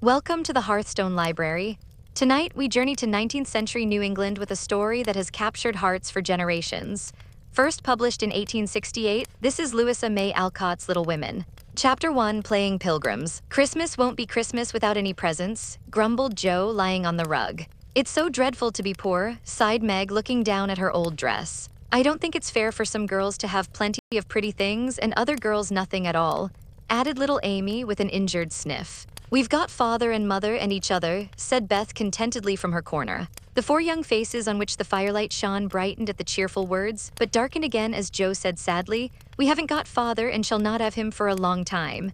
Welcome to the Hearthstone Library. Tonight, we journey to 19th century New England with a story that has captured hearts for generations. First published in 1868, this is Louisa May Alcott's Little Women. Chapter 1, Playing Pilgrims. Christmas won't be Christmas without any presents, grumbled Joe, lying on the rug. It's so dreadful to be poor, sighed Meg, looking down at her old dress. I don't think it's fair for some girls to have plenty of pretty things and other girls nothing at all, added little Amy with an injured sniff. We've got father and mother and each other, said Beth contentedly from her corner. The four young faces on which the firelight shone brightened at the cheerful words, but darkened again as Joe said sadly, "We haven't got father and shall not have him for a long time."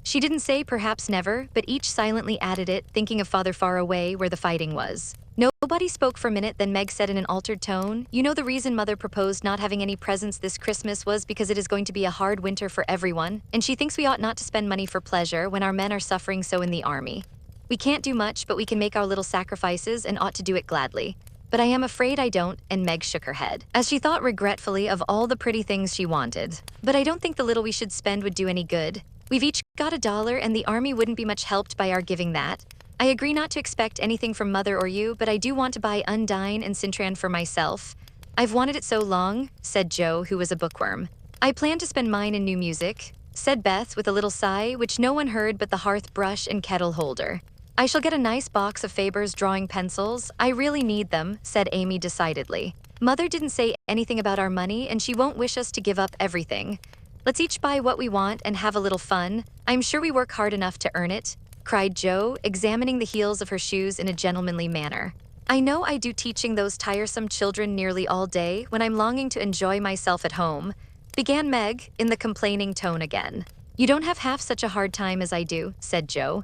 She didn't say perhaps never, but each silently added it, thinking of father far away where the fighting was. Nobody spoke for a minute, then Meg said in an altered tone, "You know the reason mother proposed not having any presents this Christmas was because it is going to be a hard winter for everyone, and she thinks we ought not to spend money for pleasure when our men are suffering so in the army. We can't do much, but we can make our little sacrifices and ought to do it gladly. But I am afraid I don't," and Meg shook her head, as she thought regretfully of all the pretty things she wanted. "But I don't think the little we should spend would do any good. We've each got $1, and the army wouldn't be much helped by our giving that. I agree not to expect anything from mother or you, but I do want to buy Undine and Cintran for myself. I've wanted it so long," said Joe, who was a bookworm. "I plan to spend mine in new music," said Beth with a little sigh, which no one heard but the hearth brush and kettle holder. "I shall get a nice box of Faber's drawing pencils. I really need them," said Amy decidedly. "Mother didn't say anything about our money, and she won't wish us to give up everything. Let's each buy what we want and have a little fun. I'm sure we work hard enough to earn it," cried Joe, examining the heels of her shoes in a gentlemanly manner. "I know I do teaching those tiresome children nearly all day when I'm longing to enjoy myself at home," began Meg, in the complaining tone again. "You don't have half such a hard time as I do," said Joe.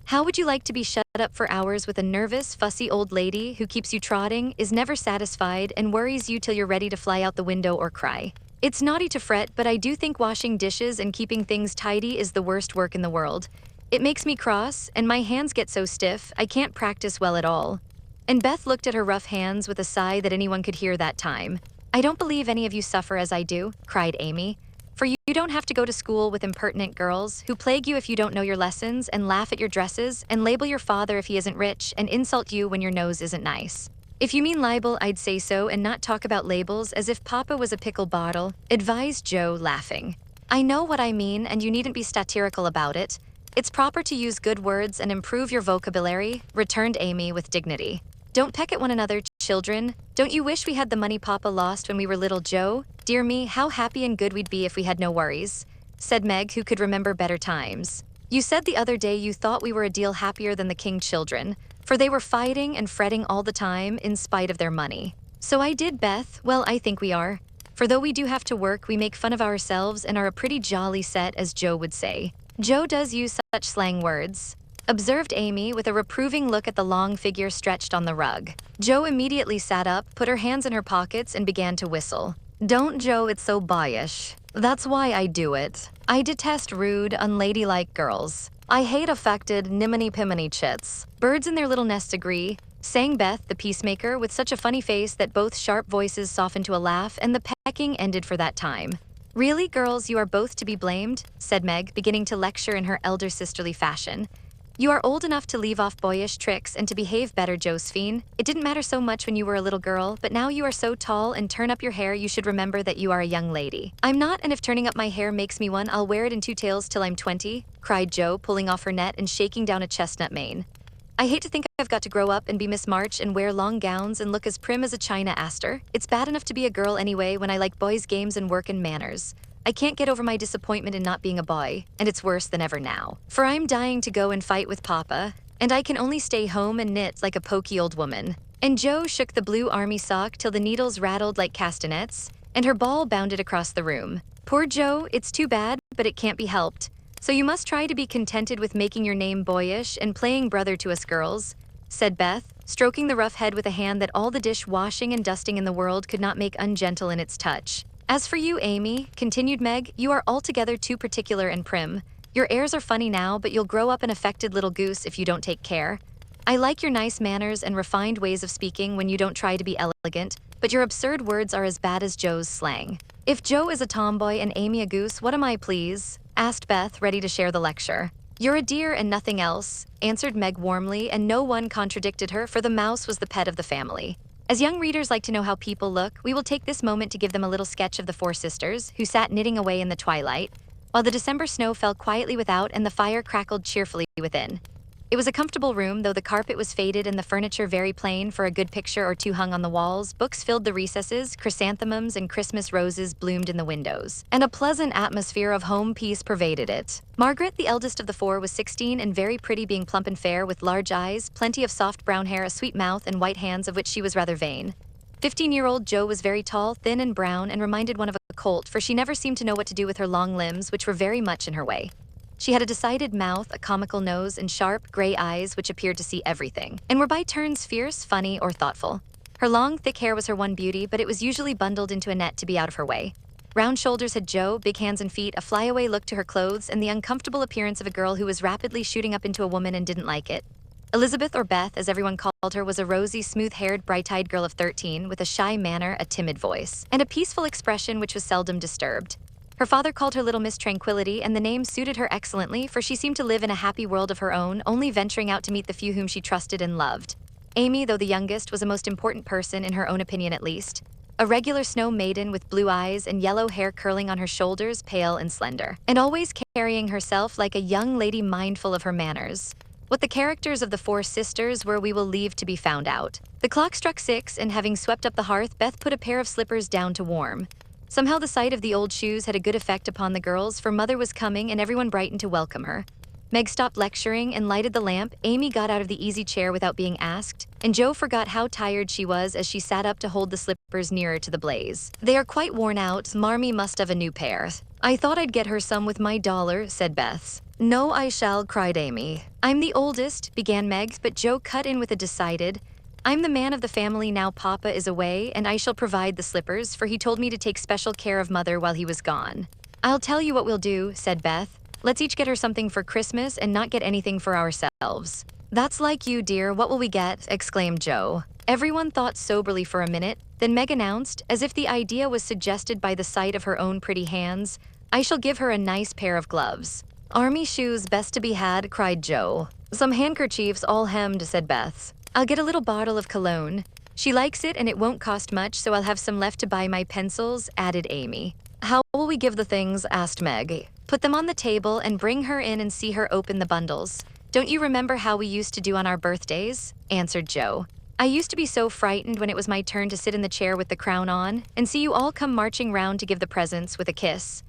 "How would you like to be shut up for hours with a nervous, fussy old lady who keeps you trotting, is never satisfied, and worries you till you're ready to fly out the window or cry? It's naughty to fret, but I do think washing dishes and keeping things tidy is the worst work in the world. It makes me cross, and my hands get so stiff, I can't practice well at all." And Beth looked at her rough hands with a sigh that anyone could hear that time. "I don't believe any of you suffer as I do," cried Amy. "For you don't have to go to school with impertinent girls who plague you if you don't know your lessons and laugh at your dresses and label your father if he isn't rich and insult you when your nose isn't nice. If you mean libel, I'd say so and not talk about labels as if Papa was a pickle bottle," advised Joe, laughing. "I know what I mean, and you needn't be satirical about it. It's proper to use good words and improve your vocabulary," returned Amy with dignity. "Don't peck at one another, children. Don't you wish we had the money Papa lost when we were little, Joe? Dear me, how happy and good we'd be if we had no worries," said Meg, who could remember better times. "You said the other day you thought we were a deal happier than the king children, for they were fighting and fretting all the time in spite of their money." "So I did, Beth. Well, I think we are. For though we do have to work, we make fun of ourselves and are a pretty jolly set, as Joe would say." "Joe does use such slang words," observed Amy with a reproving look at the long figure stretched on the rug. Joe immediately sat up, put her hands in her pockets, and began to whistle. "Don't, Joe, it's so boyish. That's why I do it. I detest rude, unladylike girls. I hate affected, niminy-piminy chits. Birds in their little nests agree," sang Beth, the peacemaker, with such a funny face that both sharp voices softened to a laugh and the pecking ended for that time. "Really, girls, you are both to be blamed," said Meg, beginning to lecture in her elder sisterly fashion. "You are old enough to leave off boyish tricks and to behave better, Josephine. It didn't matter so much when you were a little girl, but now you are so tall and turn up your hair you should remember that you are a young lady." "I'm not, and if turning up my hair makes me one, I'll wear it in 2 tails till I'm 20, cried Joe, pulling off her net and shaking down a chestnut mane. "I hate to think I've got to grow up and be Miss March and wear long gowns and look as prim as a china aster. It's bad enough to be a girl anyway when I like boys' games and work and manners. I can't get over my disappointment in not being a boy, and it's worse than ever now. For I'm dying to go and fight with Papa, and I can only stay home and knit like a poky old woman." And Joe shook the blue army sock till the needles rattled like castanets, and her ball bounded across the room. "Poor Joe, it's too bad, but it can't be helped. So you must try to be contented with making your name boyish and playing brother to us girls," said Beth, stroking the rough head with a hand that all the dish washing and dusting in the world could not make ungentle in its touch. "As for you, Amy," continued Meg, "you are altogether too particular and prim. Your airs are funny now, but you'll grow up an affected little goose if you don't take care. I like your nice manners and refined ways of speaking when you don't try to be elegant, but your absurd words are as bad as Joe's slang." "If Joe is a tomboy and Amy a goose, what am I, please?" asked Beth, ready to share the lecture. "You're a dear and nothing else," answered Meg warmly, and no one contradicted her, for the mouse was the pet of the family. As young readers like to know how people look, we will take this moment to give them a little sketch of the four sisters, who sat knitting away in the twilight, while the December snow fell quietly without and the fire crackled cheerfully within. It was a comfortable room, though the carpet was faded and the furniture very plain, for a good picture or two hung on the walls, books filled the recesses, chrysanthemums and Christmas roses bloomed in the windows, and a pleasant atmosphere of home peace pervaded it. Margaret, the eldest of the four, was 16 and very pretty, being plump and fair, with large eyes, plenty of soft brown hair, a sweet mouth, and white hands of which she was rather vain. 15-year-old Jo was very tall, thin and brown, and reminded one of a colt, for she never seemed to know what to do with her long limbs, which were very much in her way. She had a decided mouth, a comical nose, and sharp, gray eyes which appeared to see everything, and were by turns fierce, funny, or thoughtful. Her long, thick hair was her one beauty, but it was usually bundled into a net to be out of her way. Round shoulders had Jo, big hands and feet, a flyaway look to her clothes, and the uncomfortable appearance of a girl who was rapidly shooting up into a woman and didn't like it. Elizabeth, or Beth, as everyone called her, was a rosy, smooth-haired, bright-eyed girl of 13, with a shy manner, a timid voice, and a peaceful expression which was seldom disturbed. Her father called her Little Miss Tranquility, and the name suited her excellently, for she seemed to live in a happy world of her own, only venturing out to meet the few whom she trusted and loved. Amy, though the youngest, was a most important person, in her own opinion at least. A regular snow maiden with blue eyes and yellow hair curling on her shoulders, pale and slender, and always carrying herself like a young lady mindful of her manners. What the characters of the four sisters were we will leave to be found out. The clock struck 6, and having swept up the hearth, Beth put a pair of slippers down to warm. Somehow the sight of the old shoes had a good effect upon the girls, for Mother was coming and everyone brightened to welcome her. Meg stopped lecturing and lighted the lamp, Amy got out of the easy chair without being asked, and Jo forgot how tired she was as she sat up to hold the slippers nearer to the blaze. "They are quite worn out. Marmee must have a new pair." "I thought I'd get her some with my dollar," said Beth. "No, I shall," cried Amy. "I'm the oldest," began Meg, but Jo cut in with a decided, "I'm the man of the family now Papa is away, and I shall provide the slippers, for he told me to take special care of Mother while he was gone." "I'll tell you what we'll do," said Beth. "Let's each get her something for Christmas and not get anything for ourselves." "That's like you, dear. What will we get?" exclaimed Jo. Everyone thought soberly for a minute, then Meg announced, as if the idea was suggested by the sight of her own pretty hands, "I shall give her a nice pair of gloves." "Army shoes best to be had," cried Jo. "Some handkerchiefs all hemmed," said Beth. "I'll get a little bottle of cologne. She likes it and it won't cost much, so I'll have some left to buy my pencils," added Amy. "How will we give the things?" asked Meg. "Put them on the table and bring her in and see her open the bundles. Don't you remember how we used to do on our birthdays?" answered Jo. "I used to be so frightened when it was my turn to sit in the chair with the crown on, and see you all come marching round to give the presents with a kiss.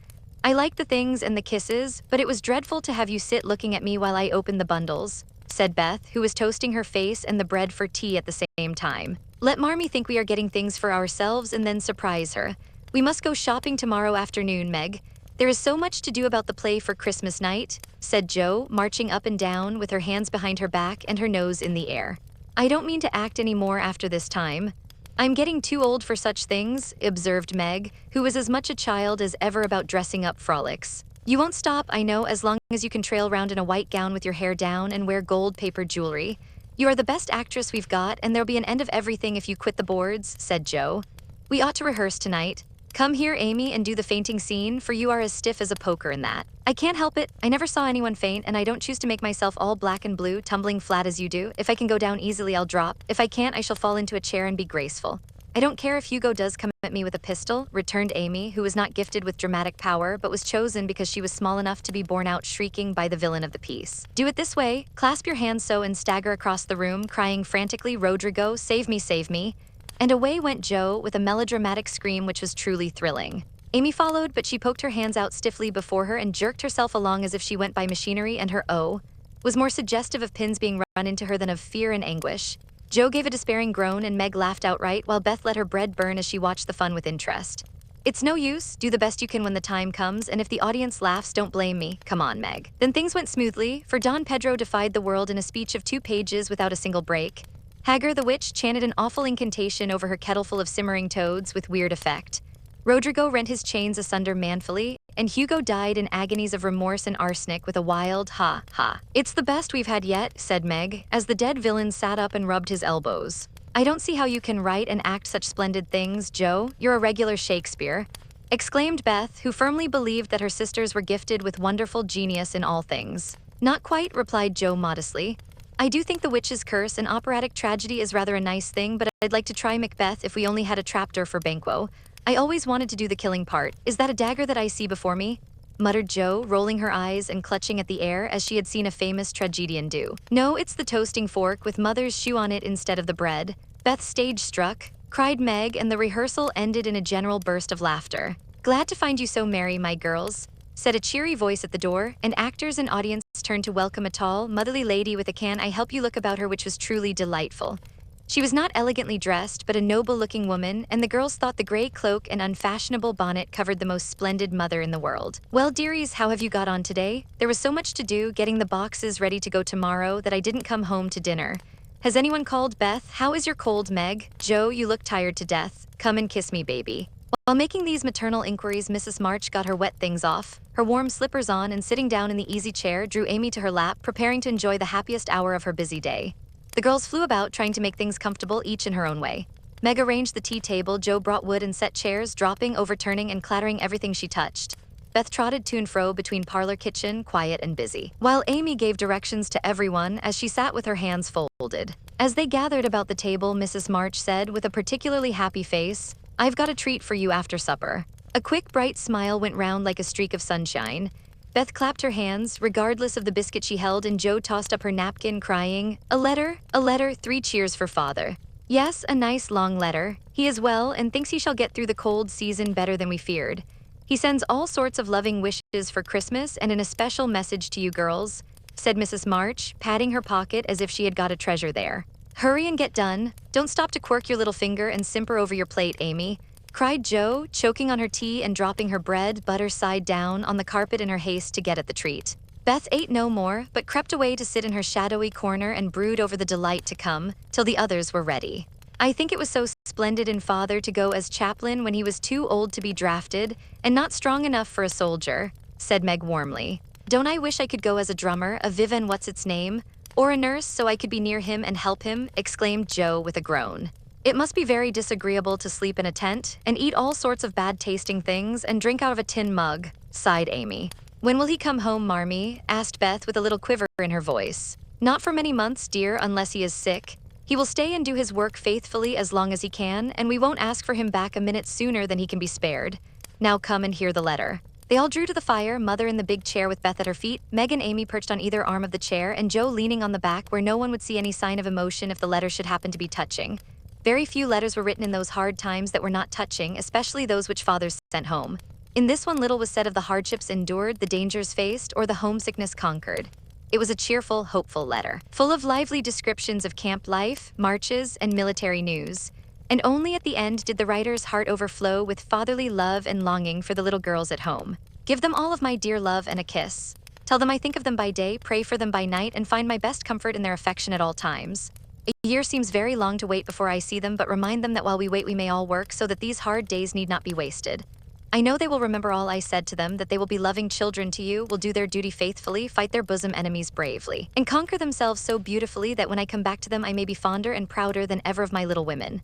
I liked the things and the kisses, but it was dreadful to have you sit looking at me while I opened the bundles," said Beth, who was toasting her face and the bread for tea at the same time. "Let Marmee think we are getting things for ourselves and then surprise her. We must go shopping tomorrow afternoon, Meg. There is so much to do about the play for Christmas night," said Jo, marching up and down with her hands behind her back and her nose in the air. "I don't mean to act any more after this time." "I'm getting too old for such things," observed Meg, who was as much a child as ever about dressing up frolics. "You won't stop, I know, as long as you can trail round in a white gown with your hair down and wear gold-paper jewelry. You are the best actress we've got, and there'll be an end of everything if you quit the boards," said Jo. "We ought to rehearse tonight. Come here, Amy, and do the fainting scene, for you are as stiff as a poker in that." "I can't help it. I never saw anyone faint, and I don't choose to make myself all black and blue, tumbling flat as you do. If I can go down easily, I'll drop. If I can't, I shall fall into a chair and be graceful." "I don't care if Hugo does come at me with a pistol," returned Amy, who was not gifted with dramatic power, but was chosen because she was small enough to be borne out shrieking by the villain of the piece. "Do it this way. Clasp your hands so and stagger across the room, crying frantically, 'Rodrigo, save me, save me.'" And away went Jo with a melodramatic scream which was truly thrilling. Amy followed, but she poked her hands out stiffly before her and jerked herself along as if she went by machinery, and her "oh" was more suggestive of pins being run into her than of fear and anguish. Jo gave a despairing groan and Meg laughed outright, while Beth let her bread burn as she watched the fun with interest. "It's no use. Do the best you can when the time comes, and if the audience laughs, don't blame me. Come on, Meg." Then things went smoothly, for Don Pedro defied the world in a speech of 2 pages without a single break. Hagar the witch chanted an awful incantation over her kettleful of simmering toads with weird effect. Rodrigo rent his chains asunder manfully, and Hugo died in agonies of remorse and arsenic with a wild ha ha. "It's the best we've had yet," said Meg, as the dead villain sat up and rubbed his elbows. "I don't see how you can write and act such splendid things, Jo. You're a regular Shakespeare," exclaimed Beth, who firmly believed that her sisters were gifted with wonderful genius in all things. Not quite, replied Joe modestly. I do think the witch's curse and operatic tragedy is rather a nice thing, but I'd like to try Macbeth if we only had a trapdoor for Banquo. I always wanted to do the killing part. Is that a dagger that I see before me? Muttered Joe, rolling her eyes and clutching at the air as she had seen a famous tragedian do. No, it's the toasting fork with Mother's shoe on it instead of the bread. Beth stage struck, cried Meg, and the rehearsal ended in a general burst of laughter. Glad to find you so merry, my girls, said a cheery voice at the door, and actors and audience turned to welcome a tall, motherly lady with a "Can I help you" look about her, which was truly delightful. She was not elegantly dressed, but a noble-looking woman, and the girls thought the gray cloak and unfashionable bonnet covered the most splendid mother in the world. Well, dearies, how have you got on today? There was so much to do, getting the boxes ready to go tomorrow, that I didn't come home to dinner. Has anyone called Beth? How is your cold, Meg? Joe, you look tired to death. Come and kiss me, baby. While making these maternal inquiries, Mrs. March got her wet things off, her warm slippers on, and sitting down in the easy chair, drew Amy to her lap, preparing to enjoy the happiest hour of her busy day. The girls flew about, trying to make things comfortable, each in her own way. Meg arranged the tea table, Joe brought wood and set chairs, dropping, overturning, and clattering everything she touched. Beth trotted to and fro between parlor kitchen, quiet and busy, while Amy gave directions to everyone as she sat with her hands folded. As they gathered about the table, Mrs. March said, with a particularly happy face, "I've got a treat for you after supper." A quick, bright smile went round like a streak of sunshine. Beth clapped her hands, regardless of the biscuit she held, and Joe tossed up her napkin, crying, a letter, 3 cheers for Father." "Yes, a nice long letter. He is well and thinks he shall get through the cold season better than we feared. He sends all sorts of loving wishes for Christmas and an especial message to you girls," said Mrs. March, patting her pocket as if she had got a treasure there. "Hurry and get done. Don't stop to quirk your little finger and simper over your plate, Amy," cried Joe, choking on her tea and dropping her bread, butter side down, on the carpet in her haste to get at the treat. Beth ate no more, but crept away to sit in her shadowy corner and brood over the delight to come, till the others were ready. "I think it was so splendid in Father to go as chaplain when he was too old to be drafted, and not strong enough for a soldier," said Meg warmly. "Don't I wish I could go as a drummer, a Vivan what's-its-name, or a nurse so I could be near him and help him," exclaimed Joe with a groan. "It must be very disagreeable to sleep in a tent, and eat all sorts of bad-tasting things, and drink out of a tin mug," sighed Amy. "When will he come home, Marmee?" asked Beth with a little quiver in her voice. "Not for many months, dear, unless he is sick. He will stay and do his work faithfully as long as he can, and we won't ask for him back a minute sooner than he can be spared. Now come and hear the letter." They all drew to the fire, Mother in the big chair with Beth at her feet, Meg and Amy perched on either arm of the chair, and Joe leaning on the back where no one would see any sign of emotion if the letter should happen to be touching. Very few letters were written in those hard times that were not touching, especially those which fathers sent home. In this one little was said of the hardships endured, the dangers faced, or the homesickness conquered. It was a cheerful, hopeful letter, full of lively descriptions of camp life, marches, and military news. And only at the end did the writer's heart overflow with fatherly love and longing for the little girls at home. "Give them all of my dear love and a kiss. Tell them I think of them by day, pray for them by night, and find my best comfort in their affection at all times. A year seems very long to wait before I see them, but remind them that while we wait we may all work, so that these hard days need not be wasted. I know they will remember all I said to them, that they will be loving children to you, will do their duty faithfully, fight their bosom enemies bravely, and conquer themselves so beautifully that when I come back to them I may be fonder and prouder than ever of my little women."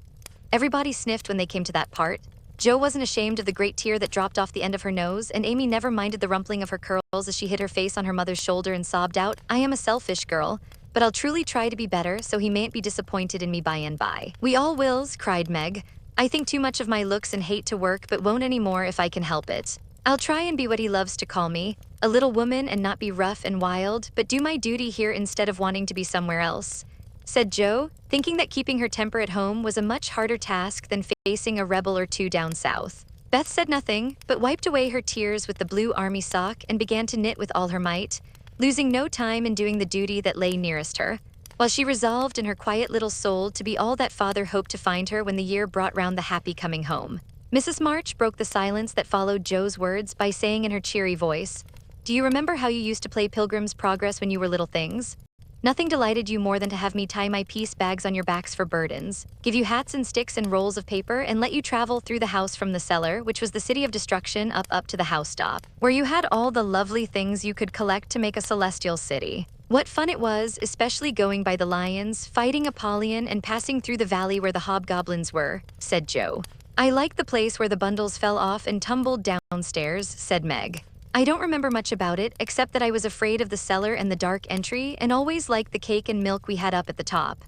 Everybody sniffed when they came to that part. Joe wasn't ashamed of the great tear that dropped off the end of her nose, and Amy never minded the rumpling of her curls as she hid her face on her mother's shoulder and sobbed out, "I am a selfish girl, but I'll truly try to be better so he mayn't be disappointed in me by and by." "We all wills," cried Meg. "I think too much of my looks and hate to work, but won't any more if I can help it. I'll try and be what he loves to call me, a little woman, and not be rough and wild, but do my duty here instead of wanting to be somewhere else," said Joe, thinking that keeping her temper at home was a much harder task than facing a rebel or two down south. Beth said nothing, but wiped away her tears with the blue army sock and began to knit with all her might, losing no time in doing the duty that lay nearest her, while she resolved in her quiet little soul to be all that Father hoped to find her when the year brought round the happy coming home. Mrs. March broke the silence that followed Joe's words by saying in her cheery voice, "Do you remember how you used to play Pilgrim's Progress when you were little things? Nothing delighted you more than to have me tie my piece bags on your backs for burdens, give you hats and sticks and rolls of paper, and let you travel through the house from the cellar, which was the city of destruction, up to the housetop, where you had all the lovely things you could collect to make a celestial city. What fun it was, especially going by the lions, fighting Apollyon, and passing through the valley where the hobgoblins were," said Joe. "I liked the place where the bundles fell off and tumbled downstairs," said Meg. I don't remember much about it, except that I was afraid of the cellar and the dark entry, and always liked the cake and milk we had up at the top.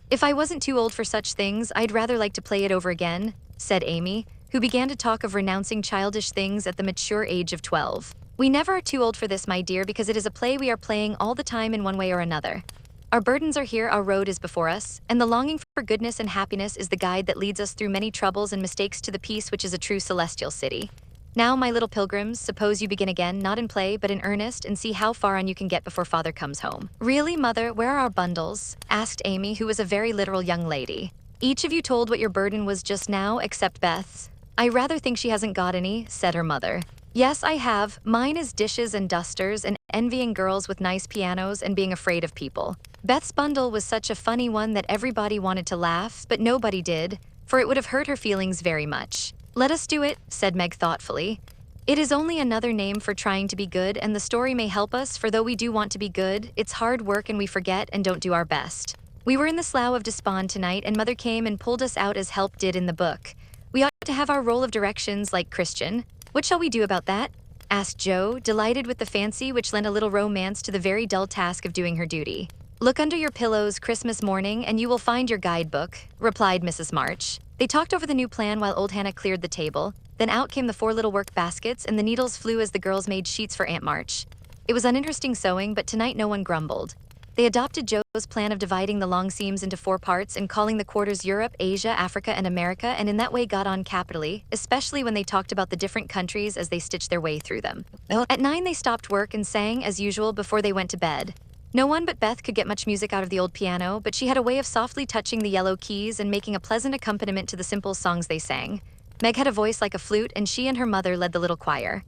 If I wasn't too old for such things, I'd rather like to play it over again, said Amy, who began to talk of renouncing childish things at the mature age of 12. We never are too old for this, my dear, because it is a play we are playing all the time in one way or another. Our burdens are here, our road is before us, and the longing for goodness and happiness is the guide that leads us through many troubles and mistakes to the peace which is a true celestial city. Now, my little pilgrims, suppose you begin again, not in play, but in earnest, and see how far on you can get before father comes home. Really, mother, where are our bundles? Asked Amy, who was a very literal young lady. Each of you told what your burden was just now, except Beth's. I rather think she hasn't got any, said her mother. Yes, I have. Mine is dishes and dusters and envying girls with nice pianos and being afraid of people. Beth's bundle was such a funny one that everybody wanted to laugh, but nobody did, for it would have hurt her feelings very much. Let us do it, said Meg thoughtfully. It is only another name for trying to be good, and the story may help us, for though we do want to be good, it's hard work and we forget and don't do our best. We were in the Slough of Despond tonight, and Mother came and pulled us out as help did in the book. We ought to have our roll of directions like Christian. What shall we do about that? Asked Jo, delighted with the fancy which lent a little romance to the very dull task of doing her duty. Look under your pillows Christmas morning and you will find your guidebook, replied Mrs. March. They talked over the new plan while old Hannah cleared the table. Then out came the 4 little work baskets and the needles flew as the girls made sheets for Aunt March. It was uninteresting sewing, but tonight no one grumbled. They adopted Jo's plan of dividing the long seams into 4 parts and calling the quarters Europe, Asia, Africa, and America, and in that way got on capitally, especially when they talked about the different countries as they stitched their way through them. At 9 they stopped work and sang, as usual, before they went to bed. No one but Beth could get much music out of the old piano, but she had a way of softly touching the yellow keys and making a pleasant accompaniment to the simple songs they sang. Meg had a voice like a flute, and she and her mother led the little choir.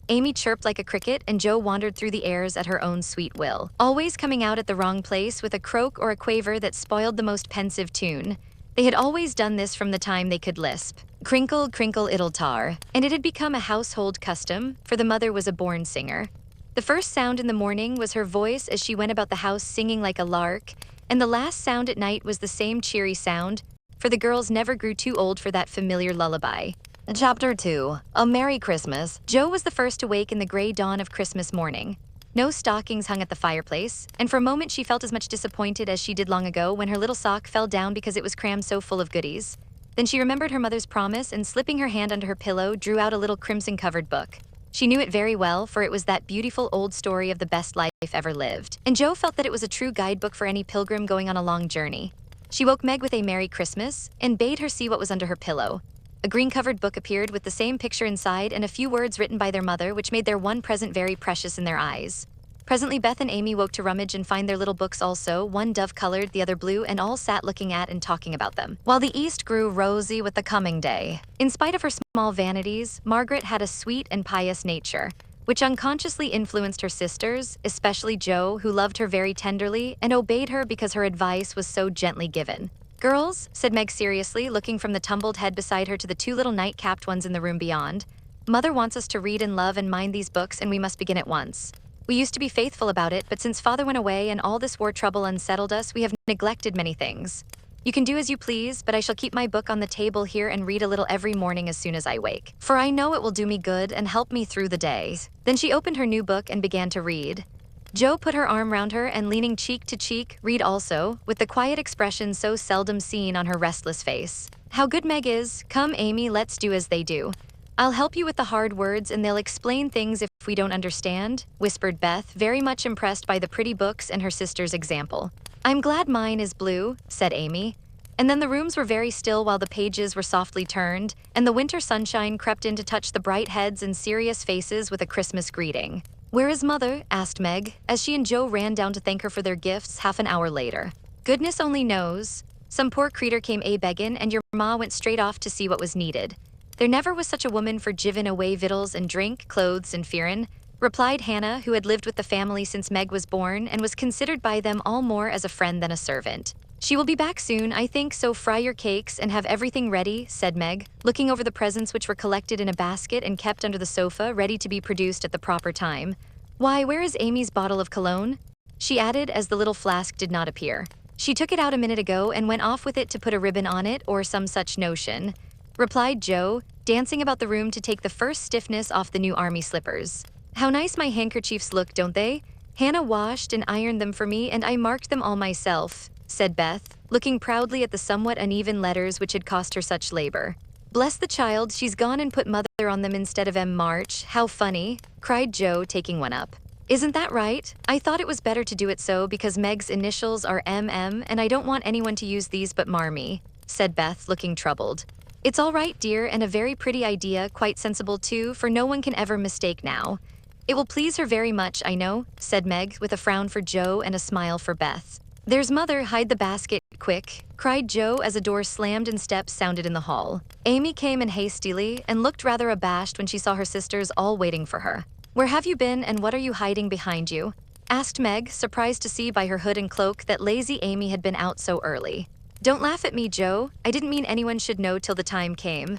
Amy chirped like a cricket, and Jo wandered through the airs at her own sweet will, always coming out at the wrong place with a croak or a quaver that spoiled the most pensive tune. They had always done this from the time they could lisp. Crinkle, crinkle, it'll tar, and it had become a household custom, for the mother was a born singer. The first sound in the morning was her voice as she went about the house singing like a lark, and the last sound at night was the same cheery sound, for the girls never grew too old for that familiar lullaby. Chapter 2. A Merry Christmas. Jo was the first to wake in the gray dawn of Christmas morning. No stockings hung at the fireplace, and for a moment she felt as much disappointed as she did long ago when her little sock fell down because it was crammed so full of goodies. Then she remembered her mother's promise and, slipping her hand under her pillow, drew out a little crimson-covered book. She knew it very well, for it was that beautiful old story of the best life ever lived, and Jo felt that it was a true guidebook for any pilgrim going on a long journey. She woke Meg with a Merry Christmas and bade her see what was under her pillow. A green-covered book appeared with the same picture inside and a few words written by their mother, which made their one present very precious in their eyes. Presently Beth and Amy woke to rummage and find their little books also, one dove-colored, the other blue, and all sat looking at and talking about them, while the east grew rosy with the coming day. In spite of her small vanities, Margaret had a sweet and pious nature, which unconsciously influenced her sisters, especially Jo, who loved her very tenderly and obeyed her because her advice was so gently given. Girls, said Meg seriously, looking from the tumbled head beside her to the 2 little night-capped ones in the room beyond, Mother wants us to read and love and mind these books, and we must begin at once. We used to be faithful about it, but since Father went away and all this war trouble unsettled us, we have neglected many things. You can do as you please, but I shall keep my book on the table here and read a little every morning as soon as I wake, for I know it will do me good and help me through the day. Then she opened her new book and began to read. Jo put her arm round her and, leaning cheek to cheek, read also, with the quiet expression so seldom seen on her restless face. How good Meg is. Come, Amy, let's do as they do. I'll help you with the hard words and they'll explain things if we don't understand, whispered Beth, very much impressed by the pretty books and her sister's example. I'm glad mine is blue, said Amy. And then the rooms were very still while the pages were softly turned, and the winter sunshine crept in to touch the bright heads and serious faces with a Christmas greeting. Where is Mother? Asked Meg, as she and Jo ran down to thank her for their gifts half an hour later. Goodness only knows. Some poor creetur came beggin', and your ma went straight off to see what was needed. There never was such a woman for givin' away victuals and drink, clothes and fearin', replied Hannah, who had lived with the family since Meg was born and was considered by them all more as a friend than a servant. She will be back soon, I think, so fry your cakes and have everything ready, said Meg, looking over the presents which were collected in a basket and kept under the sofa, ready to be produced at the proper time. Why, where is Amy's bottle of cologne? She added, as the little flask did not appear. She took it out a minute ago and went off with it to put a ribbon on it, or some such notion, replied Jo, dancing about the room to take the first stiffness off the new army slippers. How nice my handkerchiefs look, don't they? Hannah washed and ironed them for me and I marked them all myself, said Beth, looking proudly at the somewhat uneven letters which had cost her such labor. Bless the child, she's gone and put mother on them instead of M. March. How funny, cried Joe, taking one up. Isn't that right? I thought it was better to do it so because Meg's initials are MM and I don't want anyone to use these but Marmee, said Beth, looking troubled. It's all right, dear, and a very pretty idea, quite sensible too, for no one can ever mistake now. It will please her very much, I know, said Meg, with a frown for Joe and a smile for Beth. There's mother, hide the basket, quick, cried Joe as a door slammed and steps sounded in the hall. Amy came in hastily and looked rather abashed when she saw her sisters all waiting for her. Where have you been and what are you hiding behind you? Asked Meg, surprised to see by her hood and cloak that lazy Amy had been out so early. Don't laugh at me, Joe. I didn't mean anyone should know till the time came.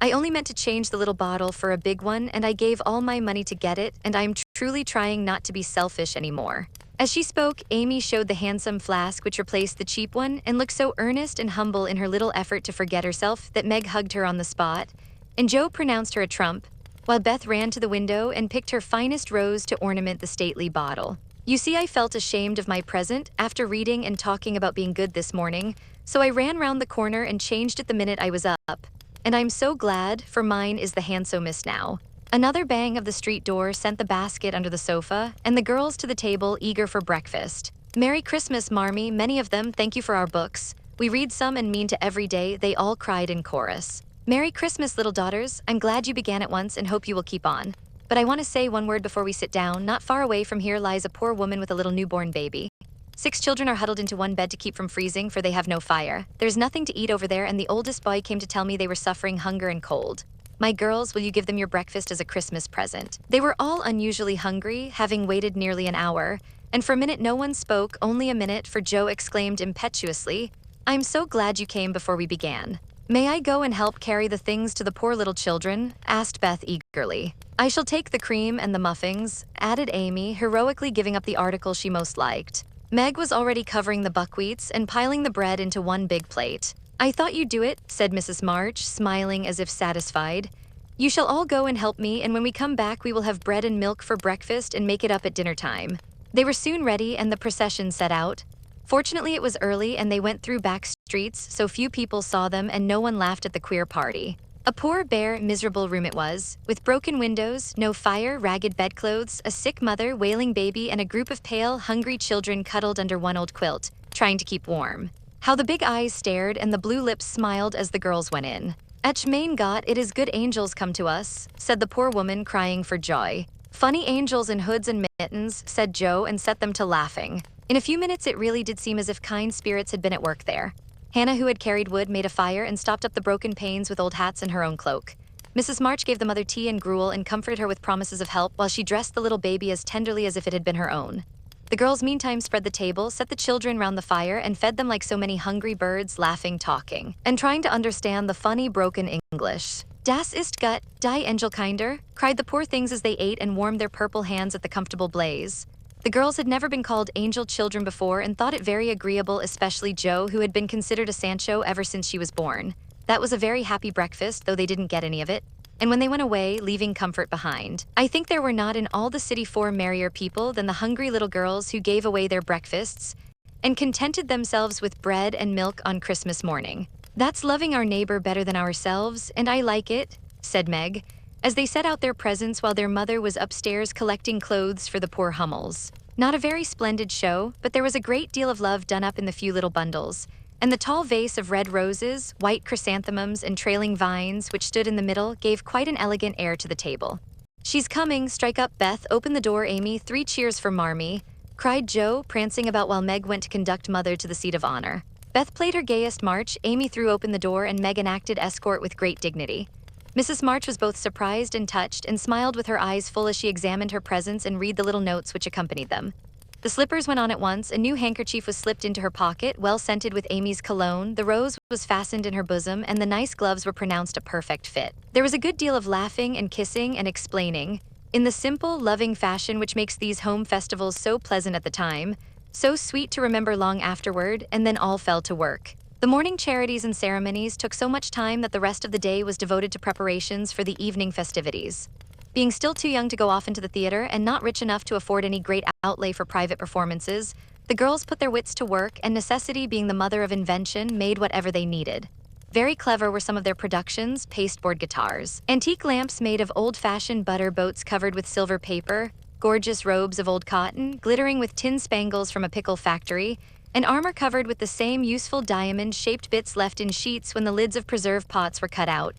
I only meant to change the little bottle for a big one and I gave all my money to get it and I'm truly trying not to be selfish anymore. As she spoke, Amy showed the handsome flask which replaced the cheap one and looked so earnest and humble in her little effort to forget herself that Meg hugged her on the spot, and Joe pronounced her a trump, while Beth ran to the window and picked her finest rose to ornament the stately bottle. You see, I felt ashamed of my present after reading and talking about being good this morning, so I ran round the corner and changed it the minute I was up. And I'm so glad, for mine is the handsomest now. Another bang of the street door sent the basket under the sofa, and the girls to the table eager for breakfast. Merry Christmas, Marmee, many of them, thank you for our books. We read some and mean to every day, they all cried in chorus. Merry Christmas, little daughters, I'm glad you began at once and hope you will keep on. But I want to say one word before we sit down. Not far away from here lies a poor woman with a little newborn baby. 6 children are huddled into one bed to keep from freezing, for they have no fire. There's nothing to eat over there, and the oldest boy came to tell me they were suffering hunger and cold. My girls, will you give them your breakfast as a Christmas present? They were all unusually hungry, having waited nearly an hour, and for a minute no one spoke, only a minute, for Joe exclaimed impetuously, I'm so glad you came before we began. May I go and help carry the things to the poor little children? Asked Beth eagerly. I shall take the cream and the muffins, added Amy, heroically giving up the article she most liked. Meg was already covering the buckwheats and piling the bread into one big plate. I thought you'd do it, said Mrs. March, smiling as if satisfied. You shall all go and help me, and when we come back we will have bread and milk for breakfast and make it up at dinner time. They were soon ready and the procession set out. Fortunately it was early and they went through back streets, so few people saw them and no one laughed at the queer party. A poor, bare, miserable room it was, with broken windows, no fire, ragged bedclothes, a sick mother, wailing baby, and a group of pale, hungry children cuddled under one old quilt, trying to keep warm. How the big eyes stared and the blue lips smiled as the girls went in. Ech mein Gott, it is good angels come to us, said the poor woman, crying for joy. Funny angels in hoods and mittens, said Joe, and set them to laughing. In a few minutes it really did seem as if kind spirits had been at work there. Hannah, who had carried wood, made a fire and stopped up the broken panes with old hats and her own cloak. Mrs. March gave the mother tea and gruel and comforted her with promises of help while she dressed the little baby as tenderly as if it had been her own. The girls meantime spread the table, set the children round the fire, and fed them like so many hungry birds, laughing, talking, and trying to understand the funny, broken English. Das ist gut, die Engelkinder, cried the poor things as they ate and warmed their purple hands at the comfortable blaze. The girls had never been called angel children before and thought it very agreeable, especially Joe, who had been considered a Sancho ever since she was born. That was a very happy breakfast, though they didn't get any of it. And when they went away, leaving comfort behind, I think there were not in all the city 4 merrier people than the hungry little girls who gave away their breakfasts and contented themselves with bread and milk on Christmas morning. That's loving our neighbor better than ourselves, and I like it, said Meg, as they set out their presents while their mother was upstairs collecting clothes for the poor Hummels. Not a very splendid show, but there was a great deal of love done up in the few little bundles, and the tall vase of red roses, white chrysanthemums, and trailing vines which stood in the middle gave quite an elegant air to the table. She's coming, strike up, Beth, open the door, Amy, 3 cheers for Marmee, cried Joe, prancing about while Meg went to conduct Mother to the seat of honor. Beth played her gayest march, Amy threw open the door, and Meg enacted escort with great dignity. Mrs. March was both surprised and touched and smiled with her eyes full as she examined her presents and read the little notes which accompanied them. The slippers went on at once, a new handkerchief was slipped into her pocket, well scented with Amy's cologne, the rose was fastened in her bosom, and the nice gloves were pronounced a perfect fit. There was a good deal of laughing and kissing and explaining, in the simple, loving fashion which makes these home festivals so pleasant at the time, so sweet to remember long afterward, and then all fell to work. The morning charities and ceremonies took so much time that the rest of the day was devoted to preparations for the evening festivities. Being still too young to go off into the theater and not rich enough to afford any great outlay for private performances, the girls put their wits to work, and necessity being the mother of invention, made whatever they needed. Very clever were some of their productions: pasteboard guitars, antique lamps made of old-fashioned butter boats covered with silver paper, gorgeous robes of old cotton, glittering with tin spangles from a pickle factory, and armor covered with the same useful diamond-shaped bits left in sheets when the lids of preserve pots were cut out.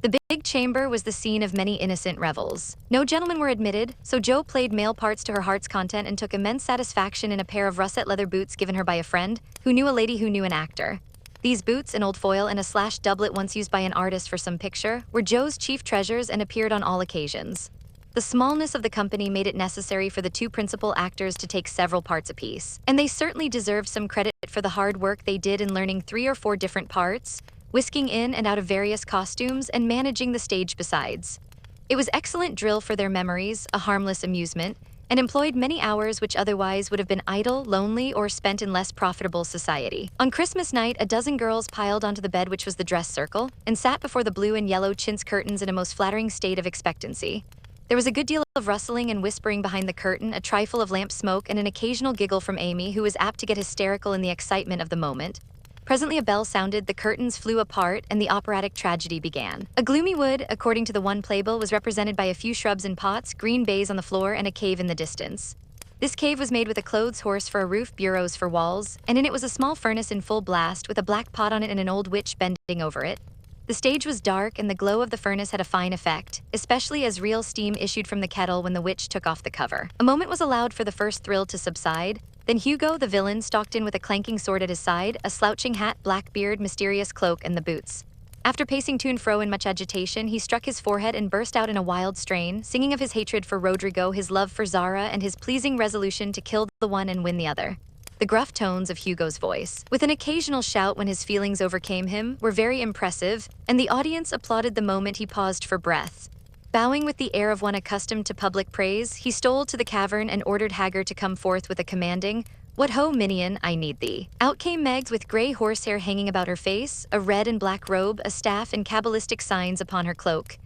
The big chamber was the scene of many innocent revels. No gentlemen were admitted, so Jo played male parts to her heart's content and took immense satisfaction in a pair of russet leather boots given her by a friend, who knew a lady who knew an actor. These boots, an old foil, and a slashed doublet once used by an artist for some picture, were Jo's chief treasures and appeared on all occasions. The smallness of the company made it necessary for the two principal actors to take several parts apiece, and they certainly deserved some credit for the hard work they did in learning 3 or 4 different parts, whisking in and out of various costumes, and managing the stage besides. It was excellent drill for their memories, a harmless amusement, and employed many hours which otherwise would have been idle, lonely, or spent in less profitable society. On Christmas night, a dozen girls piled onto the bed which was the dress circle, and sat before the blue and yellow chintz curtains in a most flattering state of expectancy. There was a good deal of rustling and whispering behind the curtain, a trifle of lamp smoke, and an occasional giggle from Amy, who was apt to get hysterical in the excitement of the moment. Presently a bell sounded, the curtains flew apart, and the operatic tragedy began. A gloomy wood, according to the one playbill, was represented by a few shrubs in pots, green baize on the floor, and a cave in the distance. This cave was made with a clothes horse for a roof, bureaus for walls, and in it was a small furnace in full blast, with a black pot on it and an old witch bending over it. The stage was dark, and the glow of the furnace had a fine effect, especially as real steam issued from the kettle when the witch took off the cover. A moment was allowed for the first thrill to subside. Then Hugo, the villain, stalked in with a clanking sword at his side, a slouching hat, black beard, mysterious cloak, and the boots. After pacing to and fro in much agitation, he struck his forehead and burst out in a wild strain, singing of his hatred for Rodrigo, his love for Zara, and his pleasing resolution to kill the one and win the other. The gruff tones of Hugo's voice, with an occasional shout when his feelings overcame him, were very impressive, and the audience applauded the moment he paused for breath. Bowing with the air of one accustomed to public praise, he stole to the cavern and ordered Hagar to come forth with a commanding, "What ho, minion, I need thee." Out came Meg with gray horsehair hanging about her face, a red and black robe, a staff, and cabalistic signs upon her cloak.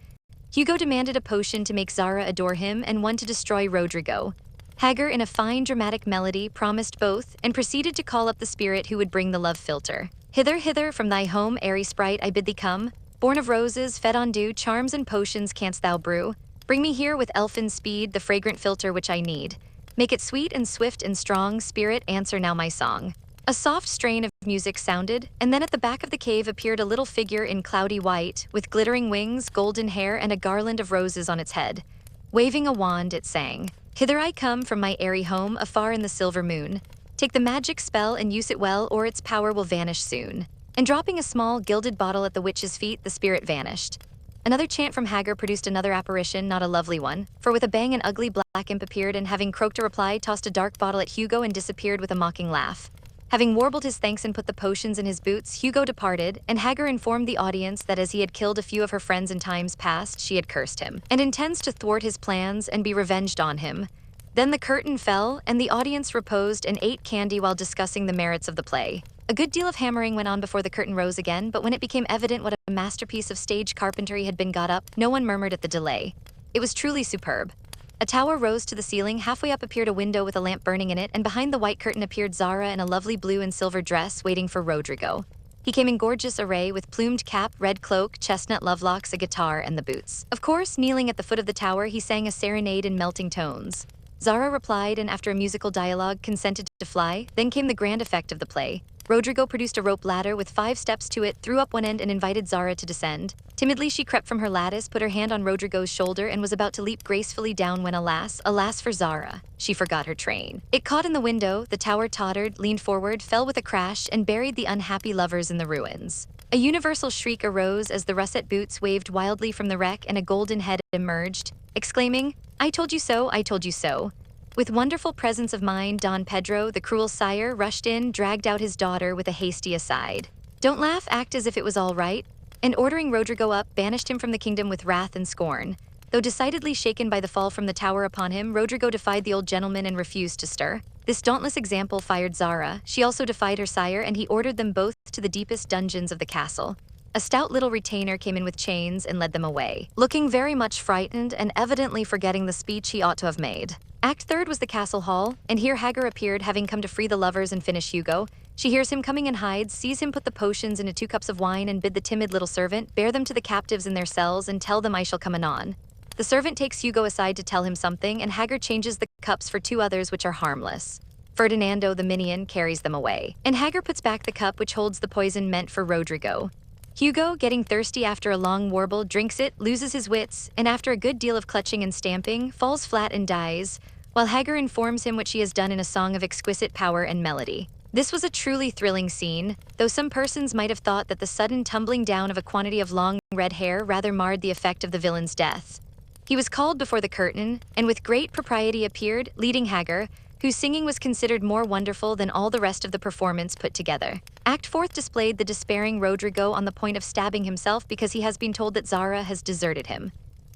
Hugo demanded a potion to make Zara adore him and one to destroy Rodrigo. Hagar, in a fine dramatic melody, promised both, and proceeded to call up the spirit who would bring the love philter. "Hither, hither, from thy home, airy sprite, I bid thee come. Born of roses, fed on dew, charms and potions canst thou brew. Bring me here with elfin speed the fragrant philter which I need. Make it sweet and swift and strong, spirit, answer now my song." A soft strain of music sounded, and then at the back of the cave appeared a little figure in cloudy white, with glittering wings, golden hair, and a garland of roses on its head. Waving a wand, it sang, "Hither I come from my airy home, afar in the silver moon. Take the magic spell and use it well, or its power will vanish soon." And dropping a small, gilded bottle at the witch's feet, the spirit vanished. Another chant from Hagar produced another apparition, not a lovely one, for with a bang an ugly black imp appeared and, having croaked a reply, tossed a dark bottle at Hugo and disappeared with a mocking laugh. Having warbled his thanks and put the potions in his boots, Hugo departed, and Hagar informed the audience that as he had killed a few of her friends in times past, she had cursed him, and intends to thwart his plans and be revenged on him. Then the curtain fell, and the audience reposed and ate candy while discussing the merits of the play. A good deal of hammering went on before the curtain rose again, but when it became evident what a masterpiece of stage carpentry had been got up, no one murmured at the delay. It was truly superb. A tower rose to the ceiling, halfway up appeared a window with a lamp burning in it, and behind the white curtain appeared Zara in a lovely blue and silver dress, waiting for Rodrigo. He came in gorgeous array, with plumed cap, red cloak, chestnut lovelocks, a guitar, and the boots. Of course, kneeling at the foot of the tower, he sang a serenade in melting tones. Zara replied, and after a musical dialogue, consented to fly. Then came the grand effect of the play. Rodrigo produced a rope ladder with 5 steps to it, threw up one end, and invited Zara to descend. Timidly she crept from her lattice, put her hand on Rodrigo's shoulder, and was about to leap gracefully down when, alas, alas for Zara, she forgot her train. It caught in the window, the tower tottered, leaned forward, fell with a crash, and buried the unhappy lovers in the ruins. A universal shriek arose as the russet boots waved wildly from the wreck and a golden head emerged, exclaiming, "I told you so, I told you so." With wonderful presence of mind, Don Pedro, the cruel sire, rushed in, dragged out his daughter with a hasty aside. "Don't laugh, act as if it was all right," and ordering Rodrigo up, banished him from the kingdom with wrath and scorn. Though decidedly shaken by the fall from the tower upon him, Rodrigo defied the old gentleman and refused to stir. This dauntless example fired Zara. She also defied her sire, and he ordered them both to the deepest dungeons of the castle. A stout little retainer came in with chains and led them away, looking very much frightened and evidently forgetting the speech he ought to have made. Act third was the castle hall, and here Hagar appeared, having come to free the lovers and finish Hugo. She hears him coming and hides, sees him put the potions into 2 cups of wine and bid the timid little servant bear them to the captives in their cells and tell them I shall come anon. The servant takes Hugo aside to tell him something, and Hagar changes the cups for 2 others which are harmless. Ferdinando the minion carries them away, and Hagar puts back the cup which holds the poison meant for Rodrigo. Hugo, getting thirsty after a long warble, drinks it, loses his wits, and after a good deal of clutching and stamping, falls flat and dies, while Hagar informs him what she has done in a song of exquisite power and melody. This was a truly thrilling scene, though some persons might have thought that the sudden tumbling down of a quantity of long red hair rather marred the effect of the villain's death. He was called before the curtain, and with great propriety appeared, leading Hagar, whose singing was considered more wonderful than all the rest of the performance put together. Act fourth displayed the despairing Rodrigo on the point of stabbing himself because he has been told that Zara has deserted him.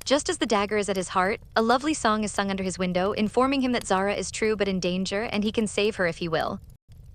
Just as the dagger is at his heart, a lovely song is sung under his window, informing him that Zara is true but in danger and he can save her if he will.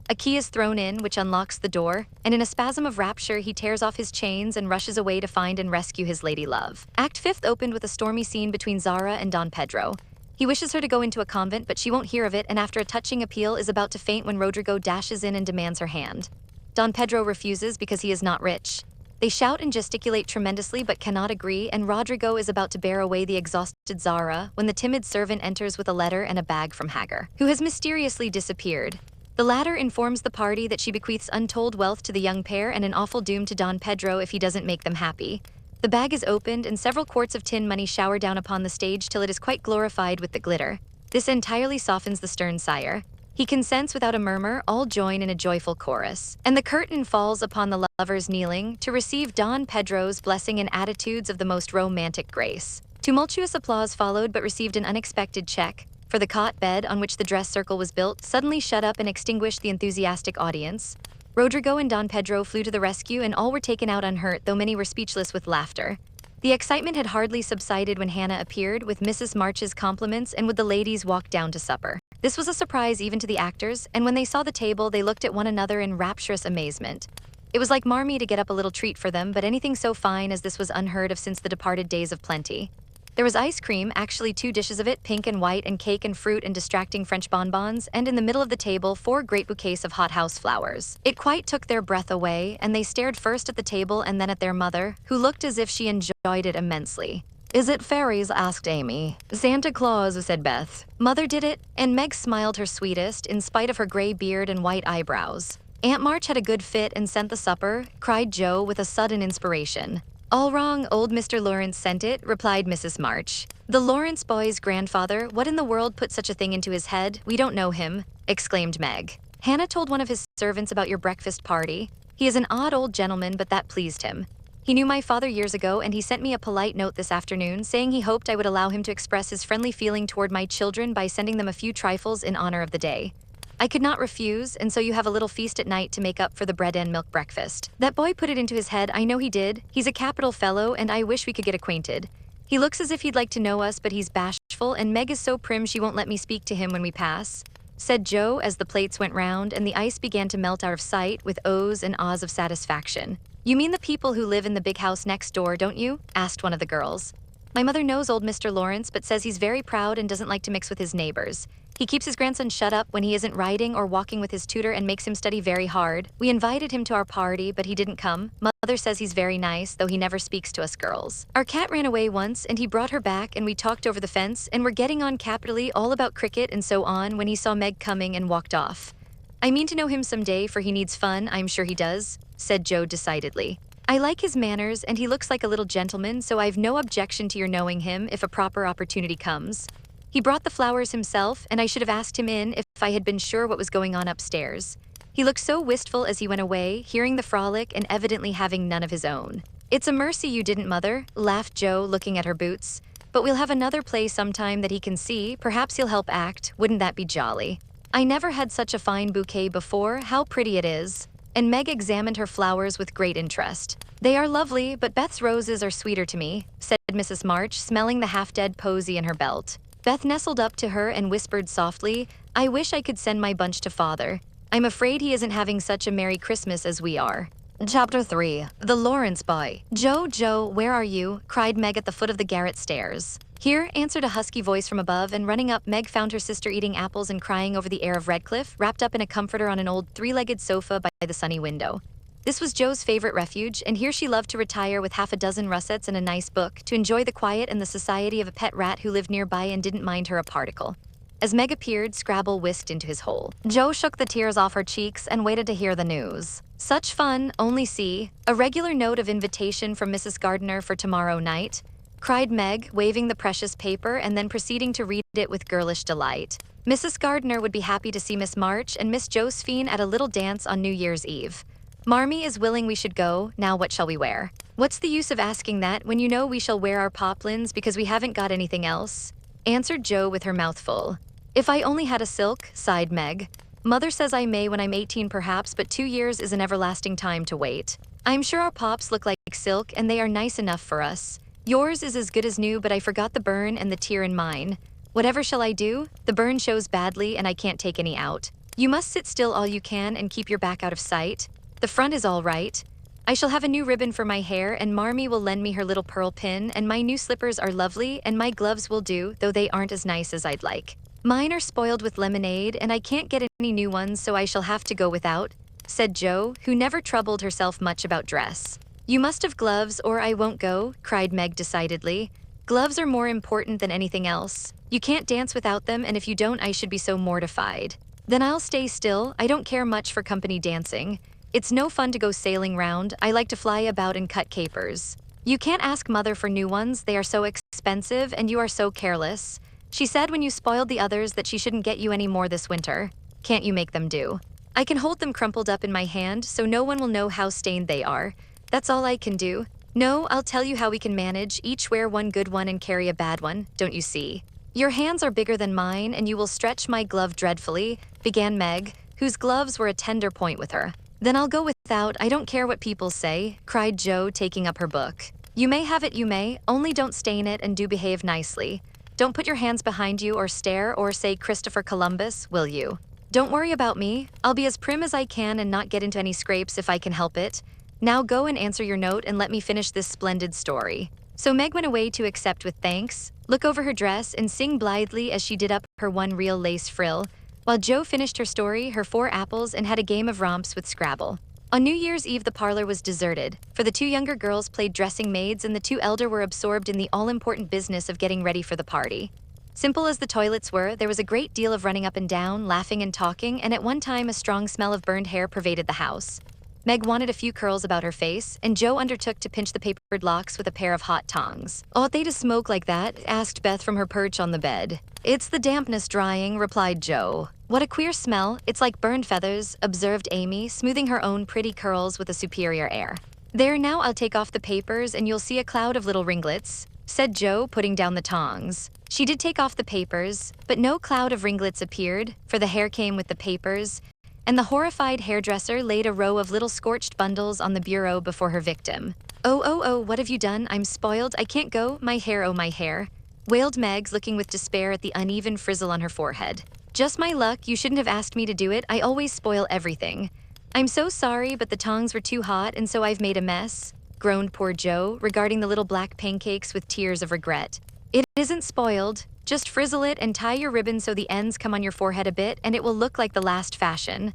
A key is thrown in, which unlocks the door, and in a spasm of rapture he tears off his chains and rushes away to find and rescue his lady love. Act fifth opened with a stormy scene between Zara and Don Pedro. He wishes her to go into a convent, but she won't hear of it, and after a touching appeal is about to faint when Rodrigo dashes in and demands her hand. Don Pedro refuses because he is not rich. They shout and gesticulate tremendously but cannot agree, and Rodrigo is about to bear away the exhausted Zara when the timid servant enters with a letter and a bag from Hagar, who has mysteriously disappeared. The latter informs the party that she bequeaths untold wealth to the young pair and an awful doom to Don Pedro if he doesn't make them happy. The bag is opened and several quarts of tin money shower down upon the stage till it is quite glorified with the glitter. This entirely softens the stern sire. He consents without a murmur, all join in a joyful chorus. And the curtain falls upon the lovers kneeling to receive Don Pedro's blessing in attitudes of the most romantic grace. Tumultuous applause followed but received an unexpected check, for the cot bed on which the dress circle was built suddenly shut up and extinguished the enthusiastic audience. Rodrigo and Don Pedro flew to the rescue and all were taken out unhurt, though many were speechless with laughter. The excitement had hardly subsided when Hannah appeared with Mrs. March's compliments and would the ladies walk down to supper. This was a surprise even to the actors, and when they saw the table they looked at one another in rapturous amazement. It was like Marmee to get up a little treat for them, but anything so fine as this was unheard of since the departed days of plenty. There was ice cream, actually 2 dishes of it, pink and white, and cake and fruit and distracting French bonbons, and in the middle of the table 4 great bouquets of hothouse flowers. It quite took their breath away, and they stared first at the table and then at their mother, who looked as if she enjoyed it immensely. "Is it fairies?" asked Amy. "Santa Claus," said Beth. Mother did it, and Meg smiled her sweetest, in spite of her gray beard and white eyebrows. Aunt March had a good fit and sent the supper, cried Joe with a sudden inspiration. "All wrong, old Mr. Lawrence sent it," replied Mrs. March. "The Lawrence boy's grandfather, what in the world put such a thing into his head? We don't know him," exclaimed Meg. "Hannah told one of his servants about your breakfast party. He is an odd old gentleman, but that pleased him. He knew my father years ago, and he sent me a polite note this afternoon saying he hoped I would allow him to express his friendly feeling toward my children by sending them a few trifles in honor of the day. I could not refuse, and so you have a little feast at night to make up for the bread and milk breakfast. That boy put it into his head, I know he did. He's a capital fellow, and I wish we could get acquainted. He looks as if he'd like to know us, but he's bashful, and Meg is so prim she won't let me speak to him when we pass," said Joe as the plates went round and the ice began to melt out of sight with ohs and ahs of satisfaction. "You mean the people who live in the big house next door, don't you?" asked one of the girls. "My mother knows old Mr. Lawrence, but says he's very proud and doesn't like to mix with his neighbors. He keeps his grandson shut up when he isn't riding or walking with his tutor and makes him study very hard. We invited him to our party, but he didn't come. Mother says he's very nice, though he never speaks to us girls. Our cat ran away once, and he brought her back, and we talked over the fence, and were getting on capitally all about cricket and so on when he saw Meg coming and walked off. I mean to know him someday, for he needs fun, I'm sure he does," said Joe decidedly. "I like his manners, and he looks like a little gentleman, so I've no objection to your knowing him if a proper opportunity comes. He brought the flowers himself, and I should have asked him in if I had been sure what was going on upstairs. He looked so wistful as he went away, hearing the frolic and evidently having none of his own." "It's a mercy you didn't, Mother," laughed Joe, looking at her boots. "But we'll have another play sometime that he can see. Perhaps he'll help act. Wouldn't that be jolly? I never had such a fine bouquet before. How pretty it is." And Meg examined her flowers with great interest. "They are lovely, but Beth's roses are sweeter to me," said Mrs. March, smelling the half-dead posy in her belt. Beth nestled up to her and whispered softly, "I wish I could send my bunch to Father. I'm afraid he isn't having such a Merry Christmas as we are." Chapter 3. The Lawrence Boy. Joe, where are you? Cried Meg at the foot of the garret stairs. Here, answered a husky voice from above, and running up, Meg found her sister eating apples and crying over the air of Redcliffe, wrapped up in a comforter on an old three-legged sofa by the sunny window. This was Joe's favorite refuge, and here she loved to retire with half a dozen russets and a nice book, to enjoy the quiet and the society of a pet rat who lived nearby and didn't mind her a particle. As Meg appeared, Scrabble whisked into his hole. Joe shook the tears off her cheeks and waited to hear the news. Such fun, only see. A regular note of invitation from Mrs. Gardiner for tomorrow night, cried Meg, waving the precious paper and then proceeding to read it with girlish delight. Mrs. Gardiner would be happy to see Miss March and Miss Josephine at a little dance on New Year's Eve. Marmee is willing we should go. Now what shall we wear? What's the use of asking that when you know we shall wear our poplins because we haven't got anything else? Answered Joe with her mouth full. If I only had a silk, sighed Meg. Mother says I may when I'm 18 perhaps, but 2 years is an everlasting time to wait. I'm sure our pops look like silk and they are nice enough for us. Yours is as good as new, but I forgot the burn and the tear in mine. Whatever shall I do? The burn shows badly and I can't take any out. You must sit still all you can and keep your back out of sight. The front is all right. I shall have a new ribbon for my hair, and Marmee will lend me her little pearl pin, and my new slippers are lovely, and my gloves will do, though they aren't as nice as I'd like. Mine are spoiled with lemonade, and I can't get any new ones, so I shall have to go without, said Joe, who never troubled herself much about dress. You must have gloves, or I won't go, cried Meg decidedly. Gloves are more important than anything else. You can't dance without them, and if you don't, I should be so mortified. Then I'll stay still. I don't care much for company dancing. It's no fun to go sailing round. I like to fly about and cut capers. You can't ask Mother for new ones. They are so expensive, and you are so careless. She said when you spoiled the others that she shouldn't get you any more this winter. Can't you make them do? I can hold them crumpled up in my hand so no one will know how stained they are. That's all I can do. No, I'll tell you how we can manage. Each wear one good one and carry a bad one, don't you see? Your hands are bigger than mine and you will stretch my glove dreadfully, began Meg, whose gloves were a tender point with her. Then I'll go without. I don't care what people say, cried Joe, taking up her book. You may have it, you may, only don't stain it and do behave nicely. Don't put your hands behind you or stare or say Christopher Columbus, will you? Don't worry about me. I'll be as prim as I can and not get into any scrapes if I can help it. Now go and answer your note and let me finish this splendid story. So Meg went away to accept with thanks, look over her dress, and sing blithely as she did up her one real lace frill, while Joe finished her story, her 4 apples, and had a game of romps with Scrabble. On New Year's Eve the parlor was deserted, for the 2 younger girls played dressing maids and the 2 elder were absorbed in the all-important business of getting ready for the party. Simple as the toilets were, there was a great deal of running up and down, laughing and talking, and at one time a strong smell of burned hair pervaded the house. Meg wanted a few curls about her face, and Joe undertook to pinch the papered locks with a pair of hot tongs. Ought they to smoke like that? Asked Beth from her perch on the bed. It's the dampness drying, replied Joe. What a queer smell. It's like burned feathers, observed Amy, smoothing her own pretty curls with a superior air. There, now I'll take off the papers and you'll see a cloud of little ringlets, said Joe, putting down the tongs. She did take off the papers, but no cloud of ringlets appeared, for the hair came with the papers, and the horrified hairdresser laid a row of little scorched bundles on the bureau before her victim. Oh, what have you done? I'm spoiled. I can't go. My hair, oh my hair, wailed Megs, looking with despair at the uneven frizzle on her forehead. Just my luck. You shouldn't have asked me to do it. I always spoil everything. I'm so sorry, but the tongs were too hot, and so I've made a mess, groaned poor Joe, regarding the little black pancakes with tears of regret. It isn't spoiled. Just frizzle it and tie your ribbon so the ends come on your forehead a bit, and it will look like the last fashion.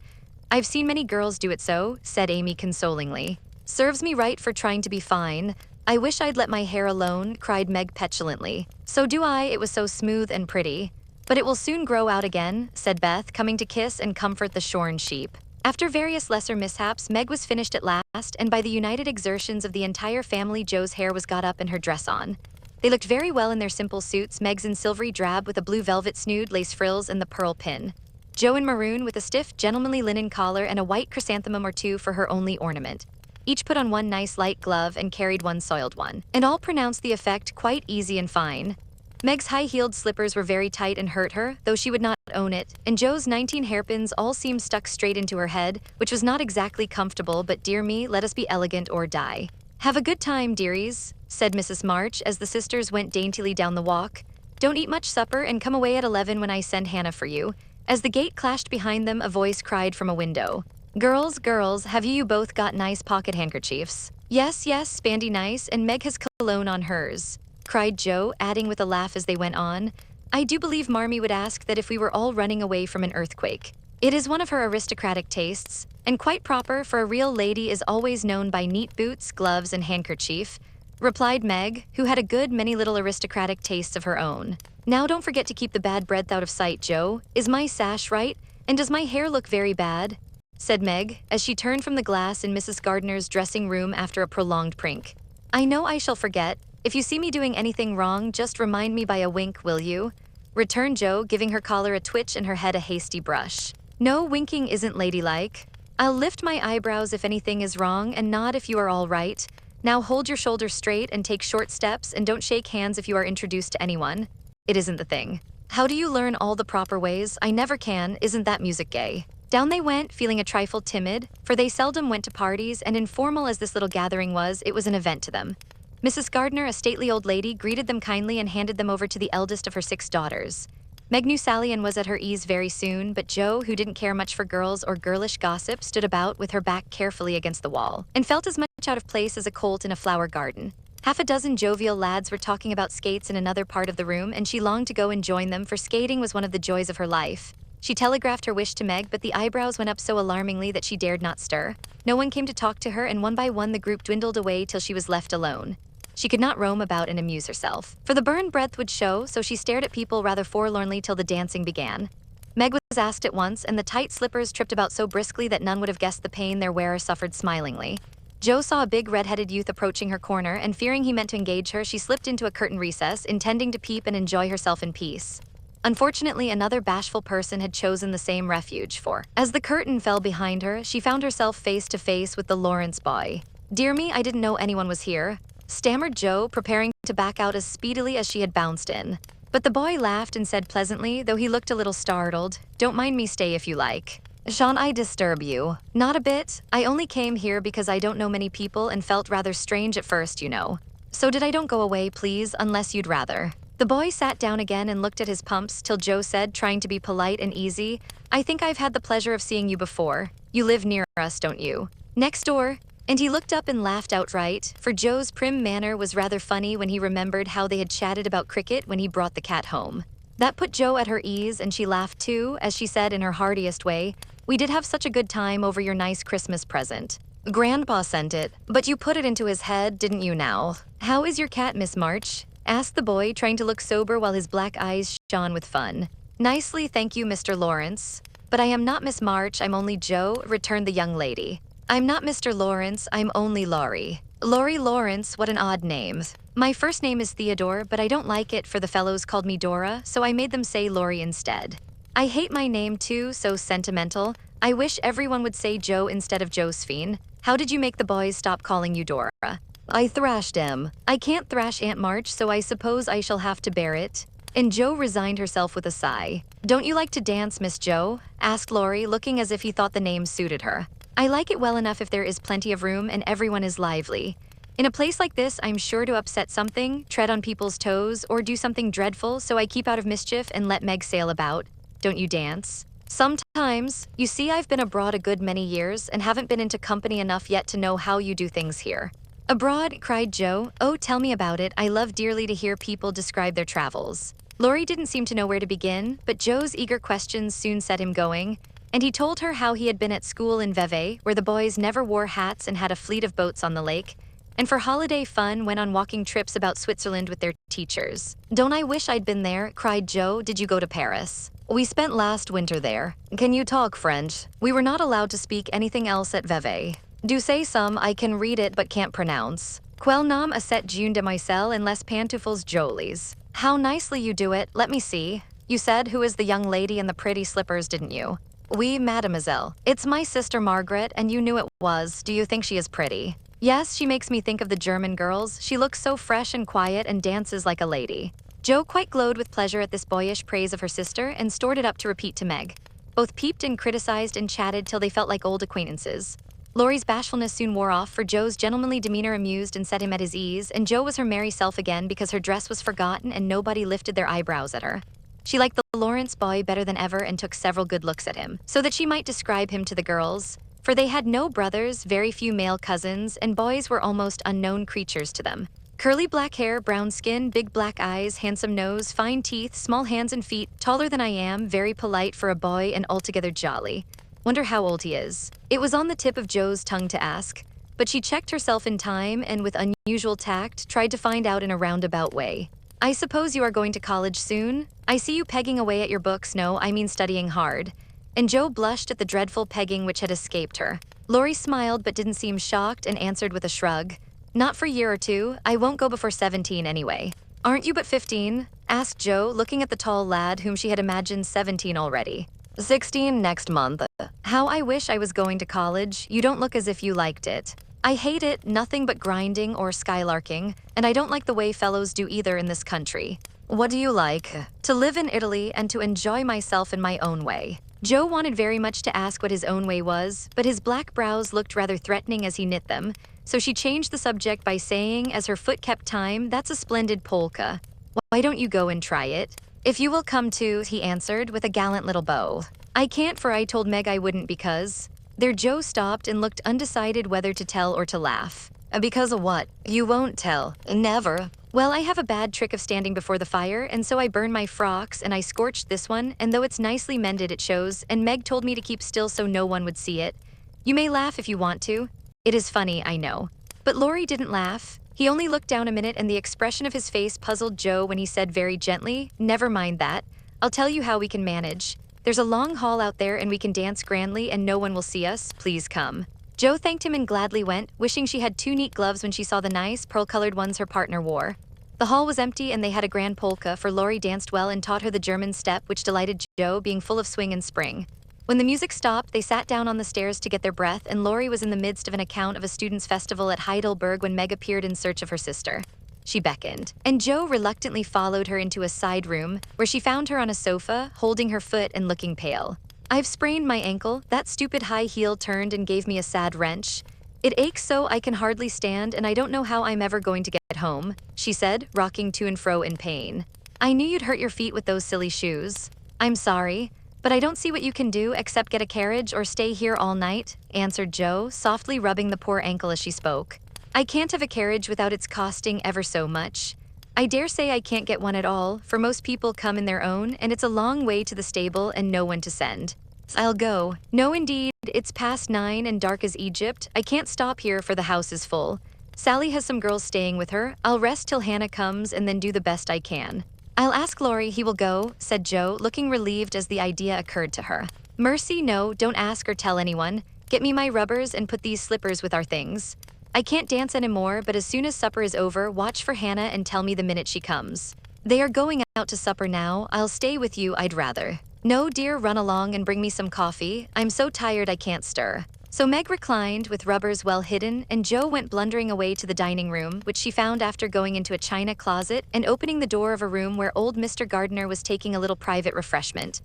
I've seen many girls do it so, said Amy consolingly. Serves me right for trying to be fine. I wish I'd let my hair alone, cried Meg petulantly. So do I. It was so smooth and pretty. But it will soon grow out again, said Beth, coming to kiss and comfort the shorn sheep. After various lesser mishaps, Meg was finished at last, and by the united exertions of the entire family, Joe's hair was got up and her dress on. They looked very well in their simple suits, Meg's in silvery drab with a blue velvet snood, lace frills, and the pearl pin. Joe in maroon with a stiff, gentlemanly linen collar and a white chrysanthemum or 2 for her only ornament. Each put on one nice light glove and carried one soiled one, and all pronounced the effect quite easy and fine. Meg's high-heeled slippers were very tight and hurt her, though she would not own it, and Joe's 19 hairpins all seemed stuck straight into her head, which was not exactly comfortable, but dear me, let us be elegant or die. Have a good time, dearies, said Mrs. March as the sisters went daintily down the walk. Don't eat much supper and come away at 11 when I send Hannah for you. As the gate clashed behind them, a voice cried from a window. Girls, girls, have you both got nice pocket handkerchiefs? Yes, yes, Spandy nice, and Meg has cologne on hers, cried Joe, adding with a laugh as they went on. I do believe Marmee would ask that if we were all running away from an earthquake. It is one of her aristocratic tastes, and quite proper, for a real lady is always known by neat boots, gloves, and handkerchief, replied Meg, who had a good many little aristocratic tastes of her own. Now don't forget to keep the bad breath out of sight, Joe. Is my sash right? And does my hair look very bad? Said Meg, as she turned from the glass in Mrs. Gardner's dressing room after a prolonged prank. I know I shall forget. If you see me doing anything wrong, just remind me by a wink, will you? Returned Joe, giving her collar a twitch and her head a hasty brush. No, winking isn't ladylike. I'll lift my eyebrows if anything is wrong and nod if you are all right. Now hold your shoulders straight and take short steps and don't shake hands if you are introduced to anyone. It isn't the thing. How do you learn all the proper ways? I never can. Isn't that music gay? Down they went, feeling a trifle timid, for they seldom went to parties, and informal as this little gathering was, it was an event to them. Mrs. Gardner, a stately old lady, greeted them kindly and handed them over to the eldest of her 6 daughters. Meg knew Sally and was at her ease very soon, but Jo, who didn't care much for girls or girlish gossip, stood about with her back carefully against the wall, and felt as much out of place as a colt in a flower garden. Half a dozen jovial lads were talking about skates in another part of the room, and she longed to go and join them, for skating was one of the joys of her life. She telegraphed her wish to Meg, but the eyebrows went up so alarmingly that she dared not stir. No one came to talk to her, and one by one the group dwindled away till she was left alone. She could not roam about and amuse herself, for the burn breath would show, so she stared at people rather forlornly till the dancing began. Meg was asked at once, and the tight slippers tripped about so briskly that none would have guessed the pain their wearer suffered smilingly. Jo saw a big red-headed youth approaching her corner, and fearing he meant to engage her, she slipped into a curtain recess, intending to peep and enjoy herself in peace. Unfortunately, another bashful person had chosen the same refuge, for, as the curtain fell behind her, she found herself face to face with the Lawrence boy. "Dear me, I didn't know anyone was here," stammered Jo, preparing to back out as speedily as she had bounced in. But the boy laughed and said pleasantly, though he looked a little startled, "Don't mind me, stay if you like. Shan't I disturb you?" "Not a bit. I only came here because I don't know many people and felt rather strange at first, you know. So did I don't go away, please, unless you'd rather." The boy sat down again and looked at his pumps till Jo said, trying to be polite and easy, "I think I've had the pleasure of seeing you before. You live near us, don't you?" "Next door." And he looked up and laughed outright, for Joe's prim manner was rather funny when he remembered how they had chatted about cricket when he brought the cat home. That put Jo at her ease, and she laughed too, as she said in her heartiest way, "We did have such a good time over your nice Christmas present. Grandpa sent it, but you put it into his head, didn't you now? How is your cat, Miss March?" asked the boy, trying to look sober while his black eyes shone with fun. "Nicely, thank you, Mr. Lawrence. But I am not Miss March, I'm only Jo," returned the young lady. "I'm not Mr. Lawrence, I'm only Laurie." "Laurie Lawrence, what an odd name. My first name is Theodore, but I don't like it, for the fellows called me Dora, so I made them say Laurie instead. I hate my name too, so sentimental. I wish everyone would say Jo instead of Josephine. How did you make the boys stop calling you Dora?" "I thrashed them." "I can't thrash Aunt March, so I suppose I shall have to bear it." And Jo resigned herself with a sigh. "Don't you like to dance, Miss Jo?" asked Laurie, looking as if he thought the name suited her. "I like it well enough if there is plenty of room and everyone is lively. In a place like this, I'm sure to upset something, tread on people's toes, or do something dreadful, so I keep out of mischief and let Meg sail about. Don't you dance?" "Sometimes. You see, I've been abroad a good many years and haven't been into company enough yet to know how you do things here." "Abroad?" cried Jo. "Oh, tell me about it. I love dearly to hear people describe their travels." Laurie didn't seem to know where to begin, but Jo's eager questions soon set him going, and he told her how he had been at school in Vevey, where the boys never wore hats and had a fleet of boats on the lake, and for holiday fun went on walking trips about Switzerland with their teachers. "Don't I wish I'd been there?" cried Jo. "Did you go to Paris?" "We spent last winter there." "Can you talk French?" "We were not allowed to speak anything else at Vevey." "Do say some, I can read it but can't pronounce." "Quel nom a cette jeune demoiselle en les pantoufles jolies." "How nicely you do it. Let me see. You said who is the young lady in the pretty slippers, didn't you?" "Oui, mademoiselle. It's my sister Margaret, and you knew it was. Do you think she is pretty?" "Yes, she makes me think of the German girls. She looks so fresh and quiet and dances like a lady." Jo quite glowed with pleasure at this boyish praise of her sister and stored it up to repeat to Meg. Both peeped and criticized and chatted till they felt like old acquaintances. Laurie's bashfulness soon wore off, for Jo's gentlemanly demeanor amused and set him at his ease, and Jo was her merry self again because her dress was forgotten and nobody lifted their eyebrows at her. She liked the Lawrence boy better than ever and took several good looks at him, so that she might describe him to the girls. for they had no brothers, very few male cousins, and boys were almost unknown creatures to them. Curly black hair, brown skin, big black eyes, handsome nose, fine teeth, small hands and feet, taller than I am, very polite for a boy and altogether jolly. Wonder how old he is. It was on the tip of Joe's tongue to ask, but she checked herself in time and with unusual tact tried to find out in a roundabout way. I suppose you are going to college soon? I see you pegging away at your books. No, I mean studying hard. And Joe blushed at the dreadful pegging which had escaped her. Lori smiled but didn't seem shocked and answered with a shrug. Not for a year or two. I won't go before 17 anyway. Aren't you but 15? Asked Joe, looking at the tall lad whom she had imagined 17 already. 16 next month. How I wish I was going to college. You don't look as if you liked it. I hate it, nothing but grinding or skylarking, and I don't like the way fellows do either in this country. What do you like? To live in Italy and to enjoy myself in my own way. Joe wanted very much to ask what his own way was, but his black brows looked rather threatening as he knit them, so she changed the subject by saying, as her foot kept time, "That's a splendid polka. Why don't you go and try it?" "If you will come too," he answered with a gallant little bow. "I can't, for I told Meg I wouldn't because..." There Joe stopped and looked undecided whether to tell or to laugh. Because of what? You won't tell. Never. Well, I have a bad trick of standing before the fire, and so I burned my frocks and I scorched this one, and though it's nicely mended it shows, and Meg told me to keep still so no one would see it. You may laugh if you want to. It is funny, I know. But Laurie didn't laugh. He only looked down a minute and the expression of his face puzzled Joe when he said very gently, "Never mind that. I'll tell you how we can manage. There's a long hall out there and we can dance grandly and no one will see us. Please come." Joe thanked him and gladly went, wishing she had 2 neat gloves when she saw the nice, pearl-colored ones her partner wore. The hall was empty and they had a grand polka, for Laurie danced well and taught her the German step, which delighted Joe, being full of swing and spring. When the music stopped, they sat down on the stairs to get their breath, and Laurie was in the midst of an account of a students' festival at Heidelberg when Meg appeared in search of her sister. She beckoned, and Joe reluctantly followed her into a side room, where she found her on a sofa, holding her foot and looking pale. "I've sprained my ankle. That stupid high heel turned and gave me a sad wrench. It aches so I can hardly stand, and I don't know how I'm ever going to get home," she said, rocking to and fro in pain. "I knew you'd hurt your feet with those silly shoes. I'm sorry, but I don't see what you can do except get a carriage or stay here all night," answered Joe, softly rubbing the poor ankle as she spoke. "I can't have a carriage without its costing ever so much. I dare say I can't get one at all, for most people come in their own, and it's a long way to the stable and no one to send. I'll go." "No, indeed, it's past 9 and dark as Egypt. I can't stop here for the house is full. Sally has some girls staying with her. I'll rest till Hannah comes and then do the best I can." "I'll ask Laurie, he will go," said Joe, looking relieved as the idea occurred to her. "Mercy, no, don't ask or tell anyone. Get me my rubbers and put these slippers with our things. I can't dance anymore, but as soon as supper is over, watch for Hannah and tell me the minute she comes. They are going out to supper now. I'll stay with you, I'd rather." "No, dear, run along and bring me some coffee. I'm so tired I can't stir." So Meg reclined, with rubbers well hidden, and Joe went blundering away to the dining room, which she found after going into a china closet and opening the door of a room where old Mr. Gardner was taking a little private refreshment.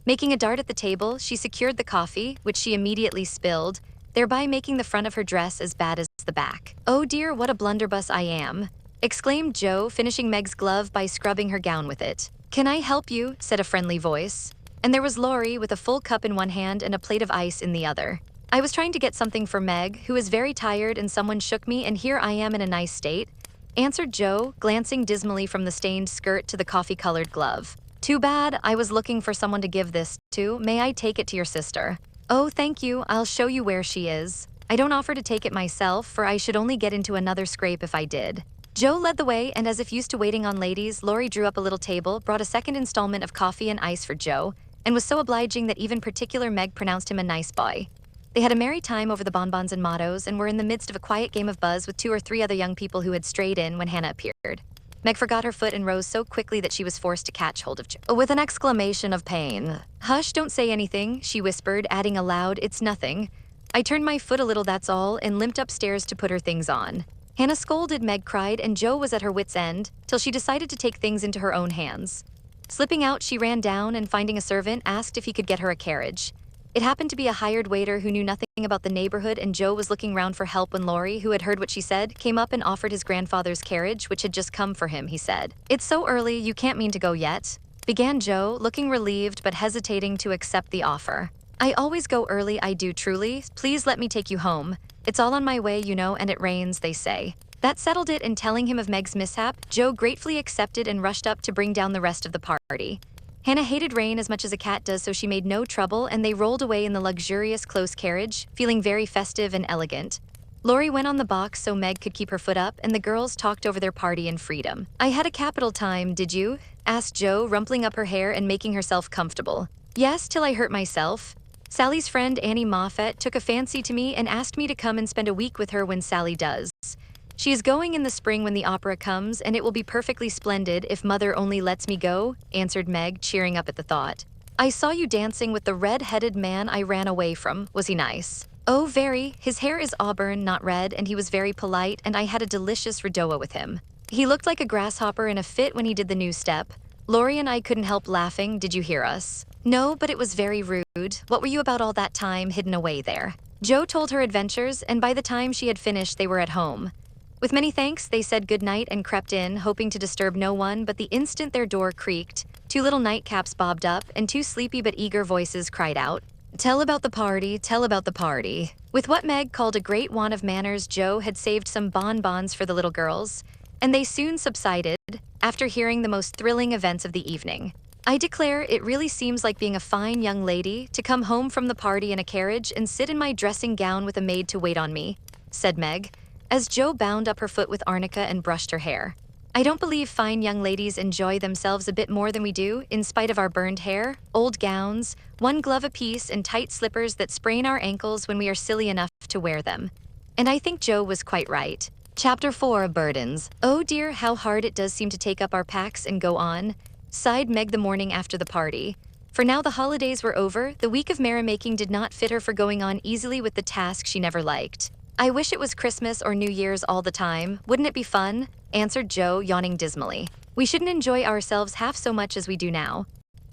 Making a dart at the table, she secured the coffee, which she immediately spilled, thereby making the front of her dress as bad as the back. "Oh dear, what a blunderbuss I am," exclaimed Joe, finishing Meg's glove by scrubbing her gown with it. "Can I help you?" said a friendly voice. And there was Laurie with a full cup in one hand and a plate of ice in the other. "I was trying to get something for Meg, who is very tired, and someone shook me, and here I am in a nice state," answered Joe, glancing dismally from the stained skirt to the coffee-colored glove. "Too bad. I was looking for someone to give this to. May I take it to your sister?" "Oh, thank you. I'll show you where she is. I don't offer to take it myself, for I should only get into another scrape if I did." Joe led the way, and as if used to waiting on ladies, Laurie drew up a little table, brought a second installment of coffee and ice for Joe, and was so obliging that even particular Meg pronounced him a nice boy. They had a merry time over the bonbons and mottos, and were in the midst of a quiet game of buzz with 2 or 3 other young people who had strayed in when Hannah appeared. Meg forgot her foot and rose so quickly that she was forced to catch hold of Joe with an exclamation of pain. "Hush, don't say anything," she whispered, adding aloud, "It's nothing. I turned my foot a little, that's all," and limped upstairs to put her things on. Hannah scolded, Meg cried, and Joe was at her wit's end, till she decided to take things into her own hands. Slipping out, she ran down and, finding a servant, asked if he could get her a carriage. It happened to be a hired waiter who knew nothing about the neighborhood, and Joe was looking round for help when Laurie, who had heard what she said, came up and offered his grandfather's carriage, which had just come for him, he said. "It's so early, you can't mean to go yet," began Joe, looking relieved but hesitating to accept the offer. I always go early, I do truly. Please let me take you home. It's all on my way, you know, and it rains, they say. That settled it, and telling him of Meg's mishap, Joe gratefully accepted and rushed up to bring down the rest of the party. Hannah hated rain as much as a cat does, so she made no trouble, and they rolled away in the luxurious close carriage, feeling very festive and elegant. Lori went on the box so Meg could keep her foot up, and the girls talked over their party in freedom. I had a capital time, did you? Asked Joe, rumpling up her hair and making herself comfortable. Yes, till I hurt myself. Sally's friend Annie Moffat took a fancy to me and asked me to come and spend a week with her when Sally does. She is going in the spring when the opera comes, and it will be perfectly splendid if Mother only lets me go, answered Meg, cheering up at the thought. I saw you dancing with the red-headed man I ran away from. Was he nice? Oh, very. His hair is auburn, not red, and he was very polite, and I had a delicious redowa with him. He looked like a grasshopper in a fit when he did the new step. Lori and I couldn't help laughing. Did you hear us? No, but it was very rude. What were you about all that time hidden away there? Joe told her adventures, and by the time she had finished, they were at home. With many thanks, they said goodnight and crept in, hoping to disturb no one, but the instant their door creaked, two little nightcaps bobbed up, and two sleepy but eager voices cried out, "Tell about the party, tell about the party." With what Meg called a great want of manners, Joe had saved some bonbons for the little girls, and they soon subsided, after hearing the most thrilling events of the evening. I declare it really seems like being a fine young lady to come home from the party in a carriage and sit in my dressing gown with a maid to wait on me, said Meg, as Joe bound up her foot with arnica and brushed her hair. I don't believe fine young ladies enjoy themselves a bit more than we do, in spite of our burned hair, old gowns, one glove apiece, and tight slippers that sprain our ankles when we are silly enough to wear them. And I think Joe was quite right. Chapter 4, Burdens. Oh dear, how hard it does seem to take up our packs and go on, sighed Meg the morning after the party. For now the holidays were over, the week of merrymaking did not fit her for going on easily with the task she never liked. I wish it was Christmas or New Year's all the time. Wouldn't it be fun? Answered Joe, yawning dismally. We shouldn't enjoy ourselves half so much as we do now.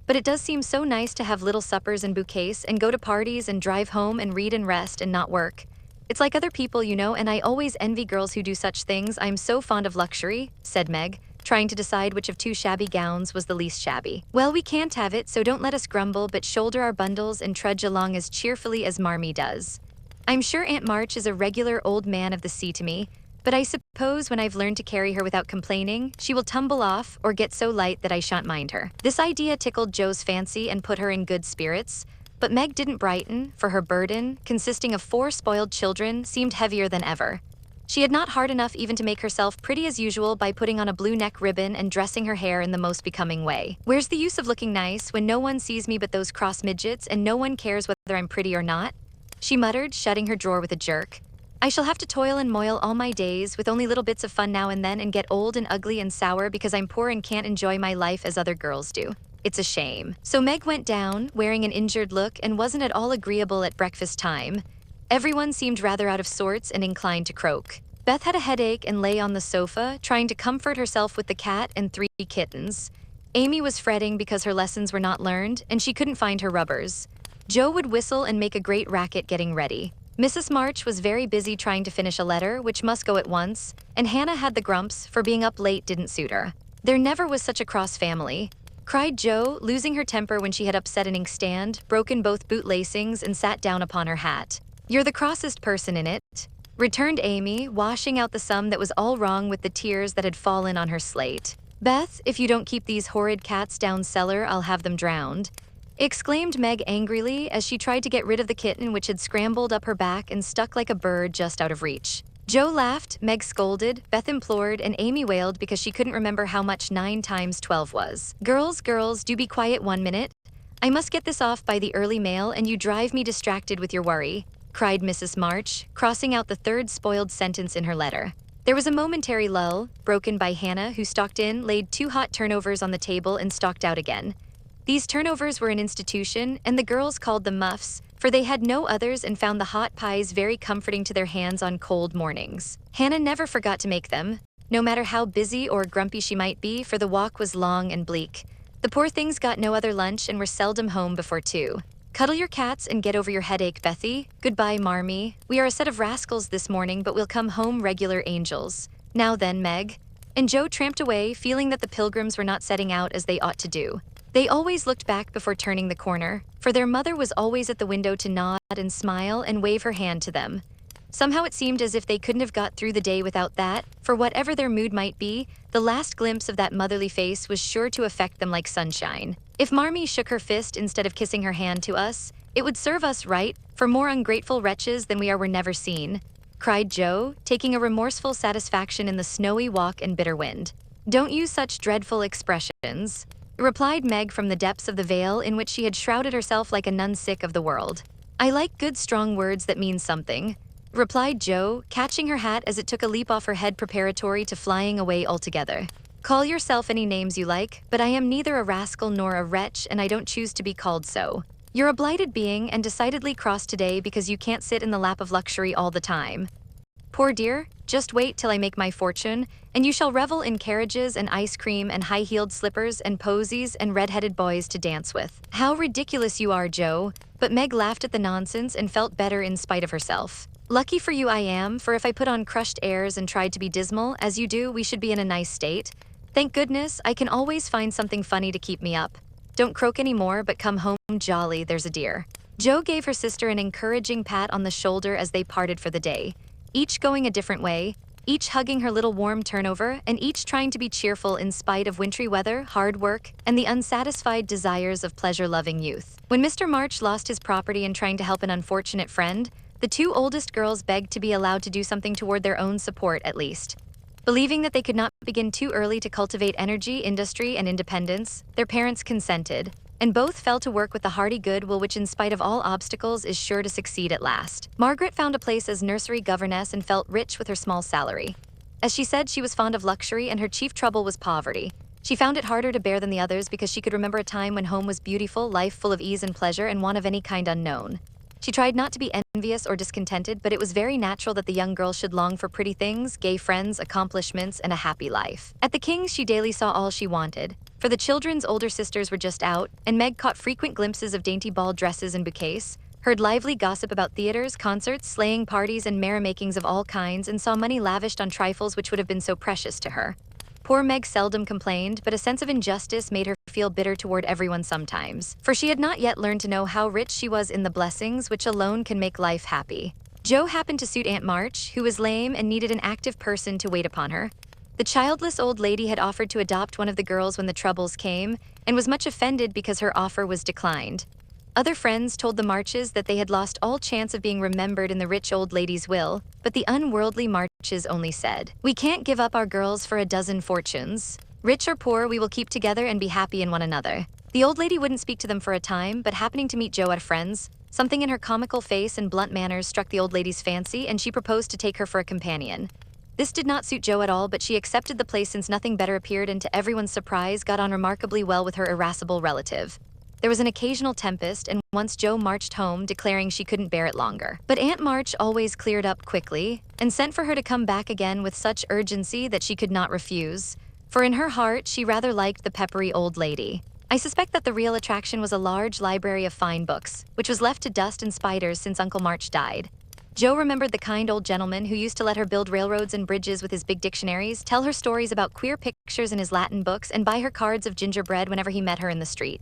But it does seem so nice to have little suppers and bouquets and go to parties and drive home and read and rest and not work. It's like other people, you know, and I always envy girls who do such things. I'm so fond of luxury, said Meg, trying to decide which of two shabby gowns was the least shabby. Well, we can't have it, so don't let us grumble, but shoulder our bundles and trudge along as cheerfully as Marmee does. I'm sure Aunt March is a regular old man of the sea to me, but I suppose when I've learned to carry her without complaining, she will tumble off or get so light that I shan't mind her. This idea tickled Joe's fancy and put her in good spirits, but Meg didn't brighten, for her burden, consisting of 4 spoiled children, seemed heavier than ever. She had not heart enough even to make herself pretty as usual by putting on a blue neck ribbon and dressing her hair in the most becoming way. Where's the use of looking nice when no one sees me but those cross midgets and no one cares whether I'm pretty or not? She muttered, shutting her drawer with a jerk. I shall have to toil and moil all my days with only little bits of fun now and then and get old and ugly and sour because I'm poor and can't enjoy my life as other girls do. It's a shame. So Meg went down, wearing an injured look, and wasn't at all agreeable at breakfast time. Everyone seemed rather out of sorts and inclined to croak. Beth had a headache and lay on the sofa, trying to comfort herself with the cat and 3 kittens. Amy was fretting because her lessons were not learned, and she couldn't find her rubbers. Joe would whistle and make a great racket getting ready. Mrs. March was very busy trying to finish a letter, which must go at once, and Hannah had the grumps, for being up late didn't suit her. There never was such a cross family, cried Joe, losing her temper when she had upset an inkstand, broken both boot-lacings, and sat down upon her hat. You're the crossest person in it, returned Amy, washing out the sum that was all wrong with the tears that had fallen on her slate. Beth, if you don't keep these horrid cats down cellar, I'll have them drowned, exclaimed Meg angrily as she tried to get rid of the kitten which had scrambled up her back and stuck like a bird just out of reach. Joe laughed, Meg scolded, Beth implored, and Amy wailed because she couldn't remember how much 9 times 12 was. Girls, do be quiet 1 minute. I must get this off by the early mail and you drive me distracted with your worry, cried Mrs. March, crossing out the 3rd spoiled sentence in her letter. There was a momentary lull, broken by Hannah, who stalked in, laid 2 hot turnovers on the table, and stalked out again. These turnovers were an institution, and the girls called them muffs, for they had no others and found the hot pies very comforting to their hands on cold mornings. Hannah never forgot to make them, no matter how busy or grumpy she might be, for the walk was long and bleak. The poor things got no other lunch and were seldom home before 2. Cuddle your cats and get over your headache, Bethy. Goodbye, Marmee. We are a set of rascals this morning, but we'll come home regular angels. Now then, Meg. And Joe tramped away, feeling that the pilgrims were not setting out as they ought to do. They always looked back before turning the corner, for their mother was always at the window to nod and smile and wave her hand to them. Somehow it seemed as if they couldn't have got through the day without that, for whatever their mood might be, the last glimpse of that motherly face was sure to affect them like sunshine. If Marmee shook her fist instead of kissing her hand to us, it would serve us right, for more ungrateful wretches than we are were never seen, cried Joe, taking a remorseful satisfaction in the snowy walk and bitter wind. Don't use such dreadful expressions, replied Meg from the depths of the veil in which she had shrouded herself like a nun sick of the world. I like good strong words that mean something, replied Joe, catching her hat as it took a leap off her head preparatory to flying away altogether. Call yourself any names you like, but I am neither a rascal nor a wretch, and I don't choose to be called so. You're a blighted being and decidedly cross today because you can't sit in the lap of luxury all the time. Poor dear, just wait till I make my fortune, and you shall revel in carriages and ice cream and high-heeled slippers and posies and red-headed boys to dance with. How ridiculous you are, Joe, but Meg laughed at the nonsense and felt better in spite of herself. Lucky for you I am, for if I put on crushed airs and tried to be dismal, as you do, we should be in a nice state. Thank goodness, I can always find something funny to keep me up. Don't croak any more, but come home jolly, there's a dear. Joe gave her sister an encouraging pat on the shoulder as they parted for the day, each going a different way, each hugging her little warm turnover, and each trying to be cheerful in spite of wintry weather, hard work, and the unsatisfied desires of pleasure-loving youth. When Mr. March lost his property in trying to help an unfortunate friend, the two oldest girls begged to be allowed to do something toward their own support at least. Believing that they could not begin too early to cultivate energy, industry, and independence, their parents consented, and both fell to work with the hearty goodwill which in spite of all obstacles is sure to succeed at last. Margaret found a place as nursery governess and felt rich with her small salary. As she said, she was fond of luxury and her chief trouble was poverty. She found it harder to bear than the others because she could remember a time when home was beautiful, life full of ease and pleasure, and want of any kind unknown. She tried not to be envious or discontented, but it was very natural that the young girl should long for pretty things, gay friends, accomplishments, and a happy life. At the King's she daily saw all she wanted, for the children's older sisters were just out, and Meg caught frequent glimpses of dainty ball dresses and bouquets, heard lively gossip about theaters, concerts, sleighing parties, and merrymakings of all kinds, and saw money lavished on trifles which would have been so precious to her. Poor Meg seldom complained, but a sense of injustice made her feel bitter toward everyone sometimes, for she had not yet learned to know how rich she was in the blessings which alone can make life happy. Joe happened to suit Aunt March, who was lame and needed an active person to wait upon her. The childless old lady had offered to adopt one of the girls when the troubles came, and was much offended because her offer was declined. Other friends told the Marches that they had lost all chance of being remembered in the rich old lady's will, but the unworldly Marches only said, "We can't give up our girls for a dozen fortunes. Rich or poor, we will keep together and be happy in one another." The old lady wouldn't speak to them for a time, but happening to meet Joe at a friend's, something in her comical face and blunt manners struck the old lady's fancy, and she proposed to take her for a companion. This did not suit Joe at all, but she accepted the place since nothing better appeared, and to everyone's surprise got on remarkably well with her irascible relative. There was an occasional tempest, and once Joe marched home declaring she couldn't bear it longer. But Aunt March always cleared up quickly, and sent for her to come back again with such urgency that she could not refuse, for in her heart she rather liked the peppery old lady. I suspect that the real attraction was a large library of fine books, which was left to dust and spiders since Uncle March died. Joe remembered the kind old gentleman who used to let her build railroads and bridges with his big dictionaries, tell her stories about queer pictures in his Latin books, and buy her cards of gingerbread whenever he met her in the street.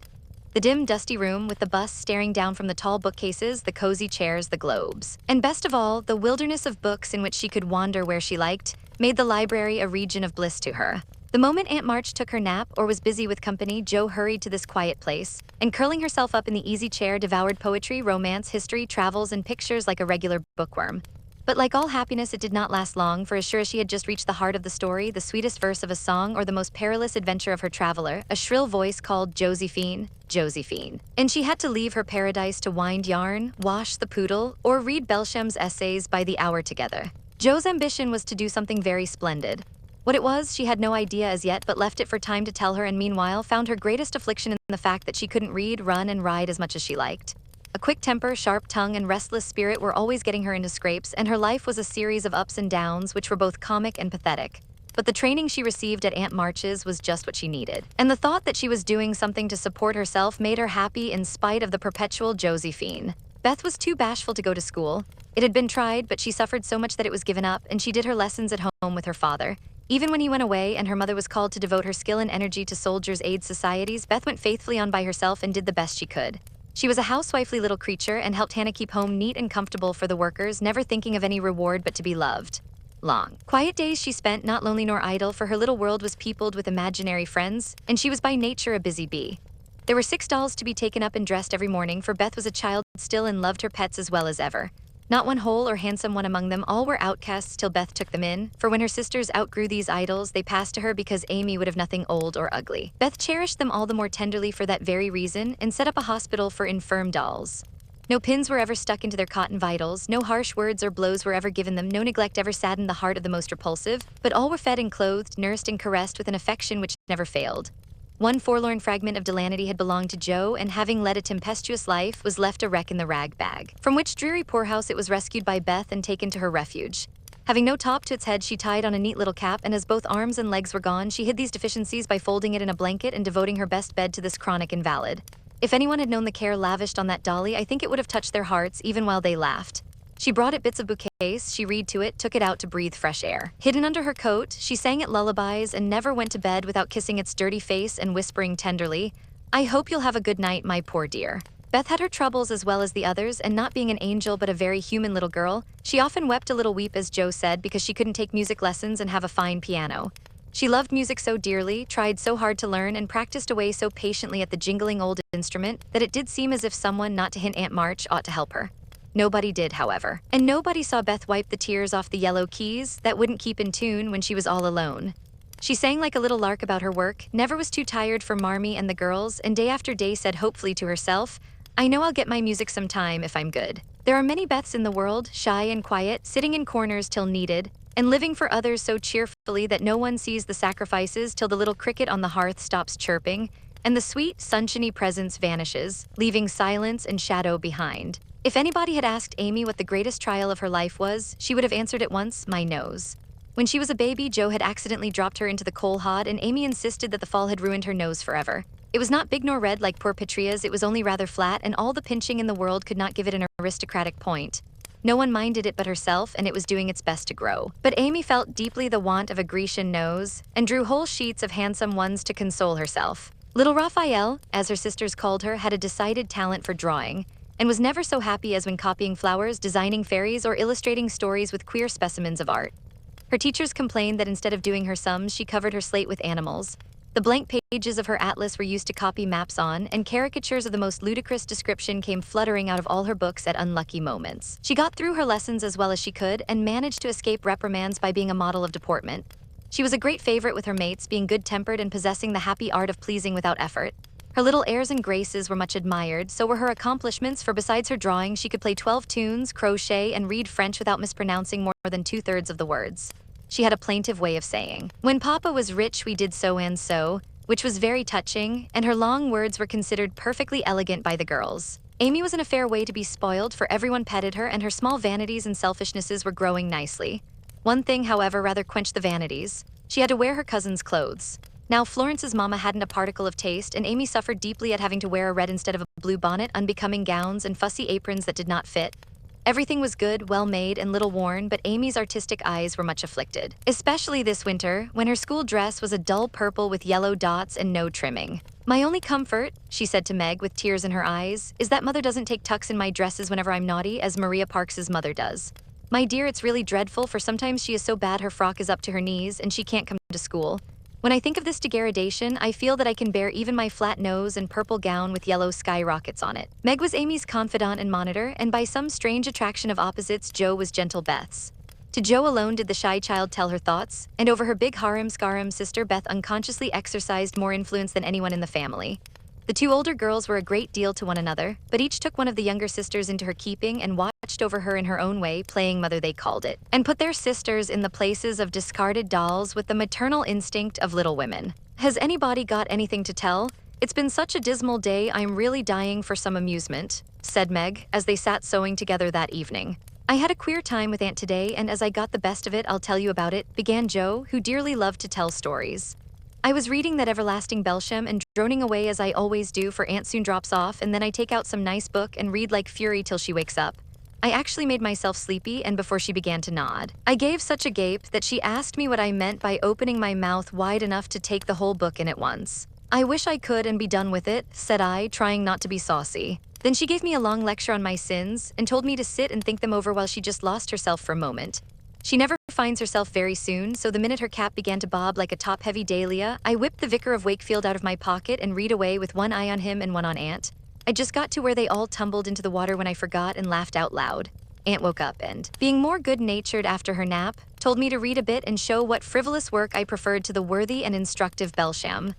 The dim, dusty room with the bust staring down from the tall bookcases, the cozy chairs, the globes. And best of all, the wilderness of books in which she could wander where she liked, made the library a region of bliss to her. The moment Aunt March took her nap or was busy with company, Joe hurried to this quiet place, and curling herself up in the easy chair, devoured poetry, romance, history, travels, and pictures like a regular bookworm. But like all happiness, it did not last long, for as sure as she had just reached the heart of the story, the sweetest verse of a song, or the most perilous adventure of her traveler, a shrill voice called Josephine, Josephine. And she had to leave her paradise to wind yarn, wash the poodle, or read Belsham's essays by the hour together. Joe's ambition was to do something very splendid. What it was, she had no idea as yet, but left it for time to tell her, and meanwhile found her greatest affliction in the fact that she couldn't read, run, and ride as much as she liked. A quick temper, sharp tongue, and restless spirit were always getting her into scrapes, and her life was a series of ups and downs which were both comic and pathetic. But the training she received at Aunt March's was just what she needed. And the thought that she was doing something to support herself made her happy in spite of the perpetual Josephine. Beth was too bashful to go to school. It had been tried, but she suffered so much that it was given up, and she did her lessons at home with her father. Even when he went away and her mother was called to devote her skill and energy to soldiers' aid societies, Beth went faithfully on by herself and did the best she could. She was a housewifely little creature and helped Hannah keep home neat and comfortable for the workers, never thinking of any reward but to be loved. Long, quiet days she spent, not lonely nor idle, for her little world was peopled with imaginary friends, and she was by nature a busy bee. There were 6 dolls to be taken up and dressed every morning, for Beth was a child still and loved her pets as well as ever. Not one whole or handsome one among them, all were outcasts till Beth took them in, for when her sisters outgrew these idols, they passed to her because Amy would have nothing old or ugly. Beth cherished them all the more tenderly for that very reason and set up a hospital for infirm dolls. No pins were ever stuck into their cotton vitals, no harsh words or blows were ever given them, no neglect ever saddened the heart of the most repulsive, but all were fed and clothed, nursed and caressed with an affection which never failed. One forlorn fragment of Delanity had belonged to Joe, and having led a tempestuous life, was left a wreck in the rag bag, from which dreary poorhouse it was rescued by Beth and taken to her refuge. Having no top to its head, she tied on a neat little cap, and as both arms and legs were gone, she hid these deficiencies by folding it in a blanket and devoting her best bed to this chronic invalid. If anyone had known the care lavished on that dolly, I think it would have touched their hearts even while they laughed. She brought it bits of bouquets, she read to it, took it out to breathe fresh air. Hidden under her coat, she sang it lullabies and never went to bed without kissing its dirty face and whispering tenderly, "I hope you'll have a good night, my poor dear." Beth had her troubles as well as the others, and not being an angel but a very human little girl, she often wept a little weep, as Joe said, because she couldn't take music lessons and have a fine piano. She loved music so dearly, tried so hard to learn, and practiced away so patiently at the jingling old instrument that it did seem as if someone, not to hint Aunt March, ought to help her. Nobody did, however. And nobody saw Beth wipe the tears off the yellow keys that wouldn't keep in tune when she was all alone. She sang like a little lark about her work, never was too tired for Marmee and the girls, and day after day said hopefully to herself, "I know I'll get my music sometime if I'm good." There are many Beths in the world, shy and quiet, sitting in corners till needed, and living for others so cheerfully that no one sees the sacrifices till the little cricket on the hearth stops chirping, and the sweet, sunshiny presence vanishes, leaving silence and shadow behind. If anybody had asked Amy what the greatest trial of her life was, she would have answered at once, "My nose." When she was a baby, Joe had accidentally dropped her into the coal hod, and Amy insisted that the fall had ruined her nose forever. It was not big nor red like poor Patria's, it was only rather flat, and all the pinching in the world could not give it an aristocratic point. No one minded it but herself, and it was doing its best to grow. But Amy felt deeply the want of a Grecian nose, and drew whole sheets of handsome ones to console herself. Little Raphael, as her sisters called her, had a decided talent for drawing, and was never so happy as when copying flowers, designing fairies, or illustrating stories with queer specimens of art. Her teachers complained that instead of doing her sums, she covered her slate with animals. The blank pages of her atlas were used to copy maps on, and caricatures of the most ludicrous description came fluttering out of all her books at unlucky moments. She got through her lessons as well as she could, and managed to escape reprimands by being a model of deportment. She was a great favorite with her mates, being good-tempered and possessing the happy art of pleasing without effort. Her little airs and graces were much admired, so were her accomplishments, for besides her drawing, she could play 12 tunes, crochet, and read French without mispronouncing more than 2/3 of the words. She had a plaintive way of saying, "When Papa was rich, we did so and so," which was very touching, and her long words were considered perfectly elegant by the girls. Amy was in a fair way to be spoiled, for everyone petted her, and her small vanities and selfishnesses were growing nicely. One thing, however, rather quenched the vanities. She had to wear her cousin's clothes. Now, Florence's mama hadn't a particle of taste, and Amy suffered deeply at having to wear a red instead of a blue bonnet, unbecoming gowns, and fussy aprons that did not fit. Everything was good, well-made, and little worn, but Amy's artistic eyes were much afflicted. Especially this winter, when her school dress was a dull purple with yellow dots and no trimming. "My only comfort," she said to Meg with tears in her eyes, "is that Mother doesn't take tucks in my dresses whenever I'm naughty, as Maria Parks's mother does. My dear, it's really dreadful, for sometimes she is so bad her frock is up to her knees, and she can't come to school. When I think of this degradation, I feel that I can bear even my flat nose and purple gown with yellow skyrockets on it." Meg was Amy's confidant and monitor, and by some strange attraction of opposites, Joe was gentle Beth's. To Joe alone did the shy child tell her thoughts, and over her big harum-scarum sister, Beth unconsciously exercised more influence than anyone in the family. The 2 older girls were a great deal to one another, but each took one of the younger sisters into her keeping and watched over her in her own way, playing mother they called it, and put their sisters in the places of discarded dolls with the maternal instinct of little women. "Has anybody got anything to tell? It's been such a dismal day, I'm really dying for some amusement," said Meg, as they sat sewing together that evening. "I had a queer time with Aunt today, and as I got the best of it, I'll tell you about it," began Joe, who dearly loved to tell stories. "I was reading that everlasting Belsham and droning away as I always do, for Aunt soon drops off, and then I take out some nice book and read like fury till she wakes up. I actually made myself sleepy and before she began to nod. I gave such a gape that she asked me what I meant by opening my mouth wide enough to take the whole book in at once. I wish I could and be done with it, said I, trying not to be saucy. Then she gave me a long lecture on my sins and told me to sit and think them over while she just lost herself for a moment. She never finds herself very soon, so the minute her cap began to bob like a top-heavy dahlia, I whipped the Vicar of Wakefield out of my pocket and read away with one eye on him and one on Aunt. I just got to where they all tumbled into the water when I forgot and laughed out loud. Aunt woke up and, being more good-natured after her nap, told me to read a bit and show what frivolous work I preferred to the worthy and instructive Belsham.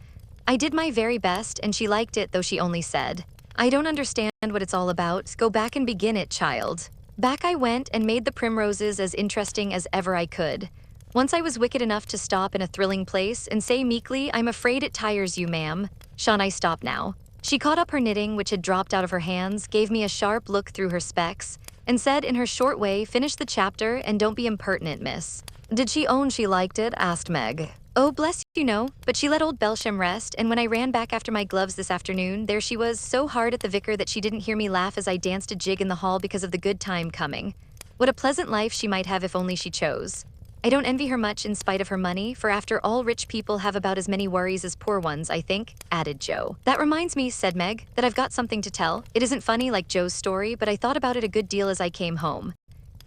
I did my very best, and she liked it, though she only said, "I don't understand what it's all about. Go back and begin it, child." Back I went and made the primroses as interesting as ever I could. Once I was wicked enough to stop in a thrilling place and say meekly, "I'm afraid it tires you, ma'am. Shan't I stop now?" She caught up her knitting, which had dropped out of her hands, gave me a sharp look through her specs, and said in her short way, "Finish the chapter and don't be impertinent, miss." "Did she own she liked it?" asked Meg. "Oh, bless you, no, but she let old Belsham rest, and when I ran back after my gloves this afternoon, there she was, so hard at the vicar that she didn't hear me laugh as I danced a jig in the hall because of the good time coming. What a pleasant life she might have if only she chose. I don't envy her much in spite of her money, for after all rich people have about as many worries as poor ones, I think," added Joe. "That reminds me," said Meg, "that I've got something to tell. It isn't funny like Joe's story, but I thought about it a good deal as I came home.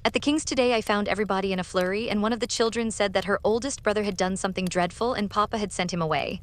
At the King's today I found everybody in a flurry, and one of the children said that her oldest brother had done something dreadful and Papa had sent him away.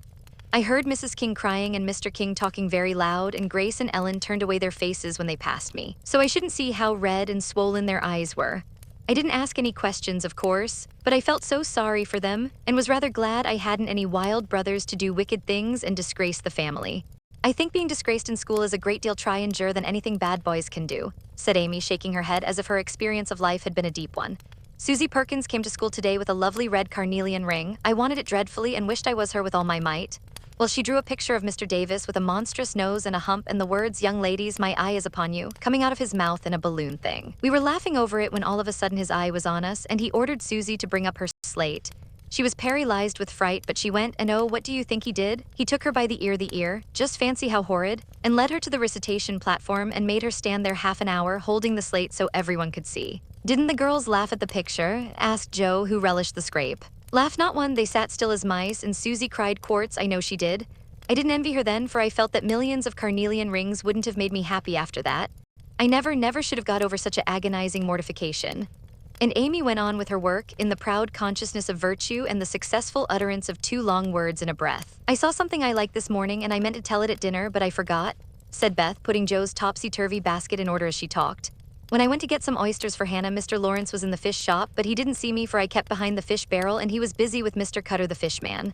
I heard Mrs. King crying and Mr. King talking very loud, and Grace and Ellen turned away their faces when they passed me, so I shouldn't see how red and swollen their eyes were. I didn't ask any questions, of course, but I felt so sorry for them and was rather glad I hadn't any wild brothers to do wicked things and disgrace the family. I think being disgraced in school is a great deal try-and-jure than anything bad boys can do," said Amy, shaking her head as if her experience of life had been a deep one. "Susie Perkins came to school today with a lovely red carnelian ring. I wanted it dreadfully and wished I was her with all my might. Well, she drew a picture of Mr. Davis with a monstrous nose and a hump and the words, 'Young ladies, my eye is upon you,' coming out of his mouth in a balloon thing. We were laughing over it when all of a sudden his eye was on us, and he ordered Susie to bring up her slate. She was paralyzed with fright, but she went, and oh, what do you think he did? He took her by the ear, just fancy how horrid, and led her to the recitation platform and made her stand there half an hour holding the slate so everyone could see." "Didn't the girls laugh at the picture?" asked Joe, who relished the scrape. "Laugh not one, they sat still as mice, and Susie cried quarts, I know she did. I didn't envy her then, for I felt that millions of carnelian rings wouldn't have made me happy after that. I never should have got over such an agonizing mortification." And Amy went on with her work in the proud consciousness of virtue and the successful utterance of 2 long words in a breath. "I saw something I liked this morning and I meant to tell it at dinner, but I forgot," said Beth, putting Joe's topsy-turvy basket in order as she talked. "When I went to get some oysters for Hannah, Mr. Lawrence was in the fish shop, but he didn't see me for I kept behind the fish barrel and he was busy with Mr. Cutter the fish man.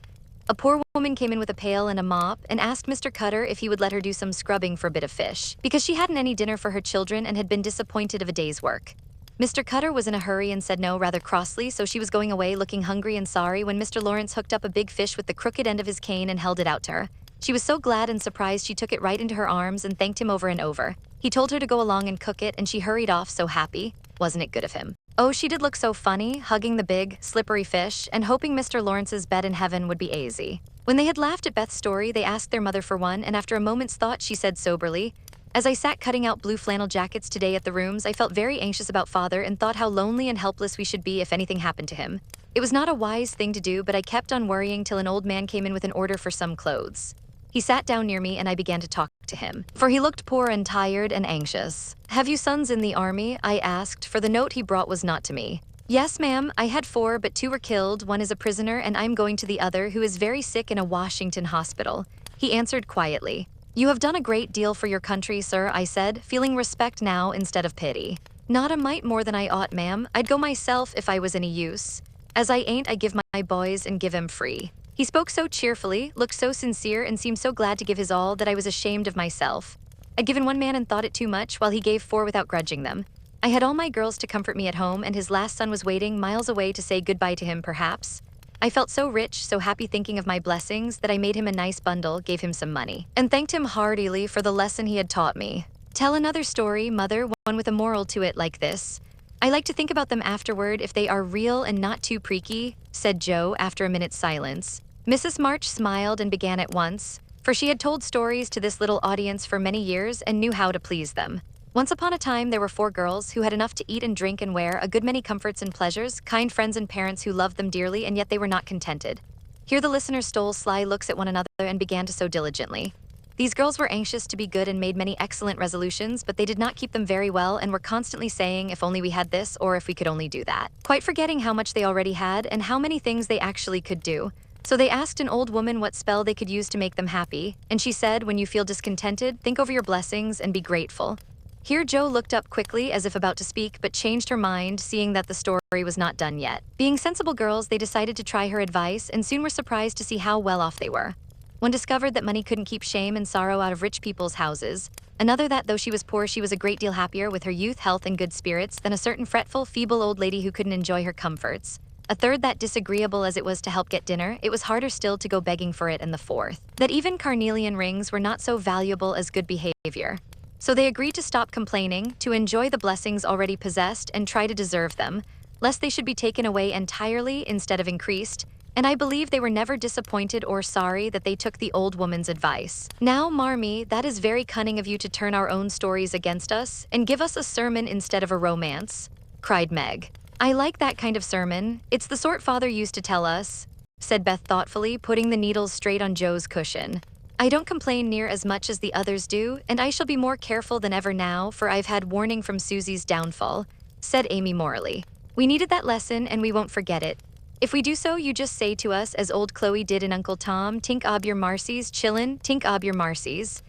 A poor woman came in with a pail and a mop and asked Mr. Cutter if he would let her do some scrubbing for a bit of fish, because she hadn't any dinner for her children and had been disappointed of a day's work. Mr. Cutter was in a hurry and said no rather crossly, so she was going away looking hungry and sorry when Mr. Lawrence hooked up a big fish with the crooked end of his cane and held it out to her. She was so glad and surprised she took it right into her arms and thanked him over and over. He told her to go along and cook it, and she hurried off so happy. Wasn't it good of him? Oh, she did look so funny, hugging the big, slippery fish and hoping Mr. Lawrence's bed in heaven would be aisy." When they had laughed at Beth's story, they asked their mother for one, and after a moment's thought, she said soberly, "As I sat cutting out blue flannel jackets today at the rooms, I felt very anxious about Father and thought how lonely and helpless we should be if anything happened to him. It was not a wise thing to do, but I kept on worrying till an old man came in with an order for some clothes. He sat down near me and I began to talk to him, for he looked poor and tired and anxious. 'Have you sons in the army?' I asked, for the note he brought was not to me. 'Yes, ma'am, I had 4, but 2 were killed, one is a prisoner, and I'm going to the other, who is very sick in a Washington hospital,' he answered quietly. 'You have done a great deal for your country, sir,' I said, feeling respect now instead of pity. 'Not a mite more than I ought, ma'am. I'd go myself if I was any use. As I ain't, I give my boys and give 'em free.' He spoke so cheerfully, looked so sincere, and seemed so glad to give his all that I was ashamed of myself. I'd given 1 man and thought it too much, while he gave 4 without grudging them. I had all my girls to comfort me at home, and his last son was waiting miles away to say goodbye to him, perhaps. I felt so rich, so happy thinking of my blessings, that I made him a nice bundle, gave him some money, and thanked him heartily for the lesson he had taught me. Tell another story, mother, one with a moral to it like this. I like to think about them afterward if they are real and not too preaky," said Joe after a minute's silence. Mrs. March smiled and began at once, for she had told stories to this little audience for many years and knew how to please them. Once upon a time, there were 4 girls who had enough to eat and drink and wear, a good many comforts and pleasures, kind friends and parents who loved them dearly, and yet they were not contented. Here the listeners stole sly looks at one another and began to sew diligently. These girls were anxious to be good and made many excellent resolutions, but they did not keep them very well and were constantly saying, if only we had this, or if we could only do that, quite forgetting how much they already had and how many things they actually could do. So they asked an old woman what spell they could use to make them happy, and she said, when you feel discontented, think over your blessings and be grateful. Here Jo looked up quickly as if about to speak, but changed her mind, seeing that the story was not done yet. Being sensible girls, they decided to try her advice and soon were surprised to see how well off they were. One discovered that money couldn't keep shame and sorrow out of rich people's houses. Another that though she was poor, she was a great deal happier with her youth, health, and good spirits than a certain fretful, feeble old lady who couldn't enjoy her comforts. A third that disagreeable as it was to help get dinner, it was harder still to go begging for it, and the fourth, that even carnelian rings were not so valuable as good behavior. So they agreed to stop complaining, to enjoy the blessings already possessed and try to deserve them, lest they should be taken away entirely instead of increased, and I believe they were never disappointed or sorry that they took the old woman's advice. Now, Marmee, that is very cunning of you to turn our own stories against us and give us a sermon instead of a romance, cried Meg. I like that kind of sermon. It's the sort Father used to tell us, said Beth thoughtfully, putting the needles straight on Jo's cushion. I don't complain near as much as the others do, and I shall be more careful than ever now, for I've had warning from Susie's downfall, said Amy morally. We needed that lesson and we won't forget it. If we do so, you just say to us, as old Chloe did in Uncle Tom, tink ob your marcies, chillin', tink ob your marcies,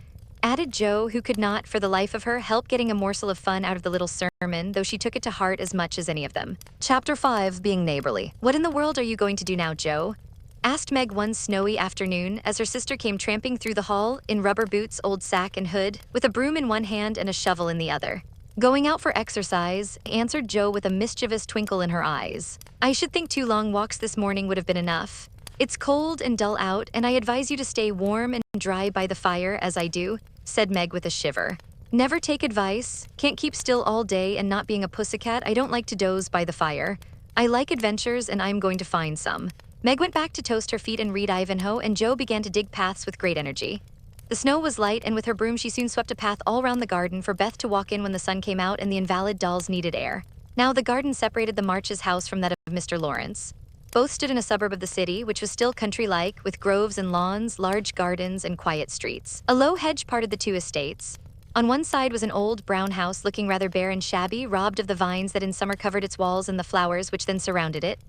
added Jo, who could not, for the life of her, help getting a morsel of fun out of the little sermon, though she took it to heart as much as any of them. Chapter 5, Being Neighborly. What in the world are you going to do now, Jo? Asked Meg one snowy afternoon as her sister came tramping through the hall in rubber boots, old sack and hood, with a broom in one hand and a shovel in the other. Going out for exercise, answered Jo with a mischievous twinkle in her eyes. I should think 2 long walks this morning would have been enough. It's cold and dull out, and I advise you to stay warm and dry by the fire as I do, said Meg with a shiver. Never take advice. Can't keep still all day, and not being a pussycat, I don't like to doze by the fire. I like adventures and I'm going to find some. Meg went back to toast her feet and read Ivanhoe, and Jo began to dig paths with great energy. The snow was light, and with her broom she soon swept a path all round the garden for Beth to walk in when the sun came out and the invalid dolls needed air. Now the garden separated the Marches' house from that of Mr. Lawrence. Both stood in a suburb of the city, which was still country-like, with groves and lawns, large gardens, and quiet streets. A low hedge parted the 2 estates. On one side was an old brown house looking rather bare and shabby, robbed of the vines that in summer covered its walls and the flowers which then surrounded it.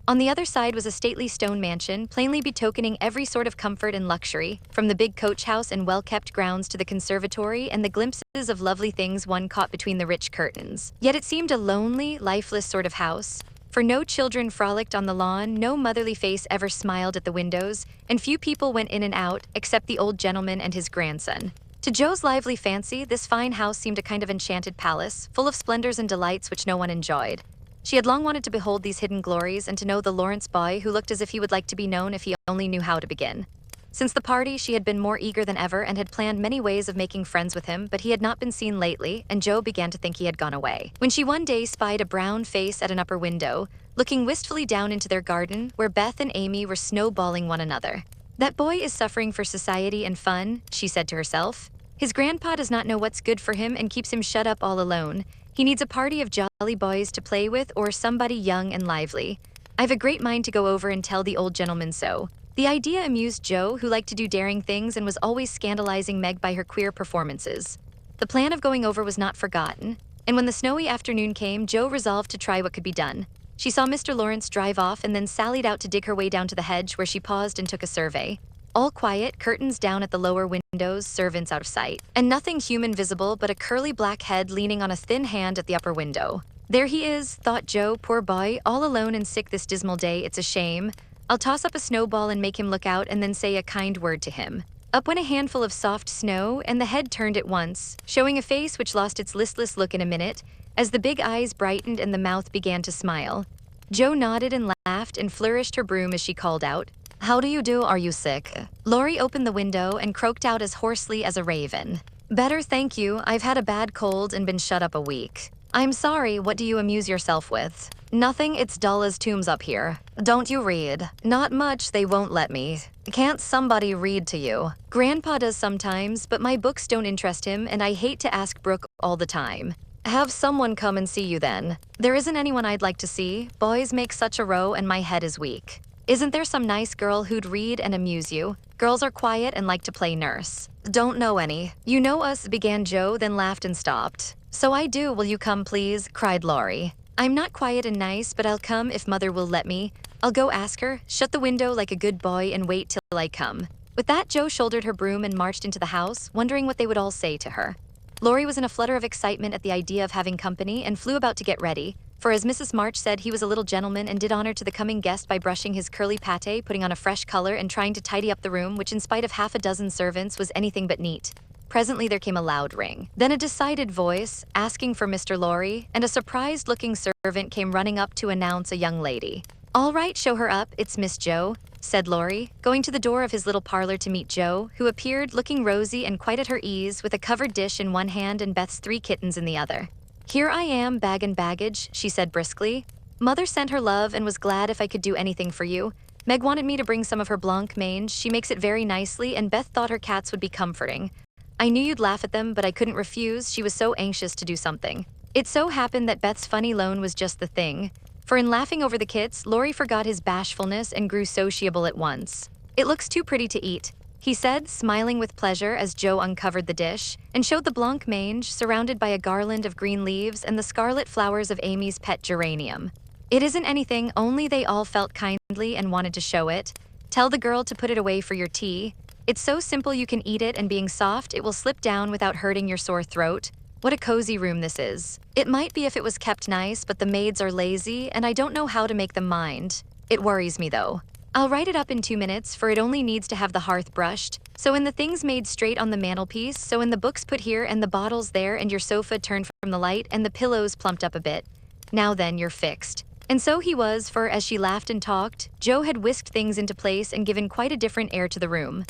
On the other side was a stately stone mansion, plainly betokening every sort of comfort and luxury, from the big coach house and well-kept grounds to the conservatory and the glimpses of lovely things one caught between the rich curtains. Yet it seemed a lonely, lifeless sort of house, for no children frolicked on the lawn, no motherly face ever smiled at the windows, and few people went in and out, except the old gentleman and his grandson. To Jo's lively fancy, this fine house seemed a kind of enchanted palace, full of splendors and delights which no one enjoyed. She had long wanted to behold these hidden glories and to know the Lawrence boy who looked as if he would like to be known if he only knew how to begin. Since the party, she had been more eager than ever and had planned many ways of making friends with him, but he had not been seen lately, and Jo began to think he had gone away. When she one day spied a brown face at an upper window, looking wistfully down into their garden, where Beth and Amy were snowballing one another. That boy is suffering for society and fun, she said to herself. His grandpa does not know what's good for him and keeps him shut up all alone. He needs a party of jolly boys to play with or somebody young and lively. I've a great mind to go over and tell the old gentleman so. The idea amused Jo, who liked to do daring things and was always scandalizing Meg by her queer performances. The plan of going over was not forgotten, and when the snowy afternoon came, Jo resolved to try what could be done. She saw Mr. Lawrence drive off and then sallied out to dig her way down to the hedge, where she paused and took a survey. All quiet, curtains down at the lower windows, servants out of sight, and nothing human visible but a curly black head leaning on a thin hand at the upper window. There he is, thought Jo, poor boy, all alone and sick this dismal day, it's a shame. I'll toss up a snowball and make him look out and then say a kind word to him. Up went a handful of soft snow, and the head turned at once, showing a face which lost its listless look in a minute, as the big eyes brightened and the mouth began to smile. Jo nodded and laughed and flourished her broom as she called out, How do you do? Are you sick? Laurie opened the window and croaked out as hoarsely as a raven. Better, thank you. I've had a bad cold and been shut up a week. I'm sorry, what do you amuse yourself with? Nothing, it's dull as tombs up here. Don't you read? Not much, they won't let me. Can't somebody read to you? Grandpa does sometimes, but my books don't interest him and I hate to ask Brooke all the time. Have someone come and see you then. There isn't anyone I'd like to see. Boys make such a row and my head is weak. Isn't there some nice girl who'd read and amuse you? Girls are quiet and like to play nurse. Don't know any. You know us, began Joe, then laughed and stopped. So I do, will you come please? Cried Laurie. I'm not quiet and nice, but I'll come if Mother will let me. I'll go ask her, shut the window like a good boy and wait till I come. With that, Joe shouldered her broom and marched into the house, wondering what they would all say to her. Laurie was in a flutter of excitement at the idea of having company and flew about to get ready, for as Mrs. March said, he was a little gentleman and did honor to the coming guest by brushing his curly pate, putting on a fresh color and trying to tidy up the room, which in spite of half a dozen servants was anything but neat. Presently there came a loud ring, then a decided voice, asking for Mr. Laurie, and a surprised-looking servant came running up to announce a young lady. All right, show her up, it's Miss Joe, said Laurie, going to the door of his little parlor to meet Joe, who appeared looking rosy and quite at her ease with a covered dish in one hand and Beth's 3 kittens in the other. Here I am, bag and baggage, she said briskly. Mother sent her love and was glad if I could do anything for you. Meg wanted me to bring some of her blanc mange, she makes it very nicely, and Beth thought her cats would be comforting. I knew you'd laugh at them, but I couldn't refuse, she was so anxious to do something. It so happened that Beth's funny loan was just the thing. For in laughing over the kits, Laurie forgot his bashfulness and grew sociable at once. It looks too pretty to eat, he said, smiling with pleasure as Joe uncovered the dish and showed the blanc mange surrounded by a garland of green leaves and the scarlet flowers of Amy's pet geranium. It isn't anything, only they all felt kindly and wanted to show it. Tell the girl to put it away for your tea. It's so simple you can eat it, and being soft, it will slip down without hurting your sore throat. What a cozy room this is. It might be if it was kept nice, but the maids are lazy and I don't know how to make them mind. It worries me though. I'll write it up in 2 minutes, for it only needs to have the hearth brushed, so in the things made straight on the mantelpiece, so in the books put here and the bottles there and your sofa turned from the light and the pillows plumped up a bit. Now then, you're fixed. And so he was, for as she laughed and talked, Joe had whisked things into place and given quite a different air to the room.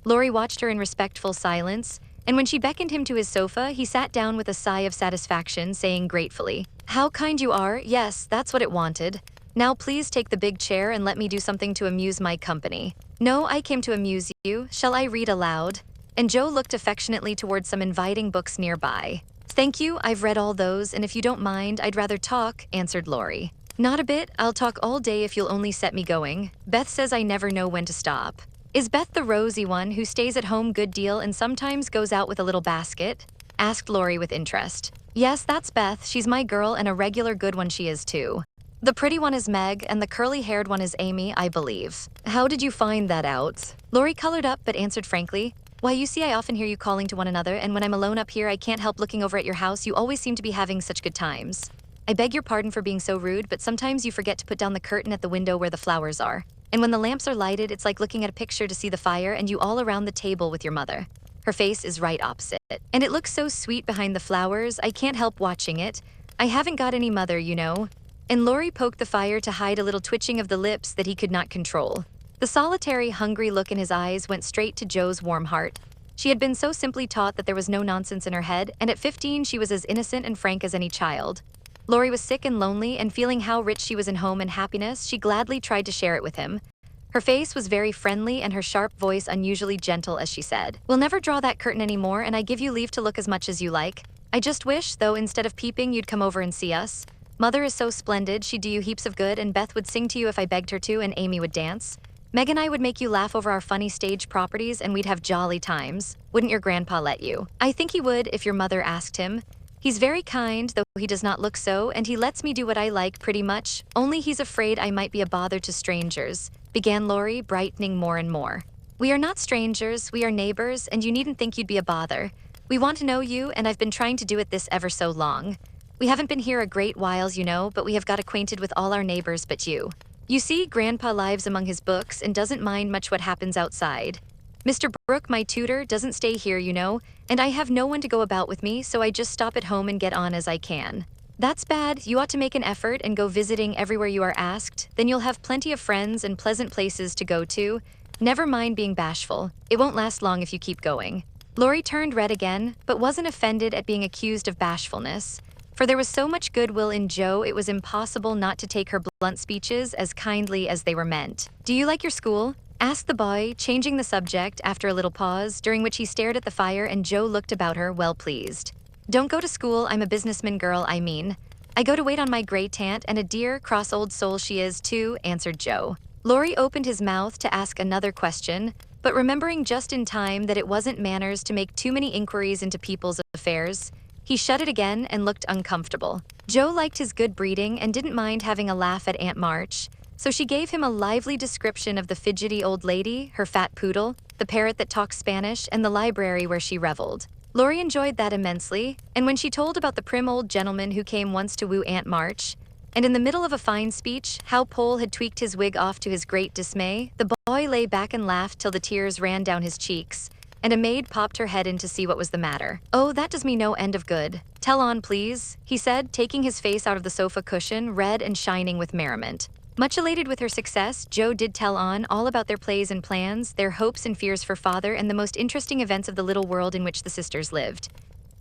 Laurie watched her in respectful silence, and when she beckoned him to his sofa, he sat down with a sigh of satisfaction, saying gratefully, "How kind you are, yes, that's what it wanted. Now please take the big chair and let me do something to amuse my company." "No, I came to amuse you. Shall I read aloud?" And Joe looked affectionately toward some inviting books nearby. "Thank you, I've read all those, and if you don't mind, I'd rather talk," answered Laurie. "Not a bit, I'll talk all day if you'll only set me going. Beth says I never know when to stop." "Is Beth the rosy one who stays at home good deal and sometimes goes out with a little basket?" asked Laurie with interest. "Yes, that's Beth, she's my girl and a regular good one she is too. The pretty one is Meg, and the curly-haired one is Amy, I believe." "How did you find that out?" Laurie colored up but answered frankly, "Why, you see, I often hear you calling to one another, and when I'm alone up here I can't help looking over at your house. You always seem to be having such good times. I beg your pardon for being so rude, but sometimes you forget to put down the curtain at the window where the flowers are. And when the lamps are lighted, it's like looking at a picture to see the fire and you all around the table with your mother. Her face is right opposite. And it looks so sweet behind the flowers, I can't help watching it. I haven't got any mother, you know." And Laurie poked the fire to hide a little twitching of the lips that he could not control. The solitary, hungry look in his eyes went straight to Joe's warm heart. She had been so simply taught that there was no nonsense in her head, and at 15 she was as innocent and frank as any child. Laurie was sick and lonely, and feeling how rich she was in home and happiness, she gladly tried to share it with him. Her face was very friendly and her sharp voice unusually gentle as she said, "We'll never draw that curtain anymore, and I give you leave to look as much as you like. I just wish, though, instead of peeping, you'd come over and see us. Mother is so splendid, she'd do you heaps of good, and Beth would sing to you if I begged her to, and Amy would dance. Meg and I would make you laugh over our funny stage properties, and we'd have jolly times. Wouldn't your grandpa let you?" "I think he would if your mother asked him. He's very kind, though he does not look so, and he lets me do what I like pretty much, only he's afraid I might be a bother to strangers," began Laurie, brightening more and more. "We are not strangers, we are neighbors, and you needn't think you'd be a bother. We want to know you, and I've been trying to do it this ever so long. We haven't been here a great whiles, you know, but we have got acquainted with all our neighbors but you. You see, Grandpa lives among his books and doesn't mind much what happens outside. Mr. Brooke, my tutor, doesn't stay here, you know, and I have no one to go about with me, so I just stop at home and get on as I can. That's bad. You ought to make an effort and go visiting everywhere you are asked. Then you'll have plenty of friends and pleasant places to go to. Never mind being bashful. It won't last long if you keep going." Laurie turned red again, but wasn't offended at being accused of bashfulness. For there was so much goodwill in Joe, it was impossible not to take her blunt speeches as kindly as they were meant. "Do you like your school?" asked the boy, changing the subject after a little pause, during which he stared at the fire and Joe looked about her, well pleased. "Don't go to school, I'm a businessman girl, I mean. I go to wait on my great-aunt, and a dear, cross old soul she is, too," answered Joe. Laurie opened his mouth to ask another question, but remembering just in time that it wasn't manners to make too many inquiries into people's affairs, he shut it again and looked uncomfortable. Joe liked his good breeding and didn't mind having a laugh at Aunt March, so she gave him a lively description of the fidgety old lady, her fat poodle, the parrot that talked Spanish, and the library where she reveled. Laurie enjoyed that immensely, and when she told about the prim old gentleman who came once to woo Aunt March, and in the middle of a fine speech, how Pole had tweaked his wig off to his great dismay, the boy lay back and laughed till the tears ran down his cheeks, and a maid popped her head in to see what was the matter. "Oh, that does me no end of good. Tell on, please," he said, taking his face out of the sofa cushion, red and shining with merriment. Much elated with her success, Joe did tell on all about their plays and plans, their hopes and fears for father, and the most interesting events of the little world in which the sisters lived.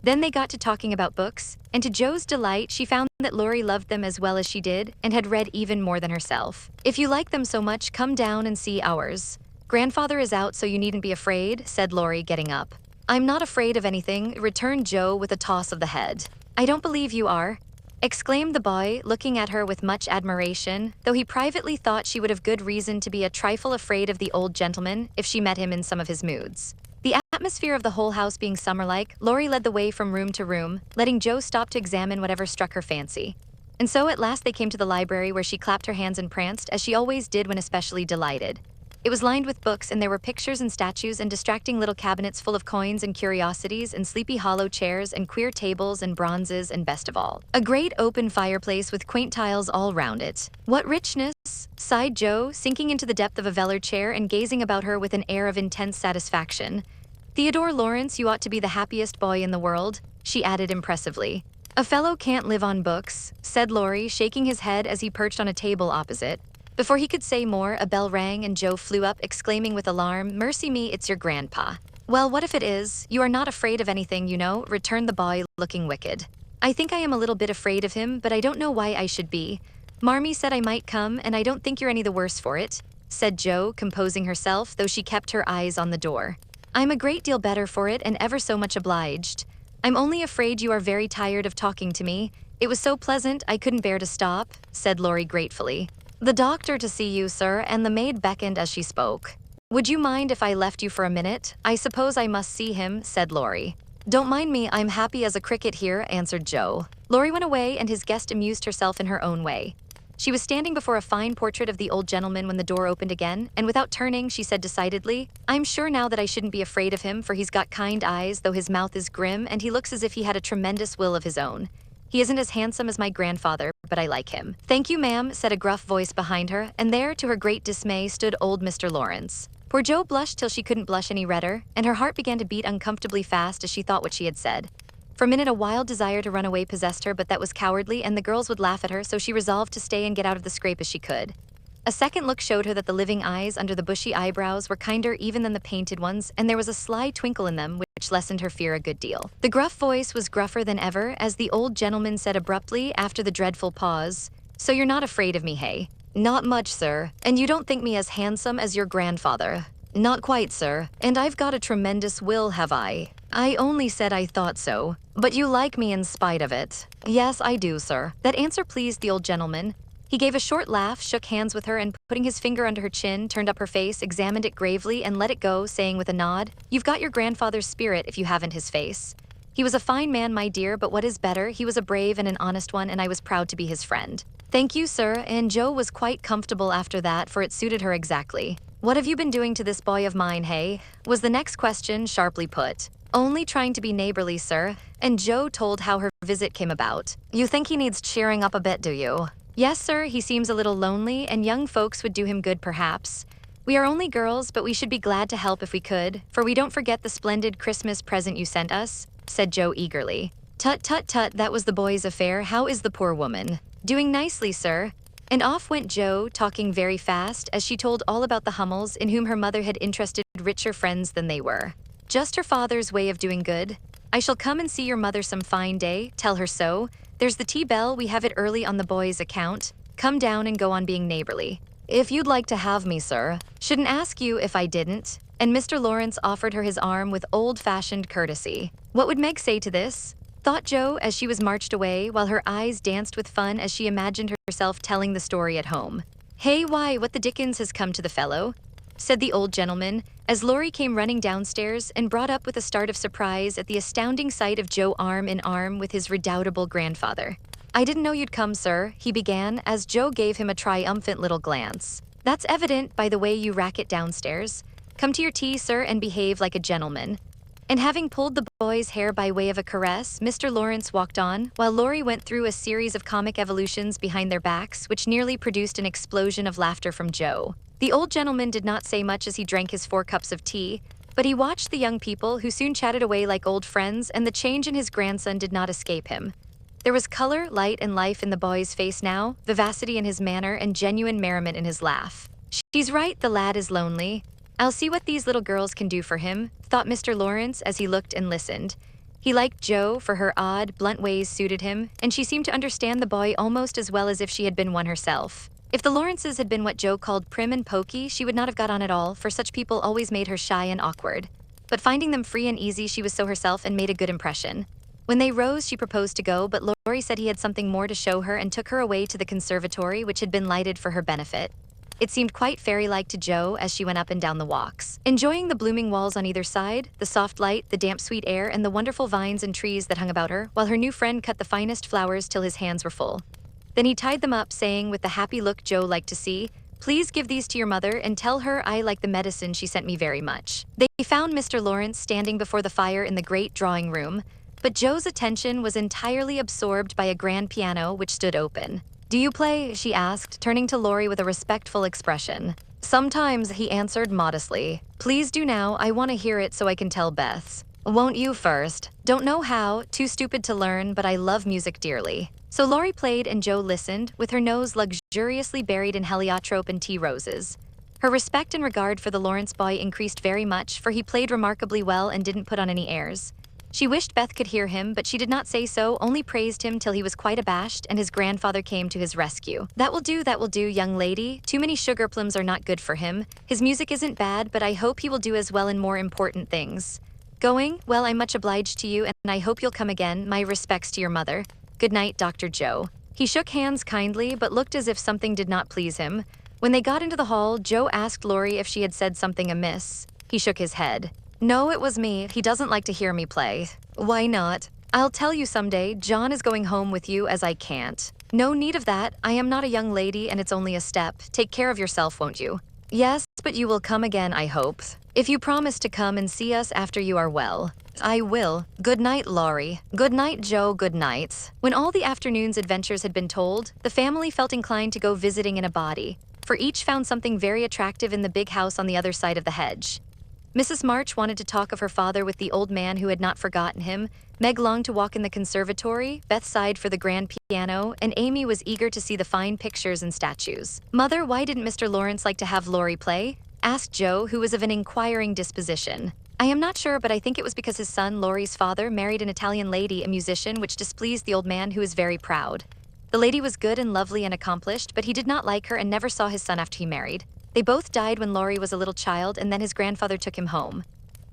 Then they got to talking about books, and to Joe's delight, she found that Laurie loved them as well as she did, and had read even more than herself. "If you like them so much, come down and see ours. Grandfather is out, so you needn't be afraid," said Laurie, getting up. "I'm not afraid of anything," returned Joe with a toss of the head. "I don't believe you are," exclaimed the boy, looking at her with much admiration, though he privately thought she would have good reason to be a trifle afraid of the old gentleman if she met him in some of his moods. The atmosphere of the whole house being summer-like, Laurie led the way from room to room, letting Joe stop to examine whatever struck her fancy. And so at last they came to the library, where she clapped her hands and pranced, as she always did when especially delighted. It was lined with books, and there were pictures and statues and distracting little cabinets full of coins and curiosities and sleepy hollow chairs and queer tables and bronzes, and best of all, a great open fireplace with quaint tiles all round it. "What richness!" sighed Joe, sinking into the depth of a velour chair and gazing about her with an air of intense satisfaction. "Theodore Lawrence, you ought to be the happiest boy in the world," she added impressively. "A fellow can't live on books," said Laurie, shaking his head as he perched on a table opposite. Before he could say more, a bell rang and Joe flew up, exclaiming with alarm, "Mercy me, it's your grandpa." "Well, what if it is? You are not afraid of anything, you know," returned the boy, looking wicked. "I think I am a little bit afraid of him, but I don't know why I should be. Marmee said I might come, and I don't think you're any the worse for it," said Joe, composing herself, though she kept her eyes on the door. "I'm a great deal better for it, and ever so much obliged. I'm only afraid you are very tired of talking to me. It was so pleasant I couldn't bear to stop," said Laurie gratefully. "The doctor to see you, sir," and the maid beckoned as she spoke. "Would you mind if I left you for a minute? I suppose I must see him," said Laurie. "Don't mind me, I'm happy as a cricket here," answered Joe. Laurie went away, and his guest amused herself in her own way. She was standing before a fine portrait of the old gentleman when the door opened again, and without turning, she said decidedly, "I'm sure now that I shouldn't be afraid of him, for he's got kind eyes, though his mouth is grim, and he looks as if he had a tremendous will of his own. He isn't as handsome as my grandfather, but I like him." "Thank you, ma'am," said a gruff voice behind her, and there, to her great dismay, stood old Mr. Lawrence. Poor Joe blushed till she couldn't blush any redder, and her heart began to beat uncomfortably fast as she thought what she had said. For a minute a wild desire to run away possessed her, but that was cowardly, and the girls would laugh at her, so she resolved to stay and get out of the scrape as she could. A second look showed her that the living eyes under the bushy eyebrows were kinder even than the painted ones, and there was a sly twinkle in them which lessened her fear a good deal. The gruff voice was gruffer than ever, as the old gentleman said abruptly, after the dreadful pause, "So you're not afraid of me, hey?" "Not much, sir. And you don't think me as handsome as your grandfather?" "Not quite, sir. And I've got a tremendous will, have I?" "I only said I thought so. But you like me in spite of it." "Yes, I do, sir." That answer pleased the old gentleman. He gave a short laugh, shook hands with her, and putting his finger under her chin, turned up her face, examined it gravely, and let it go, saying with a nod, "You've got your grandfather's spirit if you haven't his face. He was a fine man, my dear, but what is better, he was a brave and an honest one, and I was proud to be his friend." "Thank you, sir," and Joe was quite comfortable after that, for it suited her exactly. "What have you been doing to this boy of mine, hey?" was the next question, sharply put. "Only trying to be neighborly, sir," and Joe told how her visit came about. "You think he needs cheering up a bit, do you?" "Yes, sir, he seems a little lonely, and young folks would do him good perhaps. We are only girls, but we should be glad to help if we could, for we don't forget the splendid Christmas present you sent us," said Joe eagerly. "Tut, tut, tut, that was the boy's affair. How is the poor woman?" "Doing nicely, sir." And off went Joe, talking very fast, as she told all about the Hummels, in whom her mother had interested richer friends than they were. Just her father's way of doing good. I shall come and see your mother some fine day, tell her so. There's the tea bell, we have it early on the boy's account. Come down and go on being neighborly. If you'd like to have me, sir. Shouldn't ask you if I didn't. And Mr. Lawrence offered her his arm with old-fashioned courtesy. What would Meg say to this? Thought Jo as she was marched away, while her eyes danced with fun as she imagined herself telling the story at home. Hey, why, what the dickens has come to the fellow? Said the old gentleman, as Laurie came running downstairs and brought up with a start of surprise at the astounding sight of Jo arm in arm with his redoubtable grandfather. I didn't know you'd come, sir, he began, as Jo gave him a triumphant little glance. That's evident by the way you rack it downstairs. Come to your tea, sir, and behave like a gentleman. And having pulled the boy's hair by way of a caress, Mr. Lawrence walked on, while Laurie went through a series of comic evolutions behind their backs, which nearly produced an explosion of laughter from Jo. The old gentleman did not say much as he drank his 4 cups of tea, but he watched the young people, who soon chatted away like old friends, and the change in his grandson did not escape him. There was color, light, and life in the boy's face now, vivacity in his manner, and genuine merriment in his laugh. She's right, the lad is lonely. I'll see what these little girls can do for him, thought Mr. Lawrence as he looked and listened. He liked Jo, for her odd, blunt ways suited him, and she seemed to understand the boy almost as well as if she had been one herself. If the Lawrences had been what Jo called prim and pokey, she would not have got on at all, for such people always made her shy and awkward. But finding them free and easy, she was so herself and made a good impression. When they rose, she proposed to go, but Laurie said he had something more to show her and took her away to the conservatory, which had been lighted for her benefit. It seemed quite fairy-like to Jo as she went up and down the walks, enjoying the blooming walls on either side, the soft light, the damp sweet air, and the wonderful vines and trees that hung about her, while her new friend cut the finest flowers till his hands were full. Then he tied them up, saying with the happy look Jo liked to see, "Please give these to your mother and tell her I like the medicine she sent me very much." They found Mr. Lawrence standing before the fire in the great drawing room, but Jo's attention was entirely absorbed by a grand piano which stood open. "Do you play?" she asked, turning to Laurie with a respectful expression. "Sometimes," he answered modestly. "Please do now, I want to hear it so I can tell Beth." "Won't you first?" "Don't know how, too stupid to learn, but I love music dearly." So Laurie played and Jo listened, with her nose luxuriously buried in heliotrope and tea roses. Her respect and regard for the Lawrence boy increased very much, for he played remarkably well and didn't put on any airs. She wished Beth could hear him, but she did not say so, only praised him till he was quite abashed, and his grandfather came to his rescue. That will do, young lady. Too many sugar plums are not good for him. His music isn't bad, but I hope he will do as well in more important things." "Going? Well, I'm much obliged to you, and I hope you'll come again. My respects to your mother. Good night, Dr. Jo." He shook hands kindly, but looked as if something did not please him. When they got into the hall, Jo asked Laurie if she had said something amiss. He shook his head. "No, it was me. He doesn't like to hear me play." "Why not?" "I'll tell you someday. John is going home with you, as I can't." "No need of that. I am not a young lady, and it's only a step. Take care of yourself, won't you?" "Yes, but you will come again, I hope. If you promise to come and see us after you are well." "I will. Good night, Laurie." "Good night, Jo, good night." When all the afternoon's adventures had been told, the family felt inclined to go visiting in a body, for each found something very attractive in the big house on the other side of the hedge. Mrs. March wanted to talk of her father with the old man who had not forgotten him, Meg longed to walk in the conservatory, Beth sighed for the grand piano, and Amy was eager to see the fine pictures and statues. "Mother, why didn't Mr. Lawrence like to have Laurie play?" asked Jo, who was of an inquiring disposition. "I am not sure, but I think it was because his son, Laurie's father, married an Italian lady, a musician, which displeased the old man, who is very proud. The lady was good and lovely and accomplished, but he did not like her and never saw his son after he married. They both died when Laurie was a little child, and then his grandfather took him home.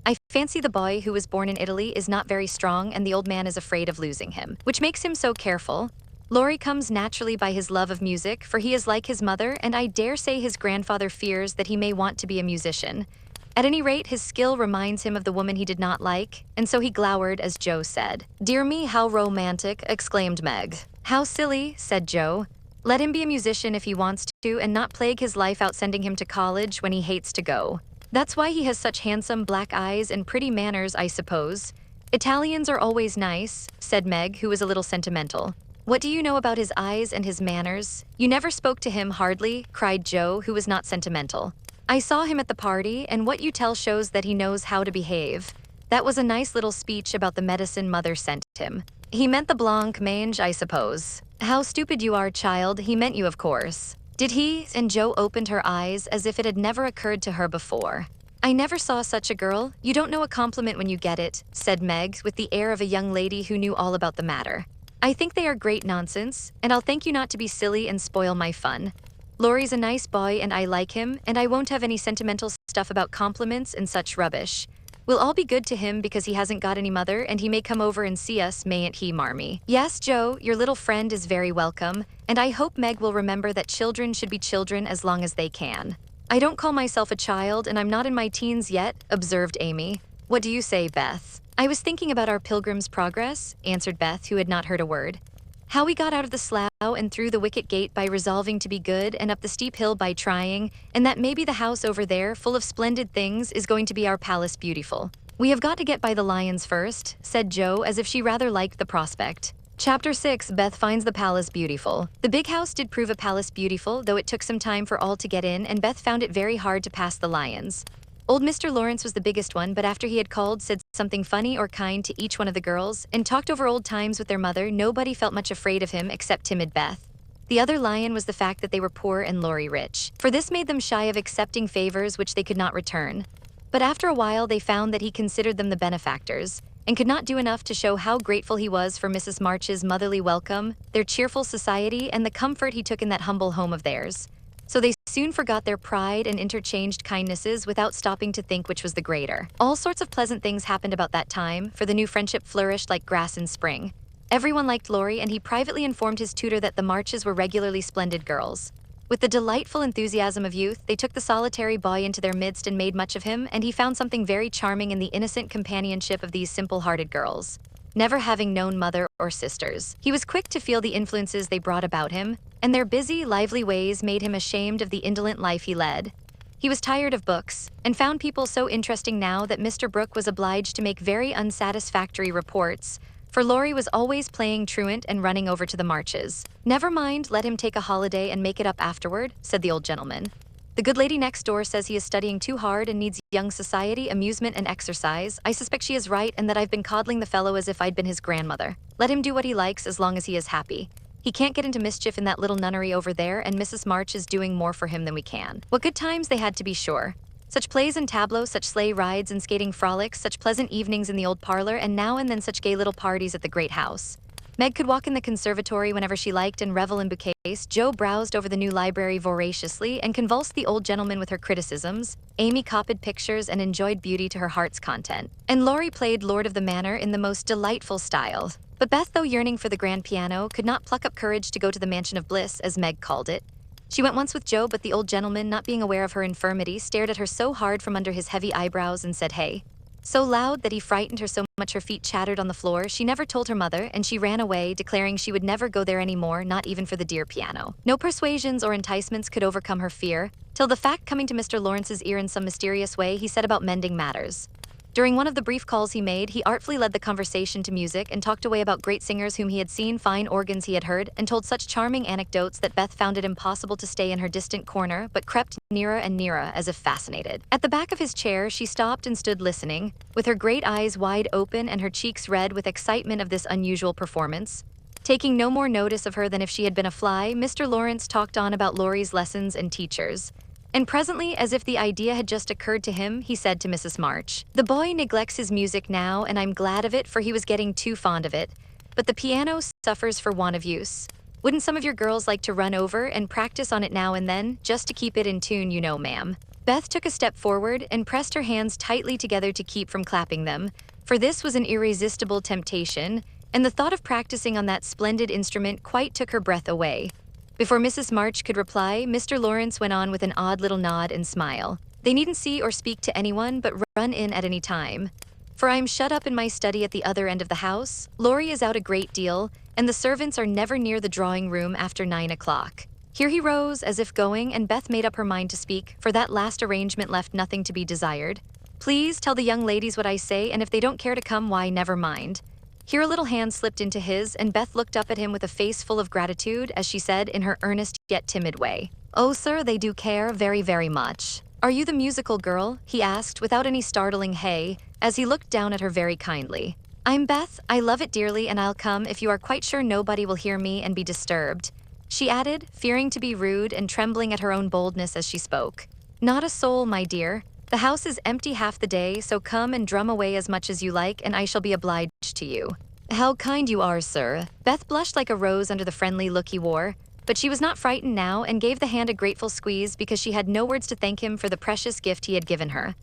I fancy the boy, who was born in Italy, is not very strong, and the old man is afraid of losing him, which makes him so careful. Laurie comes naturally by his love of music, for he is like his mother, and I dare say his grandfather fears that he may want to be a musician. At any rate, his skill reminds him of the woman he did not like, and so he glowered as Jo said. "Dear me, how romantic," exclaimed Meg. "How silly," said Jo. "Let him be a musician if he wants to, and not plague his life out sending him to college when he hates to go. That's why he has such handsome black eyes and pretty manners, I suppose. Italians are always nice," said Meg, who was a little sentimental. "What do you know about his eyes and his manners? You never spoke to him hardly," cried Jo, who was not sentimental. "I saw him at the party, and what you tell shows that he knows how to behave. That was a nice little speech about the medicine mother sent him. He meant the blanc mange, I suppose." "How stupid you are, child. He meant you, of course." "Did he?" And Jo opened her eyes as if it had never occurred to her before. I never saw such a girl. You don't know a compliment when you get it, said Meg, with the air of a young lady who knew all about the matter. I think they are great nonsense, and I'll thank you not to be silly and spoil my fun. Laurie's a nice boy and I like him, and I won't have any sentimental stuff about compliments and such rubbish. We'll all be good to him because he hasn't got any mother, and he may come over and see us, mayn't he, Marmee? Yes, Joe, your little friend is very welcome, and I hope Meg will remember that children should be children as long as they can. I don't call myself a child, and I'm not in my teens yet, observed Amy. What do you say, Beth? I was thinking about our Pilgrim's Progress, answered Beth, who had not heard a word. How we got out of the slough and through the wicket gate by resolving to be good, and up the steep hill by trying, and that maybe the house over there, full of splendid things, is going to be our palace beautiful. We have got to get by the lions first, said Jo, as if she rather liked the prospect. Chapter 6, Beth finds the palace beautiful. The big house did prove a palace beautiful, though it took some time for all to get in, and Beth found it very hard to pass the lions. Old Mr. Lawrence was the biggest one, but after he had called, said something funny or kind to each one of the girls, and talked over old times with their mother, nobody felt much afraid of him except timid Beth. The other lion was the fact that they were poor and Laurie rich, for this made them shy of accepting favors which they could not return. But after a while they found that he considered them the benefactors, and could not do enough to show how grateful he was for Mrs. March's motherly welcome, their cheerful society, and the comfort he took in that humble home of theirs. So they soon forgot their pride and interchanged kindnesses without stopping to think which was the greater. All sorts of pleasant things happened about that time, for the new friendship flourished like grass in spring. Everyone liked Laurie, and he privately informed his tutor that the Marches were regularly splendid girls. With the delightful enthusiasm of youth, they took the solitary boy into their midst and made much of him, and he found something very charming in the innocent companionship of these simple-hearted girls. Never having known mother or sisters, he was quick to feel the influences they brought about him, and their busy, lively ways made him ashamed of the indolent life he led. He was tired of books, and found people so interesting now that Mr. Brooke was obliged to make very unsatisfactory reports, for Laurie was always playing truant and running over to the Marches. Never mind, let him take a holiday and make it up afterward, said the old gentleman. The good lady next door says he is studying too hard and needs young society, amusement, and exercise. I suspect she is right, and that I've been coddling the fellow as if I'd been his grandmother. Let him do what he likes as long as he is happy. He can't get into mischief in that little nunnery over there, and Mrs. March is doing more for him than we can. What good times they had, to be sure. Such plays and tableaux, such sleigh rides and skating frolics, such pleasant evenings in the old parlor, and now and then such gay little parties at the great house. Meg could walk in the conservatory whenever she liked and revel in bouquets. Jo browsed over the new library voraciously and convulsed the old gentleman with her criticisms. Amy copied pictures and enjoyed beauty to her heart's content. And Laurie played Lord of the Manor in the most delightful style. But Beth, though yearning for the grand piano, could not pluck up courage to go to the Mansion of Bliss, as Meg called it. She went once with Jo, but the old gentleman, not being aware of her infirmity, stared at her so hard from under his heavy eyebrows and said, "Hey," so loud that he frightened her so much her feet chattered on the floor. She never told her mother, and she ran away, declaring she would never go there any more, not even for the dear piano. No persuasions or enticements could overcome her fear, till the fact coming to Mr. Lawrence's ear in some mysterious way, he set about mending matters. During one of the brief calls he made, he artfully led the conversation to music and talked away about great singers whom he had seen, fine organs he had heard, and told such charming anecdotes that Beth found it impossible to stay in her distant corner, but crept nearer and nearer as if fascinated. At the back of his chair, she stopped and stood listening, with her great eyes wide open and her cheeks red with excitement of this unusual performance. Taking no more notice of her than if she had been a fly, Mr. Lawrence talked on about Laurie's lessons and teachers. And presently, as if the idea had just occurred to him, he said to Mrs. March, "The boy neglects his music now, and I'm glad of it, for he was getting too fond of it. But the piano suffers for want of use. Wouldn't some of your girls like to run over and practice on it now and then, just to keep it in tune, you know, ma'am?" Beth took a step forward and pressed her hands tightly together to keep from clapping them, for this was an irresistible temptation, and the thought of practicing on that splendid instrument quite took her breath away. Before Mrs. March could reply, Mr. Lawrence went on with an odd little nod and smile. "They needn't see or speak to anyone, but run in at any time. For I am shut up in my study at the other end of the house. Laurie is out a great deal, and the servants are never near the drawing room after 9 o'clock. Here he rose, as if going, and Beth made up her mind to speak, for that last arrangement left nothing to be desired. "Please tell the young ladies what I say, and if they don't care to come, why, never mind." Here a little hand slipped into his, and Beth looked up at him with a face full of gratitude as she said in her earnest yet timid way, "Oh, sir, they do care very, very much." "Are you the musical girl?" he asked without any startling hey, as he looked down at her very kindly. "I'm Beth. I love it dearly, and I'll come if you are quite sure nobody will hear me and be disturbed," she added, fearing to be rude and trembling at her own boldness as she spoke. "Not a soul, my dear. The house is empty half the day, so come and drum away as much as you like, and I shall be obliged to you." "How kind you are, sir." Beth blushed like a rose under the friendly look he wore, but she was not frightened now and gave the hand a grateful squeeze because she had no words to thank him for the precious gift he had given her.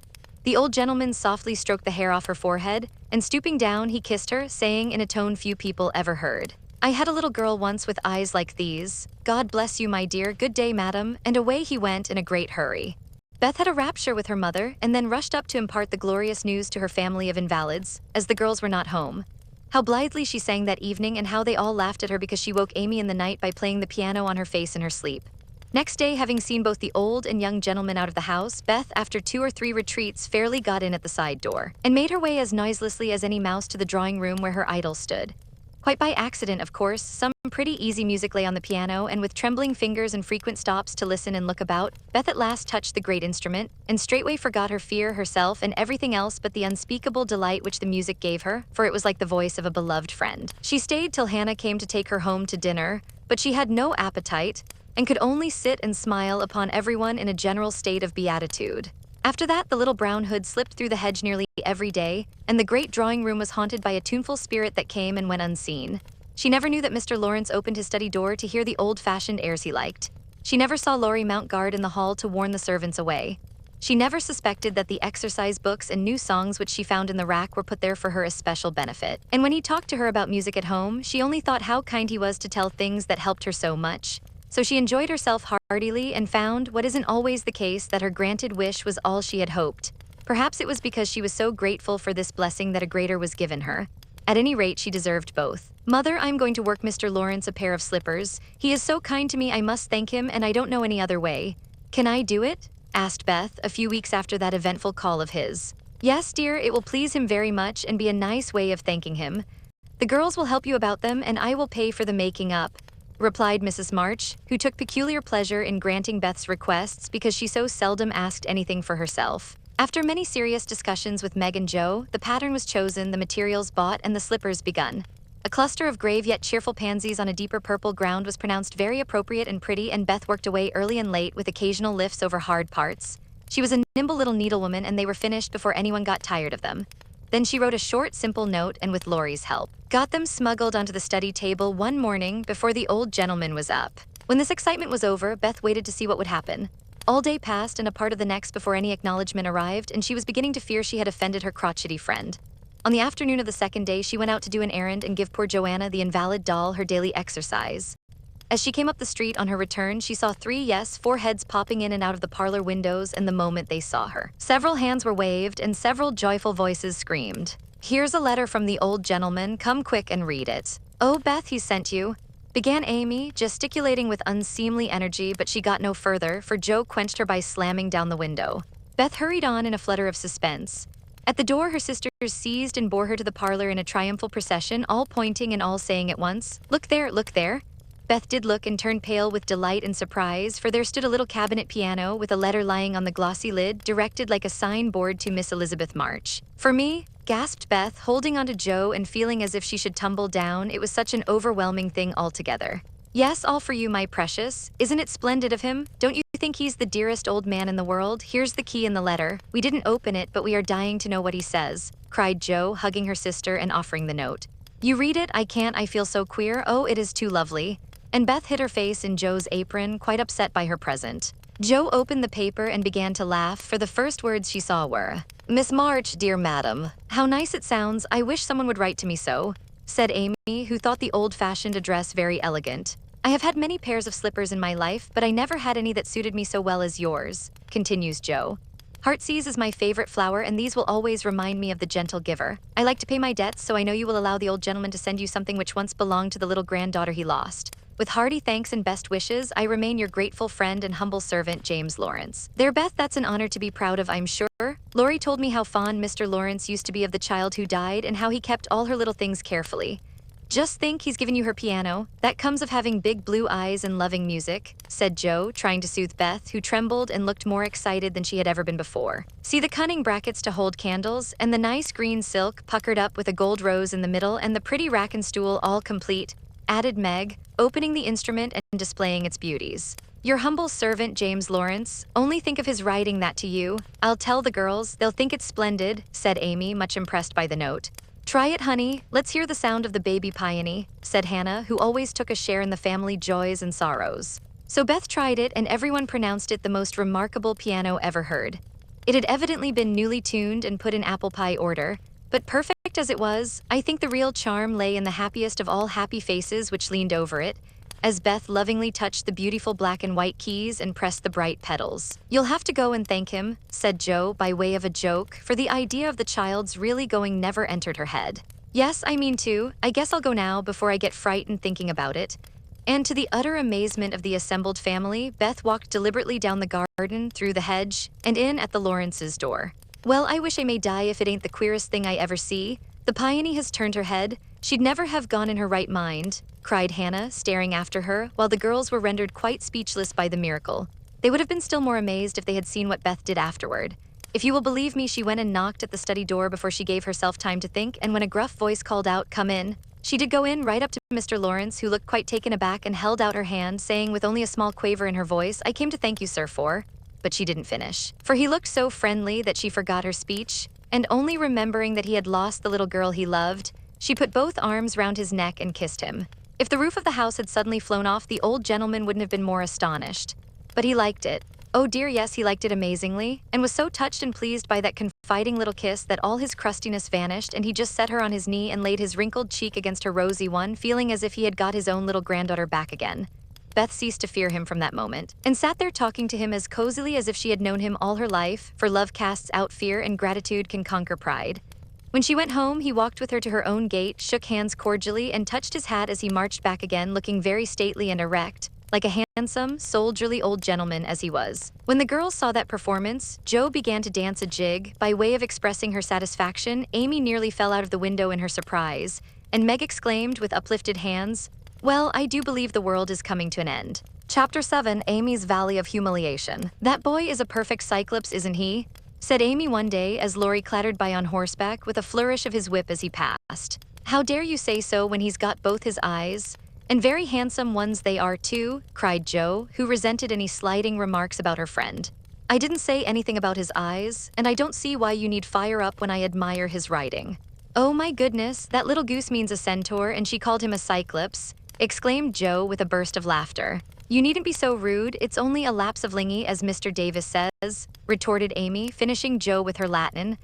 The old gentleman softly stroked the hair off her forehead, and stooping down, he kissed her, saying in a tone few people ever heard, "I had a little girl once with eyes like these. God bless you, my dear. Good day, madam," and away he went in a great hurry. Beth had a rapture with her mother and then rushed up to impart the glorious news to her family of invalids, as the girls were not home. How blithely she sang that evening and how they all laughed at her because she woke Amy in the night by playing the piano on her face in her sleep. Next day, having seen both the old and young gentlemen out of the house, Beth, after 2 or 3 retreats, fairly got in at the side door, and made her way as noiselessly as any mouse to the drawing room where her idol stood. Quite by accident, of course, some pretty easy music lay on the piano, and with trembling fingers and frequent stops to listen and look about, Beth at last touched the great instrument, and straightway forgot her fear, herself, and everything else but the unspeakable delight which the music gave her, for it was like the voice of a beloved friend. She stayed till Hannah came to take her home to dinner, but she had no appetite, and could only sit and smile upon everyone in a general state of beatitude. After that, the little brown hood slipped through the hedge nearly every day, and the great drawing room was haunted by a tuneful spirit that came and went unseen. She never knew that Mr. Lawrence opened his study door to hear the old-fashioned airs he liked. She never saw Laurie mount guard in the hall to warn the servants away. She never suspected that the exercise books and new songs which she found in the rack were put there for her especial benefit. And when he talked to her about music at home, she only thought how kind he was to tell things that helped her so much. So she enjoyed herself heartily and found, what isn't always the case, that her granted wish was all she had hoped. Perhaps it was because she was so grateful for this blessing that a greater was given her. At any rate, she deserved both. "Mother, I'm going to work Mr. Lawrence a pair of slippers. He is so kind to me, I must thank him, and I don't know any other way." "Can I do it?" asked Beth, a few weeks after that eventful call of his. "Yes, dear, it will please him very much and be a nice way of thanking him. The girls will help you about them, and I will pay for the making up," replied Mrs. March, who took peculiar pleasure in granting Beth's requests because she so seldom asked anything for herself. After many serious discussions with Meg and Joe, the pattern was chosen, the materials bought, and the slippers begun. A cluster of grave yet cheerful pansies on a deeper purple ground was pronounced very appropriate and pretty, and Beth worked away early and late with occasional lifts over hard parts. She was a nimble little needlewoman, and they were finished before anyone got tired of them. Then she wrote a short, simple note, and with Laurie's help, got them smuggled onto the study table one morning before the old gentleman was up. When this excitement was over, Beth waited to see what would happen. All day passed and a part of the next before any acknowledgement arrived, and she was beginning to fear she had offended her crotchety friend. On the afternoon of the second day, she went out to do an errand and give poor Joanna, the invalid doll, her daily exercise. As she came up the street on her return, she saw 4 heads popping in and out of the parlor windows, and the moment they saw her, several hands were waved and several joyful voices screamed, "Here's a letter from the old gentleman, come quick and read it." "Oh, Beth, he sent you," began Amy, gesticulating with unseemly energy, but she got no further, for Joe quenched her by slamming down the window. Beth hurried on in a flutter of suspense. At the door, her sisters seized and bore her to the parlor in a triumphal procession, all pointing and all saying at once, "Look there, look there." Beth did look and turned pale with delight and surprise, for there stood a little cabinet piano with a letter lying on the glossy lid, directed like a signboard to Miss Elizabeth March. "For me?" gasped Beth, holding onto Joe and feeling as if she should tumble down. It was such an overwhelming thing altogether. "Yes, all for you, my precious. Isn't it splendid of him? Don't you think he's the dearest old man in the world? Here's the key in the letter. We didn't open it, but we are dying to know what he says," cried Joe, hugging her sister and offering the note. "You read it? I can't, I feel so queer. Oh, it is too lovely." And Beth hid her face in Joe's apron, quite upset by her present. Joe opened the paper and began to laugh, for the first words she saw were, "Miss March, dear madam." "How nice it sounds. I wish someone would write to me so," said Amy, who thought the old-fashioned address very elegant. "I have had many pairs of slippers in my life, but I never had any that suited me so well as yours," continues Joe. "Heartsease is my favorite flower, and these will always remind me of the gentle giver. I like to pay my debts, so I know you will allow the old gentleman to send you something which once belonged to the little granddaughter he lost. With hearty thanks and best wishes, I remain your grateful friend and humble servant, James Lawrence." There, Beth, that's an honor to be proud of, I'm sure. Laurie told me how fond Mr. Lawrence used to be of the child who died and how he kept all her little things carefully. "Just think, he's given you her piano. That comes of having big blue eyes and loving music," said Joe, trying to soothe Beth, who trembled and looked more excited than she had ever been before. "See the cunning brackets to hold candles, and the nice green silk puckered up with a gold rose in the middle, and the pretty rack and stool all complete," added Meg, opening the instrument and displaying its beauties. Your humble servant, James Lawrence. Only think of his writing that to you. I'll tell the girls, they'll think it's splendid, said Amy, much impressed by the note. Try it, honey. Let's hear the sound of the baby peony, said Hannah, who always took a share in the family joys and sorrows. So Beth tried it, and everyone pronounced it the most remarkable piano ever heard. It had evidently been newly tuned and put in apple pie order, but perfect as it was, I think the real charm lay in the happiest of all happy faces which leaned over it, as Beth lovingly touched the beautiful black and white keys and pressed the bright pedals. You'll have to go and thank him, said Jo by way of a joke, for the idea of the child's really going never entered her head. Yes, I mean to. I guess I'll go now before I get frightened thinking about it. And to the utter amazement of the assembled family, Beth walked deliberately down the garden, through the hedge, and in at the Lawrences' door. Well, I wish I may die if it ain't the queerest thing I ever see. The peony has turned her head. She'd never have gone in her right mind, cried Hannah, staring after her, while the girls were rendered quite speechless by the miracle. They would have been still more amazed if they had seen what Beth did afterward. If you will believe me, she went and knocked at the study door before she gave herself time to think, and when a gruff voice called out, "Come in," she did go in right up to Mr. Lawrence, who looked quite taken aback and held out her hand, saying with only a small quaver in her voice, "I came to thank you, sir, for—" But she didn't finish, for he looked so friendly that she forgot her speech, and only remembering that he had lost the little girl he loved, she put both arms round his neck and kissed him. If the roof of the house had suddenly flown off, the old gentleman wouldn't have been more astonished. But he liked it. Oh dear, yes, he liked it amazingly, and was so touched and pleased by that confiding little kiss that all his crustiness vanished, and he just set her on his knee and laid his wrinkled cheek against her rosy one, feeling as if he had got his own little granddaughter back again. Beth ceased to fear him from that moment, and sat there talking to him as cozily as if she had known him all her life, for love casts out fear and gratitude can conquer pride. When she went home, he walked with her to her own gate, shook hands cordially, and touched his hat as he marched back again, looking very stately and erect, like a handsome, soldierly old gentleman as he was. When the girls saw that performance, Jo began to dance a jig. By way of expressing her satisfaction, Amy nearly fell out of the window in her surprise, and Meg exclaimed with uplifted hands, "Well, I do believe the world is coming to an end." Chapter 7, Amy's Valley of Humiliation. "That boy is a perfect cyclops, isn't he?" said Amy one day as Laurie clattered by on horseback with a flourish of his whip as he passed. "How dare you say so when he's got both his eyes? And very handsome ones they are too," cried Jo, who resented any slighting remarks about her friend. "I didn't say anything about his eyes, and I don't see why you need fire up when I admire his writing." "Oh my goodness, that little goose means a centaur, and she called him a cyclops," exclaimed Jo with a burst of laughter. "You needn't be so rude, it's only a lapse of lingy, as Mr. Davis says," retorted Amy, finishing Jo with her Latin.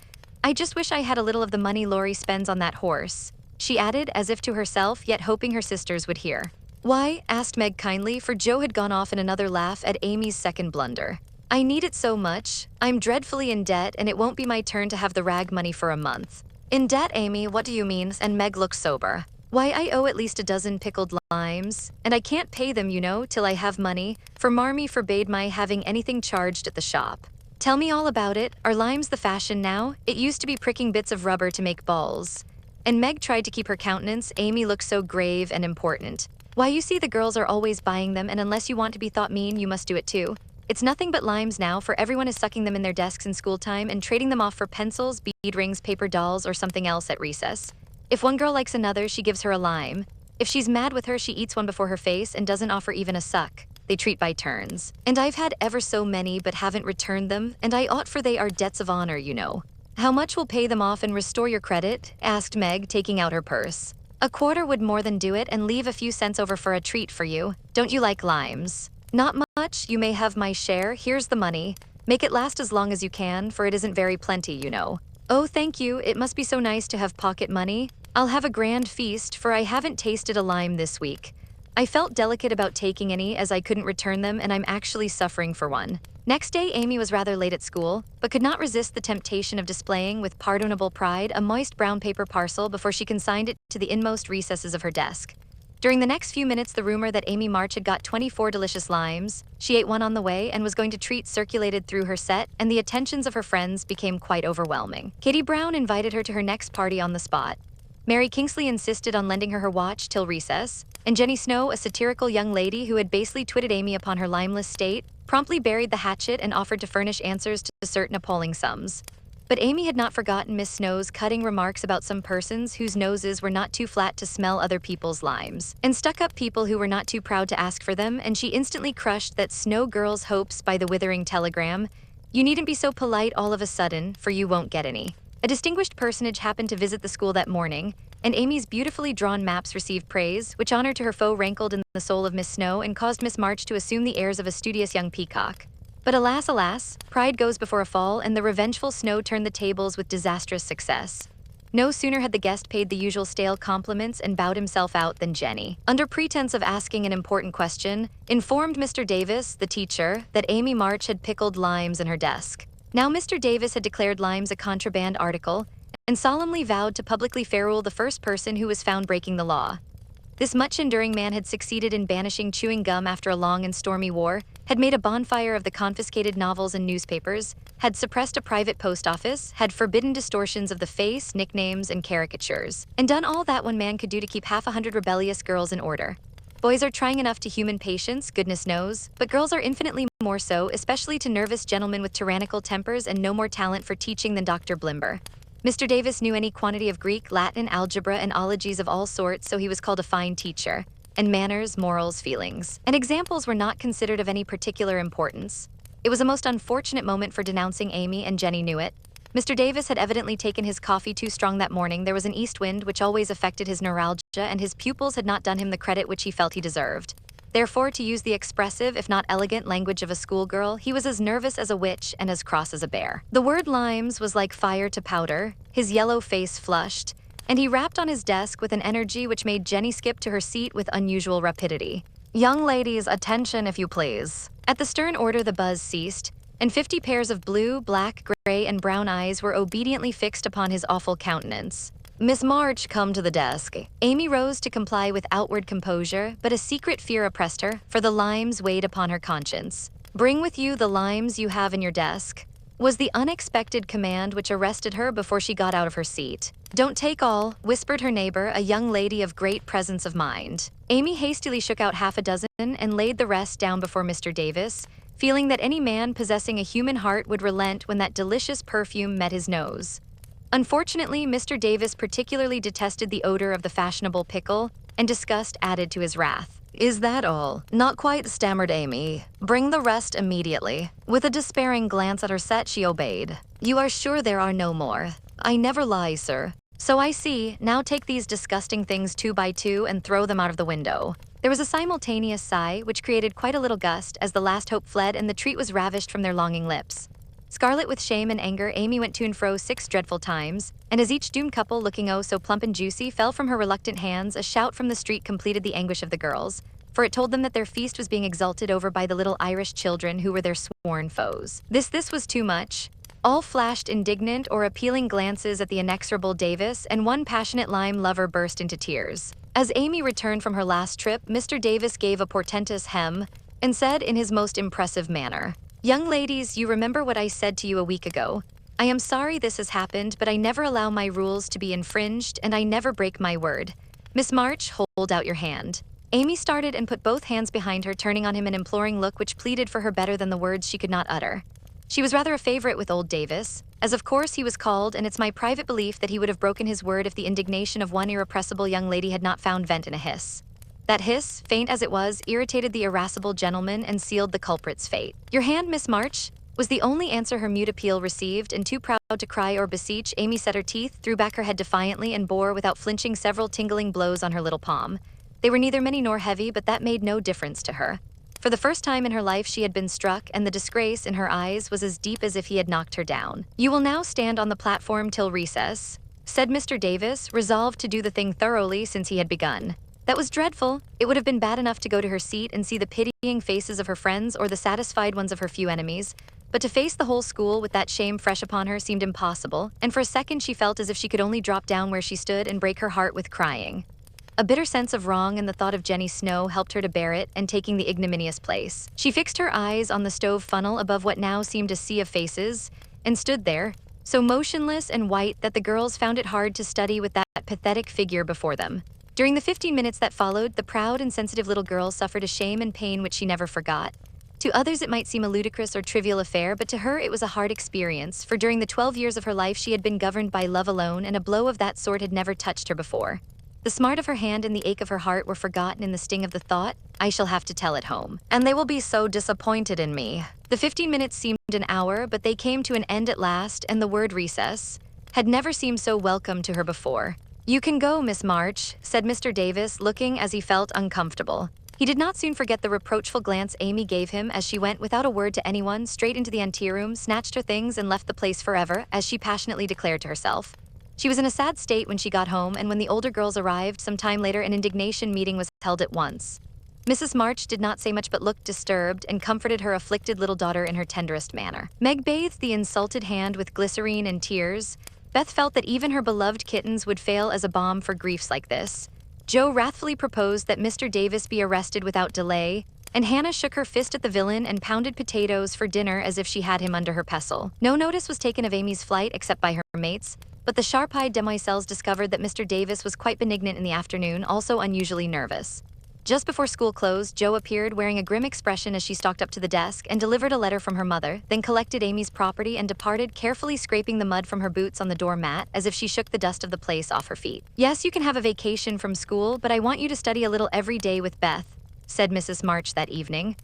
"I just wish I had a little of the money Laurie spends on that horse," she added, as if to herself, yet hoping her sisters would hear. "Why?" asked Meg kindly, for Jo had gone off in another laugh at Amy's second blunder. "I need it so much. I'm dreadfully in debt, and it won't be my turn to have the rag money for a month." "In debt, Amy? What do you mean?" And Meg looked sober. "Why, I owe at least a dozen pickled limes, and I can't pay them, you know, till I have money, for Marmee forbade my having anything charged at the shop." "Tell me all about it. Are limes the fashion now? It used to be pricking bits of rubber to make balls." And Meg tried to keep her countenance. Amy looked so grave and important. "Why, you see, the girls are always buying them, and unless you want to be thought mean, you must do it too. It's nothing but limes now, for everyone is sucking them in their desks in school time and trading them off for pencils, bead rings, paper dolls, or something else at recess. If one girl likes another, she gives her a lime. If she's mad with her, she eats one before her face and doesn't offer even a suck. They treat by turns. And I've had ever so many but haven't returned them, and I ought, for they are debts of honor, you know." "How much will pay them off and restore your credit?" asked Meg, taking out her purse. "A quarter would more than do it, and leave a few cents over for a treat for you. Don't you like limes?" "Not much. You may have my share. Here's the money. Make it last as long as you can, for it isn't very plenty, you know." "Oh, thank you. It must be so nice to have pocket money. I'll have a grand feast, for I haven't tasted a lime this week. I felt delicate about taking any, as I couldn't return them, and I'm actually suffering for one." Next day, Amy was rather late at school, but could not resist the temptation of displaying with pardonable pride a moist brown paper parcel before she consigned it to the inmost recesses of her desk. During the next few minutes, the rumor that Amy March had got 24 delicious limes, she ate one on the way, and was going to treat circulated through her set, and the attentions of her friends became quite overwhelming. Katie Brown invited her to her next party on the spot. Mary Kingsley insisted on lending her watch till recess, and Jenny Snow, a satirical young lady who had basely twitted Amy upon her limeless state, promptly buried the hatchet and offered to furnish answers to certain appalling sums. But Amy had not forgotten Miss Snow's cutting remarks about some persons whose noses were not too flat to smell other people's limes, and stuck-up people who were not too proud to ask for them, and she instantly crushed that Snow girl's hopes by the withering telegram, "You needn't be so polite all of a sudden, for you won't get any." A distinguished personage happened to visit the school that morning, and Amy's beautifully drawn maps received praise, which honor to her foe rankled in the soul of Miss Snow and caused Miss March to assume the airs of a studious young peacock. But alas, alas, pride goes before a fall, and the revengeful Snow turned the tables with disastrous success. No sooner had the guest paid the usual stale compliments and bowed himself out than Jenny, under pretense of asking an important question, informed Mr. Davis, the teacher, that Amy March had pickled limes in her desk. Now Mr. Davis had declared limes a contraband article and solemnly vowed to publicly ferule the first person who was found breaking the law. This much-enduring man had succeeded in banishing chewing gum after a long and stormy war, had made a bonfire of the confiscated novels and newspapers, had suppressed a private post office, had forbidden distortions of the face, nicknames, and caricatures, and done all that one man could do to keep 100 rebellious girls in order. Boys are trying enough to human patience, goodness knows, but girls are infinitely more so, especially to nervous gentlemen with tyrannical tempers and no more talent for teaching than Dr. Blimber. Mr. Davis knew any quantity of Greek, Latin, algebra, and ologies of all sorts, so he was called a fine teacher. And manners, morals, feelings, and examples were not considered of any particular importance. It was a most unfortunate moment for denouncing Amy, and Jenny knew it. Mr. Davis had evidently taken his coffee too strong that morning. There was an east wind which always affected his neuralgia, and his pupils had not done him the credit which he felt he deserved. Therefore, to use the expressive, if not elegant, language of a schoolgirl, he was as nervous as a witch and as cross as a bear. The word limes was like fire to powder, his yellow face flushed, and he rapped on his desk with an energy which made Jenny skip to her seat with unusual rapidity. "Young ladies, attention if you please." At the stern order the buzz ceased, and 50 pairs of blue, black, gray, and brown eyes were obediently fixed upon his awful countenance. "Miss March, come to the desk." Amy rose to comply with outward composure, but a secret fear oppressed her, for the limes weighed upon her conscience. "Bring with you the limes you have in your desk," was the unexpected command which arrested her before she got out of her seat. "Don't take all," whispered her neighbor, a young lady of great presence of mind. Amy hastily shook out half a dozen and laid the rest down before Mr. Davis, feeling that any man possessing a human heart would relent when that delicious perfume met his nose. Unfortunately, Mr. Davis particularly detested the odor of the fashionable pickle, and disgust added to his wrath. "Is that all?" "Not quite," stammered Amy. "Bring the rest immediately." With a despairing glance at her set, she obeyed. "You are sure there are no more?" "I never lie, sir." "So I see. Now take these disgusting things 2 by 2 and throw them out of the window." There was a simultaneous sigh, which created quite a little gust as the last hope fled and the treat was ravished from their longing lips. Scarlet with shame and anger, Amy went to and fro 6 dreadful times, and as each doomed couple, looking oh so plump and juicy, fell from her reluctant hands, a shout from the street completed the anguish of the girls, for it told them that their feast was being exulted over by the little Irish children who were their sworn foes. This was too much. All flashed indignant or appealing glances at the inexorable Davis, and one passionate lime lover burst into tears. As Amy returned from her last trip, Mr. Davis gave a portentous hem and said in his most impressive manner, "Young ladies, you remember what I said to you a week ago. I am sorry this has happened, but I never allow my rules to be infringed, and I never break my word. Miss March, hold out your hand." Amy started and put both hands behind her, turning on him an imploring look which pleaded for her better than the words she could not utter. She was rather a favorite with old Davis, as of course he was called, and it's my private belief that he would have broken his word if the indignation of one irrepressible young lady had not found vent in a hiss. That hiss, faint as it was, irritated the irascible gentleman and sealed the culprit's fate. "Your hand, Miss March," was the only answer her mute appeal received, and too proud to cry or beseech, Amy set her teeth, threw back her head defiantly, and bore without flinching several tingling blows on her little palm. They were neither many nor heavy, but that made no difference to her. For the first time in her life she had been struck, and the disgrace in her eyes was as deep as if he had knocked her down. "You will now stand on the platform till recess," said Mr. Davis, resolved to do the thing thoroughly since he had begun. That was dreadful. It would have been bad enough to go to her seat and see the pitying faces of her friends or the satisfied ones of her few enemies, but to face the whole school with that shame fresh upon her seemed impossible, and for a second she felt as if she could only drop down where she stood and break her heart with crying. A bitter sense of wrong and the thought of Jenny Snow helped her to bear it, and taking the ignominious place, she fixed her eyes on the stove funnel above what now seemed a sea of faces, and stood there, so motionless and white that the girls found it hard to study with that pathetic figure before them. During the 15 minutes that followed, the proud and sensitive little girl suffered a shame and pain which she never forgot. To others it might seem a ludicrous or trivial affair, but to her it was a hard experience, for during the 12 years of her life she had been governed by love alone, and a blow of that sort had never touched her before. The smart of her hand and the ache of her heart were forgotten in the sting of the thought, I shall have to tell it home. And they will be so disappointed in me. The 15 minutes seemed an hour, but they came to an end at last, and the word recess had never seemed so welcome to her before. You can go, Miss March, said Mr. Davis, looking as he felt uncomfortable. He did not soon forget the reproachful glance Amy gave him as she went without a word to anyone straight into the anteroom, snatched her things, and left the place forever, as she passionately declared to herself. She was in a sad state when she got home, and when the older girls arrived some time later an indignation meeting was held at once. Mrs. March did not say much but looked disturbed and comforted her afflicted little daughter in her tenderest manner. Meg bathed the insulted hand with glycerine and tears. Beth felt that even her beloved kittens would fail as a balm for griefs like this. Joe wrathfully proposed that Mr. Davis be arrested without delay, and Hannah shook her fist at the villain and pounded potatoes for dinner as if she had him under her pestle. No notice was taken of Amy's flight except by her mates, but the sharp-eyed demoiselles discovered that Mr. Davis was quite benignant in the afternoon, also unusually nervous. Just before school closed, Jo appeared wearing a grim expression as she stalked up to the desk and delivered a letter from her mother, then collected Amy's property and departed, carefully scraping the mud from her boots on the door mat as if she shook the dust of the place off her feet. Yes, you can have a vacation from school, but I want you to study a little every day with Beth, said Mrs. March that evening.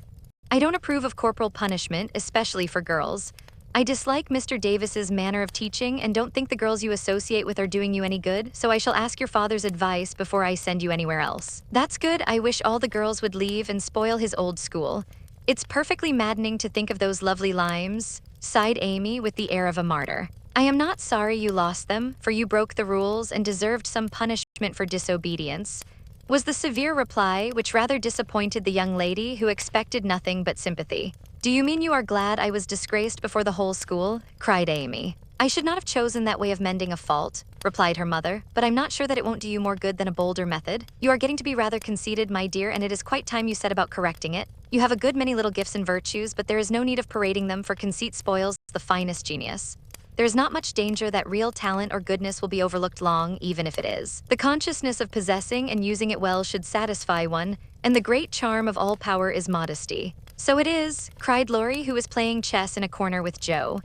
I don't approve of corporal punishment, especially for girls. I dislike Mr. Davis's manner of teaching and don't think the girls you associate with are doing you any good, so I shall ask your father's advice before I send you anywhere else. That's good. I wish all the girls would leave and spoil his old school. It's perfectly maddening to think of those lovely limes, sighed Amy with the air of a martyr. I am not sorry you lost them, for you broke the rules and deserved some punishment for disobedience, was the severe reply, which rather disappointed the young lady, who expected nothing but sympathy. Do you mean you are glad I was disgraced before the whole school? Cried Amy. I should not have chosen that way of mending a fault, replied her mother, but I'm not sure that it won't do you more good than a bolder method. You are getting to be rather conceited, my dear, and it is quite time you set about correcting it. You have a good many little gifts and virtues, but there is no need of parading them, for conceit spoils the finest genius. There is not much danger that real talent or goodness will be overlooked long, even if it is. The consciousness of possessing and using it well should satisfy one, and the great charm of all power is modesty. So it is, cried Laurie, who was playing chess in a corner with Jo.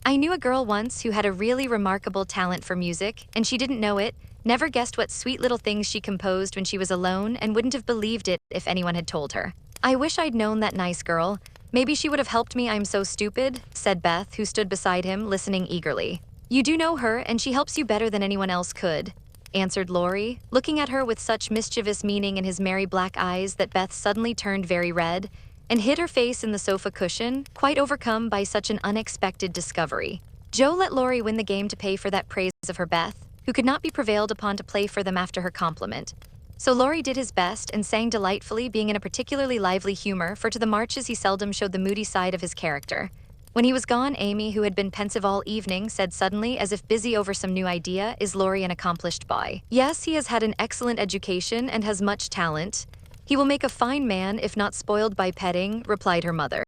I knew a girl once who had a really remarkable talent for music, and she didn't know it, never guessed what sweet little things she composed when she was alone, and wouldn't have believed it if anyone had told her. I wish I'd known that nice girl. Maybe she would have helped me. I'm so stupid, said Beth, who stood beside him, listening eagerly. You do know her, and she helps you better than anyone else could, answered Laurie, looking at her with such mischievous meaning in his merry black eyes that Beth suddenly turned very red and hid her face in the sofa cushion, quite overcome by such an unexpected discovery. Jo let Laurie win the game to pay for that praise of her Beth, who could not be prevailed upon to play for them after her compliment. So Laurie did his best and sang delightfully, being in a particularly lively humor, for to the Marches he seldom showed the moody side of his character. When he was gone, Amy, who had been pensive all evening, said suddenly, as if busy over some new idea, Is Laurie an accomplished boy? Yes, he has had an excellent education and has much talent. He will make a fine man if not spoiled by petting, replied her mother.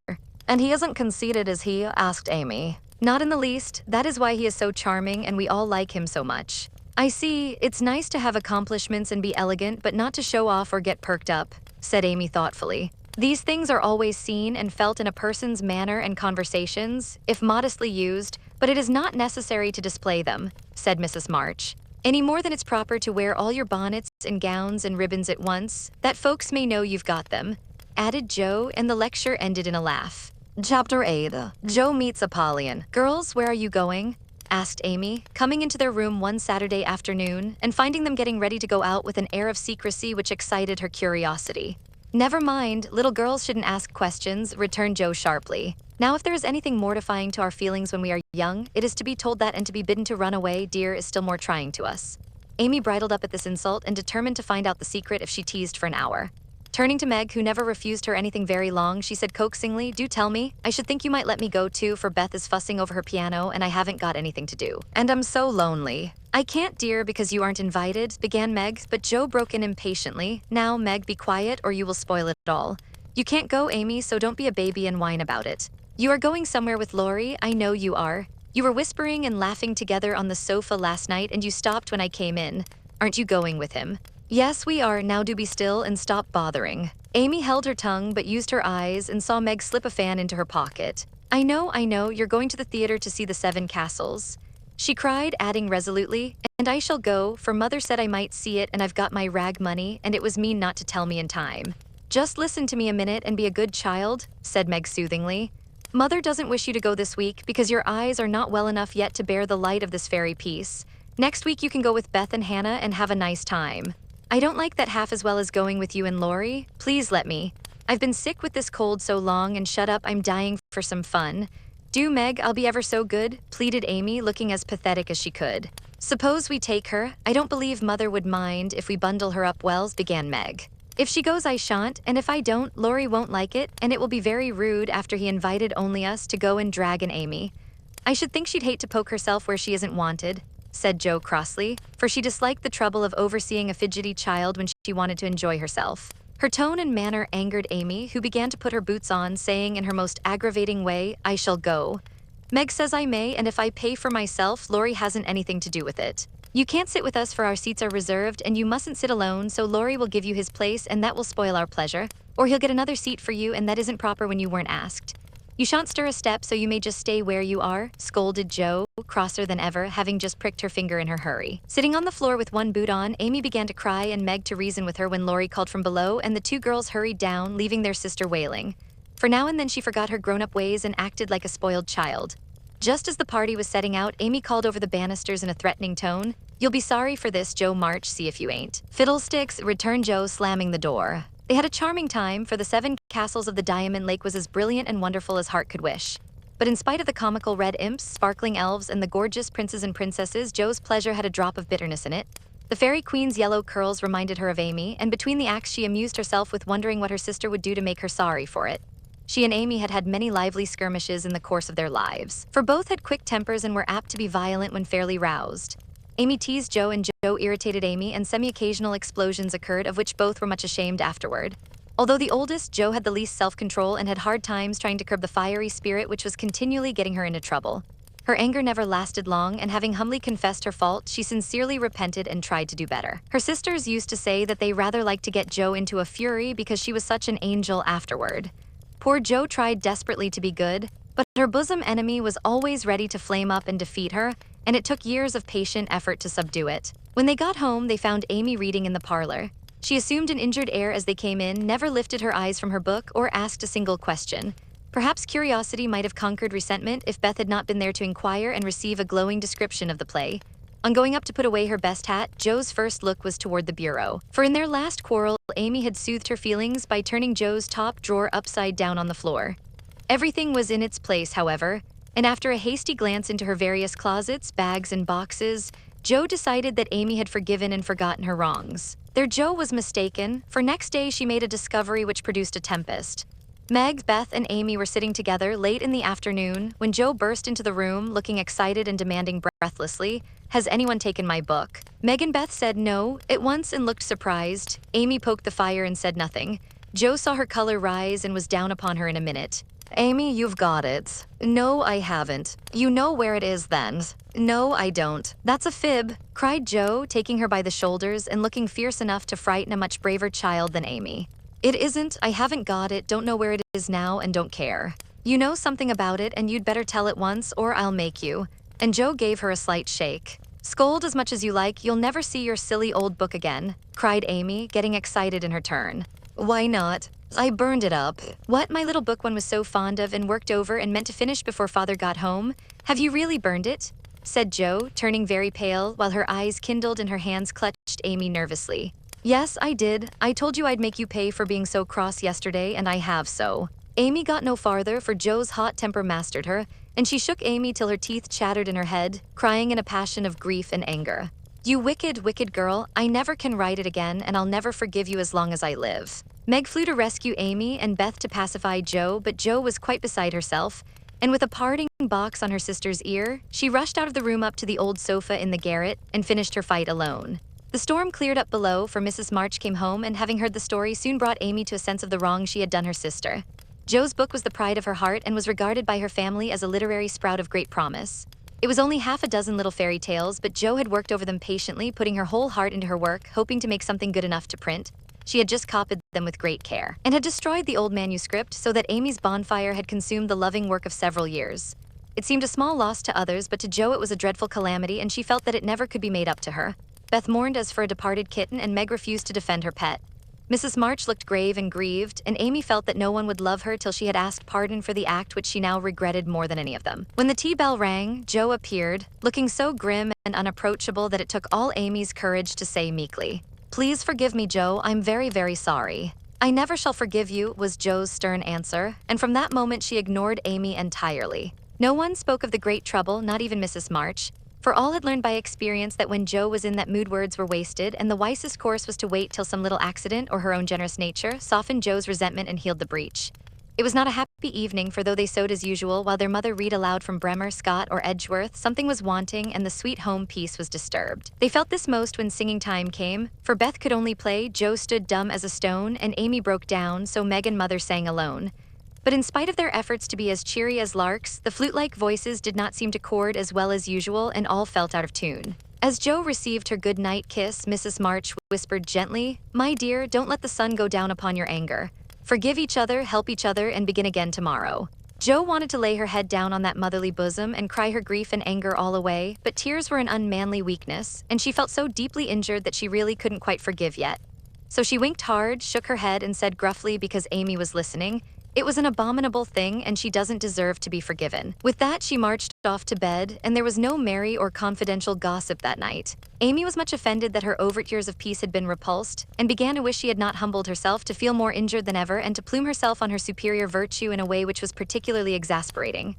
And he isn't conceited, is he? Asked Amy. Not in the least. That is why he is so charming and we all like him so much. I see. It's nice to have accomplishments and be elegant, but not to show off or get perked up, said Amy thoughtfully. These things are always seen and felt in a person's manner and conversations, if modestly used, but it is not necessary to display them, said Mrs. March. Any more than it's proper to wear all your bonnets and gowns and ribbons at once, that folks may know you've got them, added Jo, and the lecture ended in a laugh. Chapter 8. Jo meets Apollyon. Girls, where are you going? Asked Amy, coming into their room one Saturday afternoon and finding them getting ready to go out with an air of secrecy which excited her curiosity. Never mind, little girls shouldn't ask questions, returned Jo sharply. Now if there is anything mortifying to our feelings when we are young, it is to be told that, and to be bidden to run away, dear, is still more trying to us. Amy bridled up at this insult and determined to find out the secret if she teased for an hour. Turning to Meg, who never refused her anything very long, she said coaxingly, Do tell me. I should think you might let me go too, for Beth is fussing over her piano and I haven't got anything to do. And I'm so lonely. I can't, dear, because you aren't invited, began Meg, but Jo broke in impatiently. Now, Meg, be quiet or you will spoil it all. You can't go, Amy, so don't be a baby and whine about it. You are going somewhere with Laurie, I know you are. You were whispering and laughing together on the sofa last night and you stopped when I came in. Aren't you going with him? Yes, we are. Now do be still and stop bothering. Amy held her tongue but used her eyes and saw Meg slip a fan into her pocket. I know, you're going to the theater to see the Seven Castles. She cried, adding resolutely, and I shall go, for Mother said I might see it and I've got my rag money and it was mean not to tell me in time. Just listen to me a minute and be a good child, said Meg soothingly. Mother doesn't wish you to go this week because your eyes are not well enough yet to bear the light of this fairy piece. Next week you can go with Beth and Hannah and have a nice time. I don't like that half as well as going with you and Lori. Please let me. I've been sick with this cold so long and shut up, I'm dying for some fun. Do, Meg, I'll be ever so good, pleaded Amy, looking as pathetic as she could. Suppose we take her. I don't believe Mother would mind if we bundle her up wells, began Meg. If she goes I shan't, and if I don't, Lori won't like it, and it will be very rude after he invited only us to go and drag an Amy. I should think she'd hate to poke herself where she isn't wanted, said Jo crossly, for she disliked the trouble of overseeing a fidgety child when she wanted to enjoy herself. Her tone and manner angered Amy, who began to put her boots on, saying in her most aggravating way, I shall go. Meg says I may, and if I pay for myself, Lori hasn't anything to do with it. You can't sit with us for our seats are reserved, and you mustn't sit alone, so Lori will give you his place and that will spoil our pleasure. Or he'll get another seat for you and that isn't proper when you weren't asked. You shan't stir a step, so you may just stay where you are, scolded Jo, crosser than ever, having just pricked her finger in her hurry. Sitting on the floor with one boot on, Amy began to cry and Meg to reason with her when Lori called from below and the two girls hurried down, leaving their sister wailing. For now and then she forgot her grown-up ways and acted like a spoiled child. Just as the party was setting out, Amy called over the banisters in a threatening tone. You'll be sorry for this, Jo March, see if you ain't. Fiddlesticks, returned Jo, slamming the door. They had a charming time, for the Seven Castles of the Diamond Lake was as brilliant and wonderful as heart could wish. But in spite of the comical red imps, sparkling elves, and the gorgeous princes and princesses, Jo's pleasure had a drop of bitterness in it. The fairy queen's yellow curls reminded her of Amy, and between the acts she amused herself with wondering what her sister would do to make her sorry for it. She and Amy had had many lively skirmishes in the course of their lives, for both had quick tempers and were apt to be violent when fairly roused. Amy teased Jo and Jo irritated Amy, and semi-occasional explosions occurred of which both were much ashamed afterward. Although the oldest, Jo had the least self-control and had hard times trying to curb the fiery spirit which was continually getting her into trouble. Her anger never lasted long, and having humbly confessed her fault, she sincerely repented and tried to do better. Her sisters used to say that they rather liked to get Jo into a fury because she was such an angel afterward. Poor Jo tried desperately to be good, but her bosom enemy was always ready to flame up and defeat her, and it took years of patient effort to subdue it. When they got home, they found Amy reading in the parlor. She assumed an injured air as they came in, never lifted her eyes from her book or asked a single question. Perhaps curiosity might have conquered resentment if Beth had not been there to inquire and receive a glowing description of the play. On going up to put away her best hat, Jo's first look was toward the bureau. For in their last quarrel, Amy had soothed her feelings by turning Jo's top drawer upside down on the floor. Everything was in its place, however, and after a hasty glance into her various closets, bags, and boxes, Jo decided that Amy had forgiven and forgotten her wrongs. Their Jo was mistaken, for next day she made a discovery which produced a tempest. Meg, Beth, and Amy were sitting together late in the afternoon when Jo burst into the room, looking excited and demanding breathlessly, "Has anyone taken my book?" Meg and Beth said no at once and looked surprised. Amy poked the fire and said nothing. Jo saw her color rise and was down upon her in a minute. "Amy, you've got it." "No, I haven't." "You know where it is then." "No, I don't." "That's a fib," cried Jo, taking her by the shoulders and looking fierce enough to frighten a much braver child than Amy. "It isn't. I haven't got it, don't know where it is now, and don't care. You know something about it, and you'd better tell it once, or I'll make you." And Jo gave her a slight shake. "Scold as much as you like, you'll never see your silly old book again," cried Amy, getting excited in her turn. "Why not? I burned it up." "What, my little book one was so fond of and worked over and meant to finish before Father got home? Have you really burned it?" said Jo, turning very pale, while her eyes kindled and her hands clutched Amy nervously. "Yes, I did. I told you I'd make you pay for being so cross yesterday, and I have so." Amy got no farther, for Jo's hot temper mastered her, and she shook Amy till her teeth chattered in her head, crying in a passion of grief and anger. "You wicked, wicked girl, I never can write it again, and I'll never forgive you as long as I live." Meg flew to rescue Amy and Beth to pacify Jo, but Jo was quite beside herself, and with a parting box on her sister's ear, she rushed out of the room up to the old sofa in the garret and finished her fight alone. The storm cleared up below, for Mrs. March came home and, having heard the story, soon brought Amy to a sense of the wrong she had done her sister. Jo's book was the pride of her heart and was regarded by her family as a literary sprout of great promise. It was only half a dozen little fairy tales, but Jo had worked over them patiently, putting her whole heart into her work, hoping to make something good enough to print. She had just copied them with great care, and had destroyed the old manuscript so that Amy's bonfire had consumed the loving work of several years. It seemed a small loss to others, but to Jo it was a dreadful calamity, and she felt that it never could be made up to her. Beth mourned as for a departed kitten, and Meg refused to defend her pet. Mrs. March looked grave and grieved, and Amy felt that no one would love her till she had asked pardon for the act which she now regretted more than any of them. When the tea bell rang, Jo appeared, looking so grim and unapproachable that it took all Amy's courage to say meekly, "Please forgive me, Jo, I'm very, very sorry." "I never shall forgive you," was Jo's stern answer, and from that moment she ignored Amy entirely. No one spoke of the great trouble, not even Mrs. March, for all had learned by experience that when Jo was in that mood words were wasted, and the wisest course was to wait till some little accident or her own generous nature softened Jo's resentment and healed the breach. It was not a happy evening, for though they sewed as usual while their mother read aloud from Bremer, Scott, or Edgeworth, something was wanting and the sweet home peace was disturbed. They felt this most when singing time came, for Beth could only play, Jo stood dumb as a stone, and Amy broke down, so Meg and mother sang alone. But in spite of their efforts to be as cheery as larks, the flute-like voices did not seem to chord as well as usual, and all felt out of tune. As Jo received her good-night kiss, Mrs. March whispered gently, "My dear, don't let the sun go down upon your anger. Forgive each other, help each other, and begin again tomorrow." Jo wanted to lay her head down on that motherly bosom and cry her grief and anger all away, but tears were an unmanly weakness, and she felt so deeply injured that she really couldn't quite forgive yet. So she winked hard, shook her head, and said gruffly, because Amy was listening, "It was an abominable thing, and she doesn't deserve to be forgiven." With that, she marched off to bed, and there was no merry or confidential gossip that night. Amy was much offended that her overtures of peace had been repulsed, and began to wish she had not humbled herself, to feel more injured than ever, and to plume herself on her superior virtue in a way which was particularly exasperating.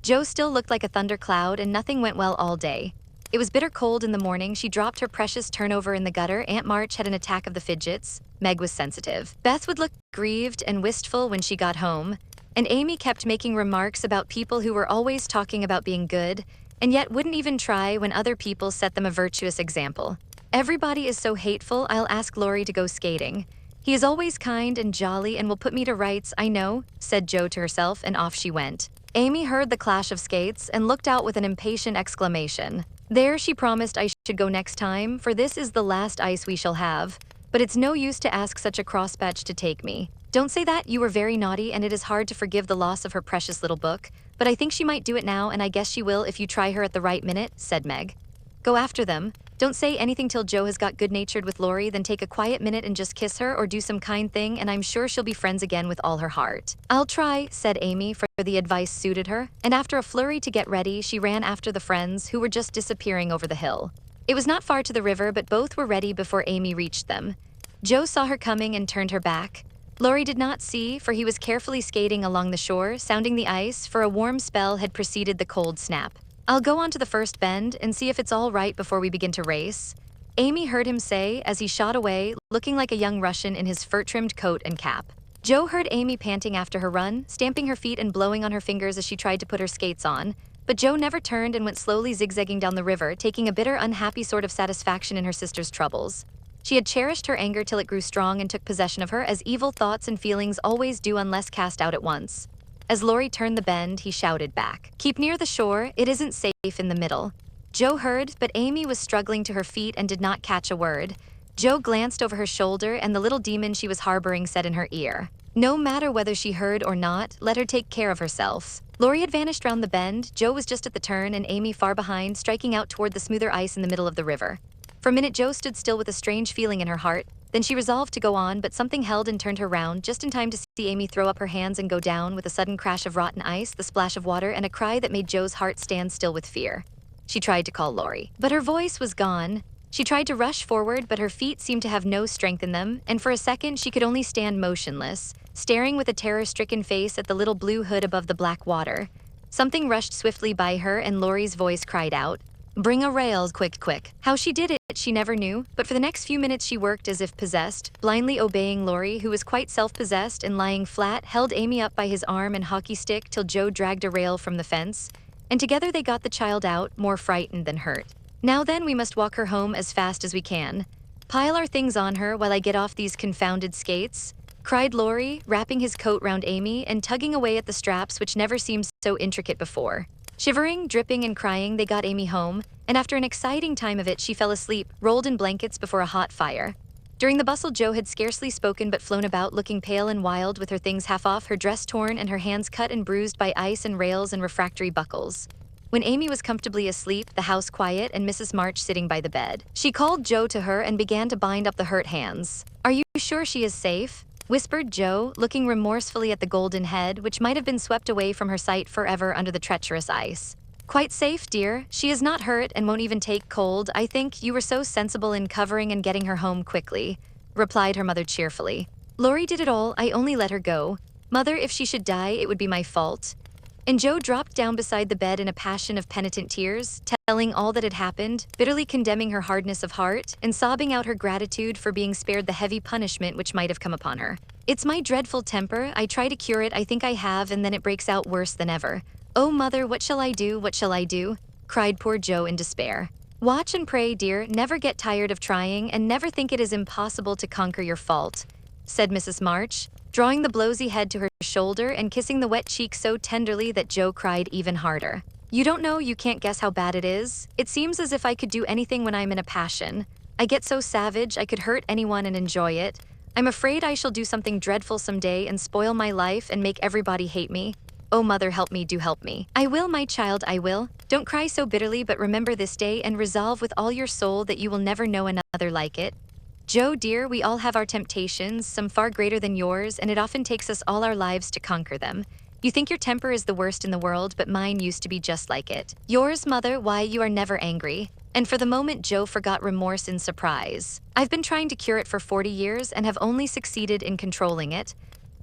Jo still looked like a thundercloud, and nothing went well all day. It was bitter cold in the morning. She dropped her precious turnover in the gutter. Aunt March had an attack of the fidgets. Meg was sensitive. Beth would look grieved and wistful when she got home, and Amy kept making remarks about people who were always talking about being good, and yet wouldn't even try when other people set them a virtuous example. "Everybody is so hateful, I'll ask Laurie to go skating. He is always kind and jolly and will put me to rights, I know," said Jo to herself, and off she went. Amy heard the clash of skates and looked out with an impatient exclamation. "There," she promised, "I should go next time, for this is the last ice we shall have. But it's no use to ask such a crossbatch to take me." "Don't say that, you were very naughty, and it is hard to forgive the loss of her precious little book, but I think she might do it now, and I guess she will if you try her at the right minute," said Meg. "Go after them. Don't say anything till Jo has got good-natured with Laurie, then take a quiet minute and just kiss her or do some kind thing, and I'm sure she'll be friends again with all her heart." "I'll try," said Amy, for the advice suited her, and after a flurry to get ready, she ran after the friends, who were just disappearing over the hill. It was not far to the river, but both were ready before Amy reached them. Jo saw her coming and turned her back. Laurie did not see, for he was carefully skating along the shore, sounding the ice, for a warm spell had preceded the cold snap. "I'll go on to the first bend and see if it's all right before we begin to race," Amy heard him say as he shot away, looking like a young Russian in his fur-trimmed coat and cap. Jo heard Amy panting after her run, stamping her feet and blowing on her fingers as she tried to put her skates on, but Jo never turned and went slowly zigzagging down the river, taking a bitter, unhappy sort of satisfaction in her sister's troubles. She had cherished her anger till it grew strong and took possession of her, as evil thoughts and feelings always do unless cast out at once. As Laurie turned the bend, he shouted back, "Keep near the shore, it isn't safe in the middle." Jo heard, but Amy was struggling to her feet and did not catch a word. Jo glanced over her shoulder, and the little demon she was harboring said in her ear, "No matter whether she heard or not, let her take care of herself." Laurie had vanished round the bend. Jo was just at the turn, and Amy far behind, striking out toward the smoother ice in the middle of the river. For a minute Jo stood still with a strange feeling in her heart. Then she resolved to go on, but something held and turned her round, just in time to see Amy throw up her hands and go down with a sudden crash of rotten ice, the splash of water, and a cry that made Jo's heart stand still with fear. She tried to call Laurie, but her voice was gone. She tried to rush forward, but her feet seemed to have no strength in them, and for a second she could only stand motionless, staring with a terror-stricken face at the little blue hood above the black water. Something rushed swiftly by her, and Laurie's voice cried out, "Bring a rail, quick, quick." How she did it, she never knew, but for the next few minutes she worked as if possessed, blindly obeying Laurie, who was quite self-possessed and lying flat, held Amy up by his arm and hockey stick till Jo dragged a rail from the fence, and together they got the child out, more frightened than hurt. "Now then, we must walk her home as fast as we can. Pile our things on her while I get off these confounded skates," cried Laurie, wrapping his coat round Amy and tugging away at the straps which never seemed so intricate before. Shivering, dripping, and crying, they got Amy home, and after an exciting time of it, she fell asleep, rolled in blankets before a hot fire. During the bustle, Jo had scarcely spoken but flown about, looking pale and wild, with her things half off, her dress torn, and her hands cut and bruised by ice and rails and refractory buckles. When Amy was comfortably asleep, the house quiet, and Mrs. March sitting by the bed, she called Jo to her and began to bind up the hurt hands. "Are you sure she is safe?" whispered Jo, looking remorsefully at the golden head, which might have been swept away from her sight forever under the treacherous ice. "Quite safe, dear. She is not hurt and won't even take cold. I think you were so sensible in covering and getting her home quickly," replied her mother cheerfully. "Laurie did it all. I only let her go. Mother, if she should die, it would be my fault." And Jo dropped down beside the bed in a passion of penitent tears, telling all that had happened, bitterly condemning her hardness of heart, and sobbing out her gratitude for being spared the heavy punishment which might have come upon her. "It's my dreadful temper. I try to cure it, I think I have, and then it breaks out worse than ever. Oh, Mother, what shall I do? What shall I do?" cried poor Jo in despair. "Watch and pray, dear. Never get tired of trying, and never think it is impossible to conquer your fault," said Mrs. March, drawing the blowsy head to her shoulder and kissing the wet cheek so tenderly that Jo cried even harder. "You don't know, you can't guess how bad it is. It seems as if I could do anything when I'm in a passion. I get so savage, I could hurt anyone and enjoy it. I'm afraid I shall do something dreadful someday and spoil my life and make everybody hate me. Oh, Mother, help me, do help me." "I will, my child, I will. Don't cry so bitterly, but remember this day and resolve with all your soul that you will never know another like it. Jo, dear, we all have our temptations, some far greater than yours, and it often takes us all our lives to conquer them. You think your temper is the worst in the world, but mine used to be just like it. Yours, Mother, why, you are never angry." And for the moment, Jo forgot remorse in surprise. "I've been trying to cure it for 40 years and have only succeeded in controlling it.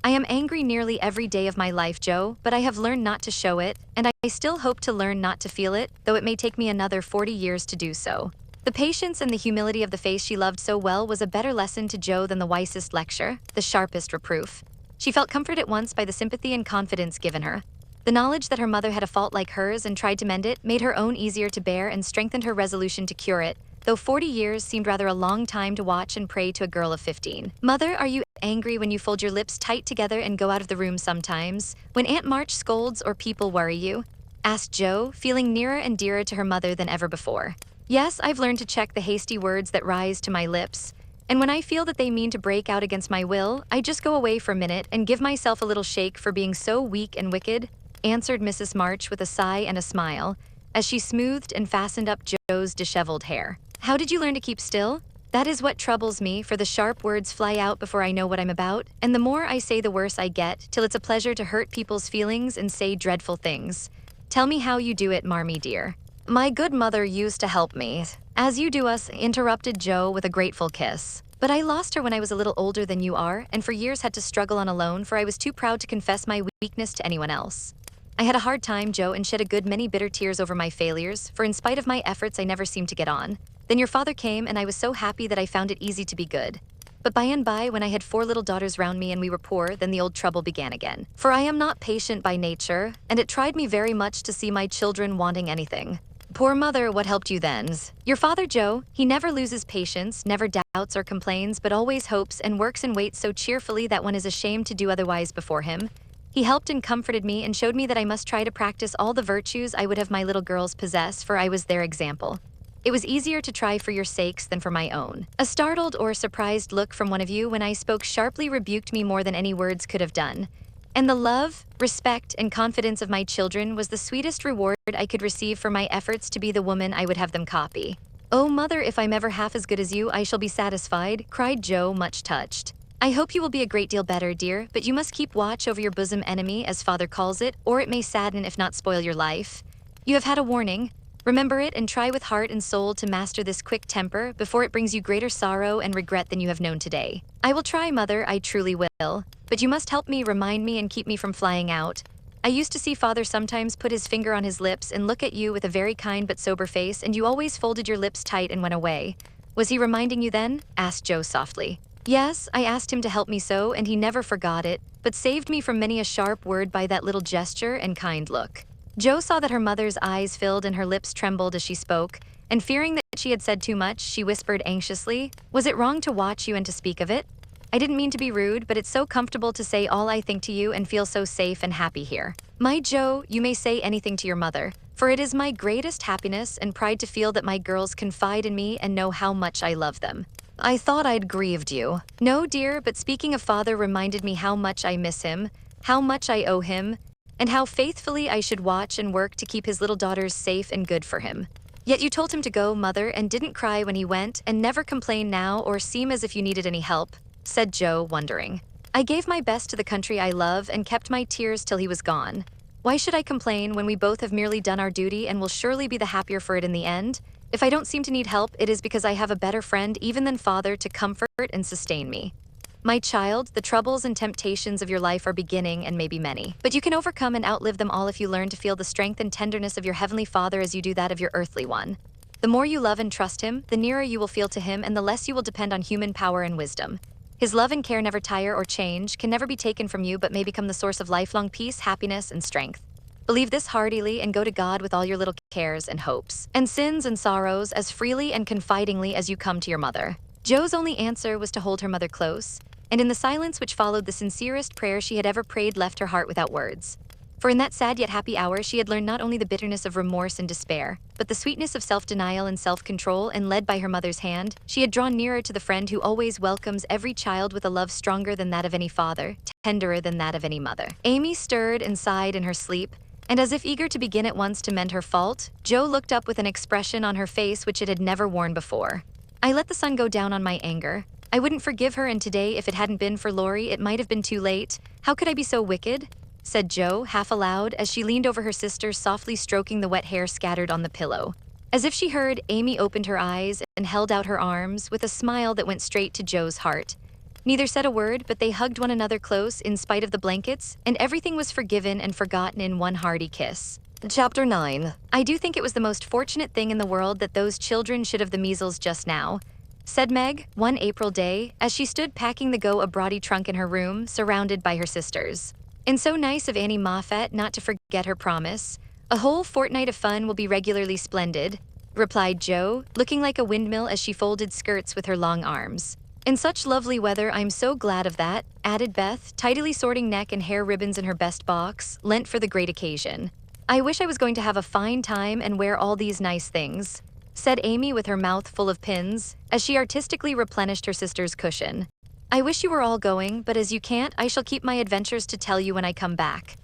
I am angry nearly every day of my life, Jo, but I have learned not to show it, and I still hope to learn not to feel it, though it may take me another 40 years to do so." The patience and the humility of the face she loved so well was a better lesson to Jo than the wisest lecture, the sharpest reproof. She felt comfort at once by the sympathy and confidence given her. The knowledge that her mother had a fault like hers and tried to mend it made her own easier to bear and strengthened her resolution to cure it, though 40 years seemed rather a long time to watch and pray to a girl of 15. "Mother, are you angry when you fold your lips tight together and go out of the room sometimes, when Aunt March scolds or people worry you?" asked Jo, feeling nearer and dearer to her mother than ever before. "Yes, I've learned to check the hasty words that rise to my lips, and when I feel that they mean to break out against my will, I just go away for a minute and give myself a little shake for being so weak and wicked," answered Mrs. March with a sigh and a smile, as she smoothed and fastened up Jo's disheveled hair. "How did you learn to keep still? That is what troubles me, for the sharp words fly out before I know what I'm about, and the more I say the worse I get, till it's a pleasure to hurt people's feelings and say dreadful things. Tell me how you do it, Marmee dear." "My good mother used to help me, as you do us," interrupted Jo with a grateful kiss. "But I lost her when I was a little older than you are, and for years had to struggle on alone, for I was too proud to confess my weakness to anyone else. I had a hard time, Jo, and shed a good many bitter tears over my failures, for in spite of my efforts I never seemed to get on. Then your father came, and I was so happy that I found it easy to be good. But by and by, when I had 4 little daughters round me and we were poor, then the old trouble began again. For I am not patient by nature, and it tried me very much to see my children wanting anything. Poor mother, what helped you then? Your father, Jo, he never loses patience, never doubts or complains, but always hopes and works and waits so cheerfully that one is ashamed to do otherwise before him. He helped and comforted me and showed me that I must try to practice all the virtues I would have my little girls possess, for I was their example. It was easier to try for your sakes than for my own. A startled or surprised look from one of you when I spoke sharply rebuked me more than any words could have done. And the love, respect, and confidence of my children was the sweetest reward I could receive for my efforts to be the woman I would have them copy. Oh, mother, if I'm ever half as good as you, I shall be satisfied," cried Jo, much touched. "I hope you will be a great deal better, dear, but you must keep watch over your bosom enemy, as father calls it, or it may sadden if not spoil your life. You have had a warning. Remember it and try with heart and soul to master this quick temper before it brings you greater sorrow and regret than you have known today." "I will try, mother, I truly will. But you must help me, remind me, and keep me from flying out. I used to see father sometimes put his finger on his lips and look at you with a very kind but sober face, and you always folded your lips tight and went away. Was he reminding you then?" asked Jo softly. "Yes, I asked him to help me so, and he never forgot it, but saved me from many a sharp word by that little gesture and kind look." Jo saw that her mother's eyes filled and her lips trembled as she spoke, and fearing that she had said too much, she whispered anxiously, "Was it wrong to watch you and to speak of it? I didn't mean to be rude, but it's so comfortable to say all I think to you and feel so safe and happy here." "My Jo, you may say anything to your mother. for it is my greatest happiness and pride to feel that my girls confide in me and know how much I love them. I thought I'd grieved you. No, dear, but speaking of father reminded me how much I miss him, how much I owe him, and how faithfully I should watch and work to keep his little daughters safe and good for him. Yet you told him to go, mother, and didn't cry when he went, and never complain now or seem as if you needed any help, said Joe, wondering. I gave my best to the country I love and kept my tears till he was gone. Why should I complain when we both have merely done our duty and will surely be the happier for it in the end? If I don't seem to need help, it is because I have a better friend even than father to comfort and sustain me. My child, the troubles and temptations of your life are beginning and may be many, but you can overcome and outlive them all if you learn to feel the strength and tenderness of your heavenly Father as you do that of your earthly one. The more you love and trust him, the nearer you will feel to him and the less you will depend on human power and wisdom. His love and care never tire or change, can never be taken from you, but may become the source of lifelong peace, happiness, and strength. Believe this heartily and go to God with all your little cares and hopes, and sins and sorrows as freely and confidingly as you come to your mother. Joe's only answer was to hold her mother close, and in the silence which followed the sincerest prayer she had ever prayed left her heart without words. For in that sad yet happy hour she had learned not only the bitterness of remorse and despair, but the sweetness of self-denial and self-control, and led by her mother's hand, she had drawn nearer to the friend who always welcomes every child with a love stronger than that of any father, tenderer than that of any mother. Amy stirred and sighed in her sleep, and as if eager to begin at once to mend her fault, Joe looked up with an expression on her face which it had never worn before. I let the sun go down on my anger. I wouldn't forgive her, and today, if it hadn't been for Laurie, it might have been too late. How could I be so wicked? Said Joe, half aloud, as she leaned over her sister, softly stroking the wet hair scattered on the pillow. As if she heard, Amy opened her eyes and held out her arms with a smile that went straight to Joe's heart. Neither said a word, but they hugged one another close in spite of the blankets, and everything was forgiven and forgotten in one hearty kiss. Chapter 9. I do think it was the most fortunate thing in the world that those children should have the measles just now, said Meg, one April day, as she stood packing the go-abroady trunk in her room, surrounded by her sisters. And so nice of Annie Moffat not to forget her promise. A whole fortnight of fun will be regularly splendid, replied Joe, looking like a windmill as she folded skirts with her long arms. In such lovely weather, I'm so glad of that, added Beth, tidily sorting neck and hair ribbons in her best box, lent for the great occasion. I wish I was going to have a fine time and wear all these nice things, said Amy with her mouth full of pins, as she artistically replenished her sister's cushion. I wish you were all going, but as you can't, I shall keep my adventures to tell you when I come back.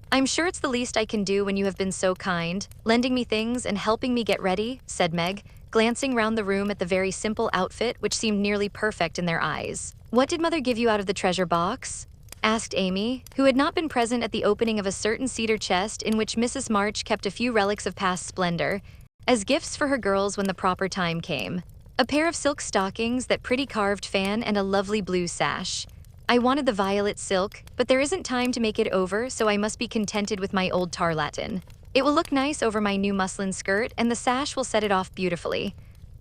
I'm sure it's the least I can do when you have been so kind, lending me things and helping me get ready, said Meg, glancing round the room at the very simple outfit which seemed nearly perfect in their eyes. What did Mother give you out of the treasure box? Asked Amy, who had not been present at the opening of a certain cedar chest in which Mrs. March kept a few relics of past splendor, as gifts for her girls when the proper time came. A pair of silk stockings, that pretty carved fan, and a lovely blue sash. I wanted the violet silk, but there isn't time to make it over, so I must be contented with my old tarlatan. It will look nice over my new muslin skirt, and the sash will set it off beautifully.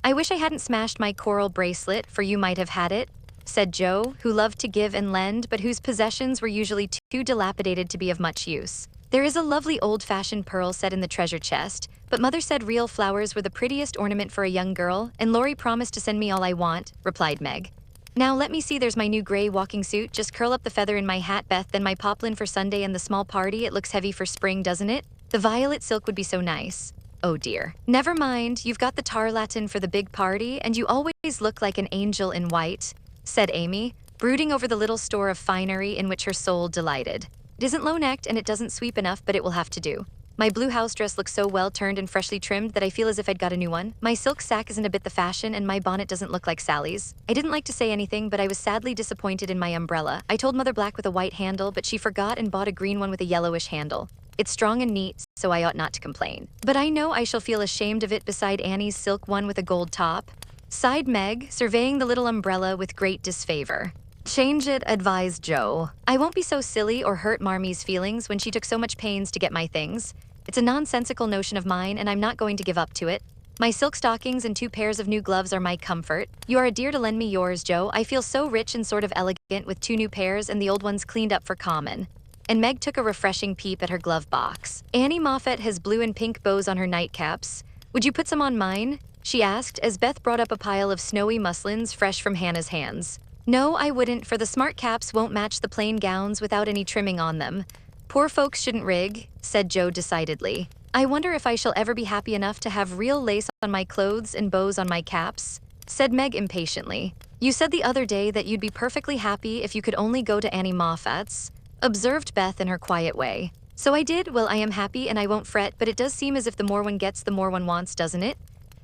I wish I hadn't smashed my coral bracelet, for you might have had it, said Joe, who loved to give and lend, but whose possessions were usually too dilapidated to be of much use. There is a lovely old-fashioned pearl set in the treasure chest, but Mother said real flowers were the prettiest ornament for a young girl, and Laurie promised to send me all I want, replied Meg. Now let me see, there's my new gray walking suit, just curl up the feather in my hat, Beth, then my poplin for Sunday and the small party, it looks heavy for spring, doesn't it? The violet silk would be so nice. Oh dear. Never mind, you've got the tarlatan for the big party, and you always look like an angel in white, said Amy, brooding over the little store of finery in which her soul delighted. It isn't low-necked and it doesn't sweep enough, but it will have to do. My blue house dress looks so well turned and freshly trimmed that I feel as if I'd got a new one. My silk sack isn't a bit the fashion, and my bonnet doesn't look like Sally's. I didn't like to say anything, but I was sadly disappointed in my umbrella. I told Mother black with a white handle, but she forgot and bought a green one with a yellowish handle. It's strong and neat, so I ought not to complain. But I know I shall feel ashamed of it beside Annie's silk one with a gold top, sighed Meg, surveying the little umbrella with great disfavor. Change it, advised Joe. I won't be so silly or hurt Marmee's feelings when she took so much pains to get my things. It's a nonsensical notion of mine, and I'm not going to give up to it. My silk stockings and 2 pairs of new gloves are my comfort. You are a dear to lend me yours, Joe. I feel so rich and sort of elegant with 2 new pairs and the old ones cleaned up for common. And Meg took a refreshing peep at her glove box. Annie Moffat has blue and pink bows on her nightcaps. Would you put some on mine? She asked as Beth brought up a pile of snowy muslins fresh from Hannah's hands. No, I wouldn't, for the smart caps won't match the plain gowns without any trimming on them. Poor folks shouldn't rig, said Joe decidedly. I wonder if I shall ever be happy enough to have real lace on my clothes and bows on my caps, said Meg impatiently. You said the other day that you'd be perfectly happy if you could only go to Annie Moffat's, observed Beth in her quiet way. So I did. Well, I am happy and I won't fret, but it does seem as if the more one gets, the more one wants, doesn't it?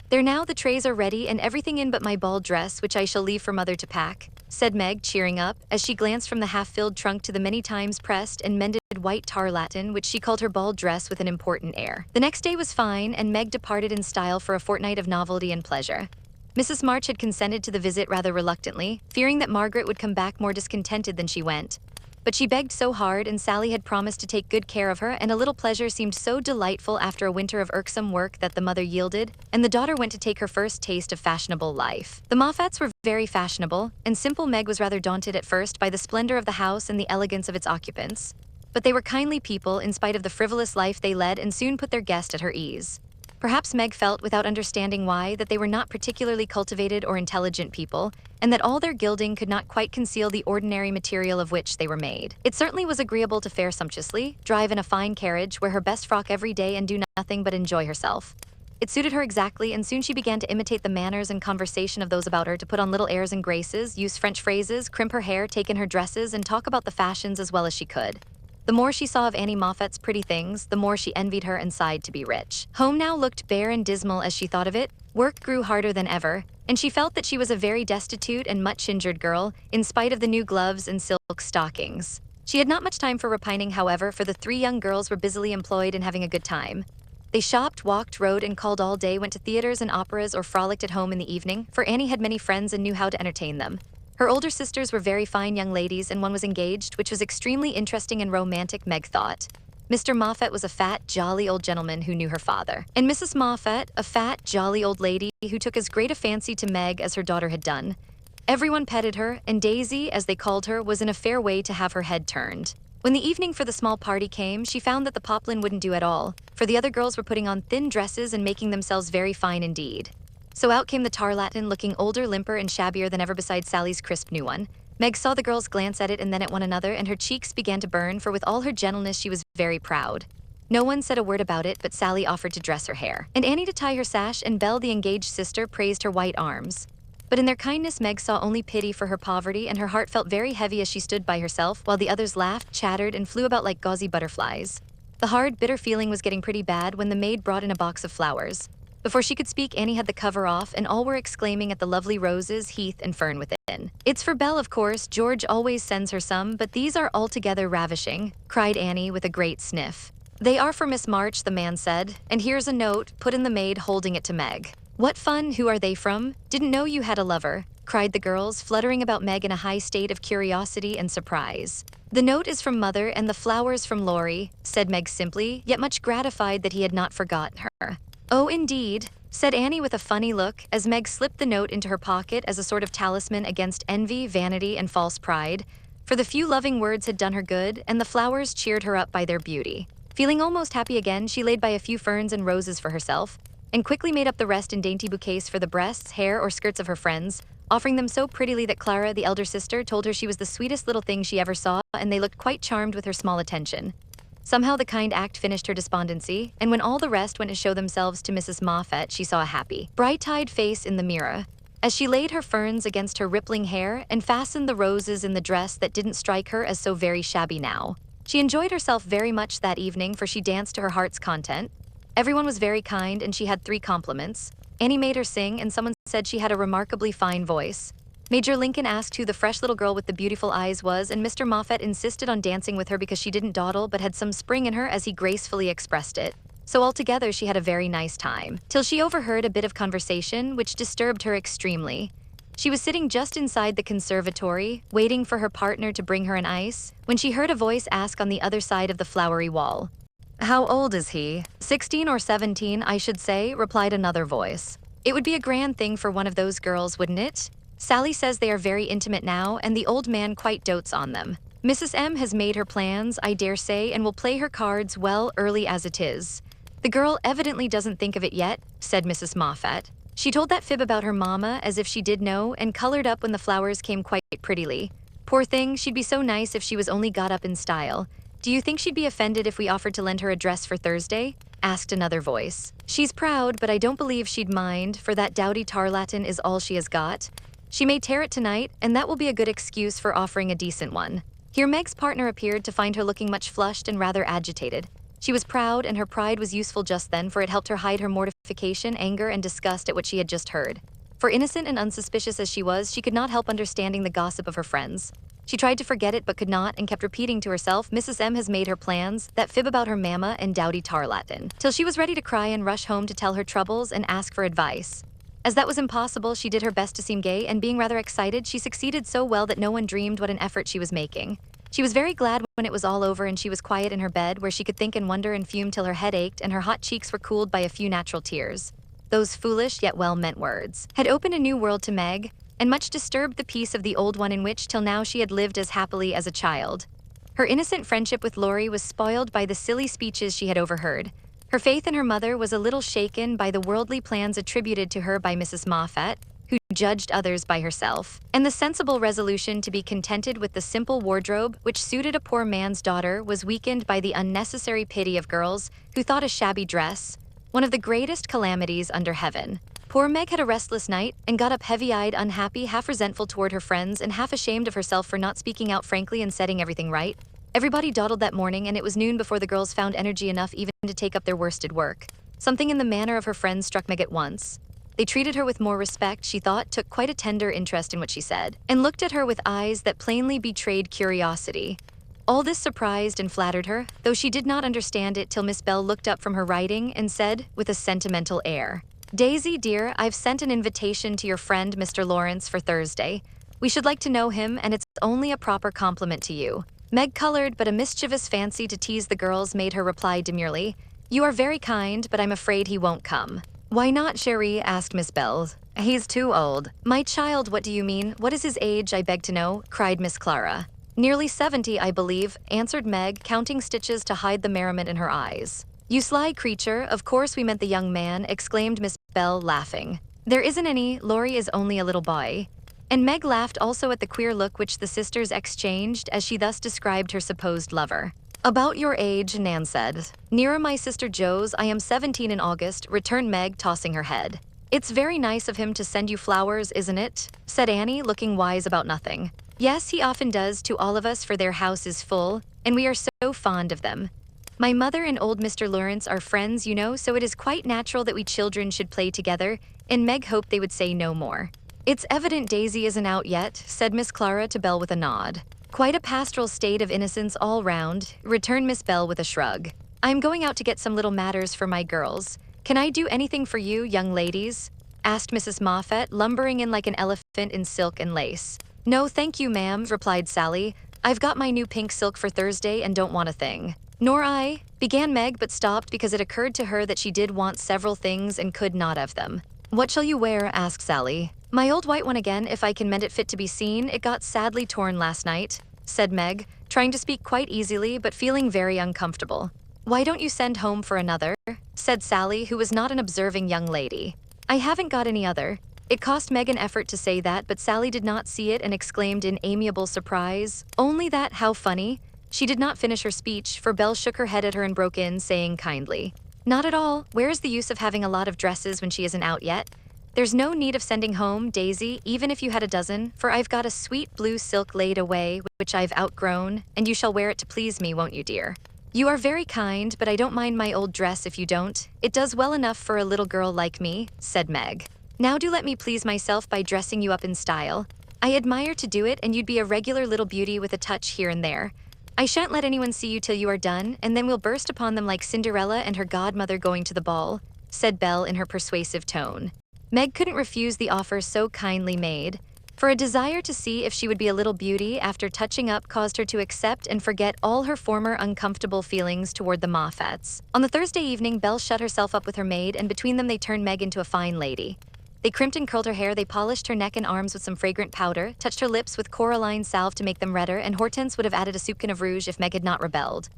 There now, the trays are ready and everything in but my ball dress, which I shall leave for Mother to pack, said Meg, cheering up, as she glanced from the half-filled trunk to the many times pressed and mended white tarlatan, which she called her ball dress with an important air. The next day was fine, and Meg departed in style for a fortnight of novelty and pleasure. Mrs. March had consented to the visit rather reluctantly, fearing that Margaret would come back more discontented than she went. But she begged so hard, and Sally had promised to take good care of her, and a little pleasure seemed so delightful after a winter of irksome work that the mother yielded, and the daughter went to take her first taste of fashionable life. The Moffats were very fashionable, and simple Meg was rather daunted at first by the splendor of the house and the elegance of its occupants. But they were kindly people in spite of the frivolous life they led, and soon put their guest at her ease. Perhaps Meg felt, without understanding why, that they were not particularly cultivated or intelligent people, and that all their gilding could not quite conceal the ordinary material of which they were made. It certainly was agreeable to fare sumptuously, drive in a fine carriage, wear her best frock every day, and do nothing but enjoy herself. It suited her exactly, and soon she began to imitate the manners and conversation of those about her, to put on little airs and graces, use French phrases, crimp her hair, take in her dresses, and talk about the fashions as well as she could. The more she saw of Annie Moffat's pretty things, the more she envied her and sighed to be rich. Home now looked bare and dismal as she thought of it. Work grew harder than ever, and she felt that she was a very destitute and much injured girl, in spite of the new gloves and silk stockings. She had not much time for repining, however, for the three young girls were busily employed in having a good time. They shopped, walked, rode, and called all day, went to theaters and operas, or frolicked at home in the evening, for Annie had many friends and knew how to entertain them. Her older sisters were very fine young ladies, and one was engaged, which was extremely interesting and romantic, Meg thought. Mr. Moffat was a fat, jolly old gentleman who knew her father, and Mrs. Moffat, a fat, jolly old lady who took as great a fancy to Meg as her daughter had done. Everyone petted her, and Daisy, as they called her, was in a fair way to have her head turned. When the evening for the small party came, she found that the poplin wouldn't do at all, for the other girls were putting on thin dresses and making themselves very fine indeed. So out came the tarlatan, looking older, limper, and shabbier than ever beside Sally's crisp new one. Meg saw the girls glance at it and then at one another, and her cheeks began to burn, for with all her gentleness she was very proud. No one said a word about it, but Sally offered to dress her hair, and Annie to tie her sash, and Belle, the engaged sister, praised her white arms. But in their kindness Meg saw only pity for her poverty, and her heart felt very heavy as she stood by herself, while the others laughed, chattered, and flew about like gauzy butterflies. The hard, bitter feeling was getting pretty bad when the maid brought in a box of flowers. Before she could speak, Annie had the cover off, and all were exclaiming at the lovely roses, heath, and fern within. It's for Belle, of course. George always sends her some, but these are altogether ravishing, cried Annie with a great sniff. They are for Miss March, the man said, and here's a note, put in the maid, holding it to Meg. What fun! Who are they from? Didn't know you had a lover, cried the girls, fluttering about Meg in a high state of curiosity and surprise. The note is from Mother, and the flowers from Laurie, said Meg simply, yet much gratified that he had not forgotten her. Oh, indeed, said Annie with a funny look, as Meg slipped the note into her pocket as a sort of talisman against envy, vanity, and false pride, for the few loving words had done her good, and the flowers cheered her up by their beauty. Feeling almost happy again, she laid by a few ferns and roses for herself, and quickly made up the rest in dainty bouquets for the breasts, hair, or skirts of her friends, offering them so prettily that Clara, the elder sister, told her she was the sweetest little thing she ever saw, and they looked quite charmed with her small attention. Somehow the kind act finished her despondency, and when all the rest went to show themselves to Mrs. Moffat, she saw a happy, bright-eyed face in the mirror. As she laid her ferns against her rippling hair and fastened the roses in the dress that didn't strike her as so very shabby now. She enjoyed herself very much that evening, for she danced to her heart's content. Everyone was very kind, and she had 3 compliments. Annie made her sing, and someone said she had a remarkably fine voice. Major Lincoln asked who the fresh little girl with the beautiful eyes was, and Mr. Moffat insisted on dancing with her because she didn't dawdle but had some spring in her, as he gracefully expressed it. So altogether she had a very nice time, till she overheard a bit of conversation which disturbed her extremely. She was sitting just inside the conservatory, waiting for her partner to bring her an ice, when she heard a voice ask on the other side of the flowery wall. "How old is he?" 16 or 17, I should say, replied another voice. "It would be a grand thing for one of those girls, wouldn't it? Sally says they are very intimate now, and the old man quite dotes on them. Mrs. M has made her plans, I dare say, and will play her cards well early as it is. The girl evidently doesn't think of it yet," said Mrs. Moffat. She told that fib about her mamma as if she did know, and colored up when the flowers came quite prettily. Poor thing, she'd be so nice if she was only got up in style. Do you think she'd be offended if we offered to lend her a dress for Thursday? asked another voice. She's proud, but I don't believe she'd mind, for that dowdy tarlatan is all she has got. She may tear it tonight, and that will be a good excuse for offering a decent one. Here Meg's partner appeared to find her looking much flushed and rather agitated. She was proud, and her pride was useful just then, for it helped her hide her mortification, anger, and disgust at what she had just heard. For innocent and unsuspicious as she was, she could not help understanding the gossip of her friends. She tried to forget it but could not, and kept repeating to herself, Mrs. M has made her plans, that fib about her mamma and dowdy tarlatan, till she was ready to cry and rush home to tell her troubles and ask for advice. As that was impossible, she did her best to seem gay, and being rather excited, she succeeded so well that no one dreamed what an effort she was making. She was very glad when it was all over and she was quiet in her bed, where she could think and wonder and fume till her head ached and her hot cheeks were cooled by a few natural tears. Those foolish yet well-meant words had opened a new world to Meg, and much disturbed the peace of the old one in which till now she had lived as happily as a child. Her innocent friendship with Laurie was spoiled by the silly speeches she had overheard. Her faith in her mother was a little shaken by the worldly plans attributed to her by Mrs. Moffat, who judged others by herself, and the sensible resolution to be contented with the simple wardrobe which suited a poor man's daughter was weakened by the unnecessary pity of girls who thought a shabby dress one of the greatest calamities under heaven. Poor Meg had a restless night and got up heavy-eyed, unhappy, half resentful toward her friends and half ashamed of herself for not speaking out frankly and setting everything right. Everybody dawdled that morning, and it was noon before the girls found energy enough even to take up their worsted work. Something in the manner of her friends struck Meg at once. They treated her with more respect, she thought, took quite a tender interest in what she said, and looked at her with eyes that plainly betrayed curiosity. All this surprised and flattered her, though she did not understand it till Miss Bell looked up from her writing and said, with a sentimental air, "Daisy, dear, I've sent an invitation to your friend Mr. Lawrence for Thursday. We should like to know him, and it's only a proper compliment to you." Meg colored, but a mischievous fancy to tease the girls made her reply demurely, "You are very kind, but I'm afraid he won't come." "Why not, chérie?" asked Miss Bell. "He's too old." "My child, what do you mean? What is his age, I beg to know?" cried Miss Clara. "Nearly 70, I believe," answered Meg, counting stitches to hide the merriment in her eyes. "You sly creature, of course we meant the young man," exclaimed Miss Bell, laughing. "There isn't any, Laurie is only a little boy." And Meg laughed also at the queer look which the sisters exchanged as she thus described her supposed lover. "About your age," Nan said. "Nearer my sister Joe's. I am 17 in August," returned Meg, tossing her head. "It's very nice of him to send you flowers, isn't it?" said Annie, looking wise about nothing. "Yes, he often does to all of us, for their house is full, and we are so fond of them. My mother and old Mr. Lawrence are friends, you know, so it is quite natural that we children should play together," and Meg hoped they would say no more. "It's evident Daisy isn't out yet," said Miss Clara to Belle with a nod. "Quite a pastoral state of innocence all round," returned Miss Bell with a shrug. "I'm going out to get some little matters for my girls. Can I do anything for you, young ladies?" asked Mrs. Moffat, lumbering in like an elephant in silk and lace. "No, thank you, ma'am," replied Sally. "I've got my new pink silk for Thursday and don't want a thing." "Nor I," began Meg, but stopped because it occurred to her that she did want several things and could not have them. "What shall you wear?" asked Sally. "My old white one again, if I can mend it fit to be seen. It got sadly torn last night," said Meg, trying to speak quite easily but feeling very uncomfortable. "Why don't you send home for another?" said Sally, who was not an observing young lady. "I haven't got any other." It cost Meg an effort to say that, but Sally did not see it and exclaimed in amiable surprise, "Only that, how funny." She did not finish her speech, for Belle shook her head at her and broke in, saying kindly, "Not at all. Where's the use of having a lot of dresses when she isn't out yet? There's no need of sending home, Daisy, even if you had a dozen, for I've got a sweet blue silk laid away, which I've outgrown, and you shall wear it to please me, won't you, dear?" "You are very kind, but I don't mind my old dress if you don't. It does well enough for a little girl like me," said Meg. "Now do let me please myself by dressing you up in style. I admire to do it, and you'd be a regular little beauty with a touch here and there. I shan't let anyone see you till you are done, and then we'll burst upon them like Cinderella and her godmother going to the ball," said Belle in her persuasive tone. Meg couldn't refuse the offer so kindly made, for a desire to see if she would be a little beauty after touching up caused her to accept and forget all her former uncomfortable feelings toward the Moffats. On the Thursday evening, Belle shut herself up with her maid, and between them they turned Meg into a fine lady. They crimped and curled her hair, they polished her neck and arms with some fragrant powder, touched her lips with coralline salve to make them redder, and Hortense would have added a soupçon of rouge if Meg had not rebelled.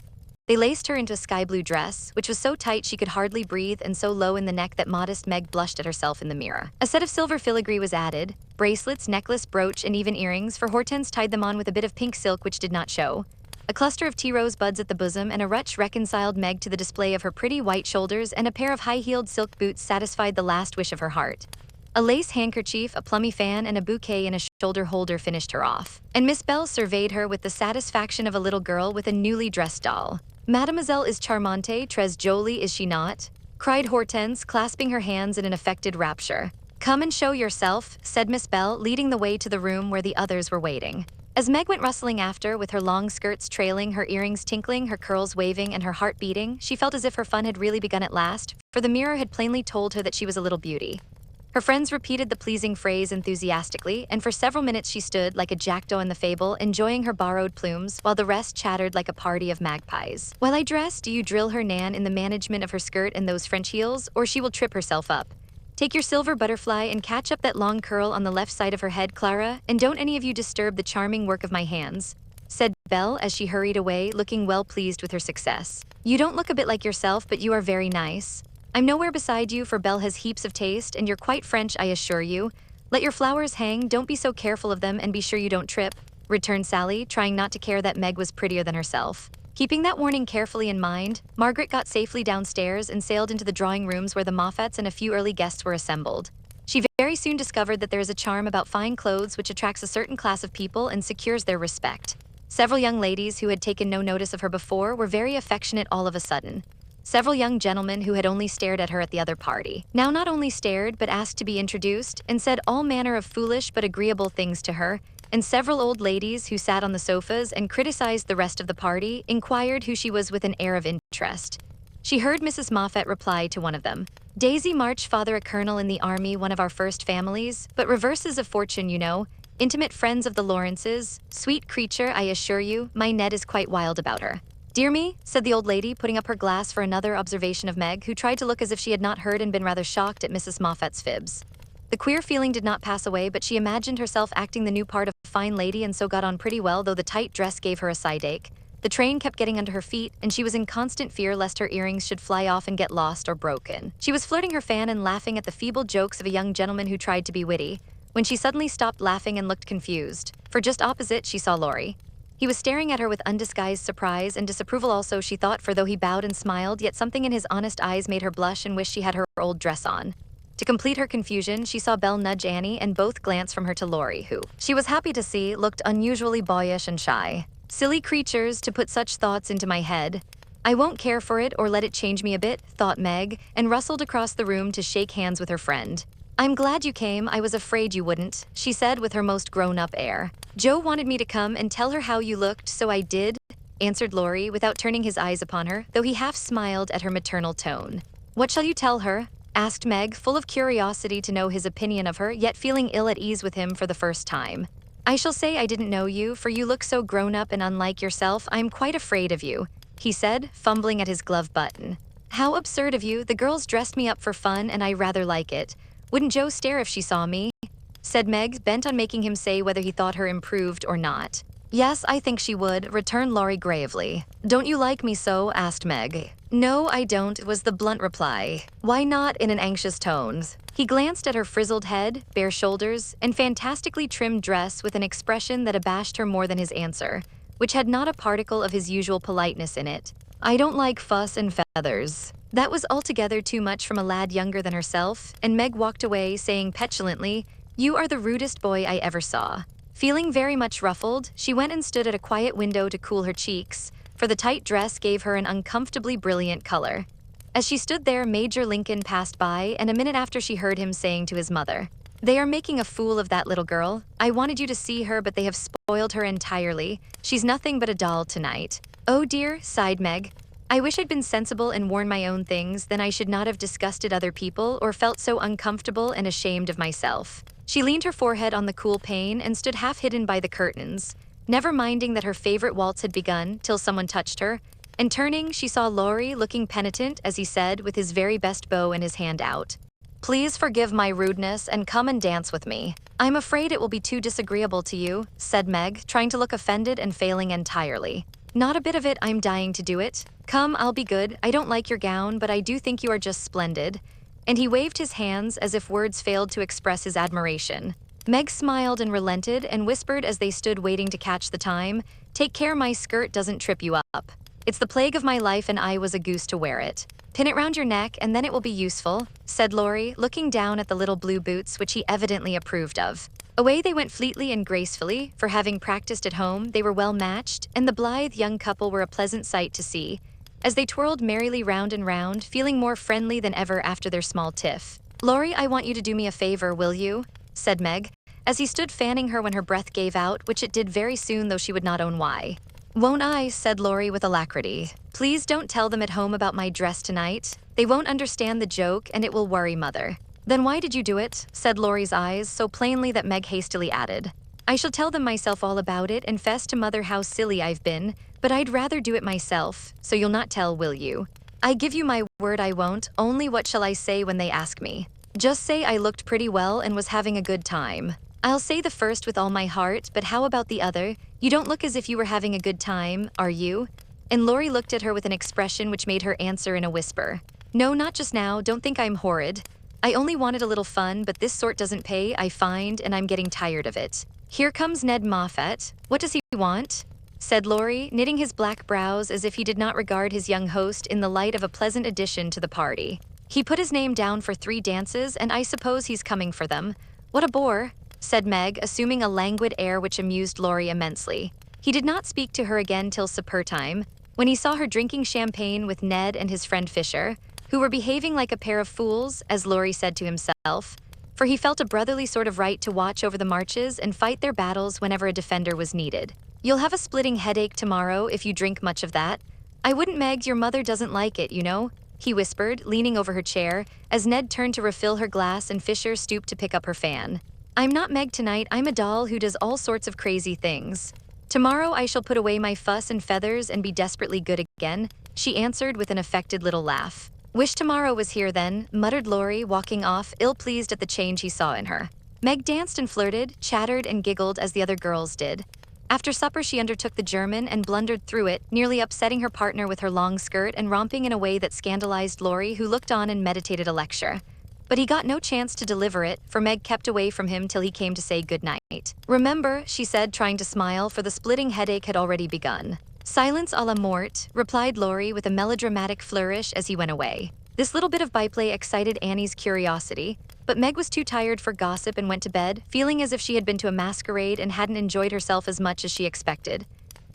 They laced her into a sky-blue dress, which was so tight she could hardly breathe and so low in the neck that modest Meg blushed at herself in the mirror. A set of silver filigree was added, bracelets, necklace, brooch, and even earrings, for Hortense tied them on with a bit of pink silk which did not show. A cluster of tea rose buds at the bosom and a ruch reconciled Meg to the display of her pretty white shoulders, and a pair of high-heeled silk boots satisfied the last wish of her heart. A lace handkerchief, a plummy fan, and a bouquet in a shoulder holder finished her off. And Miss Bell surveyed her with the satisfaction of a little girl with a newly dressed doll. "Mademoiselle is charmante, très jolie, is she not?" cried Hortense, clasping her hands in an affected rapture. "Come and show yourself," said Miss Bell, leading the way to the room where the others were waiting. As Meg went rustling after, with her long skirts trailing, her earrings tinkling, her curls waving, and her heart beating, she felt as if her fun had really begun at last, for the mirror had plainly told her that she was a little beauty. Her friends repeated the pleasing phrase enthusiastically, and for several minutes she stood, like a jackdaw in the fable, enjoying her borrowed plumes, while the rest chattered like a party of magpies. "While I dress, do you drill her Nan in the management of her skirt and those French heels, or she will trip herself up? Take your silver butterfly and catch up that long curl on the left side of her head, Clara, and don't any of you disturb the charming work of my hands," said Belle as she hurried away, looking well pleased with her success. "You don't look a bit like yourself, but you are very nice. I'm nowhere beside you, for Belle has heaps of taste, and you're quite French, I assure you. Let your flowers hang, don't be so careful of them, and be sure you don't trip," returned Sally, trying not to care that Meg was prettier than herself. Keeping that warning carefully in mind, Margaret got safely downstairs and sailed into the drawing rooms where the Moffats and a few early guests were assembled. She very soon discovered that there is a charm about fine clothes which attracts a certain class of people and secures their respect. Several young ladies who had taken no notice of her before were very affectionate all of a sudden. Several young gentlemen who had only stared at her at the other party now not only stared but asked to be introduced and said all manner of foolish but agreeable things to her, and several old ladies who sat on the sofas and criticized the rest of the party inquired who she was with an air of interest. She heard Mrs. Moffat reply to one of them, "Daisy March, father a colonel in the army, one of our first families, but reverses of fortune, you know, intimate friends of the Lawrences. Sweet creature, I assure you, my Ned is quite wild about her." "Dear me," said the old lady, putting up her glass for another observation of Meg, who tried to look as if she had not heard and been rather shocked at Mrs. Moffat's fibs. The queer feeling did not pass away, but she imagined herself acting the new part of a fine lady and so got on pretty well, though the tight dress gave her a side ache. The train kept getting under her feet, and she was in constant fear lest her earrings should fly off and get lost or broken. She was flirting her fan and laughing at the feeble jokes of a young gentleman who tried to be witty, when she suddenly stopped laughing and looked confused, for just opposite she saw Laurie. He was staring at her with undisguised surprise and disapproval also, she thought, for though he bowed and smiled, yet something in his honest eyes made her blush and wish she had her old dress on. To complete her confusion, she saw Belle nudge Annie and both glance from her to Laurie, who, she was happy to see, looked unusually boyish and shy. "Silly creatures, to put such thoughts into my head. I won't care for it or let it change me a bit," thought Meg, and rustled across the room to shake hands with her friend. "I'm glad you came, I was afraid you wouldn't," she said with her most grown-up air. "Joe wanted me to come and tell her how you looked, so I did," answered Laurie, without turning his eyes upon her, though he half smiled at her maternal tone. "What shall you tell her?" asked Meg, full of curiosity to know his opinion of her, yet feeling ill at ease with him for the first time. "I shall say I didn't know you, for you look so grown-up and unlike yourself, I'm quite afraid of you," he said, fumbling at his glove button. "How absurd of you, the girls dressed me up for fun and I rather like it. Wouldn't Joe stare if she saw me?" said Meg, bent on making him say whether he thought her improved or not. "Yes, I think she would," returned Laurie gravely. "Don't you like me so?" asked Meg. "No, I don't," was the blunt reply. "Why not?" in an anxious tone. He glanced at her frizzled head, bare shoulders, and fantastically trimmed dress with an expression that abashed her more than his answer, which had not a particle of his usual politeness in it. "I don't like fuss and feathers." That was altogether too much from a lad younger than herself, and Meg walked away, saying petulantly, "You are the rudest boy I ever saw." Feeling very much ruffled, she went and stood at a quiet window to cool her cheeks, for the tight dress gave her an uncomfortably brilliant color. As she stood there, Major Lincoln passed by, and a minute after she heard him saying to his mother, "They are making a fool of that little girl. I wanted you to see her, but they have spoiled her entirely. She's nothing but a doll tonight." "Oh dear," sighed Meg. "I wish I'd been sensible and worn my own things, then I should not have disgusted other people or felt so uncomfortable and ashamed of myself." She leaned her forehead on the cool pane and stood half hidden by the curtains, never minding that her favorite waltz had begun till someone touched her, and turning, she saw Laurie looking penitent as he said, with his very best bow in his hand out, "Please forgive my rudeness and come and dance with me." "I'm afraid it will be too disagreeable to you," said Meg, trying to look offended and failing entirely. "Not a bit of it, I'm dying to do it. Come, I'll be good. I don't like your gown, but I do think you are just splendid." And he waved his hands as if words failed to express his admiration. Meg smiled and relented and whispered as they stood waiting to catch the time, "Take care my skirt doesn't trip you up. It's the plague of my life and I was a goose to wear it. Pin it round your neck and then it will be useful," said Laurie, looking down at the little blue boots which he evidently approved of. Away they went fleetly and gracefully, for having practiced at home, they were well matched, and the blithe young couple were a pleasant sight to see, as they twirled merrily round and round, feeling more friendly than ever after their small tiff. "Laurie, I want you to do me a favor, will you?" said Meg, as he stood fanning her when her breath gave out, which it did very soon though she would not own why. "Won't I?" said Laurie with alacrity. "Please don't tell them at home about my dress tonight. They won't understand the joke and it will worry Mother." "Then why did you do it?" said Laurie's eyes so plainly that Meg hastily added, "I shall tell them myself all about it and fess to Mother how silly I've been, but I'd rather do it myself, so you'll not tell, will you?" "I give you my word I won't, only what shall I say when they ask me?" "Just say I looked pretty well and was having a good time." "I'll say the first with all my heart, but how about the other? You don't look as if you were having a good time, are you?" And Laurie looked at her with an expression which made her answer in a whisper, "No, not just now, don't think I'm horrid. I only wanted a little fun, but this sort doesn't pay, I find, and I'm getting tired of it. Here comes Ned Moffat. What does he want?" said Laurie, knitting his black brows as if he did not regard his young host in the light of a pleasant addition to the party. "He put his name down for 3 dances, and I suppose he's coming for them." "What a bore," said Meg, assuming a languid air which amused Laurie immensely. He did not speak to her again till supper time, when he saw her drinking champagne with Ned and his friend Fisher, who were behaving like a pair of fools, as Laurie said to himself, for he felt a brotherly sort of right to watch over the marches and fight their battles whenever a defender was needed. "You'll have a splitting headache tomorrow if you drink much of that." "I wouldn't, Meg, your mother doesn't like it, you know," he whispered, leaning over her chair, as Ned turned to refill her glass and Fisher stooped to pick up her fan. "I'm not Meg tonight, I'm a doll who does all sorts of crazy things. Tomorrow I shall put away my fuss and feathers and be desperately good again," she answered with an affected little laugh. "Wish tomorrow was here then," muttered Laurie, walking off, ill-pleased at the change he saw in her. Meg danced and flirted, chattered and giggled as the other girls did. After supper she undertook the German and blundered through it, nearly upsetting her partner with her long skirt and romping in a way that scandalized Laurie, who looked on and meditated a lecture. But he got no chance to deliver it, for Meg kept away from him till he came to say good night. "Remember," she said, trying to smile, for the splitting headache had already begun. "Silence à la mort," replied Laurie with a melodramatic flourish as he went away. This little bit of byplay excited Annie's curiosity, but Meg was too tired for gossip and went to bed, feeling as if she had been to a masquerade and hadn't enjoyed herself as much as she expected.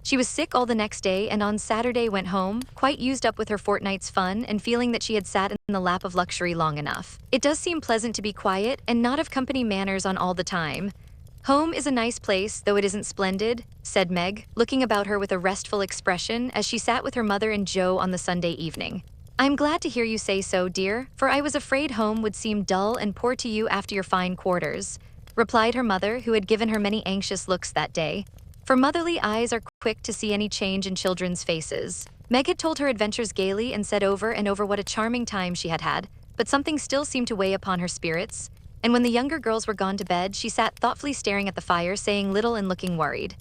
She was sick all the next day and on Saturday went home, quite used up with her fortnight's fun and feeling that she had sat in the lap of luxury long enough. It does seem pleasant to be quiet and not have company manners on all the time. "Home is a nice place, though it isn't splendid," said Meg, looking about her with a restful expression as she sat with her mother and Joe on the Sunday evening. "I'm glad to hear you say so, dear, for I was afraid home would seem dull and poor to you after your fine quarters," replied her mother, who had given her many anxious looks that day. For motherly eyes are quick to see any change in children's faces. Meg had told her adventures gaily and said over and over what a charming time she had had, but something still seemed to weigh upon her spirits, and when the younger girls were gone to bed, she sat thoughtfully staring at the fire, saying little and looking worried.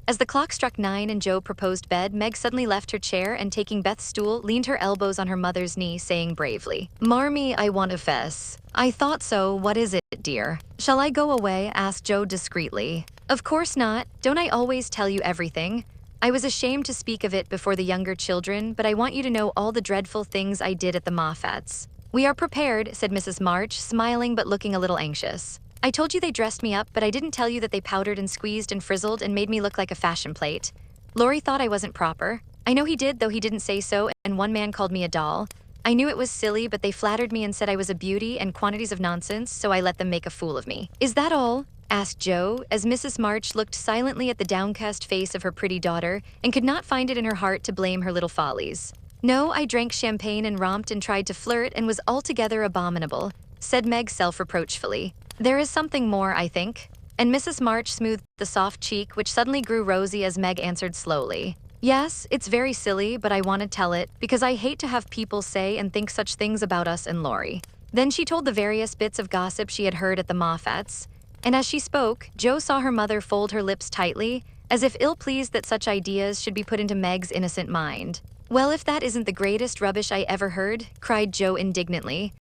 As the clock struck 9 and Joe proposed bed, Meg suddenly left her chair and taking Beth's stool, leaned her elbows on her mother's knee, saying bravely, "Marmee, I want to fess." "I thought so. What is it, dear?" "Shall I go away?" asked Joe discreetly. "Of course not. Don't I always tell you everything? I was ashamed to speak of it before the younger children, but I want you to know all the dreadful things I did at the Moffats." "We are prepared," said Mrs. March, smiling but looking a little anxious. "I told you they dressed me up, but I didn't tell you that they powdered and squeezed and frizzled and made me look like a fashion plate. Laurie thought I wasn't proper. I know he did, though he didn't say so, and one man called me a doll. I knew it was silly, but they flattered me and said I was a beauty and quantities of nonsense, so I let them make a fool of me." "Is that all?" asked Joe, as Mrs. March looked silently at the downcast face of her pretty daughter and could not find it in her heart to blame her little follies. "No, I drank champagne and romped and tried to flirt and was altogether abominable," said Meg self-reproachfully. "There is something more, I think." And Mrs. March smoothed the soft cheek, which suddenly grew rosy as Meg answered slowly, "Yes, it's very silly, but I want to tell it, because I hate to have people say and think such things about us and Laurie." Then she told the various bits of gossip she had heard at the Moffats, and as she spoke, Joe saw her mother fold her lips tightly, as if ill-pleased that such ideas should be put into Meg's innocent mind. "Well, if that isn't the greatest rubbish I ever heard," cried Joe indignantly.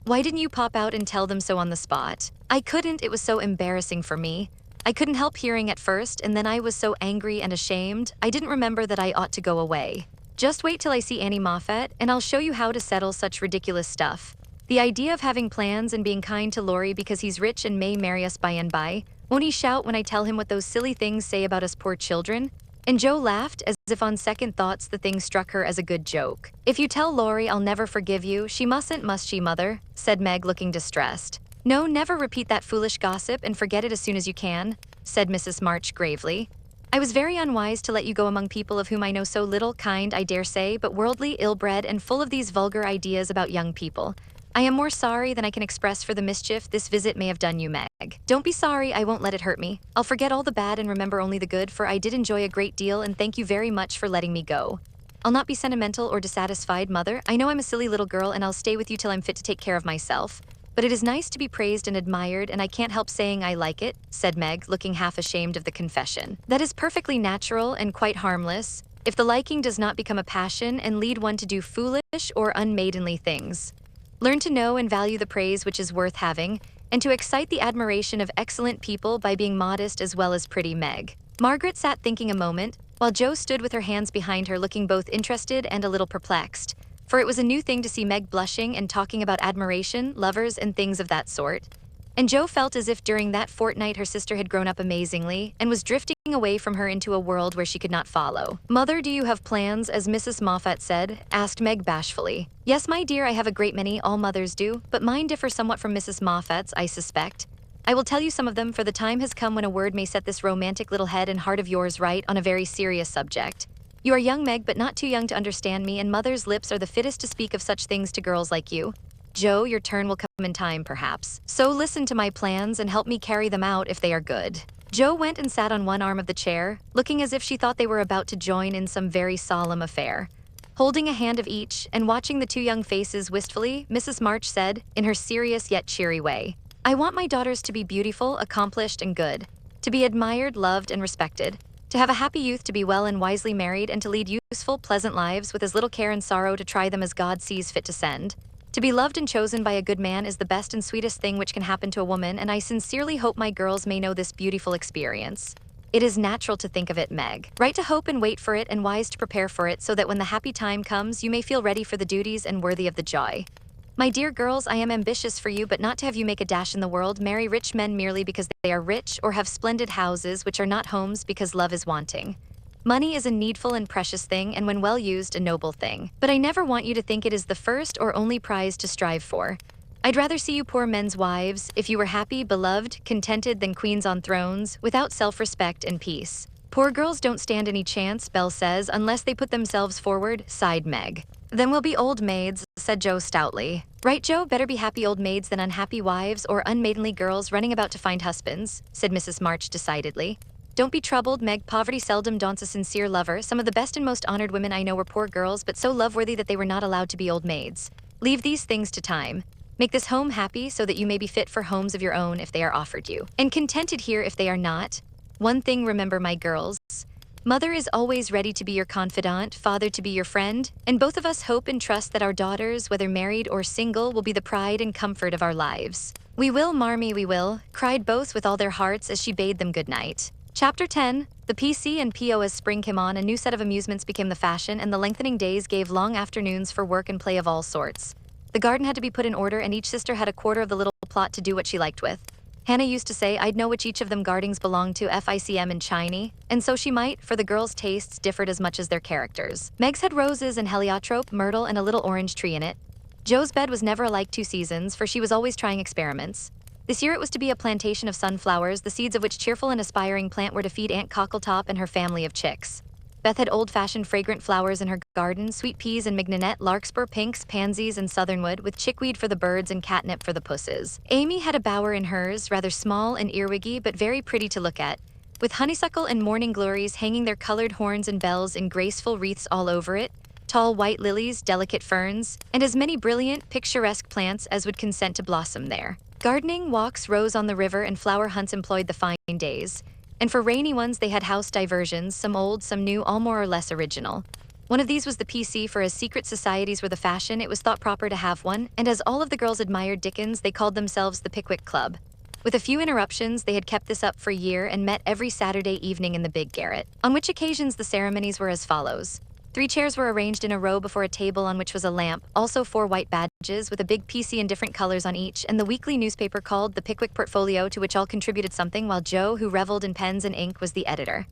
Why didn't you pop out and tell them so on the spot? I couldn't, it was so embarrassing for me. I couldn't help hearing at first, and then I was so angry and ashamed, I didn't remember that I ought to go away. Just wait till I see Annie Moffat, and I'll show you how to settle such ridiculous stuff. The idea of having plans and being kind to Laurie because he's rich and may marry us by and by. Won't he shout when I tell him what those silly things say about us poor children? And Joe laughed as if on second thoughts the thing struck her as a good joke. If you tell Laurie I'll never forgive you, she mustn't, must she, Mother? Said Meg, looking distressed. No, never repeat that foolish gossip and forget it as soon as you can, said Mrs. March gravely. I was very unwise to let you go among people of whom I know so little, kind, I dare say, but worldly, ill-bred, and full of these vulgar ideas about young people. I am more sorry than I can express for the mischief this visit may have done you, Meg. Don't be sorry, I won't let it hurt me. I'll forget all the bad and remember only the good, for I did enjoy a great deal, and thank you very much for letting me go. I'll not be sentimental or dissatisfied, Mother. I know I'm a silly little girl, and I'll stay with you till I'm fit to take care of myself. But it is nice to be praised and admired, and I can't help saying I like it, said Meg, looking half ashamed of the confession. That is perfectly natural and quite harmless, if the liking does not become a passion and lead one to do foolish or unmaidenly things. Learn to know and value the praise which is worth having, and to excite the admiration of excellent people by being modest as well as pretty, Meg. Margaret sat thinking a moment, while Jo stood with her hands behind her looking both interested and a little perplexed. For it was a new thing to see Meg blushing and talking about admiration, lovers, and things of that sort. And Jo felt as if during that fortnight her sister had grown up amazingly and was drifting away from her into a world where she could not follow. Mother, do you have plans, as Mrs. Moffat said? Asked Meg bashfully. Yes, my dear, I have a great many, all mothers do, but mine differ somewhat from Mrs. Moffat's, I suspect. I will tell you some of them, for the time has come when a word may set this romantic little head and heart of yours right on a very serious subject. You are young, Meg, but not too young to understand me, and mother's lips are the fittest to speak of such things to girls like you. Jo, your turn will come in time, perhaps. So listen to my plans and help me carry them out if they are good. Jo went and sat on one arm of the chair, looking as if she thought they were about to join in some very solemn affair. Holding a hand of each and watching the two young faces wistfully, Mrs. March said, in her serious yet cheery way, I want my daughters to be beautiful, accomplished, and good, to be admired, loved, and respected, to have a happy youth, to be well and wisely married, and to lead useful, pleasant lives with as little care and sorrow to try them as God sees fit to send. To be loved and chosen by a good man is the best and sweetest thing which can happen to a woman, and I sincerely hope my girls may know this beautiful experience. It is natural to think of it, Meg. Right to hope and wait for it, and wise to prepare for it, so that when the happy time comes, you may feel ready for the duties and worthy of the joy. My dear girls, I am ambitious for you, but not to have you make a dash in the world, marry rich men merely because they are rich, or have splendid houses which are not homes because love is wanting. Money is a needful and precious thing, and when well used, a noble thing. But I never want you to think it is the first or only prize to strive for. I'd rather see you poor men's wives, if you were happy, beloved, contented, than queens on thrones, without self-respect and peace. Poor girls don't stand any chance, Belle says, unless they put themselves forward, sighed Meg. Then we'll be old maids, said Jo stoutly. Right, Jo, better be happy old maids than unhappy wives or unmaidenly girls running about to find husbands, said Mrs. March decidedly. Don't be troubled, Meg. Poverty seldom daunts a sincere lover. Some of the best and most honored women I know were poor girls, but so love-worthy that they were not allowed to be old maids. Leave these things to time. Make this home happy so that you may be fit for homes of your own if they are offered you, and contented here if they are not. One thing remember, my girls. Mother is always ready to be your confidant, father to be your friend, and both of us hope and trust that our daughters, whether married or single, will be the pride and comfort of our lives. We will, Marmee, we will, cried both with all their hearts as she bade them good night. Chapter 10. The PC and PO. As spring came on, a new set of amusements became the fashion, and the lengthening days gave long afternoons for work and play of all sorts. The garden had to be put in order, and each sister had a quarter of the little plot to do what she liked with. Hannah used to say I'd know which each of them gardings belonged to, FICM and Chiney, and so she might, for the girls' tastes differed as much as their characters. Meg's had roses and heliotrope, myrtle, and a little orange tree in it. Jo's bed was never alike 2 seasons, for she was always trying experiments. This year it was to be a plantation of sunflowers, the seeds of which cheerful and aspiring plant were to feed Aunt Cockletop and her family of chicks. Beth had old-fashioned fragrant flowers in her garden, sweet peas and mignonette, larkspur, pinks, pansies, and southernwood, with chickweed for the birds and catnip for the pusses. Amy had a bower in hers, rather small and earwiggy, but very pretty to look at, with honeysuckle and morning glories hanging their colored horns and bells in graceful wreaths all over it, tall white lilies, delicate ferns, and as many brilliant, picturesque plants as would consent to blossom there. Gardening, walks, rows on the river, and flower hunts employed the fine days. And for rainy ones they had house diversions, some old, some new, all more or less original. One of these was the PC, for as secret societies were the fashion, it was thought proper to have one, and as all of the girls admired Dickens, they called themselves the Pickwick Club. With a few interruptions, they had kept this up for a year and met every Saturday evening in the big garret, on which occasions the ceremonies were as follows. 3 chairs were arranged in a row before a table on which was a lamp, also 4 white badges with a big PC in different colors on each, and the weekly newspaper called the Pickwick Portfolio, to which all contributed something, while Joe, who reveled in pens and ink, was the editor.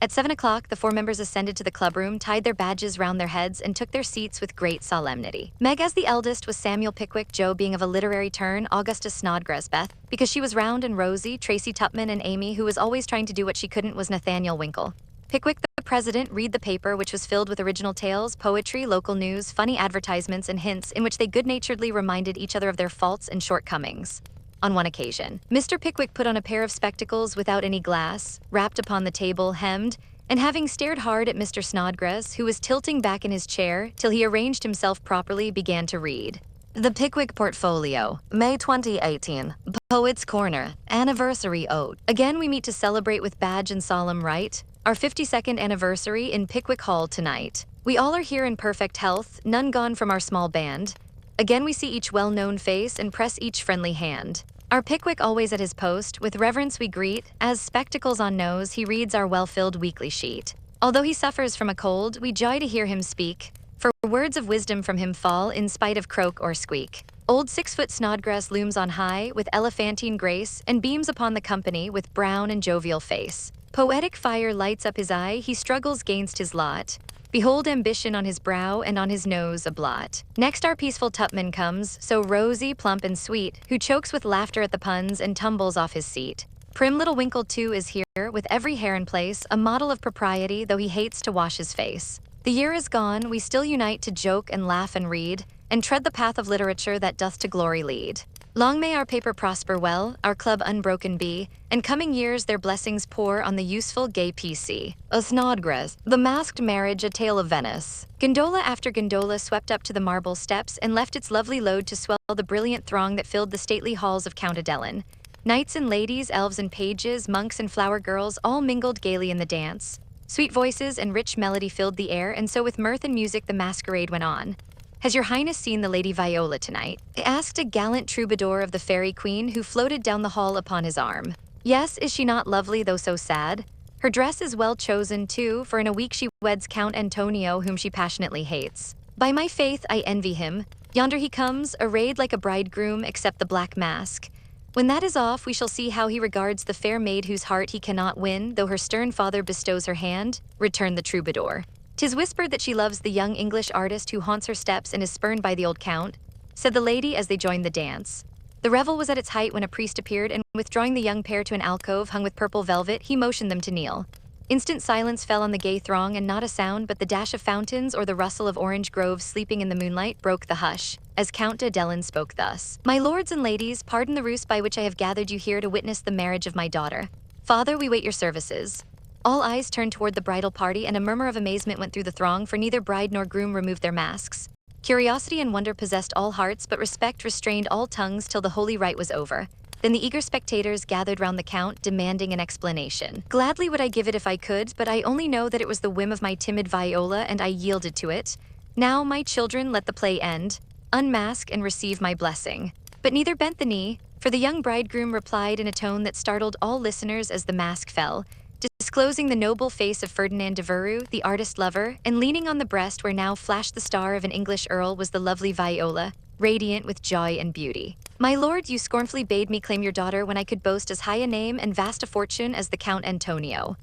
At 7 o'clock, the 4 members ascended to the clubroom, tied their badges round their heads, and took their seats with great solemnity. Meg, as the eldest, was Samuel Pickwick, Joe being of a literary turn, Augustus Snodgrass, Beth, because she was round and rosy, Tracy Tupman, and Amy, who was always trying to do what she couldn't, was Nathaniel Winkle. Pickwick, the president, read the paper, which was filled with original tales, poetry, local news, funny advertisements, and hints in which they good-naturedly reminded each other of their faults and shortcomings. On one occasion, Mr. Pickwick put on a pair of spectacles without any glass, rapped upon the table, hemmed, and having stared hard at Mr. Snodgrass, who was tilting back in his chair till he arranged himself properly, began to read. The Pickwick Portfolio, May 2018, Poets' Corner, Anniversary Ode. Again we meet to celebrate with badge and solemn rite our 52nd anniversary in Pickwick Hall tonight. We all are here in perfect health, none gone from our small band. Again we see each well-known face and press each friendly hand. Our Pickwick always at his post, with reverence we greet, as spectacles on nose he reads our well-filled weekly sheet. Although he suffers from a cold, we joy to hear him speak, for words of wisdom from him fall in spite of croak or squeak. Old 6-foot Snodgrass looms on high with elephantine grace and beams upon the company with brown and jovial face. Poetic fire lights up his eye, he struggles gainst his lot. Behold ambition on his brow and on his nose a blot. Next our peaceful Tupman comes, so rosy, plump, and sweet, who chokes with laughter at the puns and tumbles off his seat. Prim little Winkle too is here, with every hair in place, a model of propriety, though he hates to wash his face. The year is gone, we still unite to joke and laugh and read, and tread the path of literature that doth to glory lead. Long may our paper prosper well, our club unbroken be, and coming years their blessings pour on the useful gay PC. A Snodgrass, the masked marriage, a tale of Venice. Gondola after gondola swept up to the marble steps and left its lovely load to swell the brilliant throng that filled the stately halls of Count Adelin. Knights and ladies, elves and pages, monks and flower girls all mingled gaily in the dance. Sweet voices and rich melody filled the air, and so with mirth and music the masquerade went on. Has your highness seen the Lady Viola tonight? Asked a gallant troubadour of the fairy queen who floated down the hall upon his arm. Yes, is she not lovely though so sad? Her dress is well chosen too, for in a week she weds Count Antonio, whom she passionately hates. By my faith, I envy him. Yonder he comes, arrayed like a bridegroom except the black mask. When that is off, we shall see how he regards the fair maid whose heart he cannot win, though her stern father bestows her hand, returned the troubadour. 'Tis whispered that she loves the young English artist who haunts her steps and is spurned by the old count, said the lady as they joined the dance. The revel was at its height when a priest appeared, and withdrawing the young pair to an alcove hung with purple velvet, he motioned them to kneel. Instant silence fell on the gay throng, and not a sound but the dash of fountains or the rustle of orange groves sleeping in the moonlight broke the hush, as Count d'Adelin spoke thus. My lords and ladies, pardon the ruse by which I have gathered you here to witness the marriage of my daughter. Father, we wait your services. All eyes turned toward the bridal party, and a murmur of amazement went through the throng, for neither bride nor groom removed their masks. Curiosity and wonder possessed all hearts, but respect restrained all tongues till the holy rite was over. Then the eager spectators gathered round the count, demanding an explanation. Gladly would I give it if I could, but I only know that it was the whim of my timid Viola, and I yielded to it. Now, my children, let the play end. Unmask and receive my blessing. But neither bent the knee, for the young bridegroom replied in a tone that startled all listeners as the mask fell, disclosing the noble face of Ferdinand Devereux, the artist lover, and leaning on the breast where now flashed the star of an English earl was the lovely Viola, radiant with joy and beauty. My lord, you scornfully bade me claim your daughter when I could boast as high a name and vast a fortune as the Count Antonio.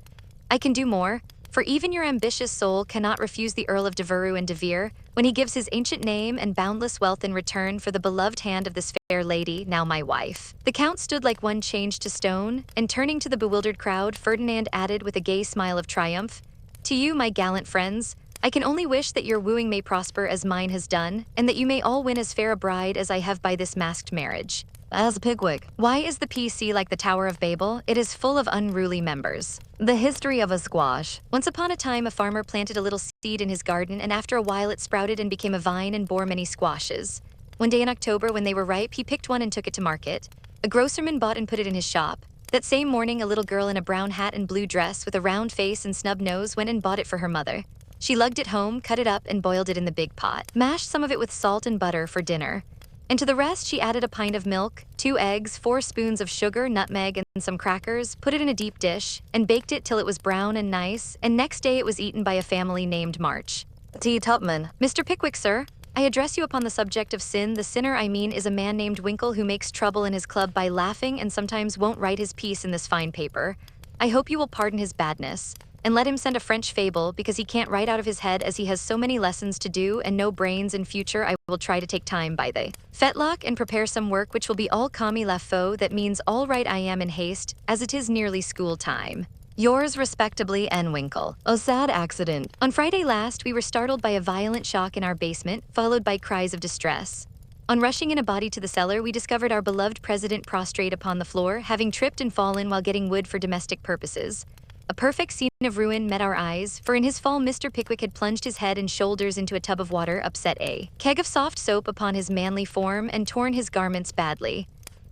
I can do more, for even your ambitious soul cannot refuse the Earl of Devereux and De Vere when he gives his ancient name and boundless wealth in return for the beloved hand of this fair lady, now my wife. The Count stood like one changed to stone, and turning to the bewildered crowd, Ferdinand added with a gay smile of triumph, To you, my gallant friends, I can only wish that your wooing may prosper as mine has done, and that you may all win as fair a bride as I have by this masked marriage. As Pickwick, why is the PC like the Tower of Babel? It is full of unruly members. The history of a squash. Once upon a time, a farmer planted a little seed in his garden, and after a while it sprouted and became a vine and bore many squashes. One day in October, when they were ripe, he picked one and took it to market. A grocerman bought and put it in his shop. That same morning, a little girl in a brown hat and blue dress with a round face and snub nose went and bought it for her mother. She lugged it home, cut it up, and boiled it in the big pot. Mashed some of it with salt and butter for dinner. And to the rest, she added a pint of milk, 2 eggs, 4 spoons of sugar, nutmeg, and some crackers, put it in a deep dish, and baked it till it was brown and nice, and next day it was eaten by a family named March. T. Tupman. Mr. Pickwick, sir. I address you upon the subject of sin. The sinner, I mean, is a man named Winkle who makes trouble in his club by laughing and sometimes won't write his piece in this fine paper. I hope you will pardon his badness, and let him send a French fable, because he can't write out of his head as he has so many lessons to do and no brains in future. I will try to take time by the fetlock and prepare some work which will be all comme il faut, that means all right. I am in haste, as it is nearly school time. Yours respectably, N. Winkle. A sad accident. On Friday last, we were startled by a violent shock in our basement, followed by cries of distress. On rushing in a body to the cellar, we discovered our beloved president prostrate upon the floor, having tripped and fallen while getting wood for domestic purposes. A perfect scene of ruin met our eyes, for in his fall Mr. Pickwick had plunged his head and shoulders into a tub of water, upset a keg of soft soap upon his manly form, and torn his garments badly.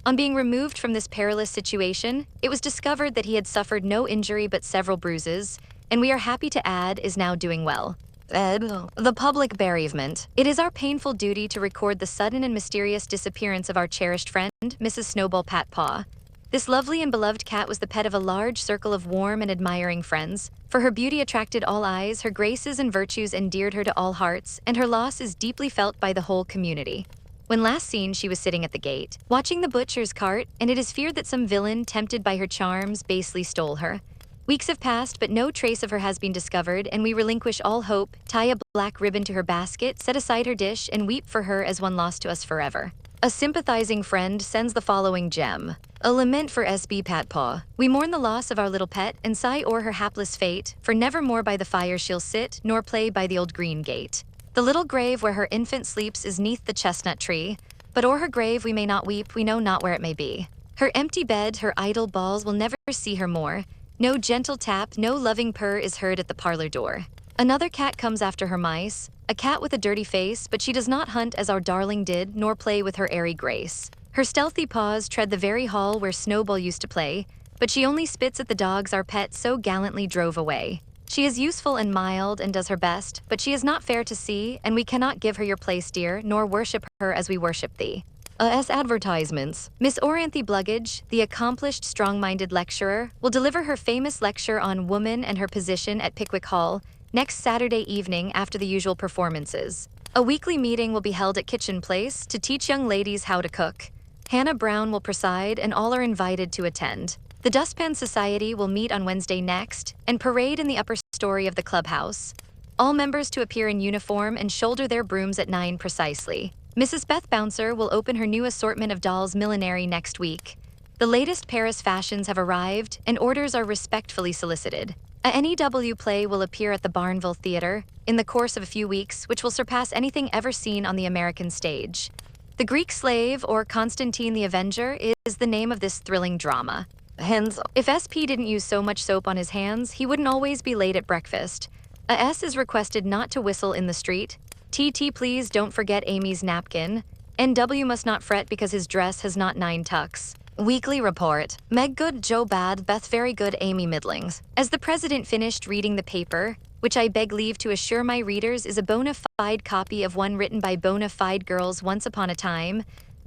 On being removed from this perilous situation, it was discovered that he had suffered no injury but several bruises, and we are happy to add is now doing well. Ed. The public bereavement. It is our painful duty to record the sudden and mysterious disappearance of our cherished friend, Mrs. Snowball Patpaw. This lovely and beloved cat was the pet of a large circle of warm and admiring friends, for her beauty attracted all eyes, her graces and virtues endeared her to all hearts, and her loss is deeply felt by the whole community. When last seen, she was sitting at the gate, watching the butcher's cart, and it is feared that some villain, tempted by her charms, basely stole her. Weeks have passed, but no trace of her has been discovered, and we relinquish all hope, tie a black ribbon to her basket, set aside her dish, and weep for her as one lost to us forever. A sympathizing friend sends the following gem. A lament for S.B. Patpaw. We mourn the loss of our little pet, and sigh o'er her hapless fate, for never more by the fire she'll sit, nor play by the old green gate. The little grave where her infant sleeps is 'neath the chestnut tree, but o'er her grave we may not weep, we know not where it may be. Her empty bed, her idle balls will never see her more. No gentle tap, no loving purr is heard at the parlor door. Another cat comes after her mice, a cat with a dirty face, but she does not hunt as our darling did, nor play with her airy grace. Her stealthy paws tread the very hall where Snowball used to play, but she only spits at the dogs our pet so gallantly drove away. She is useful and mild and does her best, but she is not fair to see, and we cannot give her your place, dear, nor worship her as we worship thee. As advertisements. Miss Oranthe Bluggage, the accomplished, strong-minded lecturer, will deliver her famous lecture on Woman and Her Position at Pickwick Hall next Saturday evening after the usual performances. A weekly meeting will be held at Kitchen Place to teach young ladies how to cook. Hannah Brown will preside, and all are invited to attend. The Dustpan Society will meet on Wednesday next and parade in the upper story of the clubhouse. All members to appear in uniform and shoulder their brooms at 9 precisely. Mrs. Beth Bouncer will open her new assortment of dolls' millinery next week. The latest Paris fashions have arrived, and orders are respectfully solicited. A NEW play will appear at the Barnville Theater in the course of a few weeks, which will surpass anything ever seen on the American stage. The Greek Slave, or Constantine the Avenger, is the name of this thrilling drama. Hence, if SP didn't use so much soap on his hands, he wouldn't always be late at breakfast. A S is requested not to whistle in the street. TT, please don't forget Amy's napkin. NW must not fret because his dress has not 9 tucks. Weekly report. Meg good, Joe bad, Beth very good, Amy middlings. As the president finished reading the paper, which I beg leave to assure my readers is a bona fide copy of one written by bona fide girls once upon a time,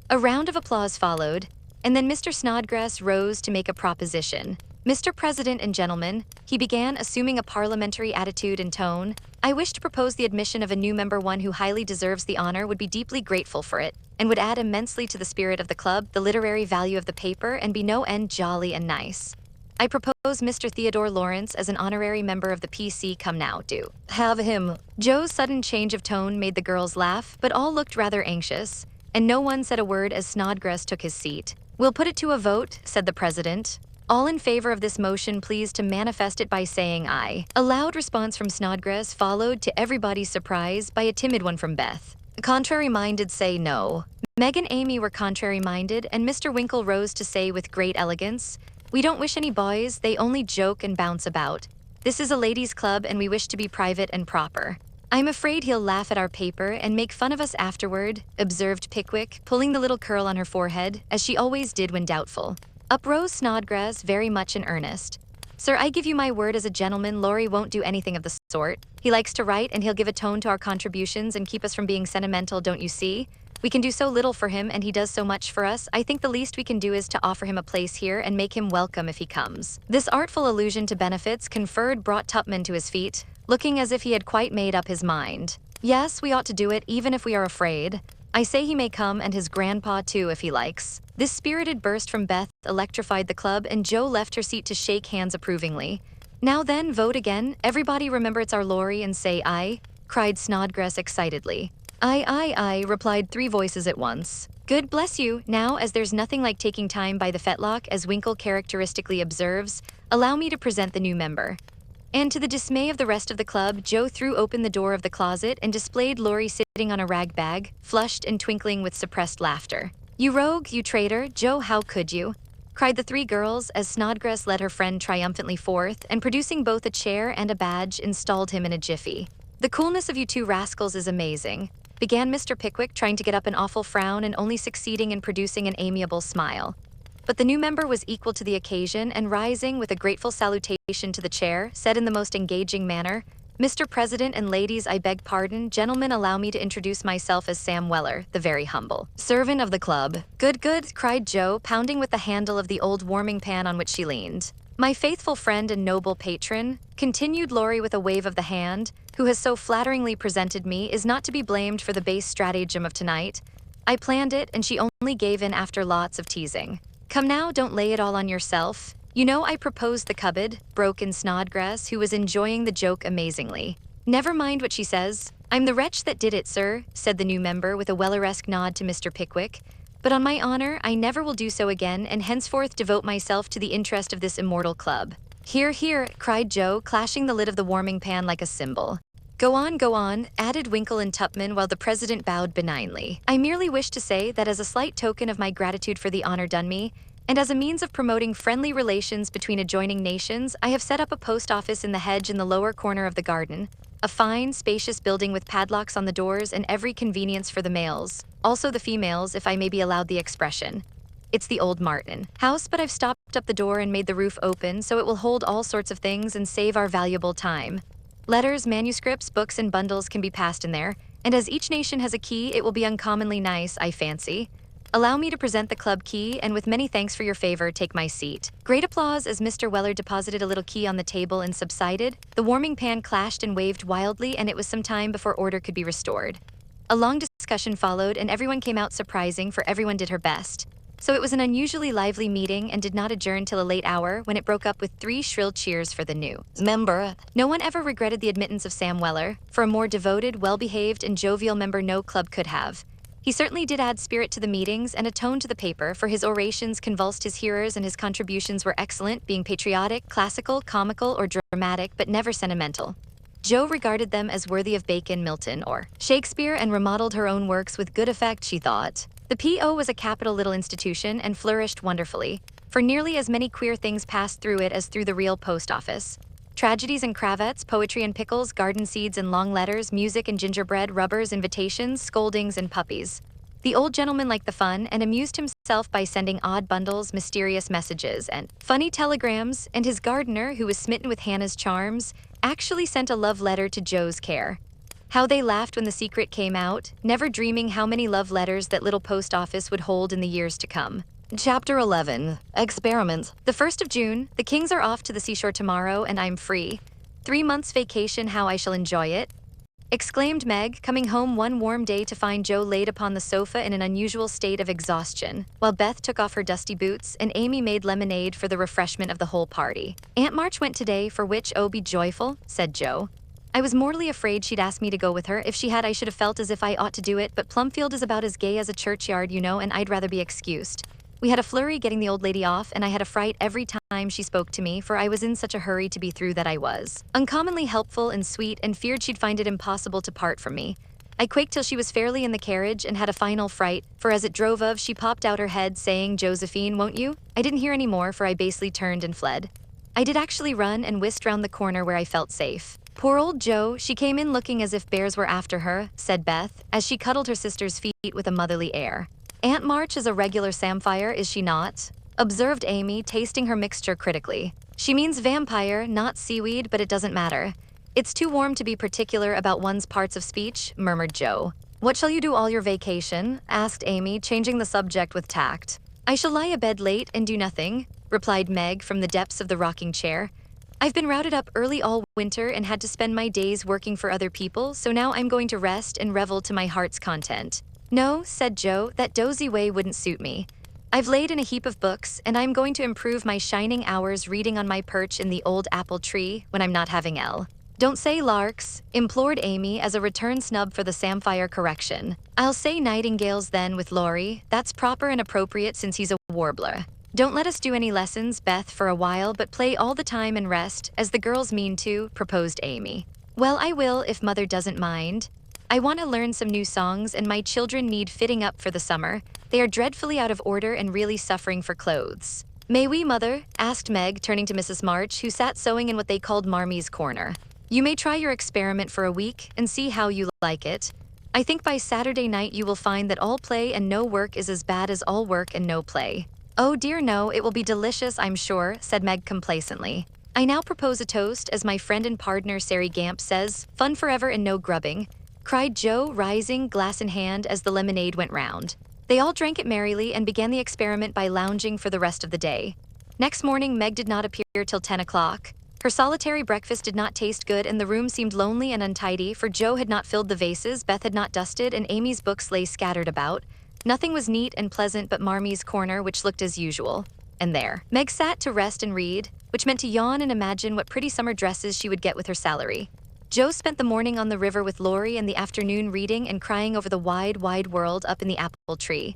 a round of applause followed, and then Mr. Snodgrass rose to make a proposition. Mr. President and gentlemen, he began, assuming a parliamentary attitude and tone, I wish to propose the admission of a new member, one who highly deserves the honor, would be deeply grateful for it, and would add immensely to the spirit of the club, the literary value of the paper, and be no end jolly and nice. I propose Mr. Theodore Lawrence as an honorary member of the PC. Come now, do have him. Joe's sudden change of tone made the girls laugh, but all looked rather anxious, and no one said a word as Snodgrass took his seat. We'll put it to a vote, said the president. All in favor of this motion, please to manifest it by saying aye. A loud response from Snodgrass followed, to everybody's surprise, by a timid one from Beth. Contrary-minded say no. Meg and Amy were contrary-minded, and Mr. Winkle rose to say with great elegance, we don't wish any boys, they only joke and bounce about. This is a ladies' club, and we wish to be private and proper. I'm afraid he'll laugh at our paper and make fun of us afterward, observed Pickwick, pulling the little curl on her forehead, as she always did when doubtful. Up rose Snodgrass, very much in earnest. Sir, I give you my word as a gentleman, Laurie won't do anything of the sort. He likes to write and he'll give a tone to our contributions and keep us from being sentimental, don't you see? We can do so little for him and he does so much for us. I think the least we can do is to offer him a place here and make him welcome if he comes." This artful allusion to benefits conferred brought Tupman to his feet, looking as if he had quite made up his mind. "Yes, we ought to do it even if we are afraid. I say he may come and his grandpa too if he likes." This spirited burst from Beth electrified the club and Joe left her seat to shake hands approvingly. "Now then, vote again. Everybody remember it's our Laurie and say aye," cried Snodgrass excitedly. "Aye, aye, aye," replied 3 voices at once. "Good bless you. Now, as there's nothing like taking time by the fetlock, as Winkle characteristically observes, allow me to present the new member." And to the dismay of the rest of the club, Joe threw open the door of the closet and displayed Laurie sitting on a rag bag, flushed and twinkling with suppressed laughter. "You rogue, you traitor, Joe, how could you?" cried the 3 girls as Snodgrass led her friend triumphantly forth and, producing both a chair and a badge, installed him in a jiffy. "The coolness of you 2 rascals is amazing," began Mr. Pickwick, trying to get up an awful frown and only succeeding in producing an amiable smile. But the new member was equal to the occasion and, rising with a grateful salutation to the chair, said in the most engaging manner, "Mr. President and ladies, I beg pardon. Gentlemen, allow me to introduce myself as Sam Weller, the very humble servant of the club." "Good, good," cried Joe, pounding with the handle of the old warming pan on which she leaned. "My faithful friend and noble patron," continued Laurie with a wave of the hand, "who has so flatteringly presented me, is not to be blamed for the base stratagem of tonight. I planned it, and she only gave in after lots of teasing." "Come now, don't lay it all on yourself. You know I proposed the cupboard," broke in Snodgrass, who was enjoying the joke amazingly. "Never mind what she says. I'm the wretch that did it, sir," said the new member with a Welleresque nod to Mr. Pickwick. "But on my honor, I never will do so again and henceforth devote myself to the interest of this immortal club." "Hear, hear," cried Joe, clashing the lid of the warming pan like a cymbal. Go on," added Winkle and Tupman while the president bowed benignly. "I merely wish to say that as a slight token of my gratitude for the honor done me, and as a means of promoting friendly relations between adjoining nations, I have set up a post office in the hedge in the lower corner of the garden, a fine, spacious building with padlocks on the doors and every convenience for the males, also the females, if I may be allowed the expression. It's the old Martin house, but I've stopped up the door and made the roof open so it will hold all sorts of things and save our valuable time. Letters, manuscripts, books, and bundles can be passed in there, and as each nation has a key, it will be uncommonly nice, I fancy. Allow me to present the club key, and with many thanks for your favor, take my seat." Great applause as Mr. Weller deposited a little key on the table and subsided. The warming pan clashed and waved wildly, and it was some time before order could be restored. A long discussion followed, and everyone came out surprising, for everyone did her best. So it was an unusually lively meeting and did not adjourn till a late hour, when it broke up with 3 shrill cheers for the new member. No one ever regretted the admittance of Sam Weller, for a more devoted, well-behaved, and jovial member no club could have. He certainly did add spirit to the meetings and a tone to the paper, for his orations convulsed his hearers and his contributions were excellent, being patriotic, classical, comical, or dramatic, but never sentimental. Joe regarded them as worthy of Bacon, Milton, or Shakespeare, and remodeled her own works with good effect, she thought. The P.O. was a capital little institution and flourished wonderfully, for nearly as many queer things passed through it as through the real post office. Tragedies and cravats, poetry and pickles, garden seeds and long letters, music and gingerbread, rubbers, invitations, scoldings, and puppies. The old gentleman liked the fun and amused himself by sending odd bundles, mysterious messages, and funny telegrams, and his gardener, who was smitten with Hannah's charms, actually sent a love letter to Joe's care. How they laughed when the secret came out, never dreaming how many love letters that little post office would hold in the years to come. Chapter 11. Experiment. The 1st of June, the Kings are off to the seashore tomorrow and I'm free. 3 months vacation, how I shall enjoy it, exclaimed Meg, coming home one warm day to find Joe laid upon the sofa in an unusual state of exhaustion, while Beth took off her dusty boots and Amy made lemonade for the refreshment of the whole party. "Aunt March went today, for which, oh, be joyful," said Joe. "I was mortally afraid she'd ask me to go with her. If she had, I should have felt as if I ought to do it, but Plumfield is about as gay as a churchyard, you know, and I'd rather be excused. We had a flurry getting the old lady off, and I had a fright every time she spoke to me, for I was in such a hurry to be through that I was uncommonly helpful and sweet, and feared she'd find it impossible to part from me. I quaked till she was fairly in the carriage and had a final fright, for as it drove off, she popped out her head, saying, 'Josephine, won't you?' I didn't hear any more, for I basely turned and fled. I did actually run and whisked round the corner where I felt safe. Poor old Joe, she came in looking as if bears were after her," said Beth, as she cuddled her sister's feet with a motherly air. "Aunt March is a regular samphire, is she not?" observed Amy, tasting her mixture critically. "She means vampire, not seaweed, but it doesn't matter. It's too warm to be particular about one's parts of speech, murmured Joe. What shall you do all your vacation? Asked Amy, changing the subject with tact. I shall lie abed late and do nothing, replied Meg from the depths of the rocking chair. I've been routed up early all winter and had to spend my days working for other people, so now I'm going to rest and revel to my heart's content. No, said Joe, that dozy way wouldn't suit me. I've laid in a heap of books, and I'm going to improve my shining hours reading on my perch in the old apple tree when I'm not having L. Don't say larks, implored Amy as a return snub for the samphire correction. I'll say nightingales then with Laurie. That's proper and appropriate since he's a warbler. Don't let us do any lessons, Beth, for a while, but play all the time and rest, as the girls mean to, proposed Amy. Well, I will if Mother doesn't mind. I want to learn some new songs, and my children need fitting up for the summer. They are dreadfully out of order and really suffering for clothes. May we, Mother? Asked Meg, turning to Mrs. March, who sat sewing in what they called Marmee's corner. You may try your experiment for a week and see how you like it. I think by Saturday night you will find that all play and no work is as bad as all work and no play. Oh dear no, it will be delicious, I'm sure, said Meg complacently. I now propose a toast, as my friend and partner Sari Gamp says, fun forever and no grubbing, cried Joe, rising, glass in hand, as the lemonade went round. They all drank it merrily and began the experiment by lounging for the rest of the day. Next morning, Meg did not appear till 10 o'clock. Her solitary breakfast did not taste good, and the room seemed lonely and untidy, for Joe had not filled the vases, Beth had not dusted, and Amy's books lay scattered about. Nothing was neat and pleasant but Marmee's corner, which looked as usual. And there, Meg sat to rest and read, which meant to yawn and imagine what pretty summer dresses she would get with her salary. Joe spent the morning on the river with Laurie and the afternoon reading and crying over the wide, wide world up in the apple tree.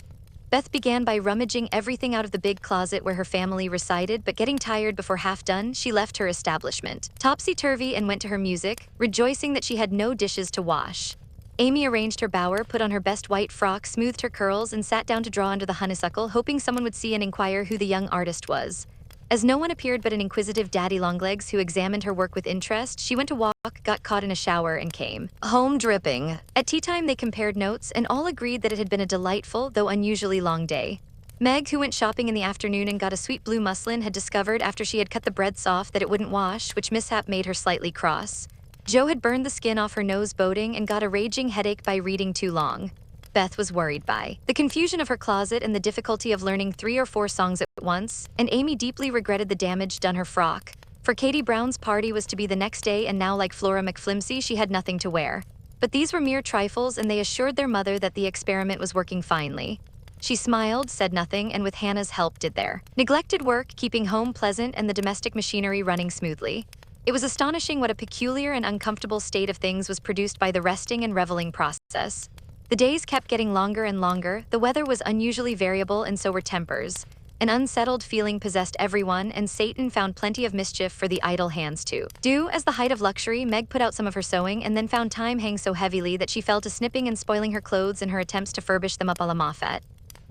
Beth began by rummaging everything out of the big closet where her family resided, but getting tired before half done, she left her establishment, topsy-turvy, and went to her music, rejoicing that she had no dishes to wash. Amy arranged her bower, put on her best white frock, smoothed her curls, and sat down to draw under the honeysuckle, hoping someone would see and inquire who the young artist was. As no one appeared but an inquisitive daddy longlegs who examined her work with interest, she went to walk, got caught in a shower, and came home dripping. At tea time they compared notes, and all agreed that it had been a delightful, though unusually long day. Meg, who went shopping in the afternoon and got a sweet blue muslin, had discovered after she had cut the bread soft that it wouldn't wash, which mishap made her slightly cross. Joe had burned the skin off her nose boating and got a raging headache by reading too long. Beth was worried by the confusion of her closet and the difficulty of learning 3 or 4 songs at once, and Amy deeply regretted the damage done her frock. For Katie Brown's party was to be the next day, and now, like Flora McFlimsy, she had nothing to wear. But these were mere trifles, and they assured their mother that the experiment was working finely. She smiled, said nothing, and with Hannah's help did their neglected work, keeping home pleasant and the domestic machinery running smoothly. It was astonishing what a peculiar and uncomfortable state of things was produced by the resting and reveling process. The days kept getting longer and longer, the weather was unusually variable, and so were tempers. An unsettled feeling possessed everyone, and Satan found plenty of mischief for the idle hands to do. As the height of luxury, Meg put out some of her sewing and then found time hang so heavily that she fell to snipping and spoiling her clothes in her attempts to furbish them up a la Moffat.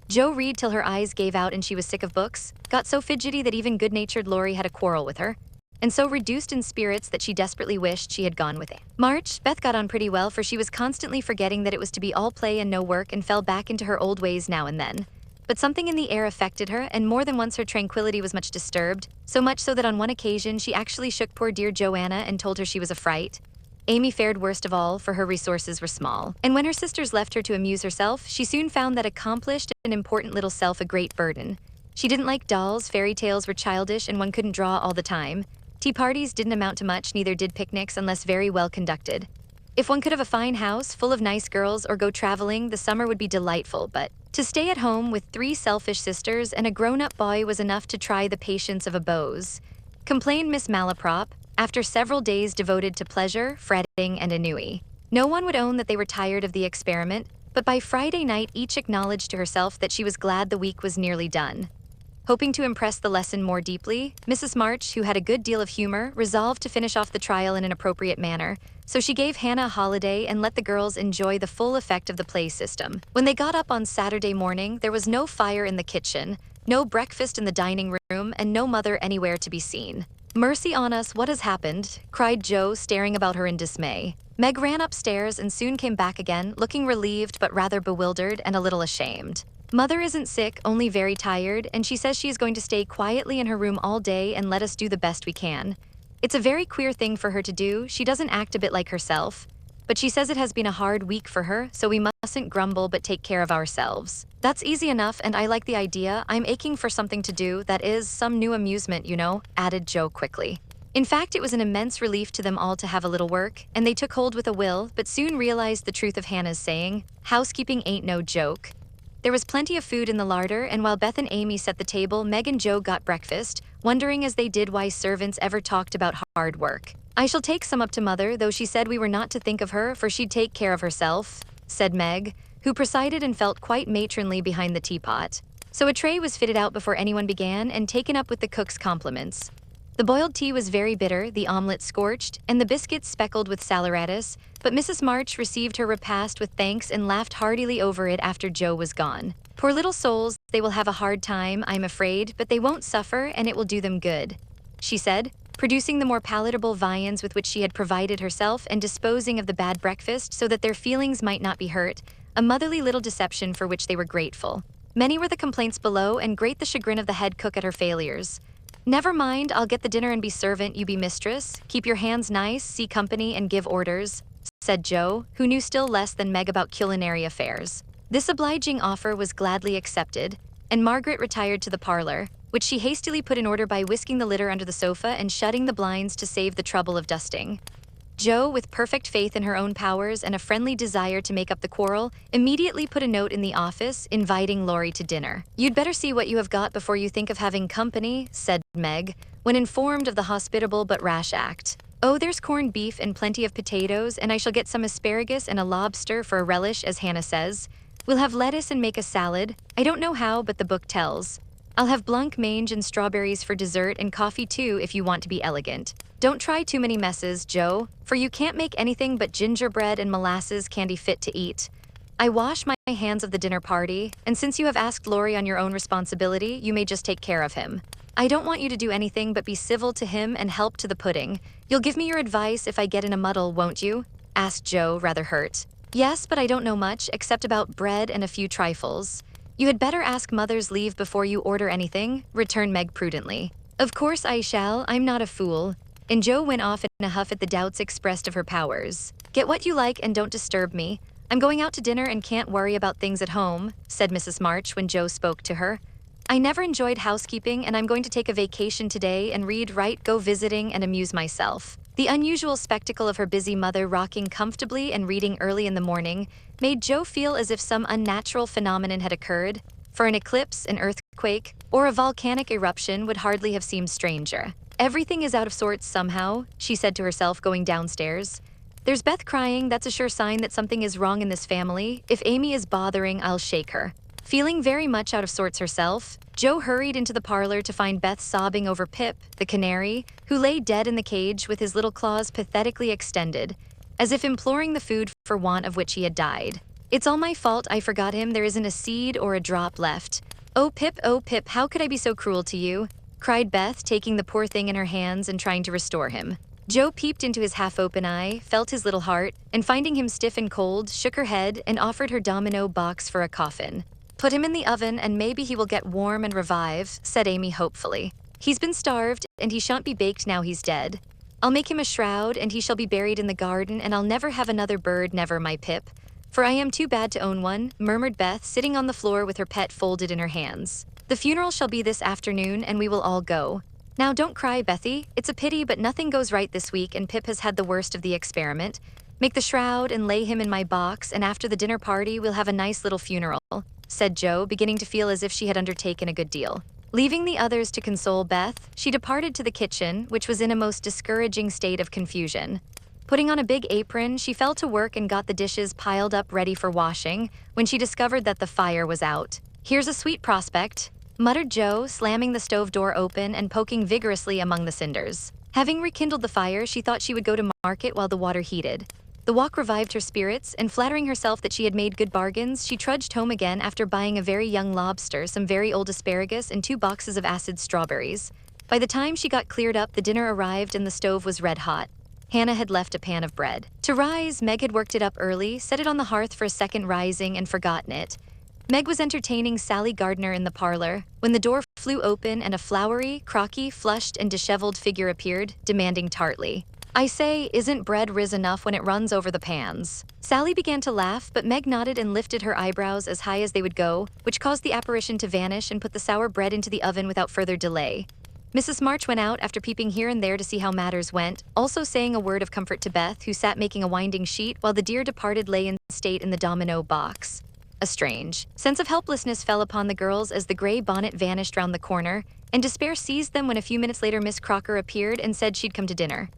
Joe read till her eyes gave out and she was sick of books, got so fidgety that even good-natured Laurie had a quarrel with her, and so reduced in spirits that she desperately wished she had gone with it. March, Beth got on pretty well, for she was constantly forgetting that it was to be all play and no work, and fell back into her old ways now and then. But something in the air affected her, and more than once her tranquility was much disturbed, so much so that on one occasion she actually shook poor dear Joanna and told her she was a fright. Amy fared worst of all, for her resources were small, and when her sisters left her to amuse herself, she soon found that accomplished and important little self a great burden. She didn't like dolls, fairy tales were childish, and one couldn't draw all the time. Tea parties didn't amount to much, neither did picnics unless very well conducted. If one could have a fine house full of nice girls or go traveling, the summer would be delightful, but to stay at home with 3 selfish sisters and a grown-up boy was enough to try the patience of a Bose, complained Miss Malaprop, after several days devoted to pleasure, fretting, and ennui. No one would own that they were tired of the experiment, but by Friday night each acknowledged to herself that she was glad the week was nearly done. Hoping to impress the lesson more deeply, Mrs. March, who had a good deal of humor, resolved to finish off the trial in an appropriate manner, so she gave Hannah a holiday and let the girls enjoy the full effect of the play system. When they got up on Saturday morning, there was no fire in the kitchen, no breakfast in the dining room, and no mother anywhere to be seen. "Mercy on us, what has happened?" cried Joe, staring about her in dismay. Meg ran upstairs and soon came back again, looking relieved but rather bewildered and a little ashamed. "Mother isn't sick, only very tired, and she says she is going to stay quietly in her room all day and let us do the best we can. It's a very queer thing for her to do. She doesn't act a bit like herself. But she says it has been a hard week for her, so we mustn't grumble but take care of ourselves. That's easy enough, and I like the idea. I'm aching for something to do, that is, some new amusement, you know, added Joe quickly. In fact, it was an immense relief to them all to have a little work, and they took hold with a will, but soon realized the truth of Hannah's saying, housekeeping ain't no joke. There was plenty of food in the larder, and while Beth and Amy set the table, Meg and Joe got breakfast, wondering as they did why servants ever talked about hard work. I shall take some up to Mother, though she said we were not to think of her, for she'd take care of herself, said Meg, who presided and felt quite matronly behind the teapot. So a tray was fitted out before anyone began and taken up with the cook's compliments. The boiled tea was very bitter, the omelet scorched, and the biscuits speckled with saleratus, but Mrs. March received her repast with thanks and laughed heartily over it after Joe was gone. Poor little souls, they will have a hard time, I'm afraid, but they won't suffer, and it will do them good, she said, producing the more palatable viands with which she had provided herself and disposing of the bad breakfast so that their feelings might not be hurt, a motherly little deception for which they were grateful. Many were the complaints below, and great the chagrin of the head cook at her failures. Never mind, I'll get the dinner and be servant, you be mistress. Keep your hands nice, see company, and give orders, said Joe, who knew still less than Meg about culinary affairs. This obliging offer was gladly accepted, and Margaret retired to the parlor, which she hastily put in order by whisking the litter under the sofa and shutting the blinds to save the trouble of dusting. Joe, with perfect faith in her own powers and a friendly desire to make up the quarrel, immediately put a note in the office inviting Laurie to dinner. You'd better see what you have got before you think of having company, said Meg, when informed of the hospitable but rash act. Oh, there's corned beef and plenty of potatoes, and I shall get some asparagus and a lobster for a relish, as Hannah says. We'll have lettuce and make a salad. I don't know how, but the book tells. I'll have blanc mange and strawberries for dessert and coffee too if you want to be elegant. Don't try too many messes, Joe, for you can't make anything but gingerbread and molasses candy fit to eat. I wash my hands of the dinner party, and since you have asked Laurie on your own responsibility, you may just take care of him. I don't want you to do anything but be civil to him and help to the pudding. You'll give me your advice if I get in a muddle, won't you? Asked Joe, rather hurt. Yes, but I don't know much, except about bread and a few trifles. You had better ask Mother's leave before you order anything, returned Meg prudently. Of course I shall, I'm not a fool. And Joe went off in a huff at the doubts expressed of her powers. Get what you like and don't disturb me. I'm going out to dinner and can't worry about things at home, said Mrs. March when Joe spoke to her. I never enjoyed housekeeping, and I'm going to take a vacation today and read, write, go visiting, and amuse myself. The unusual spectacle of her busy mother rocking comfortably and reading early in the morning made Joe feel as if some unnatural phenomenon had occurred, for an eclipse, an earthquake, or a volcanic eruption would hardly have seemed stranger. Everything is out of sorts somehow, she said to herself going downstairs. There's Beth crying, that's a sure sign that something is wrong in this family. If Amy is bothering, I'll shake her. Feeling very much out of sorts herself, Joe hurried into the parlor to find Beth sobbing over Pip, the canary, who lay dead in the cage with his little claws pathetically extended, as if imploring the food for want of which he had died. It's all my fault, I forgot him, there isn't a seed or a drop left. Oh Pip, how could I be so cruel to you? Cried Beth, taking the poor thing in her hands and trying to restore him. Joe peeped into his half-open eye, felt his little heart, and finding him stiff and cold, shook her head and offered her domino box for a coffin. Put him in the oven and maybe he will get warm and revive, said Amy hopefully. He's been starved, and he shan't be baked now he's dead. I'll make him a shroud, and he shall be buried in the garden, and I'll never have another bird, never, my Pip. For I am too bad to own one, murmured Beth, sitting on the floor with her pet folded in her hands. The funeral shall be this afternoon, and we will all go. Now don't cry, Bethy. It's a pity, but nothing goes right this week, and Pip has had the worst of the experiment. Make the shroud and lay him in my box, and after the dinner party we'll have a nice little funeral, said Joe, beginning to feel as if she had undertaken a good deal. Leaving the others to console Beth, she departed to the kitchen, which was in a most discouraging state of confusion. Putting on a big apron, she fell to work and got the dishes piled up ready for washing, when she discovered that the fire was out. Here's a sweet prospect, muttered Joe, slamming the stove door open and poking vigorously among the cinders. Having rekindled the fire, she thought she would go to market while the water heated. The walk revived her spirits, and flattering herself that she had made good bargains, she trudged home again after buying a very young lobster, some very old asparagus, and 2 boxes of acid strawberries. By the time she got cleared up, the dinner arrived and the stove was red hot. Hannah had left a pan of bread. To rise, Meg had worked it up early, set it on the hearth for a second rising, and forgotten it. Meg was entertaining Sally Gardner in the parlor, when the door flew open and a flowery, crocky, flushed, and disheveled figure appeared, demanding tartly, "I say, isn't bread riz enough when it runs over the pans?" Sally began to laugh, but Meg nodded and lifted her eyebrows as high as they would go, which caused the apparition to vanish and put the sour bread into the oven without further delay. Mrs. March went out after peeping here and there to see how matters went, also saying a word of comfort to Beth, who sat making a winding sheet while the dear departed lay in state in the domino box. A strange sense of helplessness fell upon the girls as the gray bonnet vanished round the corner, and despair seized them when a few minutes later Miss Crocker appeared and said she'd come to dinner.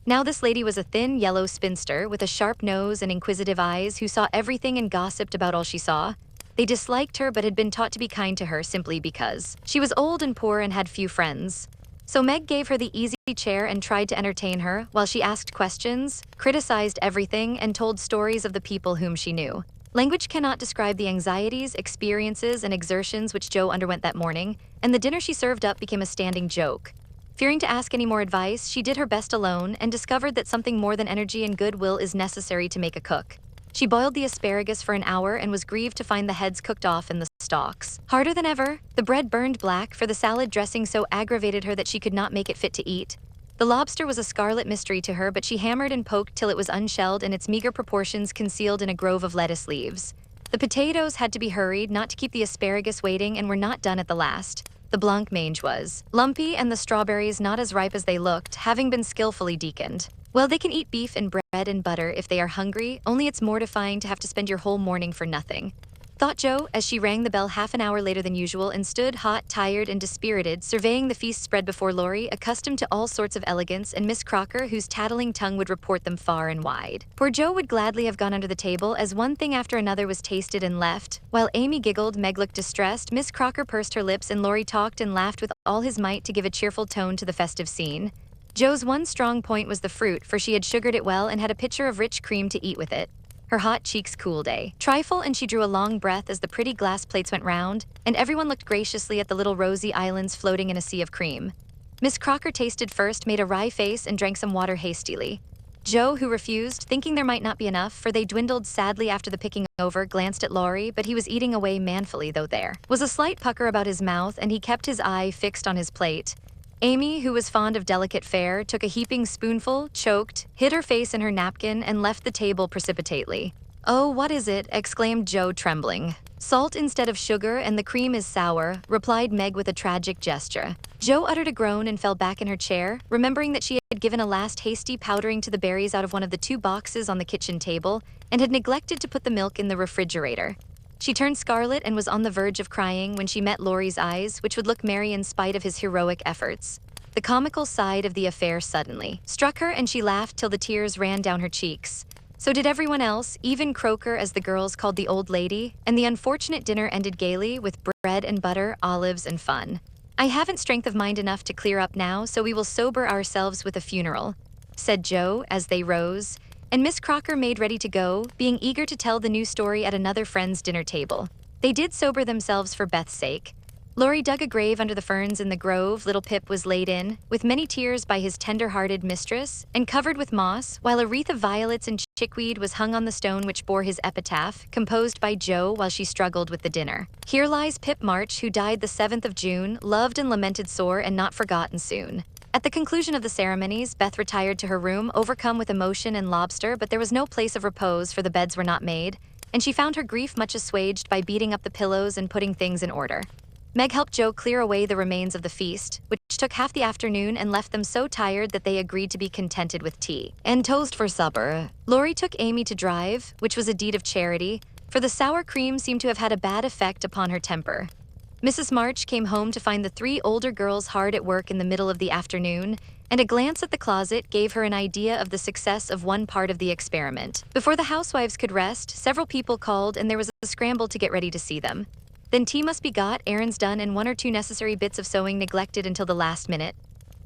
Now this lady was a thin, yellow spinster with a sharp nose and inquisitive eyes who saw everything and gossiped about all she saw. They disliked her but had been taught to be kind to her simply because she was old and poor and had few friends. So Meg gave her the easy chair and tried to entertain her while she asked questions, criticized everything, and told stories of the people whom she knew. Language cannot describe the anxieties, experiences, and exertions which Jo underwent that morning, and the dinner she served up became a standing joke. Fearing to ask any more advice, she did her best alone and discovered that something more than energy and goodwill is necessary to make a cook. She boiled the asparagus for an hour and was grieved to find the heads cooked off and the stalks harder than ever. The bread burned black, for the salad dressing so aggravated her that she could not make it fit to eat. The lobster was a scarlet mystery to her, but she hammered and poked till it was unshelled and its meager proportions concealed in a grove of lettuce leaves. The potatoes had to be hurried, not to keep the asparagus waiting, and were not done at the last. The blancmange was lumpy, and the strawberries not as ripe as they looked, having been skillfully deaconed. Well, they can eat beef and bread and butter if they are hungry, only it's mortifying to have to spend your whole morning for nothing, thought Jo, as she rang the bell half an hour later than usual and stood hot, tired, and dispirited, surveying the feast spread before Laurie, accustomed to all sorts of elegance, and Miss Crocker, whose tattling tongue would report them far and wide. Poor Jo would gladly have gone under the table, as one thing after another was tasted and left. While Amy giggled, Meg looked distressed, Miss Crocker pursed her lips, and Laurie talked and laughed with all his might to give a cheerful tone to the festive scene. Jo's one strong point was the fruit, for she had sugared it well and had a pitcher of rich cream to eat with it. Her hot cheeks cooled a trifle, and she drew a long breath as the pretty glass plates went round, and everyone looked graciously at the little rosy islands floating in a sea of cream. Miss Crocker tasted first, made a wry face, and drank some water hastily. Jo, who refused, thinking there might not be enough, for they dwindled sadly after the picking over, glanced at Laurie, but he was eating away manfully, though there was a slight pucker about his mouth, and he kept his eye fixed on his plate. Amy, who was fond of delicate fare, took a heaping spoonful, choked, hid her face in her napkin, and left the table precipitately. "Oh, what is it?" exclaimed Jo, trembling. "Salt instead of sugar, and the cream is sour," replied Meg with a tragic gesture. Jo uttered a groan and fell back in her chair, remembering that she had given a last hasty powdering to the berries out of one of the 2 boxes on the kitchen table, and had neglected to put the milk in the refrigerator. She turned scarlet and was on the verge of crying when she met Laurie's eyes, which would look merry in spite of his heroic efforts. The comical side of the affair suddenly struck her, and she laughed till the tears ran down her cheeks. So did everyone else, even Croker, as the girls called the old lady, and the unfortunate dinner ended gaily with bread and butter, olives, and fun. "I haven't strength of mind enough to clear up now, so we will sober ourselves with a funeral," said Jo as they rose, and Miss Crocker made ready to go, being eager to tell the new story at another friend's dinner table. They did sober themselves for Beth's sake. Laurie dug a grave under the ferns in the grove little Pip was laid in, with many tears by his tender-hearted mistress, and covered with moss, while a wreath of violets and chickweed was hung on the stone which bore his epitaph, composed by Jo while she struggled with the dinner. "Here lies Pip March, who died the 7th of June, loved and lamented sore, and not forgotten soon." At the conclusion of the ceremonies, Beth retired to her room, overcome with emotion and lobster, but there was no place of repose, for the beds were not made, and she found her grief much assuaged by beating up the pillows and putting things in order. Meg helped Jo clear away the remains of the feast, which took half the afternoon and left them so tired that they agreed to be contented with tea and toast for supper. Laurie took Amy to drive, which was a deed of charity, for the sour cream seemed to have had a bad effect upon her temper. Mrs. March came home to find the 3 older girls hard at work in the middle of the afternoon, and a glance at the closet gave her an idea of the success of one part of the experiment. Before the housewives could rest, several people called, and there was a scramble to get ready to see them. Then tea must be got, errands done, and 1 or 2 necessary bits of sewing neglected until the last minute.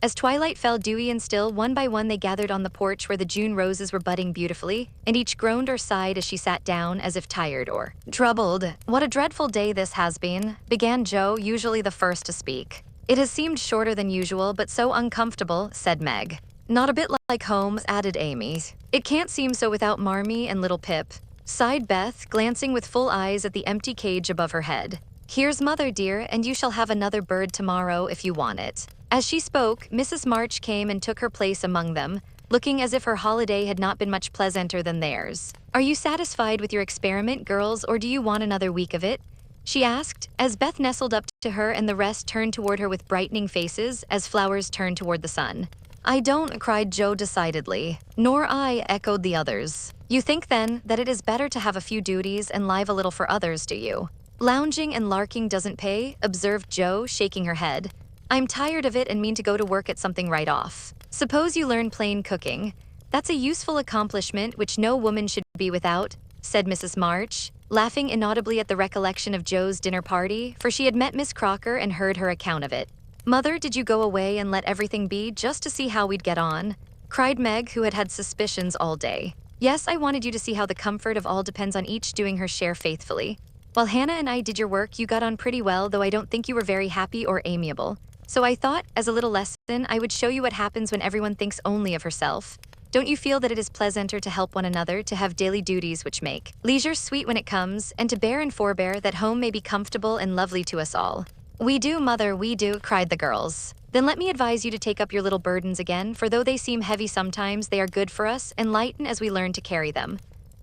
As twilight fell dewy and still, one by one they gathered on the porch where the June roses were budding beautifully, and each groaned or sighed as she sat down, as if tired or troubled. "What a dreadful day this has been," began Jo, usually the first to speak. "It has seemed shorter than usual, but so uncomfortable," said Meg. "Not a bit like home," added Amy. "It can't seem so without Marmee and little Pip," sighed Beth, glancing with full eyes at the empty cage above her head. Here's mother, dear, and you shall have another bird tomorrow if you want it." As she spoke, Mrs. March came and took her place among them, looking as if her holiday had not been much pleasanter than theirs. "Are you satisfied with your experiment, girls, or do you want another week of it?" she asked, as Beth nestled up to her and the rest turned toward her with brightening faces as flowers turned toward the sun. "I don't," cried Joe decidedly. "Nor I," echoed the others. "You think, then, that it is better to have a few duties and live a little for others, do you?" "Lounging and larking doesn't pay," observed Joe, shaking her head. "I'm tired of it and mean to go to work at something right off. Suppose you learn plain cooking. That's a useful accomplishment which no woman should be without," said Mrs. March, laughing inaudibly at the recollection of Joe's dinner party, for she had met Miss Crocker and heard her account of it. "Mother, did you go away and let everything be just to see how we'd get on?" cried Meg, who had had suspicions all day. "Yes, I wanted you to see how the comfort of all depends on each doing her share faithfully. While Hannah and I did your work, you got on pretty well, though I don't think you were very happy or amiable. So I thought, as a little lesson, I would show you what happens when everyone thinks only of herself. Don't you feel that it is pleasanter to help one another, to have daily duties which make leisure sweet when it comes, and to bear and forbear that home may be comfortable and lovely to us all?" "We do, mother, we do," cried the girls. "Then let me advise you to take up your little burdens again, for though they seem heavy sometimes, they are good for us and lighten as we learn to carry them.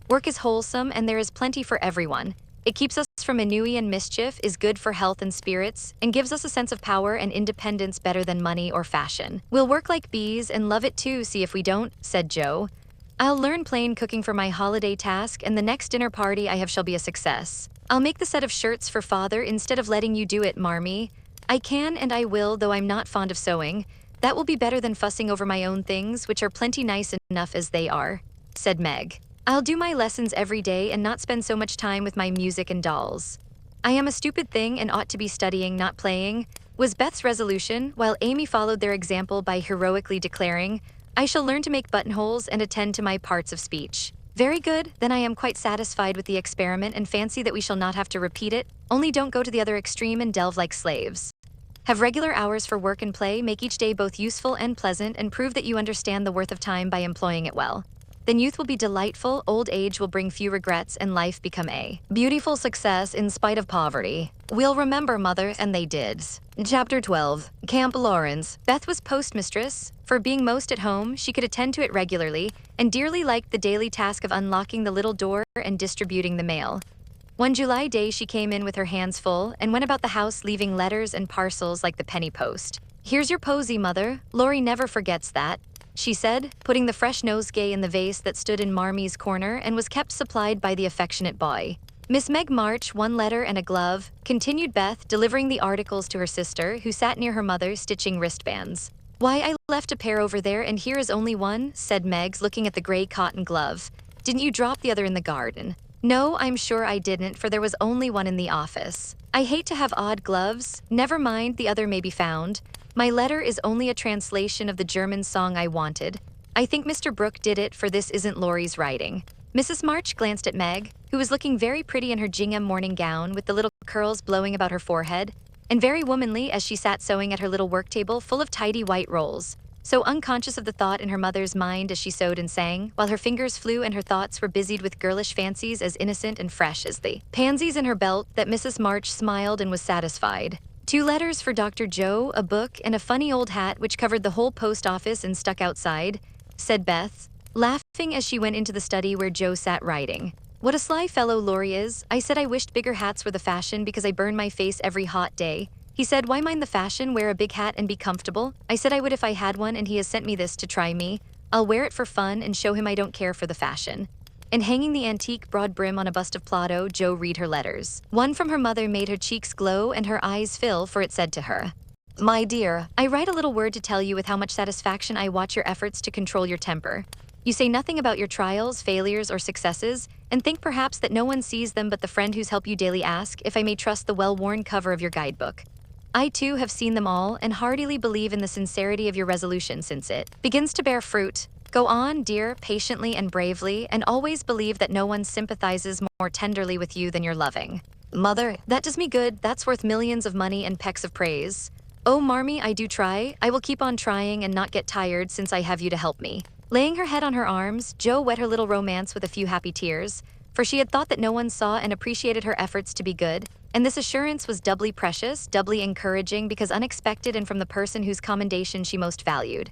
Work is wholesome, and there is plenty for everyone. It keeps us from ennui and mischief, is good for health and spirits, and gives us a sense of power and independence better than money or fashion. We'll work like bees and love it too, see if we don't," said Joe. "I'll learn plain cooking for my holiday task, and the next dinner party I have shall be a success. I'll make the set of shirts for father instead of letting you do it, Marmee. I can and I will, though I'm not fond of sewing. That will be better than fussing over my own things, which are plenty nice enough as they are," said Meg. "I'll do my lessons every day and not spend so much time with my music and dolls. I am a stupid thing and ought to be studying, not playing," was Beth's resolution, while Amy followed their example by heroically declaring, "I shall learn to make buttonholes and attend to my parts of speech." "Very good, then I am quite satisfied with the experiment and fancy that we shall not have to repeat it, only don't go to the other extreme and delve like slaves. Have regular hours for work and play, make each day both useful and pleasant, and prove that you understand the worth of time by employing it well. Then youth will be delightful, old age will bring few regrets, and life become a beautiful success in spite of poverty. We'll remember, mother," and they did. Chapter 12. Camp Lawrence. Beth was postmistress. For being most at home, she could attend to it regularly, and dearly liked the daily task of unlocking the little door and distributing the mail. One July day she came in with her hands full and went about the house leaving letters and parcels like the penny post. "Here's your posy, mother. Laurie never forgets that," she said, putting the fresh nosegay in the vase that stood in Marmee's corner and was kept supplied by the affectionate boy. "Miss Meg March, one letter and a glove," continued Beth, delivering the articles to her sister, who sat near her mother stitching wristbands. "Why, I left a pair over there and here is only one," said Meg's, looking at the gray cotton glove. "Didn't you drop the other in the garden?" "No, I'm sure I didn't, for there was only one in the office. I hate to have odd gloves. Never mind, the other may be found. My letter is only a translation of the German song I wanted. I think Mr. Brooke did it, for this isn't Laurie's writing." Mrs. March glanced at Meg, who was looking very pretty in her gingham morning gown with the little curls blowing about her forehead, and very womanly as she sat sewing at her little work table full of tidy white rolls, so unconscious of the thought in her mother's mind as she sewed and sang, while her fingers flew and her thoughts were busied with girlish fancies as innocent and fresh as the pansies in her belt, that Mrs. March smiled and was satisfied. "2 letters for Dr. Joe, a book, and a funny old hat which covered the whole post office and stuck outside," said Beth, laughing as she went into the study where Joe sat writing. "What a sly fellow Laurie is. I said I wished bigger hats were the fashion because I burn my face every hot day. He said, 'Why mind the fashion? Wear a big hat and be comfortable.' I said I would if I had one, and he has sent me this to try me. I'll wear it for fun and show him I don't care for the fashion." And hanging the antique broad brim on a bust of Plotto, Joe read her letters. One from her mother made her cheeks glow and her eyes fill, for it said to her, "My dear, I write a little word to tell you with how much satisfaction I watch your efforts to control your temper. You say nothing about your trials, failures, or successes, and think perhaps that no one sees them but the friend whose help you daily ask, if I may trust the well-worn cover of your guidebook. I too have seen them all and heartily believe in the sincerity of your resolution since it begins to bear fruit. Go on, dear, patiently and bravely, and always believe that no one sympathizes more tenderly with you than your loving mother." "That does me good. That's worth millions of money and pecks of praise. Oh, Marmee, I do try. I will keep on trying and not get tired since I have you to help me." Laying her head on her arms, Joe wet her little romance with a few happy tears, for she had thought that no one saw and appreciated her efforts to be good, And this assurance was doubly precious, doubly encouraging because unexpected and from the person whose commendation she most valued.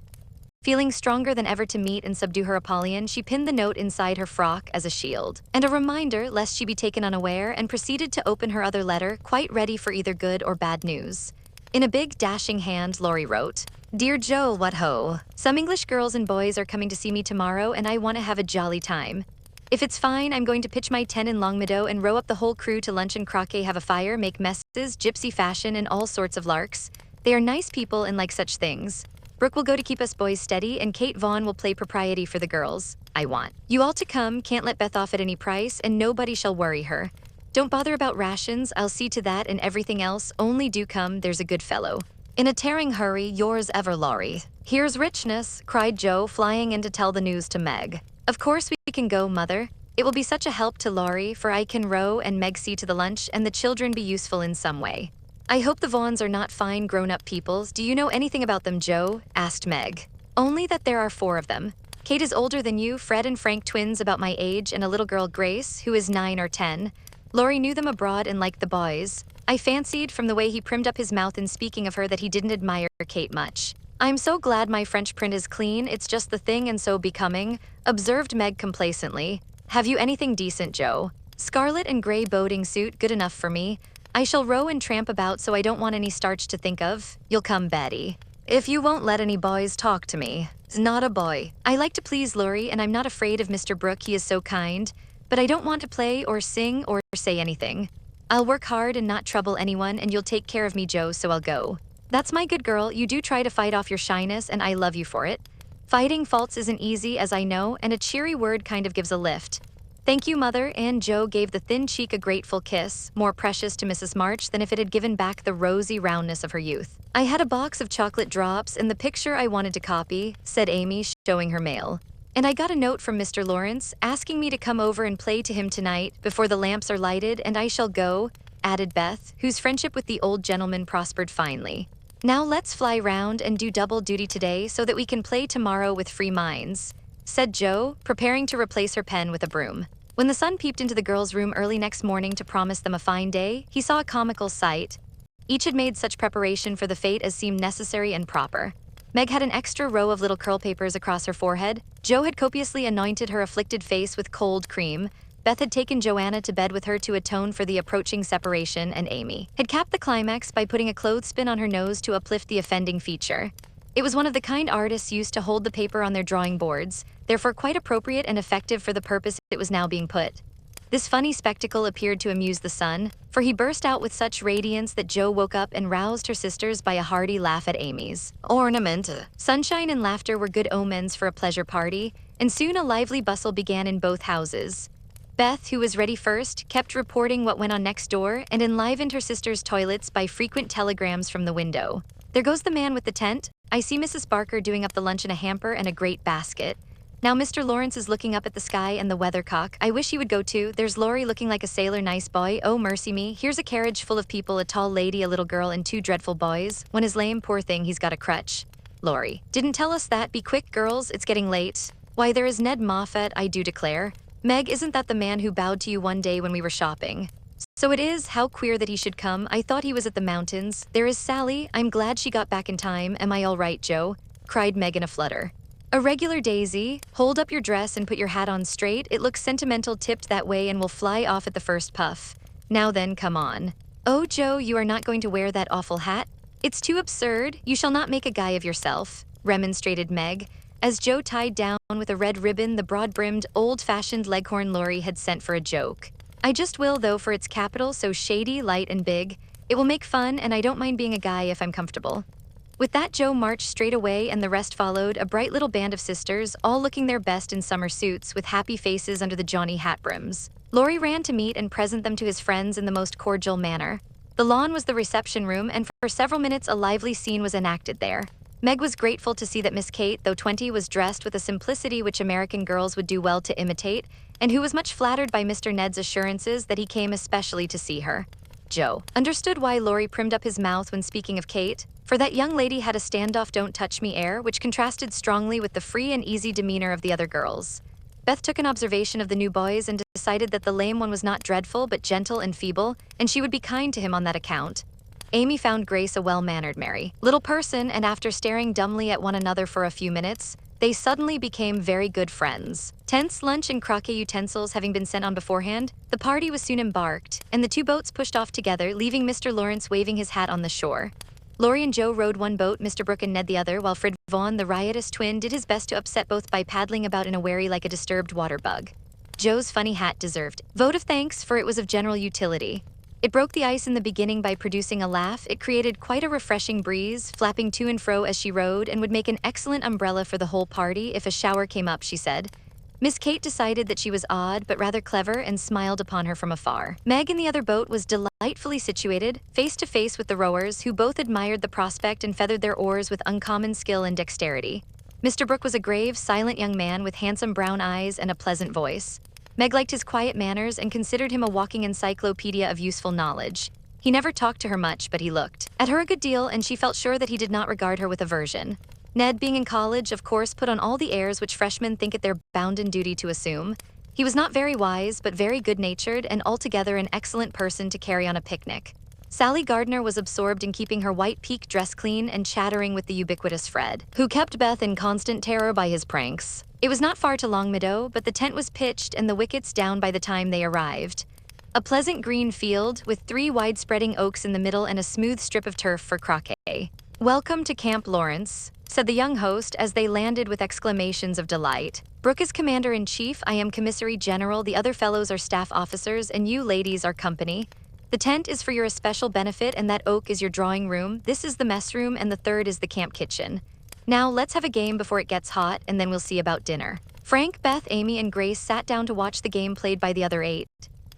Feeling stronger than ever to meet and subdue her Apollyon, she pinned the note inside her frock as a shield, and a reminder lest she be taken unaware, and proceeded to open her other letter, quite ready for either good or bad news. In a big, dashing hand, Laurie wrote, "Dear Joe, what ho! Some English girls and boys are coming to see me tomorrow, and I want to have a jolly time. If it's fine, I'm going to pitch my tent in Longmeadow and row up the whole crew to lunch and croquet, have a fire, make messes, gypsy fashion, and all sorts of larks. They are nice people and like such things. Brooke will go to keep us boys steady, and Kate Vaughn will play propriety for the girls. I want you all to come, can't let Beth off at any price, and nobody shall worry her. Don't bother about rations, I'll see to that, and everything else, only do come, there's a good fellow. In a tearing hurry, yours ever, Laurie." "Here's richness," cried Joe, flying in to tell the news to Meg. "Of course we can go, Mother. It will be such a help to Laurie, for I can row and Meg see to the lunch, and the children be useful in some way." "I hope the Vaughns are not fine grown-up peoples. Do you know anything about them, Joe?" asked Meg. "Only that there are 4 of them. Kate is older than you, Fred and Frank twins about my age, and a little girl, Grace, who is 9 or 10. Laurie knew them abroad and liked the boys. I fancied from the way he primed up his mouth in speaking of her that he didn't admire Kate much. I'm so glad my French print is clean, it's just the thing and so becoming," observed Meg complacently. "Have you anything decent, Joe? Scarlet and gray boating suit, good enough for me. I shall row and tramp about, so I don't want any starch to think of. You'll come, Betty. If you won't let any boys talk to me." "Not a boy. I like to please Laurie, and I'm not afraid of Mr. Brooke, he is so kind. But I don't want to play or sing or say anything. I'll work hard and not trouble anyone, and you'll take care of me, Joe, so I'll go." "That's my good girl. You do try to fight off your shyness, and I love you for it. Fighting faults isn't easy, as I know, and a cheery word kind of gives a lift." "Thank you, Mother," and Joe gave the thin cheek a grateful kiss, more precious to Mrs. March than if it had given back the rosy roundness of her youth. "I had a box of chocolate drops and the picture I wanted to copy," said Amy, showing her mail. "And I got a note from Mr. Lawrence, asking me to come over and play to him tonight, before the lamps are lighted, and I shall go," added Beth, whose friendship with the old gentleman prospered finely. "Now let's fly round and do double duty today so that we can play tomorrow with free minds," said Joe, preparing to replace her pen with a broom. When the sun peeped into the girls' room early next morning to promise them a fine day, he saw a comical sight. Each had made such preparation for the fate as seemed necessary and proper. Meg had an extra row of little curl papers across her forehead. Joe had copiously anointed her afflicted face with cold cream. Beth had taken Joanna to bed with her to atone for the approaching separation, and Amy had capped the climax by putting a clothespin on her nose to uplift the offending feature. It was one of the kind artists used to hold the paper on their drawing boards, therefore quite appropriate and effective for the purpose it was now being put. This funny spectacle appeared to amuse the son, for he burst out with such radiance that Joe woke up and roused her sisters by a hearty laugh at Amy's ornament. Sunshine and laughter were good omens for a pleasure party, and soon a lively bustle began in both houses. Beth, who was ready first, kept reporting what went on next door and enlivened her sisters' toilets by frequent telegrams from the window. "There goes the man with the tent. I see Mrs. Barker doing up the lunch in a hamper and a great basket. Now Mr. Lawrence is looking up at the sky and the weathercock. I wish he would go too. There's Laurie looking like a sailor, nice boy. Oh, mercy me. Here's a carriage full of people, a tall lady, a little girl, and 2 dreadful boys. One is lame, poor thing, he's got a crutch. Laurie didn't tell us that. Be quick, girls, it's getting late. Why, there is Ned Moffat, I do declare. Meg, isn't that the man who bowed to you one day when we were shopping? So it is. How queer that he should come. I thought he was at the mountains. There is Sally. I'm glad she got back in time. Am I all right, Joe?" cried Meg in a flutter. "A regular daisy. Hold up your dress and put your hat on straight. It looks sentimental tipped that way and will fly off at the first puff. Now then, come on." "Oh, Joe, you are not going to wear that awful hat? It's too absurd. You shall not make a guy of yourself," remonstrated Meg, as Joe tied down with a red ribbon the broad-brimmed, old-fashioned leghorn Laurie had sent for a joke. "I just will, though, for it's capital, so shady, light, and big. It will make fun, and I don't mind being a guy if I'm comfortable." With that, Joe marched straight away, and the rest followed, a bright little band of sisters, all looking their best in summer suits, with happy faces under the jaunty hat brims. Laurie ran to meet and present them to his friends in the most cordial manner. The lawn was the reception room, and for several minutes a lively scene was enacted there. Meg was grateful to see that Miss Kate, though 20, was dressed with a simplicity which American girls would do well to imitate, and who was much flattered by Mr. Ned's assurances that he came especially to see her. Joe understood why Laurie primed up his mouth when speaking of Kate, for that young lady had a standoff don't-touch-me air which contrasted strongly with the free and easy demeanor of the other girls. Beth took an observation of the new boys and decided that the lame one was not dreadful but gentle and feeble, and she would be kind to him on that account. Amy found Grace a well-mannered, merry little person, and after staring dumbly at one another for a few minutes, they suddenly became very good friends. Tents, lunch, and croquet utensils having been sent on beforehand, the party was soon embarked, and the two boats pushed off together, leaving Mr. Lawrence waving his hat on the shore. Laurie and Joe rowed one boat, Mr. Brooke and Ned the other, while Fred Vaughn, the riotous twin, did his best to upset both by paddling about in a wherry like a disturbed water bug. Joe's funny hat deserved vote of thanks, for it was of general utility. It broke the ice in the beginning by producing a laugh. It created quite a refreshing breeze, flapping to and fro as she rowed, and would make an excellent umbrella for the whole party if a shower came up, she said. Miss Kate decided that she was odd but rather clever and smiled upon her from afar. Meg in the other boat was delightfully situated, face to face with the rowers, who both admired the prospect and feathered their oars with uncommon skill and dexterity. Mr. Brooke was a grave, silent young man with handsome brown eyes and a pleasant voice. Meg liked his quiet manners and considered him a walking encyclopedia of useful knowledge. He never talked to her much, but he looked at her a good deal, and she felt sure that he did not regard her with aversion. Ned, being in college, of course, put on all the airs which freshmen think it their bounden duty to assume. He was not very wise, but very good-natured, and altogether an excellent person to carry on a picnic. Sally Gardner was absorbed in keeping her white pique dress clean and chattering with the ubiquitous Fred, who kept Beth in constant terror by his pranks. It was not far to Longmeadow, but the tent was pitched and the wickets down by the time they arrived. A pleasant green field, with 3 wide-spreading oaks in the middle and a smooth strip of turf for croquet. "Welcome to Camp Lawrence," said the young host as they landed with exclamations of delight. "Brooke is commander-in-chief, I am commissary general, the other fellows are staff officers, and you ladies are company. The tent is for your especial benefit, and that oak is your drawing room, this is the mess room, and the third is the camp kitchen. Now let's have a game before it gets hot, and then we'll see about dinner." Frank, Beth, Amy, and Grace sat down to watch the game played by the other 8.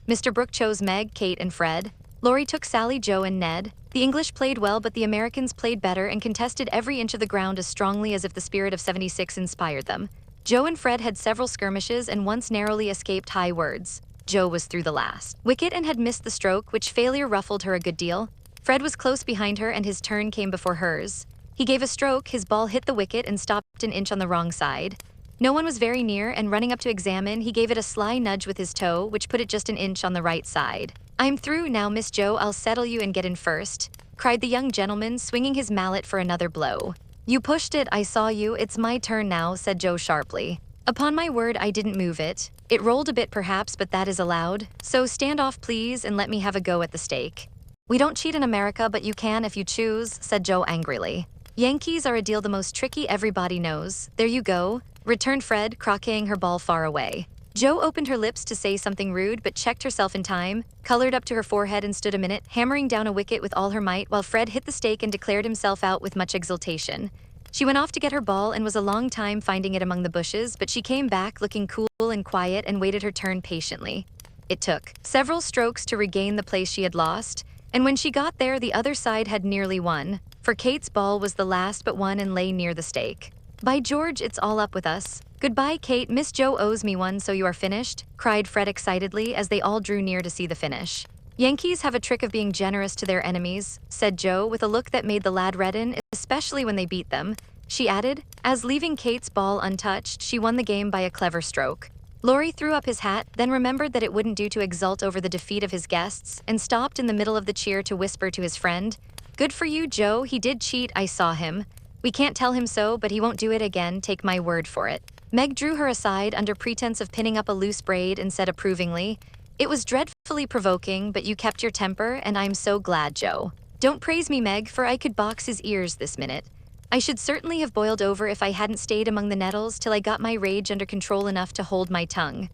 Mr. Brooke chose Meg, Kate, and Fred. Laurie took Sally, Joe, and Ned. The English played well, but the Americans played better and contested every inch of the ground as strongly as if the spirit of '76 inspired them. Joe and Fred had several skirmishes and once narrowly escaped high words. Joe was through the last wicket and had missed the stroke, which failure ruffled her a good deal. Fred was close behind her, and his turn came before hers. He gave a stroke, his ball hit the wicket and stopped an inch on the wrong side. No one was very near, and running up to examine, he gave it a sly nudge with his toe, which put it just an inch on the right side. "I'm through now, Miss Joe, I'll settle you and get in first," cried the young gentleman, swinging his mallet for another blow. "You pushed it, I saw you, it's my turn now," said Joe sharply. "Upon my word, I didn't move it. It rolled a bit perhaps, but that is allowed. So stand off please and let me have a go at the stake." "We don't cheat in America, but you can if you choose," said Joe angrily. "Yankees are a deal the most tricky, everybody knows. There you go," returned Fred, croqueting her ball far away. Joe opened her lips to say something rude, but checked herself in time, colored up to her forehead, and stood a minute, hammering down a wicket with all her might, while Fred hit the stake and declared himself out with much exultation. She went off to get her ball and was a long time finding it among the bushes, but she came back looking cool and quiet and waited her turn patiently. It took several strokes to regain the place she had lost, and when she got there, the other side had nearly won, for Kate's ball was the last but one and lay near the stake. "By George, it's all up with us. Goodbye, Kate, Miss Joe owes me one, so you are finished," cried Fred excitedly as they all drew near to see the finish. "Yankees have a trick of being generous to their enemies," said Joe with a look that made the lad redden, especially when they beat them. She added, as leaving Kate's ball untouched, she won the game by a clever stroke. Laurie threw up his hat, then remembered that it wouldn't do to exult over the defeat of his guests, and stopped in the middle of the cheer to whisper to his friend, "Good for you, Joe, he did cheat, I saw him. We can't tell him so, but he won't do it again, take my word for it." Meg drew her aside under pretense of pinning up a loose braid and said approvingly, "It was dreadfully provoking, but you kept your temper, and I'm so glad, Joe. Don't praise me, Meg, for I could box his ears this minute. I should certainly have boiled over if I hadn't stayed among the nettles till I got my rage under control enough to hold my tongue.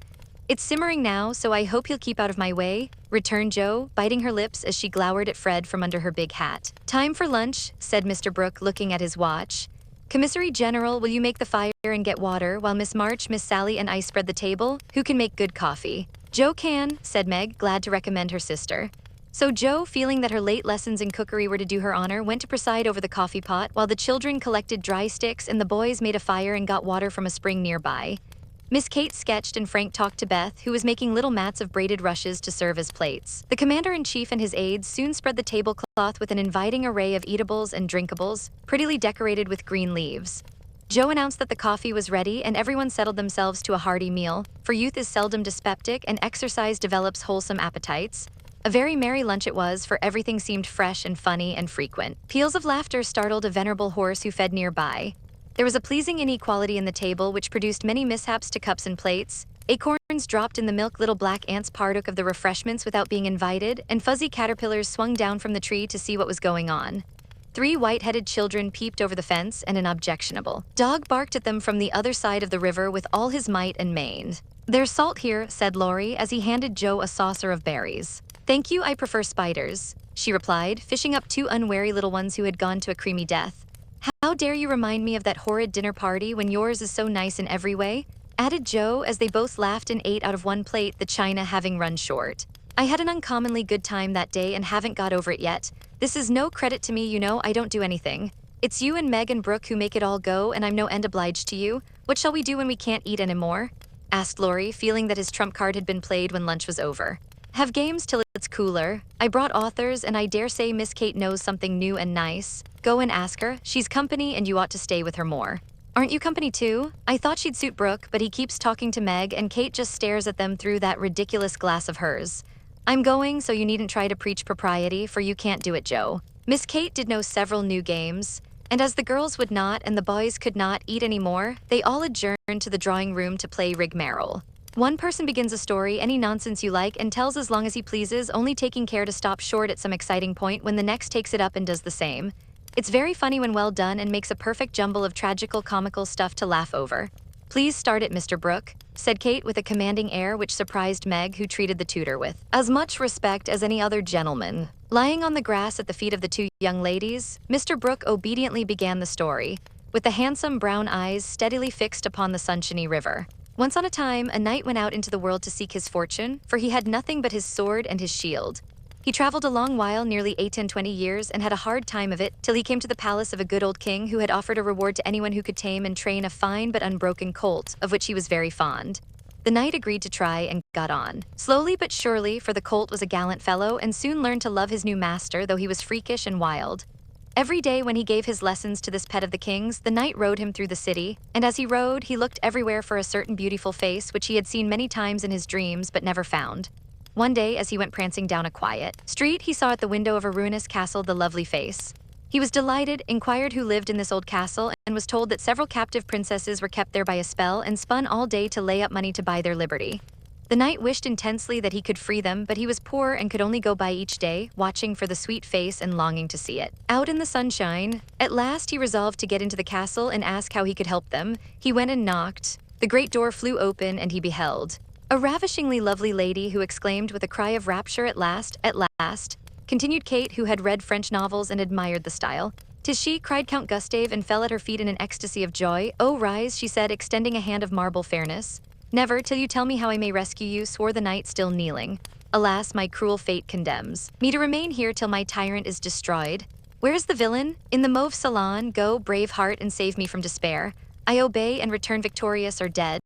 It's simmering now, so I hope he'll keep out of my way," returned Joe, biting her lips as she glowered at Fred from under her big hat. "Time for lunch," said Mr. Brooke, looking at his watch. "Commissary General, will you make the fire and get water, while Miss March, Miss Sally, and I spread the table? Who can make good coffee?" "Joe can," said Meg, glad to recommend her sister. So Joe, feeling that her late lessons in cookery were to do her honor, went to preside over the coffee pot, while the children collected dry sticks and the boys made a fire and got water from a spring nearby. Miss Kate sketched and Frank talked to Beth, who was making little mats of braided rushes to serve as plates. The commander-in-chief and his aides soon spread the tablecloth with an inviting array of eatables and drinkables, prettily decorated with green leaves. Joe announced that the coffee was ready and everyone settled themselves to a hearty meal, for youth is seldom dyspeptic and exercise develops wholesome appetites. A very merry lunch it was, for everything seemed fresh and funny and frequent. Peals of laughter startled a venerable horse who fed nearby. There was a pleasing inequality in the table which produced many mishaps to cups and plates. Acorns dropped in the milk, little black ants partook of the refreshments without being invited, and fuzzy caterpillars swung down from the tree to see what was going on. 3 white-headed children peeped over the fence, and an objectionable dog barked at them from the other side of the river with all his might and main. "There's salt here," said Laurie as he handed Joe a saucer of berries. "Thank you, I prefer spiders," she replied, fishing up 2 unwary little ones who had gone to a creamy death. "How dare you remind me of that horrid dinner party when yours is so nice in every way?" added Joe as they both laughed and ate out of one plate, the china having run short. "I had an uncommonly good time that day and haven't got over it yet. This is no credit to me, you know, I don't do anything. It's you and Meg and Brooke who make it all go, and I'm no end obliged to you. What shall we do when we can't eat anymore?" asked Laurie, feeling that his trump card had been played when lunch was over. "Have games till it's cooler. I brought authors, and I dare say Miss Kate knows something new and nice. Go and ask her. She's company and you ought to stay with her more." "Aren't you company too? I thought she'd suit Brooke, but he keeps talking to Meg and Kate just stares at them through that ridiculous glass of hers. I'm going, so you needn't try to preach propriety, for you can't do it, Joe." Miss Kate did know several new games, and as the girls would not and the boys could not eat any more, they all adjourned to the drawing room to play rigmarole. One person begins a story, any nonsense you like, and tells as long as he pleases, only taking care to stop short at some exciting point when the next takes it up and does the same. It's very funny when well done and makes a perfect jumble of tragical comical stuff to laugh over. "Please start it, Mr. Brooke," said Kate with a commanding air which surprised Meg, who treated the tutor with as much respect as any other gentleman. Lying on the grass at the feet of the 2 young ladies, Mr. Brooke obediently began the story, with the handsome brown eyes steadily fixed upon the sunshiny river. Once on a time, a knight went out into the world to seek his fortune, for he had nothing but his sword and his shield. He traveled a long while, nearly 20 years, and had a hard time of it, till he came to the palace of a good old king who had offered a reward to anyone who could tame and train a fine but unbroken colt, of which he was very fond. The knight agreed to try and got on slowly but surely, for the colt was a gallant fellow and soon learned to love his new master, though he was freakish and wild. Every day when he gave his lessons to this pet of the king's, the knight rode him through the city, and as he rode, he looked everywhere for a certain beautiful face which he had seen many times in his dreams but never found. One day, as he went prancing down a quiet street, he saw at the window of a ruinous castle the lovely face. He was delighted, inquired who lived in this old castle, and was told that several captive princesses were kept there by a spell and spun all day to lay up money to buy their liberty. The knight wished intensely that he could free them, but he was poor and could only go by each day, watching for the sweet face and longing to see it out in the sunshine. At last he resolved to get into the castle and ask how he could help them. He went and knocked. The great door flew open, and he beheld a ravishingly lovely lady, who exclaimed with a cry of rapture, "At last, at last," continued Kate, who had read French novels and admired the style. "'Tis she," cried Count Gustave, and fell at her feet in an ecstasy of joy. "Oh, rise," she said, extending a hand of marble fairness. "Never, till you tell me how I may rescue you," swore the knight, still kneeling. "Alas, my cruel fate condemns me to remain here till my tyrant is destroyed. Where is the villain? In the mauve salon. Go, brave heart, and save me from despair. I obey and return victorious or dead."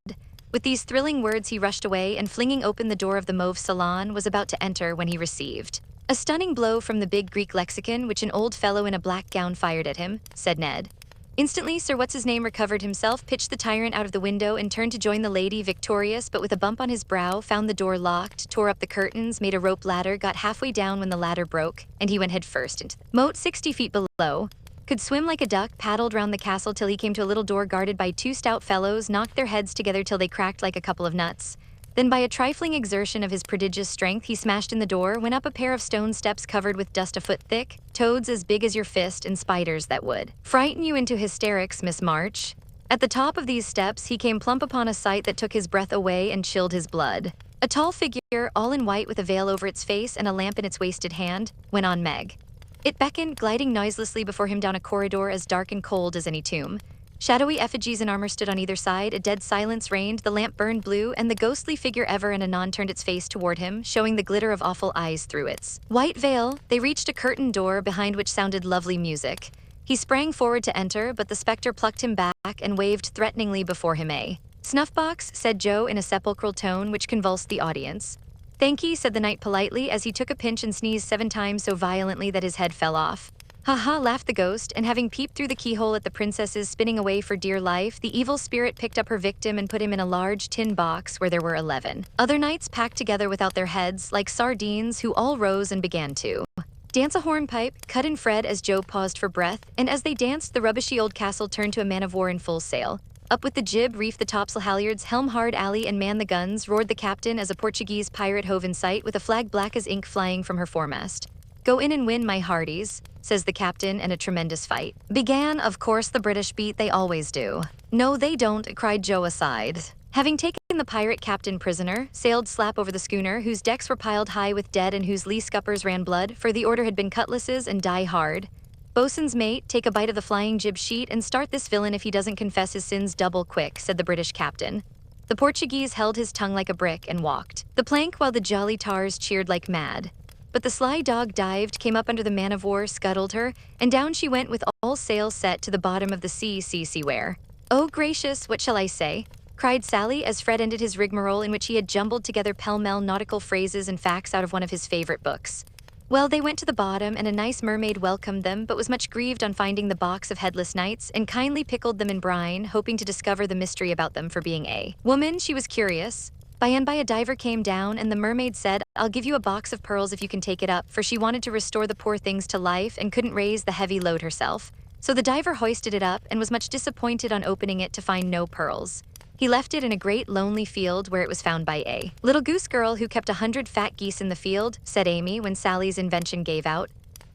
With these thrilling words he rushed away, and flinging open the door of the mauve salon, was about to enter when he received a stunning blow from the big Greek lexicon which an old fellow in a black gown fired at him, said Ned. Instantly Sir What's-His-Name recovered himself, pitched the tyrant out of the window, and turned to join the lady, victorious, but with a bump on his brow, found the door locked, tore up the curtains, made a rope ladder, got halfway down when the ladder broke, and he went headfirst into the moat 60 feet below. Could swim like a duck, paddled round the castle till he came to a little door guarded by 2 stout fellows, knocked their heads together till they cracked like a couple of nuts. Then by a trifling exertion of his prodigious strength he smashed in the door, went up a pair of stone steps covered with dust a foot thick, toads as big as your fist, and spiders that would frighten you into hysterics, Miss March. At the top of these steps he came plump upon a sight that took his breath away and chilled his blood. A tall figure, all in white with a veil over its face and a lamp in its wasted hand, went on Meg. It beckoned, gliding noiselessly before him down a corridor as dark and cold as any tomb. Shadowy effigies in armor stood on either side, a dead silence reigned, the lamp burned blue, and the ghostly figure ever and anon turned its face toward him, showing the glitter of awful eyes through its white veil. They reached a curtained door, behind which sounded lovely music. He sprang forward to enter, but the spectre plucked him back and waved threateningly before him. "A snuff-box," said Joe in a sepulchral tone which convulsed the audience. "Thank ye," said the knight politely, as he took a pinch and sneezed 7 times so violently that his head fell off. Ha, laughed the ghost, and having peeped through the keyhole at the princesses spinning away for dear life, the evil spirit picked up her victim and put him in a large tin box where there were 11 other knights packed together without their heads, like sardines, who all rose and began to dance a hornpipe, cut in Fred as Joe paused for breath, and as they danced, the rubbishy old castle turned to a man of war in full sail. Up with the jib, reef the topsail halyards, helm hard alley, and man the guns, roared the captain as a Portuguese pirate hove in sight with a flag black as ink flying from her foremast. Go in and win, my hearties, says the captain, and a tremendous fight began. Of course the British beat, they always do. No, they don't, cried Joe aside. Having taken the pirate captain prisoner, sailed slap over the schooner, whose decks were piled high with dead and whose lee scuppers ran blood, for the order had been cutlasses and die hard. Boatswain's mate, take a bite of the flying jib sheet and start this villain if he doesn't confess his sins double quick, said the British captain. The Portuguese held his tongue like a brick and walked the plank while the jolly tars cheered like mad. But the sly dog dived, came up under the man-of-war, scuttled her, and down she went with all sails set to the bottom of the sea where. Oh gracious, what shall I say? Cried Sally as Fred ended his rigmarole in which he had jumbled together pell-mell nautical phrases and facts out of one of his favorite books. Well, they went to the bottom, and a nice mermaid welcomed them, but was much grieved on finding the box of headless knights, and kindly pickled them in brine, hoping to discover the mystery about them, for being a woman, she was curious. By and by a diver came down, and the mermaid said, I'll give you a box of pearls if you can take it up, for she wanted to restore the poor things to life and couldn't raise the heavy load herself. So the diver hoisted it up and was much disappointed on opening it to find no pearls. He left it in a great lonely field where it was found by a little goose girl who kept 100 fat geese in the field, said Amy when Sally's invention gave out.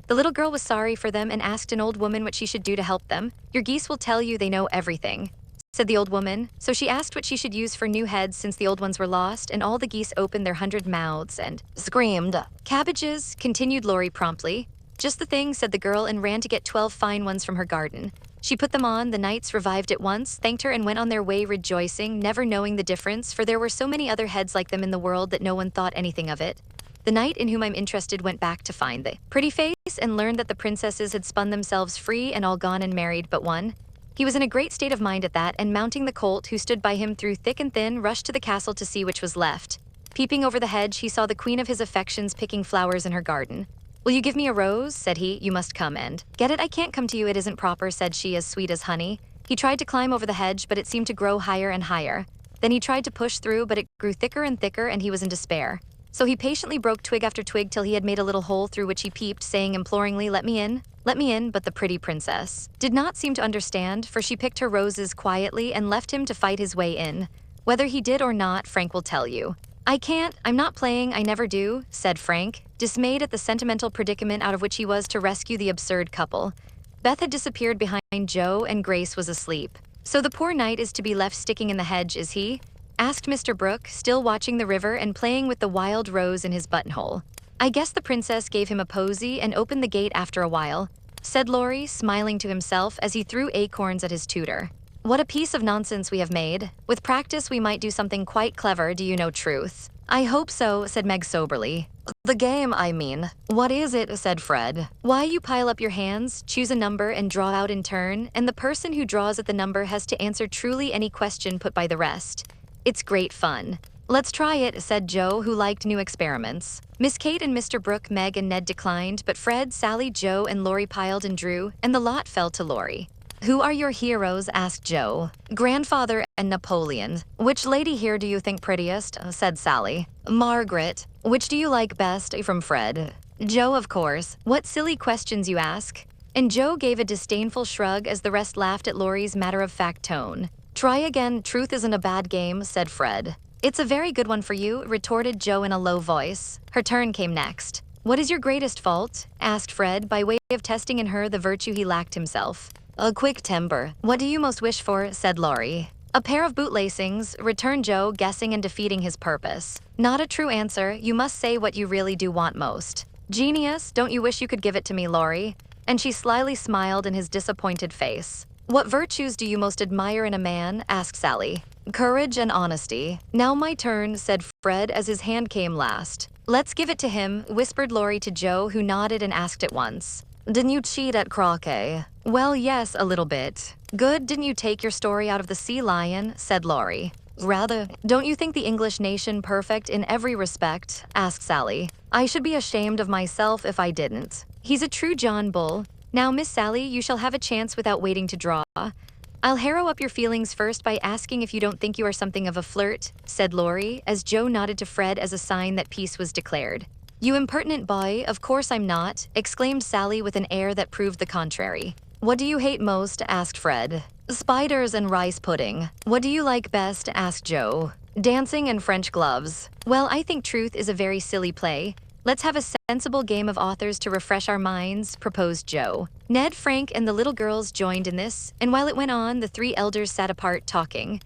The little girl was sorry for them and asked an old woman what she should do to help them. Your geese will tell you they know everything, said the old woman. So she asked what she should use for new heads since the old ones were lost, and all the geese opened their 100 mouths and screamed. Cabbages, continued Laurie promptly. Just the thing, said the girl, and ran to get 12 fine ones from her garden. She put them on, the knights revived at once, thanked her, and went on their way rejoicing, never knowing the difference, for there were so many other heads like them in the world that no one thought anything of it. The knight in whom I'm interested went back to find the pretty face and learned that the princesses had spun themselves free and all gone and married but one. He was in a great state of mind at that, and mounting the colt, who stood by him through thick and thin, rushed to the castle to see which was left. Peeping over the hedge, he saw the queen of his affections picking flowers in her garden. Will you give me a rose? Said he. You must come and get it. I can't come to you, it isn't proper, said she, as sweet as honey. He tried to climb over the hedge, but it seemed to grow higher and higher. Then he tried to push through, but it grew thicker and thicker, and he was in despair. So he patiently broke twig after twig till he had made a little hole through which he peeped, saying imploringly, let me in, but the pretty princess did not seem to understand, for she picked her roses quietly and left him to fight his way in. Whether he did or not, Frank will tell you. I can't, I'm not playing, I never do, said Frank, dismayed at the sentimental predicament out of which he was to rescue the absurd couple. Beth had disappeared behind Joe, and Grace was asleep. So the poor knight is to be left sticking in the hedge, is he? Asked Mr. Brooke, still watching the river and playing with the wild rose in his buttonhole. I guess the princess gave him a posy and opened the gate after a while, said Laurie, smiling to himself as he threw acorns at his tutor. What a piece of nonsense we have made. With practice we might do something quite clever, do you know truth? I hope so, said Meg soberly. The game, I mean. What is it? Said Fred. Why, you pile up your hands, choose a number, and draw out in turn, and the person who draws at the number has to answer truly any question put by the rest. It's great fun. Let's try it, said Joe, who liked new experiments. Miss Kate and Mr. Brooke, Meg and Ned declined, but Fred, Sally, Joe, and Laurie piled and drew, and the lot fell to Laurie. Who are your heroes? Asked Joe. Grandfather and Napoleon. Which lady here do you think prettiest? Said Sally. Margaret. Which do you like best? From Fred. Joe, of course. What silly questions you ask. And Joe gave a disdainful shrug as the rest laughed at Laurie's matter-of-fact tone. Try again, truth isn't a bad game, said Fred. It's a very good one for you, retorted Joe in a low voice. Her turn came next. What is your greatest fault? Asked Fred, by way of testing in her the virtue he lacked himself. A quick temper. What do you most wish for? Said Laurie. A pair of bootlacings, returned Joe, guessing and defeating his purpose. Not a true answer. You must say what you really do want most. Genius, don't you wish you could give it to me, Laurie? And she slyly smiled in his disappointed face. What virtues do you most admire in a man? Asked Sally. Courage and honesty. Now my turn, said Fred as his hand came last. Let's give it to him, whispered Laurie to Joe, who nodded and asked at once. Didn't you cheat at croquet? Well, yes, a little bit. Good, didn't you take your story out of the sea lion? Said Laurie. Rather. Don't you think the English nation perfect in every respect? Asked Sally. I should be ashamed of myself if I didn't. He's a true John Bull. Now, Miss Sally, you shall have a chance without waiting to draw. I'll harrow up your feelings first by asking if you don't think you are something of a flirt, said Laurie, as Joe nodded to Fred as a sign that peace was declared. You impertinent boy, of course I'm not, exclaimed Sally with an air that proved the contrary. What do you hate most? Asked Fred. Spiders and rice pudding. What do you like best? Asked Joe. Dancing and French gloves. Well, I think truth is a very silly play. Let's have a sensible game of authors to refresh our minds, proposed Joe. Ned, Frank, and the little girls joined in this, and while it went on, the three elders sat apart talking.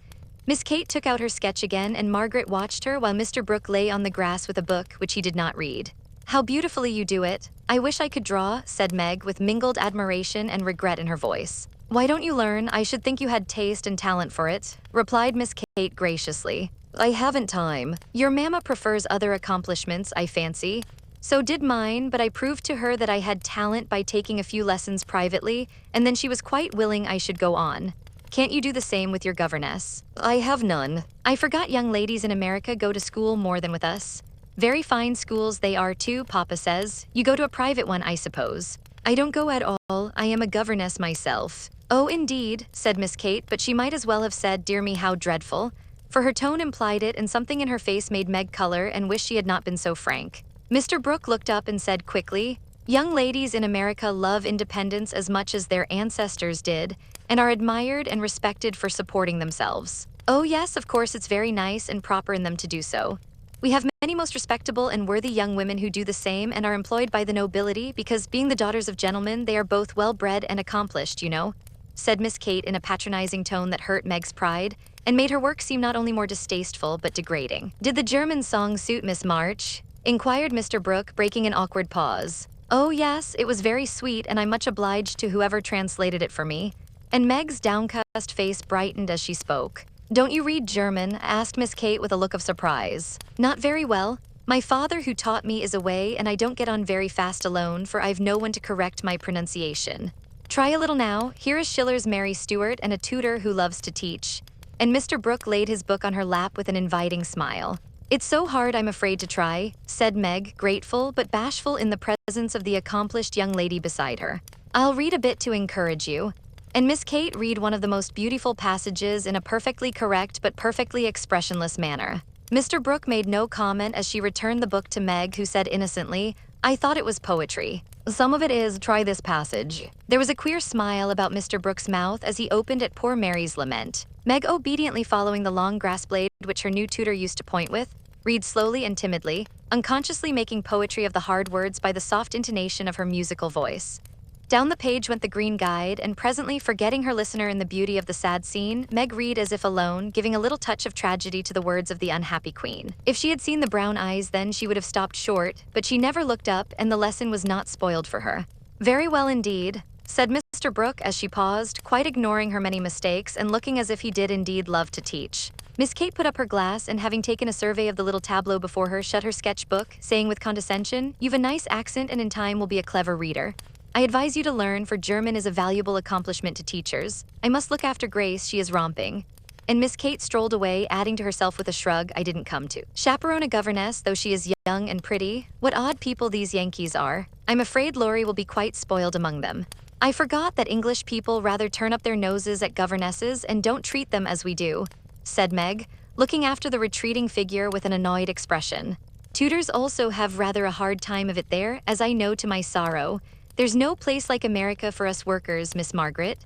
Miss Kate took out her sketch again, and Margaret watched her while Mr. Brooke lay on the grass with a book which he did not read. How beautifully you do it. I wish I could draw, said Meg with mingled admiration and regret in her voice. Why don't you learn? I should think you had taste and talent for it, replied Miss Kate graciously. I haven't time. Your mamma prefers other accomplishments, I fancy. So did mine, but I proved to her that I had talent by taking a few lessons privately, and then she was quite willing I should go on. Can't you do the same with your governess? I have none. I forgot young ladies in America go to school more than with us. Very fine schools they are too, Papa says. You go to a private one, I suppose. I don't go at all. I am a governess myself. Oh, indeed, said Miss Kate, but she might as well have said, dear me, how dreadful. For her tone implied it, and something in her face made Meg color and wish she had not been so frank. Mr. Brooke looked up and said quickly, young ladies in America love independence as much as their ancestors did, and are admired and respected for supporting themselves. Oh yes, of course it's very nice and proper in them to do so. We have many most respectable and worthy young women who do the same and are employed by the nobility because, being the daughters of gentlemen, they are both well-bred and accomplished, you know, said Miss Kate in a patronizing tone that hurt Meg's pride and made her work seem not only more distasteful but degrading. Did the German song suit Miss March? Inquired Mr. Brooke, breaking an awkward pause. Oh yes, it was very sweet, and I'm much obliged to whoever translated it for me. And Meg's downcast face brightened as she spoke. Don't you read German? Asked Miss Kate with a look of surprise. Not very well. My father who taught me is away, and I don't get on very fast alone, for I've no one to correct my pronunciation. Try a little now. Here is Schiller's Mary Stuart and a tutor who loves to teach. And Mr. Brooke laid his book on her lap with an inviting smile. It's so hard I'm afraid to try, said Meg, grateful but bashful in the presence of the accomplished young lady beside her. I'll read a bit to encourage you. And Miss Kate read one of the most beautiful passages in a perfectly correct but perfectly expressionless manner. Mr. Brooke made no comment as she returned the book to Meg, who said innocently, I thought it was poetry. Some of it is, try this passage. There was a queer smile about Mr. Brooke's mouth as he opened at poor Mary's lament. Meg, obediently following the long grass blade which her new tutor used to point with, read slowly and timidly, unconsciously making poetry of the hard words by the soft intonation of her musical voice. Down the page went the green guide, and presently, forgetting her listener in the beauty of the sad scene, Meg read as if alone, giving a little touch of tragedy to the words of the unhappy queen. If she had seen the brown eyes then, she would have stopped short, but she never looked up, and the lesson was not spoiled for her. Very well indeed, said Mr. Brooke as she paused, quite ignoring her many mistakes and looking as if he did indeed love to teach. Miss Kate put up her glass and, having taken a survey of the little tableau before her, shut her sketchbook, saying with condescension, You've a nice accent and in time will be a clever reader. I advise you to learn, for German is a valuable accomplishment to teachers. I must look after Grace, she is romping. And Miss Kate strolled away, adding to herself with a shrug, I didn't come to chaperone a governess, though she is young and pretty. What odd people these Yankees are. I'm afraid Laurie will be quite spoiled among them. I forgot that English people rather turn up their noses at governesses and don't treat them as we do, said Meg, looking after the retreating figure with an annoyed expression. Tutors also have rather a hard time of it there, as I know to my sorrow. There's no place like America for us workers, Miss Margaret.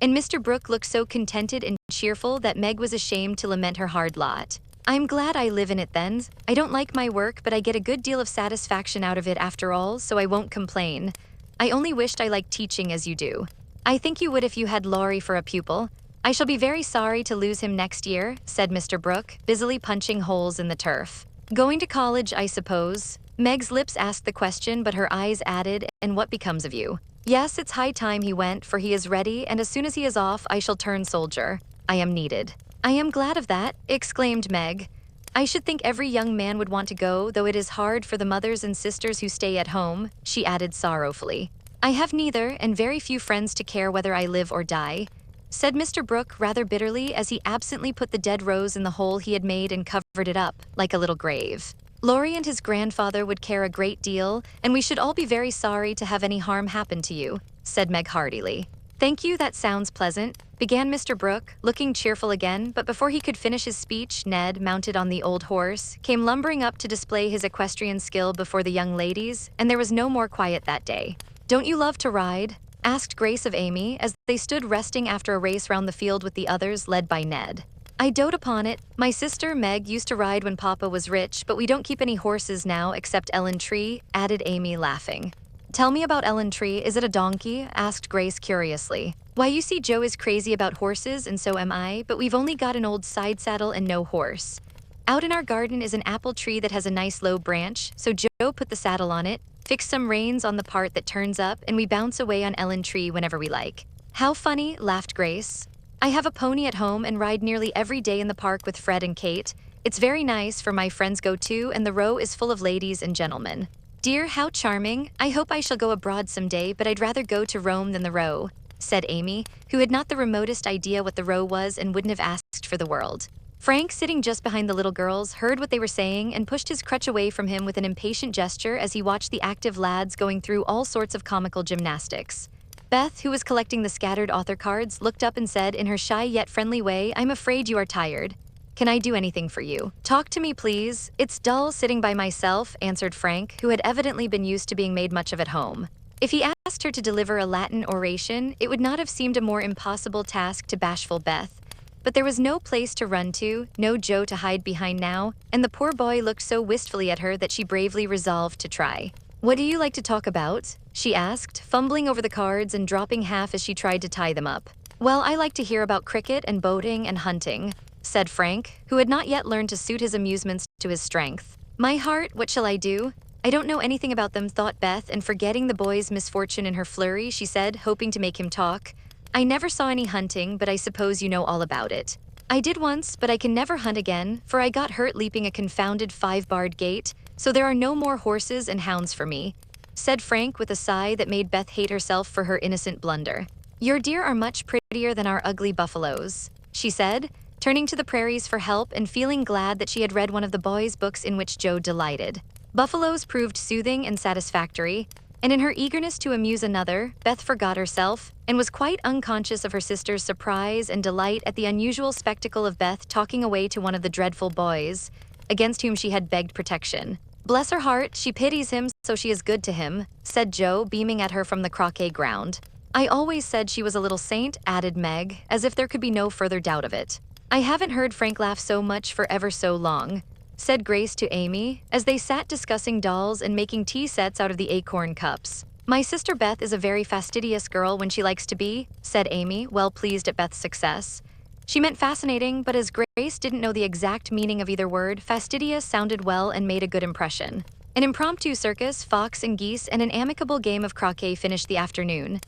And Mr. Brooke looked so contented and cheerful that Meg was ashamed to lament her hard lot. I'm glad I live in it then. I don't like my work, but I get a good deal of satisfaction out of it after all, so I won't complain. I only wished I liked teaching as you do. I think you would if you had Laurie for a pupil. I shall be very sorry to lose him next year, said Mr. Brooke, busily punching holes in the turf. Going to college, I suppose? Meg's lips asked the question, but her eyes added, and what becomes of you? Yes, it's high time he went, for he is ready, and as soon as he is off, I shall turn soldier. I am needed. I am glad of that, exclaimed Meg. I should think every young man would want to go, though it is hard for the mothers and sisters who stay at home, she added sorrowfully. I have neither, and very few friends to care whether I live or die, said Mr. Brooke rather bitterly as he absently put the dead rose in the hole he had made and covered it up, like a little grave. Laurie and his grandfather would care a great deal, and we should all be very sorry to have any harm happen to you. said Meg heartily. Thank you, that sounds pleasant, began Mr. Brooke, looking cheerful again, but before he could finish his speech, Ned, mounted on the old horse, came lumbering up to display his equestrian skill before the young ladies, and there was no more quiet that day. Don't you love to ride? Asked Grace of Amy, as they stood resting after a race round the field with the others, led by Ned. I dote upon it. My sister, Meg, used to ride when Papa was rich, but we don't keep any horses now except Ellen Tree, added Amy, laughing. Tell me about Ellen Tree, is it a donkey? Asked Grace curiously. Why, you see, Joe is crazy about horses, and so am I, but we've only got an old side saddle and no horse. Out in our garden is an apple tree that has a nice low branch, so Joe put the saddle on it, fixed some reins on the part that turns up, and we bounce away on Ellen Tree whenever we like. How funny, laughed Grace. I have a pony at home and ride nearly every day in the park with Fred and Kate. It's very nice, for my friends go too, and the row is full of ladies and gentlemen. Dear, how charming. I hope I shall go abroad someday, but I'd rather go to Rome than the row, said Amy, who had not the remotest idea what the row was and wouldn't have asked for the world. Frank, sitting just behind the little girls, heard what they were saying and pushed his crutch away from him with an impatient gesture as he watched the active lads going through all sorts of comical gymnastics. Beth, who was collecting the scattered author cards, looked up and said in her shy yet friendly way, I'm afraid you are tired. Can I do anything for you? Talk to me, please. It's dull sitting by myself, answered Frank, who had evidently been used to being made much of at home. If he asked her to deliver a Latin oration, it would not have seemed a more impossible task to bashful Beth. But there was no place to run to, no Joe to hide behind now, and the poor boy looked so wistfully at her that she bravely resolved to try. What do you like to talk about? She asked, fumbling over the cards and dropping half as she tried to tie them up. Well, I like to hear about cricket and boating and hunting, said Frank, who had not yet learned to suit his amusements to his strength. My heart, what shall I do? I don't know anything about them, thought Beth, and forgetting the boy's misfortune in her flurry, she said, hoping to make him talk. I never saw any hunting, but I suppose you know all about it. I did once, but I can never hunt again, for I got hurt leaping a confounded 5-barred gate, so there are no more horses and hounds for me, said Frank with a sigh that made Beth hate herself for her innocent blunder. Your deer are much prettier than our ugly buffaloes, she said, turning to the prairies for help and feeling glad that she had read one of the boys' books in which Joe delighted. Buffaloes proved soothing and satisfactory, and in her eagerness to amuse another, Beth forgot herself and was quite unconscious of her sister's surprise and delight at the unusual spectacle of Beth talking away to one of the dreadful boys, against whom she had begged protection. Bless her heart, she pities him, so she is good to him, said Joe, beaming at her from the croquet ground. I always said she was a little saint, added Meg, as if there could be no further doubt of it. I haven't heard Frank laugh so much for ever so long, said Grace to Amy, as they sat discussing dolls and making tea sets out of the acorn cups. My sister Beth is a very fastidious girl when she likes to be, said Amy, well pleased at Beth's success. She meant fascinating, but as Grace didn't know the exact meaning of either word, fastidious sounded well and made a good impression. An impromptu circus, fox and geese, and an amicable game of croquet finished the afternoon.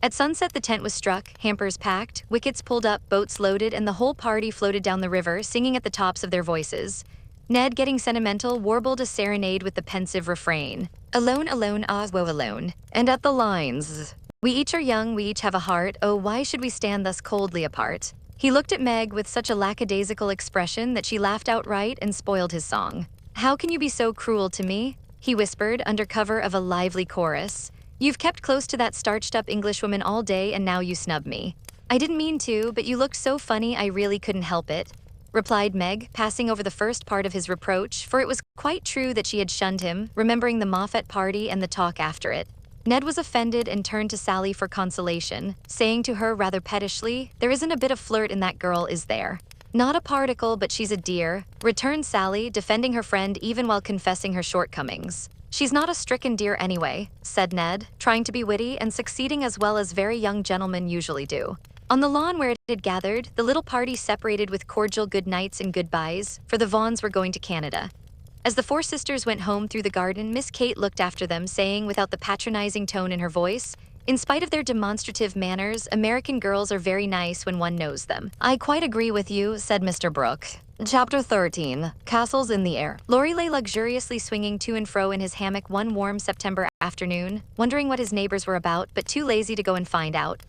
At sunset the tent was struck, hampers packed, wickets pulled up, boats loaded, and the whole party floated down the river, singing at the tops of their voices. Ned, getting sentimental, warbled a serenade with the pensive refrain. Alone, alone, ah, woe alone. And at the lines. We each are young, we each have a heart, oh, why should we stand thus coldly apart? He looked at Meg with such a lackadaisical expression that she laughed outright and spoiled his song. How can you be so cruel to me? He whispered, under cover of a lively chorus. You've kept close to that starched-up Englishwoman all day and now you snub me. I didn't mean to, but you looked so funny I really couldn't help it, replied Meg, passing over the first part of his reproach, for it was quite true that she had shunned him, remembering the Moffat party and the talk after it. Ned was offended and turned to Sally for consolation, saying to her rather pettishly, there isn't a bit of flirt in that girl, is there? Not a particle, but she's a dear, returned Sally, defending her friend even while confessing her shortcomings. She's not a stricken dear anyway, said Ned, trying to be witty and succeeding as well as very young gentlemen usually do. On the lawn where it had gathered, the little party separated with cordial good nights and goodbyes, for the Vaughans were going to Canada. As the four sisters went home through the garden, Miss Kate looked after them, saying without the patronizing tone in her voice, in spite of their demonstrative manners, American girls are very nice when one knows them. I quite agree with you, said Mr. Brooke. Chapter 13. Castles in the Air. Laurie lay luxuriously swinging to and fro in his hammock one warm September afternoon, wondering what his neighbors were about, but too lazy to go and find out.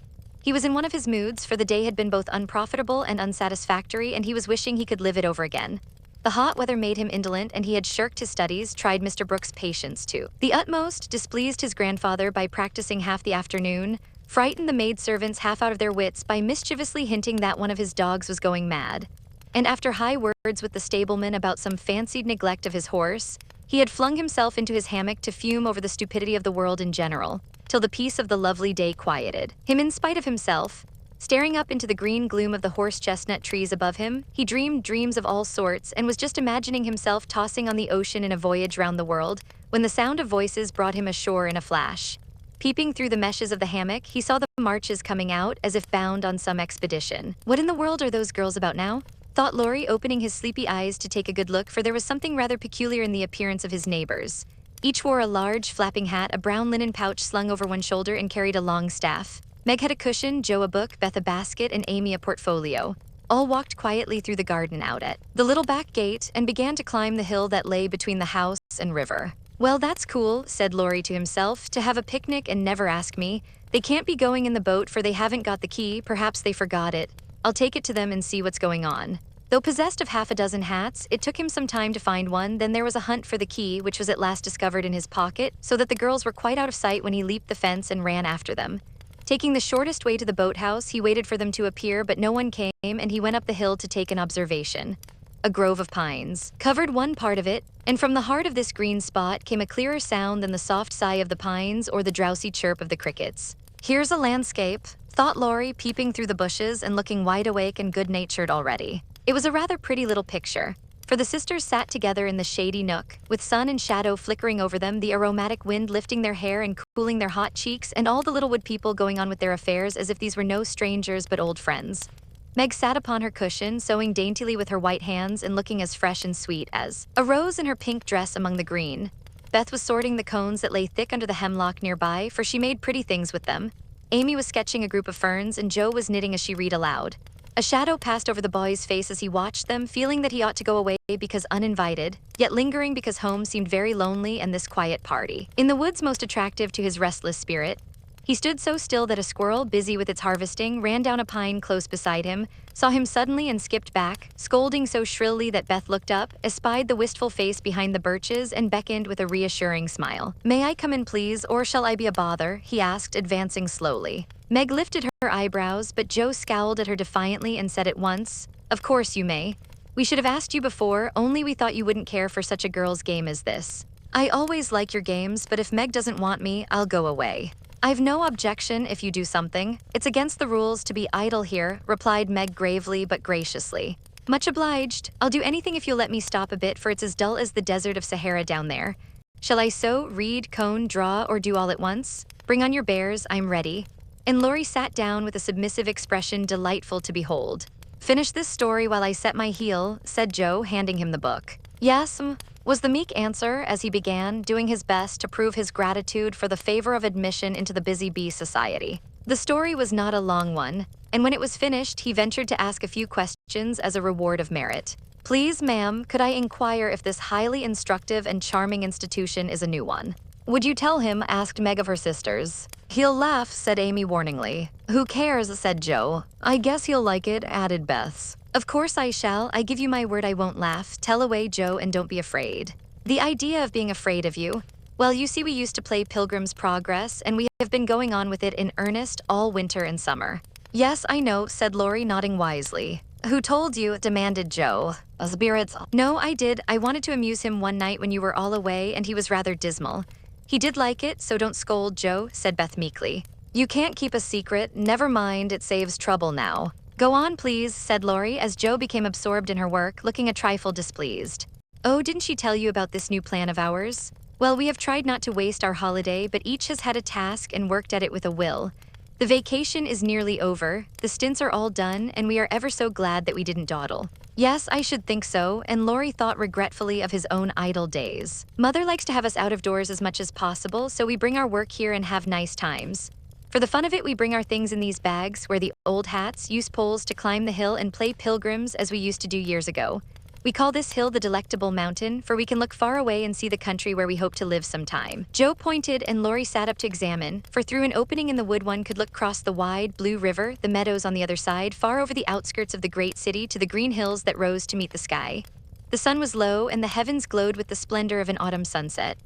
He was in one of his moods, for the day had been both unprofitable and unsatisfactory, and he was wishing he could live it over again. The hot weather made him indolent, and he had shirked his studies, tried Mr. Brooke's patience to the utmost, displeased his grandfather by practicing half the afternoon, frightened the maidservants half out of their wits by mischievously hinting that one of his dogs was going mad. And after high words with the stableman about some fancied neglect of his horse, he had flung himself into his hammock to fume over the stupidity of the world in general, till the peace of the lovely day quieted him in spite of himself. Staring up into the green gloom of the horse-chestnut trees above him, he dreamed dreams of all sorts and was just imagining himself tossing on the ocean in a voyage round the world, when the sound of voices brought him ashore in a flash. Peeping through the meshes of the hammock, he saw the marches coming out as if bound on some expedition. What in the world are those girls about now? Thought Laurie, opening his sleepy eyes to take a good look, for there was something rather peculiar in the appearance of his neighbors. Each wore a large, flapping hat, a brown linen pouch slung over one shoulder, and carried a long staff. Meg had a cushion, Joe a book, Beth a basket, and Amy a portfolio. All walked quietly through the garden out at the little back gate and began to climb the hill that lay between the house and river. Well, that's cool, said Laurie to himself, to have a picnic and never ask me. They can't be going in the boat for they haven't got the key, perhaps they forgot it. I'll take it to them and see what's going on. Though possessed of half a dozen hats, it took him some time to find one. Then there was a hunt for the key, which was at last discovered in his pocket, so that the girls were quite out of sight when he leaped the fence and ran after them. Taking the shortest way to the boathouse, he waited for them to appear, but no one came, and he went up the hill to take an observation. A grove of pines covered one part of it, and from the heart of this green spot came a clearer sound than the soft sigh of the pines or the drowsy chirp of the crickets. Here's a landscape, thought Laurie, peeping through the bushes and looking wide awake and good-natured already. It was a rather pretty little picture, for the sisters sat together in the shady nook, with sun and shadow flickering over them, the aromatic wind lifting their hair and cooling their hot cheeks, and all the little wood people going on with their affairs as if these were no strangers but old friends. Meg sat upon her cushion, sewing daintily with her white hands and looking as fresh and sweet as a rose in her pink dress among the green. Beth was sorting the cones that lay thick under the hemlock nearby, for she made pretty things with them. Amy was sketching a group of ferns, and Joe was knitting as she read aloud. A shadow passed over the boy's face as he watched them, feeling that he ought to go away because uninvited, yet lingering because home seemed very lonely and this quiet party in the woods most attractive to his restless spirit. He stood so still that a squirrel, busy with its harvesting, ran down a pine close beside him, saw him suddenly and skipped back, scolding so shrilly that Beth looked up, espied the wistful face behind the birches, and beckoned with a reassuring smile. "May I come in, please, or shall I be a bother?" he asked, advancing slowly. Meg lifted her eyebrows, but Joe scowled at her defiantly and said at once, "Of course you may. We should have asked you before, only we thought you wouldn't care for such a girl's game as this. I always like your games, but if Meg doesn't want me, I'll go away." "I've no objection if you do something. It's against the rules to be idle here," replied Meg gravely but graciously. "Much obliged. I'll do anything if you'll let me stop a bit, for it's as dull as the desert of Sahara down there. Shall I sew, read, cone, draw, or do all at once? Bring on your bears, I'm ready." And Laurie sat down with a submissive expression delightful to behold. "Finish this story while I set my heel," said Joe, handing him the book. "Yes, was the meek answer as he began, doing his best to prove his gratitude for the favor of admission into the Busy Bee Society. The story was not a long one, and when it was finished, he ventured to ask a few questions as a reward of merit. "Please, ma'am, could I inquire if this highly instructive and charming institution is a new one?" "Would you tell him?" asked Meg of her sisters. "He'll laugh," said Amy warningly. "Who cares?" said Joe. "I guess he'll like it," added Beth. "Of course I shall. I give you my word I won't laugh. Tell away, Joe, and don't be afraid." "The idea of being afraid of you. Well, you see, we used to play Pilgrim's Progress, and we have been going on with it in earnest all winter and summer." "Yes, I know," said Laurie, nodding wisely. "Who told you?" demanded Joe. "Spirits." "No, I did. I wanted to amuse him one night when you were all away, and he was rather dismal. He did like it, so don't scold, Joe," said Beth meekly. "You can't keep a secret. Never mind, it saves trouble now." "Go on, please," said Laurie, as Joe became absorbed in her work, looking a trifle displeased. "Oh, didn't she tell you about this new plan of ours? Well, we have tried not to waste our holiday, but each has had a task and worked at it with a will. The vacation is nearly over, the stints are all done, and we are ever so glad that we didn't dawdle." "Yes, I should think so," and Laurie thought regretfully of his own idle days. "Mother likes to have us out of doors as much as possible, so we bring our work here and have nice times. For the fun of it, we bring our things in these bags, wear the old hats, use poles to climb the hill, and play pilgrims as we used to do years ago. We call this hill the Delectable Mountain, for we can look far away and see the country where we hope to live sometime." Joe pointed, and Laurie sat up to examine, for through an opening in the wood one could look across the wide, blue river, the meadows on the other side, far over the outskirts of the great city to the green hills that rose to meet the sky. The sun was low, and the heavens glowed with the splendor of an autumn sunset.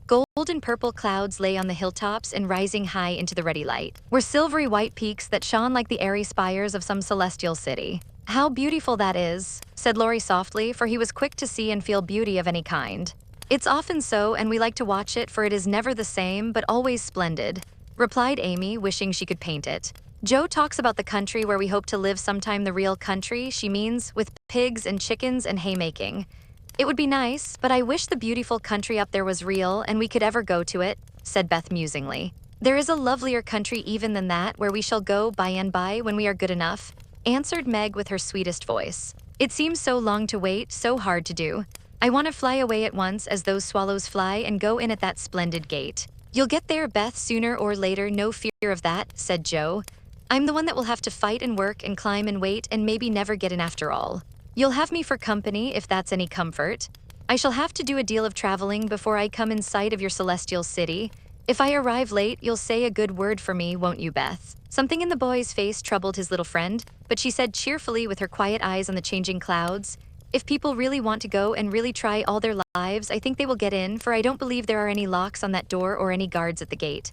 Gold and purple clouds lay on the hilltops and rising high into the ruddy light were silvery white peaks that shone like the airy spires of some celestial city. "How beautiful that is," said Laurie softly, for he was quick to see and feel beauty of any kind. "It's often so, and we like to watch it, for it is never the same, but always splendid," replied Amy, wishing she could paint it. "Joe talks about the country where we hope to live sometime, the real country, she means, with pigs and chickens and haymaking. It would be nice, but I wish the beautiful country up there was real and we could ever go to it," said Beth musingly. "There is a lovelier country even than that, where we shall go by and by when we are good enough," answered Meg with her sweetest voice. "It seems so long to wait, so hard to do. I want to fly away at once as those swallows fly and go in at that splendid gate." "You'll get there, Beth, sooner or later, no fear of that," said Joe. "I'm the one that will have to fight and work and climb and wait and maybe never get in after all. You'll have me for company if that's any comfort. I shall have to do a deal of traveling before I come in sight of your celestial city. If I arrive late, you'll say a good word for me, won't you, Beth?" Something in the boy's face troubled his little friend, but she said cheerfully with her quiet eyes on the changing clouds, "If people really want to go and really try all their lives, I think they will get in, for I don't believe there are any locks on that door or any guards at the gate.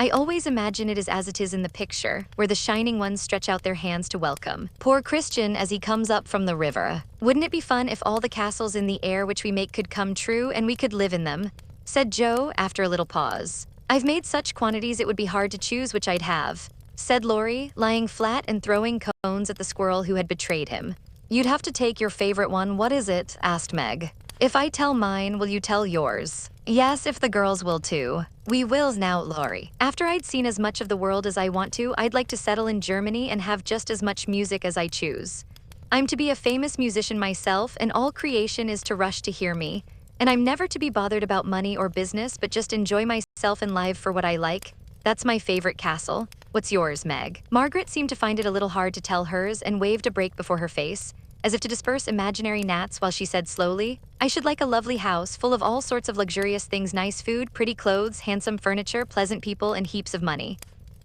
I always imagine it is as it is in the picture, where the shining ones stretch out their hands to welcome poor Christian as he comes up from the river. Wouldn't it be fun if all the castles in the air which we make could come true and we could live in them?" said Joe after a little pause. "I've made such quantities it would be hard to choose which I'd have," said Laurie, lying flat and throwing cones at the squirrel who had betrayed him. "You'd have to take your favorite one. What is it?" asked Meg. "If I tell mine, will you tell yours?" "Yes, if the girls will too." "We will now, Laurie. After I'd seen as much of the world as I want to, I'd like to settle in Germany and have just as much music as I choose. I'm to be a famous musician myself, and all creation is to rush to hear me. And I'm never to be bothered about money or business, but just enjoy myself and live for what I like. That's my favorite castle. What's yours, Meg?" Margaret seemed to find it a little hard to tell hers and waved a break before her face, as if to disperse imaginary gnats, while she said slowly, "I should like a lovely house full of all sorts of luxurious things, nice food, pretty clothes, handsome furniture, pleasant people, and heaps of money.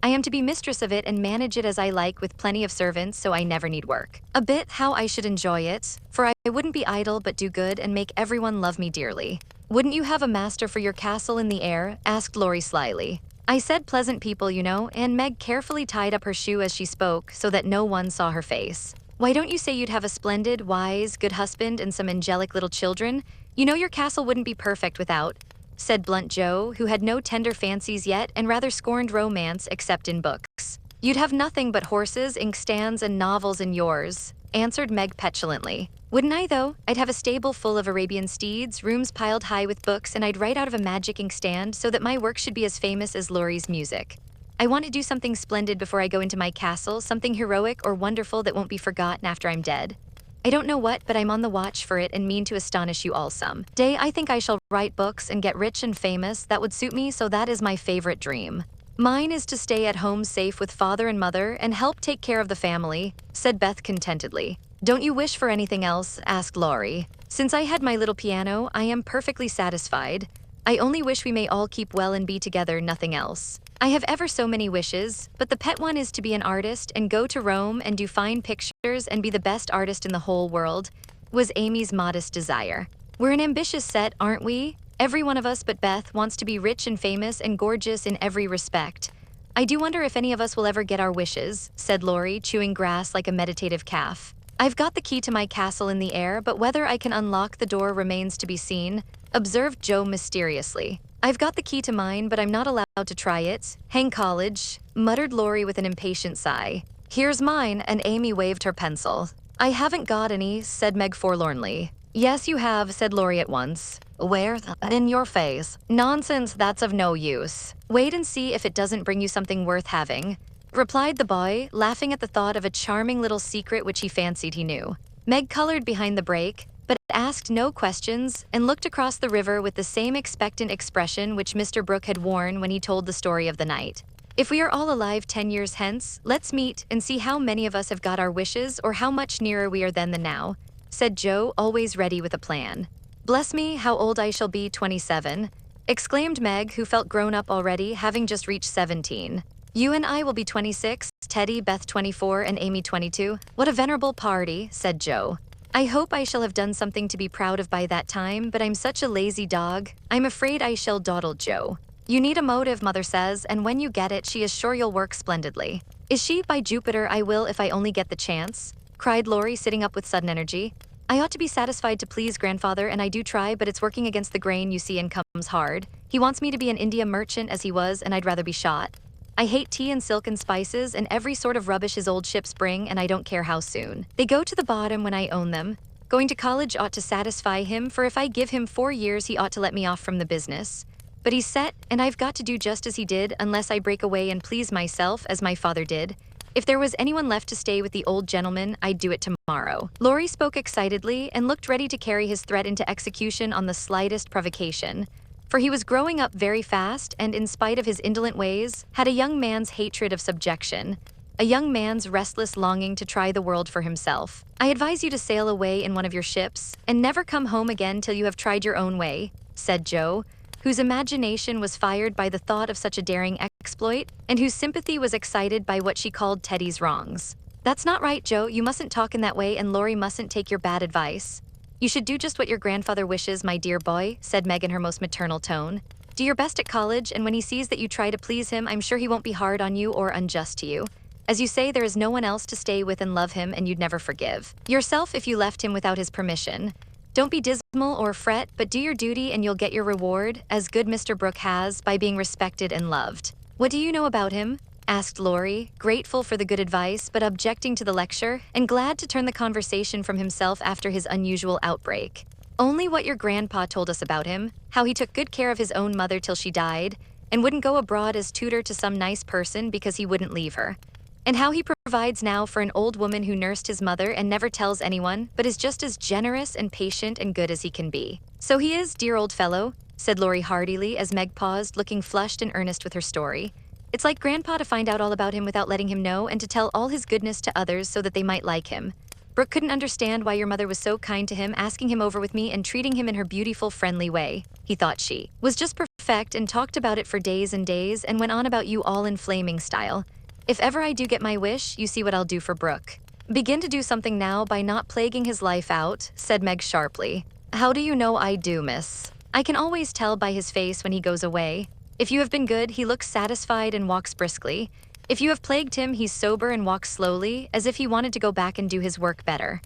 I am to be mistress of it and manage it as I like, with plenty of servants, so I never need work. A bit how I should enjoy it, for I wouldn't be idle but do good and make everyone love me dearly." "Wouldn't you have a master for your castle in the air?" asked Laurie slyly. "I said pleasant people, you know," and Meg carefully tied up her shoe as she spoke so that no one saw her face. "Why don't you say you'd have a splendid, wise, good husband and some angelic little children? You know your castle wouldn't be perfect without," said blunt Joe, who had no tender fancies yet and rather scorned romance except in books. "You'd have nothing but horses, inkstands, and novels in yours," answered Meg petulantly. "Wouldn't I, though? I'd have a stable full of Arabian steeds, rooms piled high with books, and I'd write out of a magic inkstand so that my work should be as famous as Laurie's music. I want to do something splendid before I go into my castle, something heroic or wonderful that won't be forgotten after I'm dead. I don't know what, but I'm on the watch for it and mean to astonish you all some day. I think I shall write books and get rich and famous. That would suit me, so that is my favorite dream. Mine is to stay at home safe with father and mother and help take care of the family," said Beth contentedly. "Don't you wish for anything else?" asked Laurie. "Since I had my little piano, I am perfectly satisfied. I only wish we may all keep well and be together, nothing else. I have ever so many wishes, but the pet one is to be an artist and go to Rome and do fine pictures and be the best artist in the whole world," was Amy's modest desire. "We're an ambitious set, aren't we? Every one of us but Beth wants to be rich and famous and gorgeous in every respect. I do wonder if any of us will ever get our wishes," said Laurie, chewing grass like a meditative calf. "I've got the key to my castle in the air, but whether I can unlock the door remains to be seen," observed Joe mysteriously. "I've got the key to mine, but I'm not allowed to try it. Hang college," muttered Laurie with an impatient sigh. "Here's mine," and Amy waved her pencil. "I haven't got any," said Meg forlornly. "Yes, you have," said Laurie at once. "Where? In your face." "Nonsense, that's of no use. Wait and see if it doesn't bring you something worth having," replied the boy, laughing at the thought of a charming little secret which he fancied he knew. Meg colored behind the break, but asked no questions and looked across the river with the same expectant expression which Mr. Brooke had worn when he told the story of the night. "If we are all alive 10 years hence, let's meet and see how many of us have got our wishes or how much nearer we are then than now," said Joe, always ready with a plan. "Bless me, how old I shall be, 27, exclaimed Meg, who felt grown up already, having just reached 17. "You and I will be 26, Teddy, Beth 24, and Amy 22. What a venerable party," said Joe. I hope I shall have done something to be proud of by that time, but I'm such a lazy dog. I'm afraid I shall dawdle, Joe. You need a motive, Mother says, and when you get it, she is sure you'll work splendidly. Is she? By Jupiter, I will if I only get the chance, cried Laurie, sitting up with sudden energy. I ought to be satisfied to please Grandfather, and I do try, but it's working against the grain, you see, and comes hard. He wants me to be an India merchant as he was, and I'd rather be shot. I hate tea and silk and spices and every sort of rubbish his old ships bring, and I don't care how soon. They go to the bottom when I own them. Going to college ought to satisfy him, for if I give him 4 years, he ought to let me off from the business. But he's set, and I've got to do just as he did, unless I break away and please myself, as my father did. If there was anyone left to stay with the old gentleman, I'd do it tomorrow. Laurie spoke excitedly and looked ready to carry his threat into execution on the slightest provocation. For he was growing up very fast and, in spite of his indolent ways, had a young man's hatred of subjection, a young man's restless longing to try the world for himself. I advise you to sail away in one of your ships and never come home again till you have tried your own way, said Joe, whose imagination was fired by the thought of such a daring exploit, and whose sympathy was excited by what she called Teddy's wrongs. That's not right, Joe. You mustn't talk in that way, and Laurie mustn't take your bad advice. You should do just what your grandfather wishes, my dear boy, said Meg in her most maternal tone. Do your best at college, and when he sees that you try to please him, I'm sure he won't be hard on you or unjust to you. As you say, there is no one else to stay with and love him, and you'd never forgive yourself if you left him without his permission. Don't be dismal or fret, but do your duty and you'll get your reward, as good Mr. Brooke has, by being respected and loved. What do you know about him? Asked Laurie, grateful for the good advice but objecting to the lecture, and glad to turn the conversation from himself after his unusual outbreak. Only what your grandpa told us about him, how he took good care of his own mother till she died, and wouldn't go abroad as tutor to some nice person because he wouldn't leave her. And how he provides now for an old woman who nursed his mother and never tells anyone, but is just as generous and patient and good as he can be. So he is, dear old fellow, said Laurie heartily as Meg paused, looking flushed and earnest with her story. It's like Grandpa to find out all about him without letting him know, and to tell all his goodness to others so that they might like him. Brooke couldn't understand why your mother was so kind to him, asking him over with me and treating him in her beautiful, friendly way. He thought she was just perfect and talked about it for days and days and went on about you all in flaming style. If ever I do get my wish, you see what I'll do for Brooke. Begin to do something now by not plaguing his life out, said Meg sharply. How do you know I do, miss? I can always tell by his face when he goes away. If you have been good, he looks satisfied and walks briskly. If you have plagued him, he's sober and walks slowly, as if he wanted to go back and do his work better.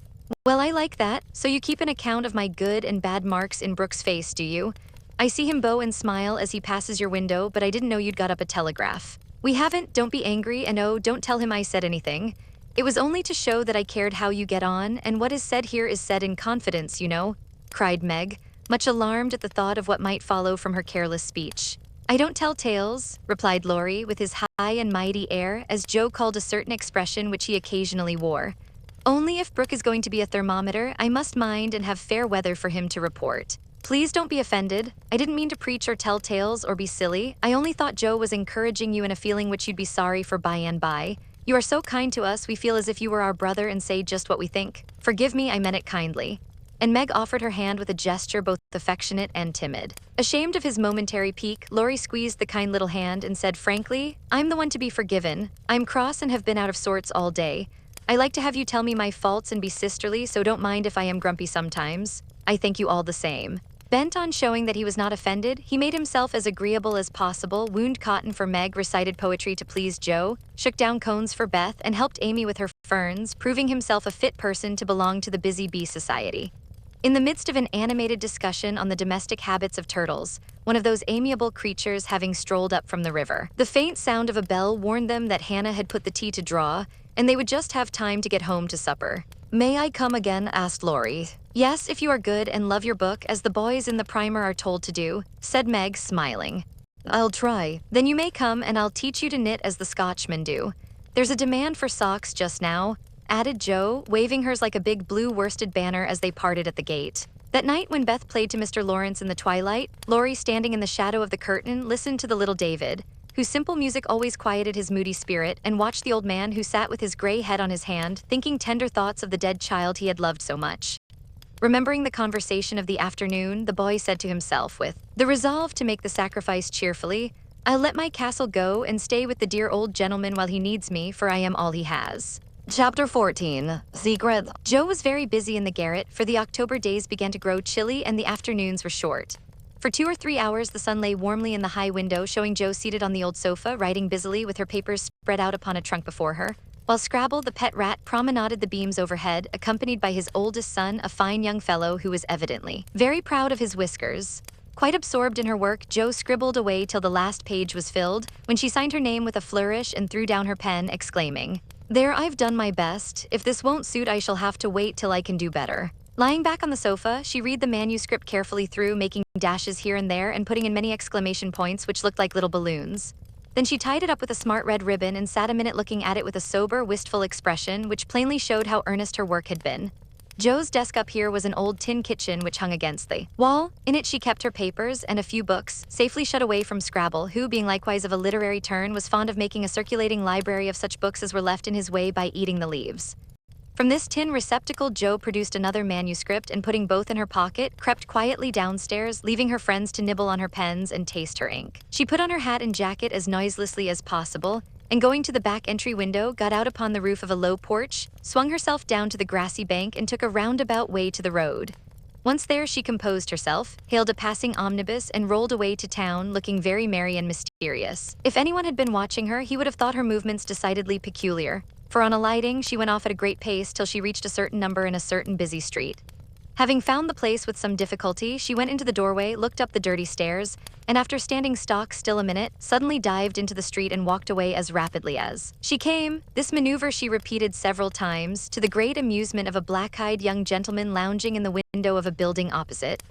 Well, I like that. So you keep an account of my good and bad marks in Brooke's face, do you? I see him bow and smile as he passes your window, but I didn't know you'd got up a telegraph. We haven't, don't be angry, and oh, don't tell him I said anything. It was only to show that I cared how you get on, and what is said here is said in confidence, you know, cried Meg, much alarmed at the thought of what might follow from her careless speech. I don't tell tales, replied Laurie with his high and mighty air, as Joe called a certain expression which he occasionally wore. Only if Brooke is going to be a thermometer, I must mind and have fair weather for him to report. Please don't be offended. I didn't mean to preach or tell tales or be silly. I only thought Joe was encouraging you in a feeling which you'd be sorry for by and by. You are so kind to us, we feel as if you were our brother and say just what we think. Forgive me, I meant it kindly. And Meg offered her hand with a gesture both affectionate and timid. Ashamed of his momentary pique, Laurie squeezed the kind little hand and said frankly, I'm the one to be forgiven. I'm cross and have been out of sorts all day. I like to have you tell me my faults and be sisterly, so don't mind if I am grumpy sometimes. I thank you all the same. Bent on showing that he was not offended, he made himself as agreeable as possible, wound cotton for Meg, recited poetry to please Joe, shook down cones for Beth, and helped Amy with her ferns, proving himself a fit person to belong to the busy bee society. In the midst of an animated discussion on the domestic habits of turtles, one of those amiable creatures having strolled up from the river, the faint sound of a bell warned them that Hannah had put the tea to draw, and they would just have time to get home to supper. May I come again? Asked Laurie. Yes, if you are good and love your book, as the boys in the primer are told to do, said Meg, smiling. I'll try. Then you may come and I'll teach you to knit as the Scotchmen do. There's a demand for socks just now, added Joe, waving hers like a big blue worsted banner as they parted at the gate. That night when Beth played to Mr. Lawrence in the twilight, Laurie, standing in the shadow of the curtain, listened to the little David, whose simple music always quieted his moody spirit, and watched the old man who sat with his gray head on his hand, thinking tender thoughts of the dead child he had loved so much. Remembering the conversation of the afternoon, the boy said to himself with the resolve to make the sacrifice cheerfully, I'll let my castle go and stay with the dear old gentleman while he needs me, for I am all he has. Chapter 14. Secret. Joe was very busy in the garret, for the October days began to grow chilly and the afternoons were short. For 2 or 3 hours the sun lay warmly in the high window, showing Joe seated on the old sofa, writing busily with her papers spread out upon a trunk before her, while Scrabble, the pet rat, promenaded the beams overhead, accompanied by his oldest son, a fine young fellow who was evidently very proud of his whiskers. Quite absorbed in her work, Joe scribbled away till the last page was filled, when she signed her name with a flourish and threw down her pen, exclaiming, "There, I've done my best. If this won't suit, I shall have to wait till I can do better." Lying back on the sofa, she read the manuscript carefully through, making dashes here and there and putting in many exclamation points which looked like little balloons. Then she tied it up with a smart red ribbon and sat a minute looking at it with a sober, wistful expression which plainly showed how earnest her work had been. Joe's desk up here was an old tin kitchen which hung against the wall. In it she kept her papers and a few books, safely shut away from Scrabble, who, being likewise of a literary turn, was fond of making a circulating library of such books as were left in his way by eating the leaves. From this tin receptacle Joe produced another manuscript and, putting both in her pocket, crept quietly downstairs, leaving her friends to nibble on her pens and taste her ink. She put on her hat and jacket as noiselessly as possible, and going to the back entry window, got out upon the roof of a low porch, swung herself down to the grassy bank and took a roundabout way to the road. Once there she composed herself, hailed a passing omnibus and rolled away to town, looking very merry and mysterious. If anyone had been watching her, he would have thought her movements decidedly peculiar, for on alighting she went off at a great pace till she reached a certain number in a certain busy street. Having found the place with some difficulty, she went into the doorway, looked up the dirty stairs, and after standing stock still a minute, suddenly dived into the street and walked away as rapidly as she came. This maneuver she repeated several times, to the great amusement of a black-eyed young gentleman lounging in the window of a building opposite.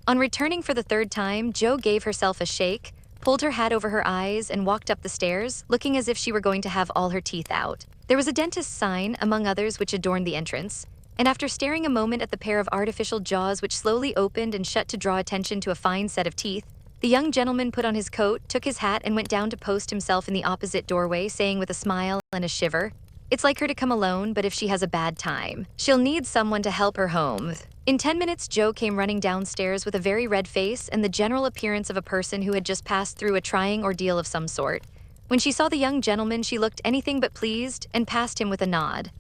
On returning for the third time, Joe gave herself a shake, pulled her hat over her eyes, and walked up the stairs, looking as if she were going to have all her teeth out. There was a dentist's sign, among others, which adorned the entrance, and after staring a moment at the pair of artificial jaws which slowly opened and shut to draw attention to a fine set of teeth, the young gentleman put on his coat, took his hat, and went down to post himself in the opposite doorway, saying with a smile and a shiver, "It's like her to come alone, but if she has a bad time, she'll need someone to help her home." In 10 minutes, Joe came running downstairs with a very red face and the general appearance of a person who had just passed through a trying ordeal of some sort. When she saw the young gentleman, she looked anything but pleased and passed him with a nod.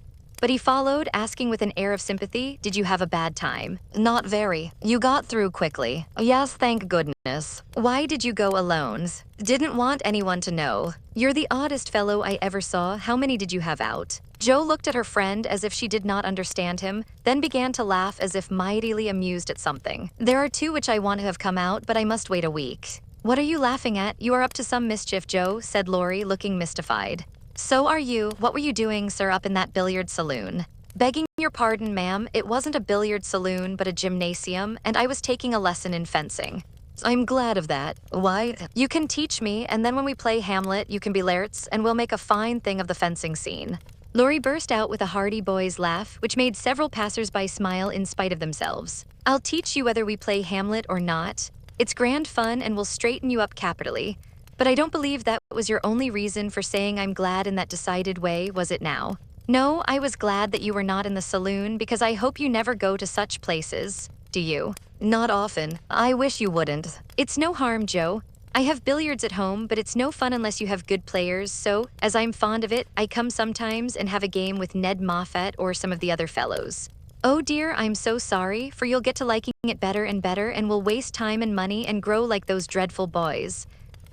But he followed, asking with an air of sympathy, "Did you have a bad time?" "Not very. You got through quickly." "Yes, thank goodness." "Why did you go alone?" "Didn't want anyone to know." "You're the oddest fellow I ever saw. How many did you have out?" Joe looked at her friend as if she did not understand him, then began to laugh as if mightily amused at something. "There are 2 which I want to have come out, but I must wait a week." "What are you laughing at? You are up to some mischief, Joe," said Laurie, looking mystified. "So are you. What were you doing, sir, up in that billiard saloon?" "Begging your pardon, ma'am, it wasn't a billiard saloon but a gymnasium, and I was taking a lesson in fencing." "I'm glad of that. Why?" "You can teach me, and then when we play Hamlet, you can be Laertes, and we'll make a fine thing of the fencing scene." Laurie burst out with a hearty boy's laugh, which made several passers-by smile in spite of themselves. "I'll teach you whether we play Hamlet or not. It's grand fun and will straighten you up capitally. But I don't believe that was your only reason for saying I'm glad in that decided way, was it now?" "No, I was glad that you were not in the saloon, because I hope you never go to such places. Do you?" "Not often. I wish you wouldn't." "It's no harm, Joe. I have billiards at home, but it's no fun unless you have good players, so, as I'm fond of it, I come sometimes and have a game with Ned Moffat or some of the other fellows." "Oh dear, I'm so sorry, for you'll get to liking it better and will waste time and money and grow like those dreadful boys.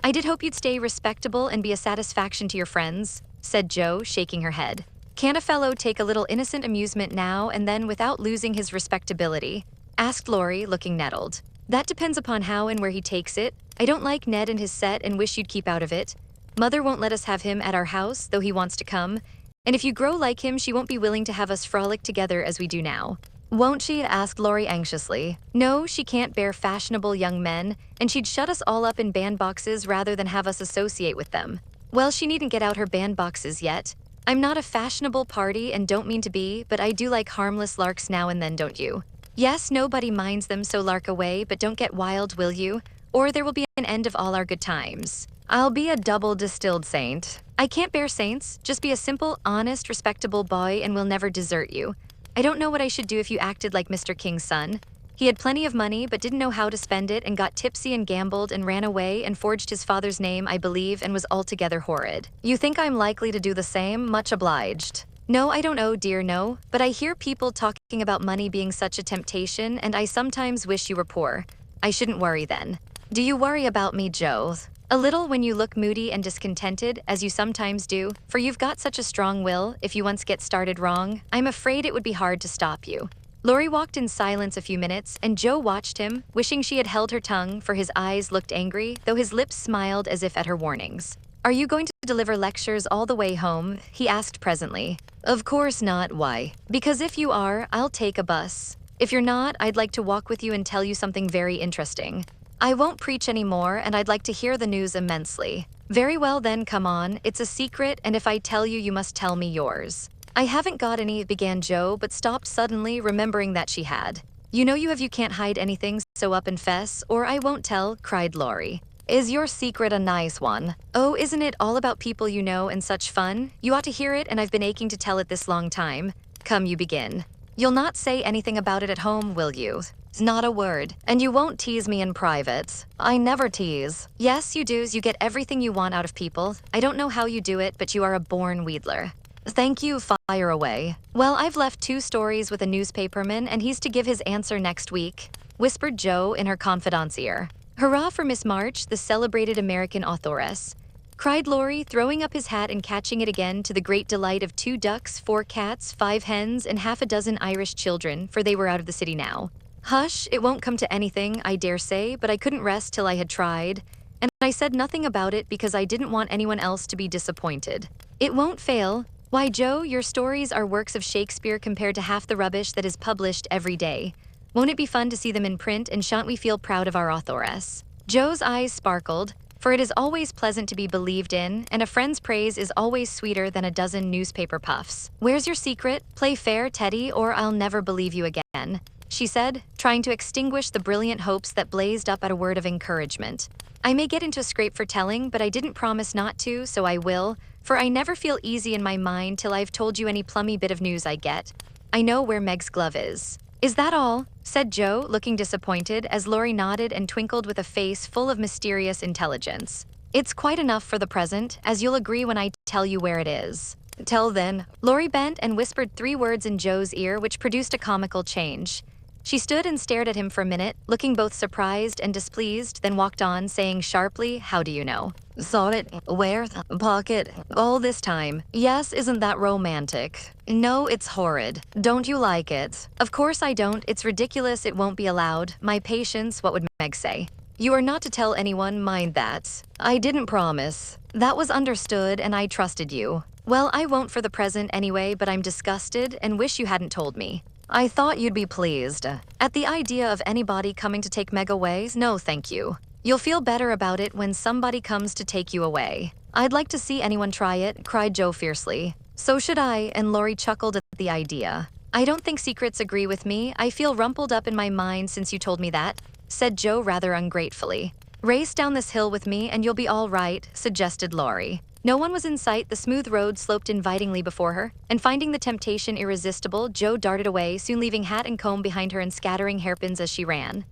I did hope you'd stay respectable and be a satisfaction to your friends," said Joe, shaking her head. "Can't a fellow take a little innocent amusement now and then without losing his respectability?" asked Laurie, looking nettled. "That depends upon how and where he takes it. I don't like Ned and his set and wish you'd keep out of it. Mother won't let us have him at our house, though he wants to come. And if you grow like him, she won't be willing to have us frolic together as we do now." "Won't she?" asked Laurie anxiously. "No, she can't bear fashionable young men, and she'd shut us all up in bandboxes rather than have us associate with them." "Well, she needn't get out her bandboxes yet. I'm not a fashionable party and don't mean to be, but I do like harmless larks now and then, don't you?" "Yes, nobody minds them, so lark away, but don't get wild, will you? Or there will be an end of all our good times." "I'll be a double distilled saint." "I can't bear saints. Just be a simple, honest, respectable boy and we'll never desert you. I don't know what I should do if you acted like Mr. King's son. He had plenty of money but didn't know how to spend it and got tipsy and gambled and ran away and forged his father's name, I believe, and was altogether horrid." "You think I'm likely to do the same? Much obliged." No, I don't know, dear, no, but I hear people talking about money being such a temptation, and I sometimes wish you were poor. I shouldn't worry then. Do you worry about me, Joe? A little when you look moody and discontented, as you sometimes do, for you've got such a strong will. If you once get started wrong, I'm afraid it would be hard to stop you. Laurie walked in silence a few minutes, and Joe watched him, wishing she had held her tongue, for his eyes looked angry, though his lips smiled as if at her warnings. Are you going to deliver lectures all the way home? He asked presently. Of course not. Why? Because if you are, I'll take a bus. If you're not, I'd like to walk with you and tell you something very interesting. I won't preach anymore, and I'd like to hear the news immensely. Very well then, come on. It's a secret, and if I tell you, you must tell me yours. I haven't got any, began Joe, but stopped suddenly, remembering that she had. You know you can't hide anything, so up and fess, or I won't tell, cried Laurie. Is your secret a nice one? Oh, isn't it all about people you know and such fun? You ought to hear it, and I've been aching to tell it this long time. Come, you begin. You'll not say anything about it at home, will you? Not a word. And you won't tease me in private. I never tease. Yes, you do. You get everything you want out of people. I don't know how you do it, but you are a born wheedler. Thank you, fire away. Well, I've left 2 stories with a newspaperman, and he's to give his answer next week, whispered Joe in her confidante's ear. Hurrah for Miss March, the celebrated American authoress, cried Laurie, throwing up his hat and catching it again, to the great delight of 2 ducks, 4 cats, 5 hens, and half a dozen Irish children, for they were out of the city now. Hush, it won't come to anything, I dare say, but I couldn't rest till I had tried, and I said nothing about it because I didn't want anyone else to be disappointed. It won't fail. Why, Joe, your stories are works of Shakespeare compared to half the rubbish that is published every day. Won't it be fun to see them in print, and shan't we feel proud of our authoress? Joe's eyes sparkled, for it is always pleasant to be believed in, and a friend's praise is always sweeter than a dozen newspaper puffs. Where's your secret? Play fair, Teddy, or I'll never believe you again, she said, trying to extinguish the brilliant hopes that blazed up at a word of encouragement. I may get into a scrape for telling, but I didn't promise not to, so I will, for I never feel easy in my mind till I've told you any plummy bit of news I get. I know where Meg's glove is. Is that all? Said Joe, looking disappointed, as Laurie nodded and twinkled with a face full of mysterious intelligence. It's quite enough for the present, as you'll agree when I tell you where it is. Tell then. Laurie bent and whispered 3 words in Joe's ear, which produced a comical change. She stood and stared at him for a minute, looking both surprised and displeased, then walked on, saying sharply, How do you know? Saw it, where, pocket, all this time. Yes, isn't that romantic? No, it's horrid. Don't you like it? Of course I don't. It's ridiculous. It won't be allowed. My patience, what would Meg say? You are not to tell anyone, mind that. I didn't promise. That was understood, and I trusted you. Well, I won't for the present anyway, but I'm disgusted and wish you hadn't told me. I thought you'd be pleased. At the idea of anybody coming to take Meg away, no thank you. You'll feel better about it when somebody comes to take you away. I'd like to see anyone try it, cried Joe fiercely. So should I, and Laurie chuckled at the idea. I don't think secrets agree with me. I feel rumpled up in my mind since you told me that, said Joe rather ungratefully. Race down this hill with me and you'll be all right, suggested Laurie. No one was in sight. The smooth road sloped invitingly before her, and finding the temptation irresistible, Joe darted away, soon leaving hat and comb behind her and scattering hairpins as she ran.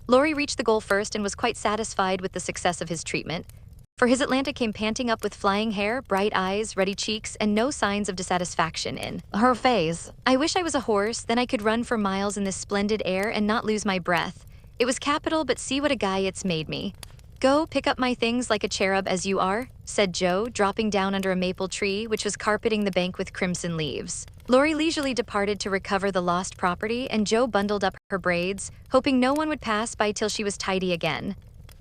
Laurie reached the goal first and was quite satisfied with the success of his treatment, for his Atlanta came panting up with flying hair, bright eyes, ruddy cheeks, and no signs of dissatisfaction in her face. I wish I was a horse, then I could run for miles in this splendid air and not lose my breath. It was capital, but see what a guy it's made me. Go pick up my things like a cherub as you are, said Joe, dropping down under a maple tree which was carpeting the bank with crimson leaves. Laurie leisurely departed to recover the lost property, and Joe bundled up her braids, hoping no one would pass by till she was tidy again.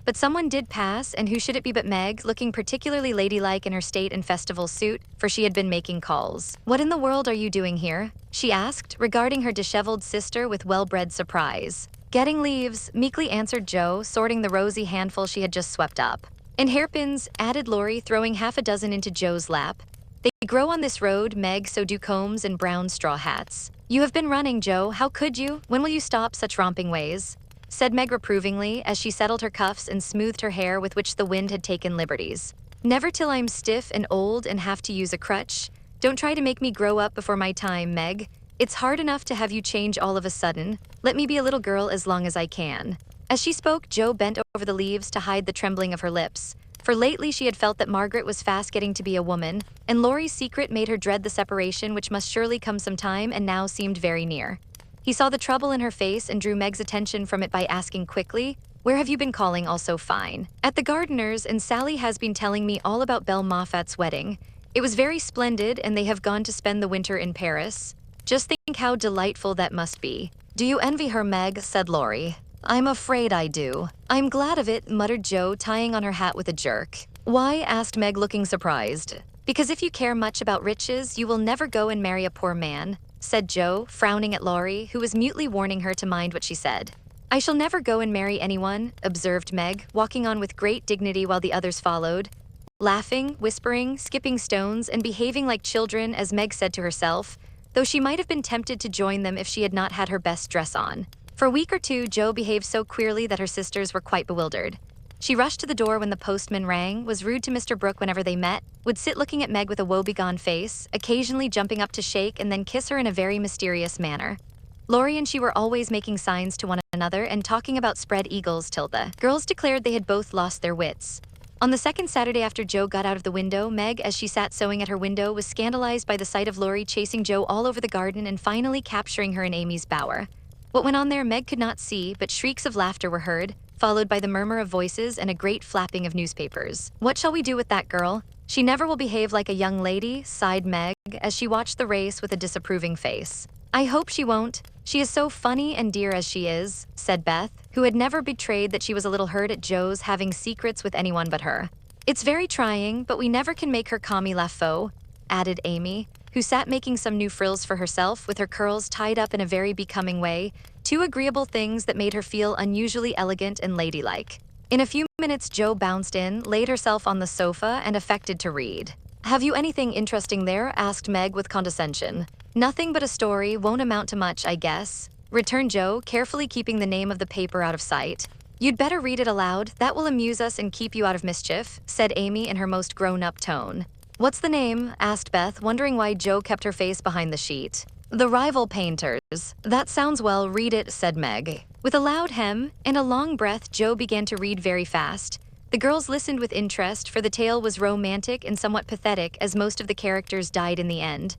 But someone did pass, and who should it be but Meg, looking particularly ladylike in her state and festival suit, for she had been making calls. What in the world are you doing here? She asked, regarding her disheveled sister with well-bred surprise. Getting leaves, meekly answered Joe, sorting the rosy handful she had just swept up. And hairpins, added Laurie, throwing half a dozen into Joe's lap. They grow on this road, Meg, so do combs and brown straw hats. You have been running, Joe. How could you? When will you stop such romping ways? Said Meg reprovingly, as she settled her cuffs and smoothed her hair with which the wind had taken liberties. Never till I'm stiff and old and have to use a crutch. Don't try to make me grow up before my time, Meg. It's hard enough to have you change all of a sudden. Let me be a little girl as long as I can. As she spoke, Joe bent over the leaves to hide the trembling of her lips. for lately she had felt that Margaret was fast getting to be a woman, and Laurie's secret made her dread the separation which must surely come sometime and now seemed very near. He saw the trouble in her face and drew Meg's attention from it by asking quickly, "Where have you been calling all so fine?" "At the gardener's, and Sally has been telling me all about Belle Moffat's wedding. It was very splendid, and they have gone to spend the winter in Paris. Just think how delightful that must be." "Do you envy her, Meg?" said Laurie. "I'm afraid I do." "I'm glad of it," muttered Joe, tying on her hat with a jerk. "Why?" asked Meg, looking surprised. "Because if you care much about riches, you will never go and marry a poor man," said Joe, frowning at Laurie, who was mutely warning her to mind what she said. "I shall never go and marry anyone," observed Meg, walking on with great dignity while the others followed, laughing, whispering, skipping stones, and behaving like children, as Meg said to herself, though she might have been tempted to join them if she had not had her best dress on. For a week or two, Joe behaved so queerly that her sisters were quite bewildered. She rushed to the door when the postman rang, was rude to Mr. Brooke whenever they met, would sit looking at Meg with a woebegone face, occasionally jumping up to shake and then kiss her in a very mysterious manner. Laurie and she were always making signs to one another and talking about spread eagles till the girls declared they had both lost their wits. On the second Saturday after Joe got out of the window, Meg, as she sat sewing at her window, was scandalized by the sight of Laurie chasing Joe all over the garden and finally capturing her in Amy's bower. What went on there Meg could not see, but shrieks of laughter were heard, followed by the murmur of voices and a great flapping of newspapers. "What shall we do with that girl? She never will behave like a young lady," sighed Meg, as she watched the race with a disapproving face. "I hope she won't. She is so funny and dear as she is," said Beth, who had never betrayed that she was a little hurt at Joe's having secrets with anyone but her. "It's very trying, but we never can make her comme il faut," added Amy, who sat making some new frills for herself with her curls tied up in a very becoming way, two agreeable things that made her feel unusually elegant and ladylike. In a few minutes Joe bounced in, laid herself on the sofa, and affected to read. "Have you anything interesting there?" asked Meg with condescension. "Nothing but a story, won't amount to much, I guess," returned Joe, carefully keeping the name of the paper out of sight. "You'd better read it aloud, that will amuse us and keep you out of mischief," said Amy in her most grown-up tone. "What's the name?" asked Beth, wondering why Joe kept her face behind the sheet. "The Rival Painters." "That sounds well, read it," said Meg. With a loud hem and a long breath, Joe began to read very fast. The girls listened with interest, for the tale was romantic and somewhat pathetic, as most of the characters died in the end.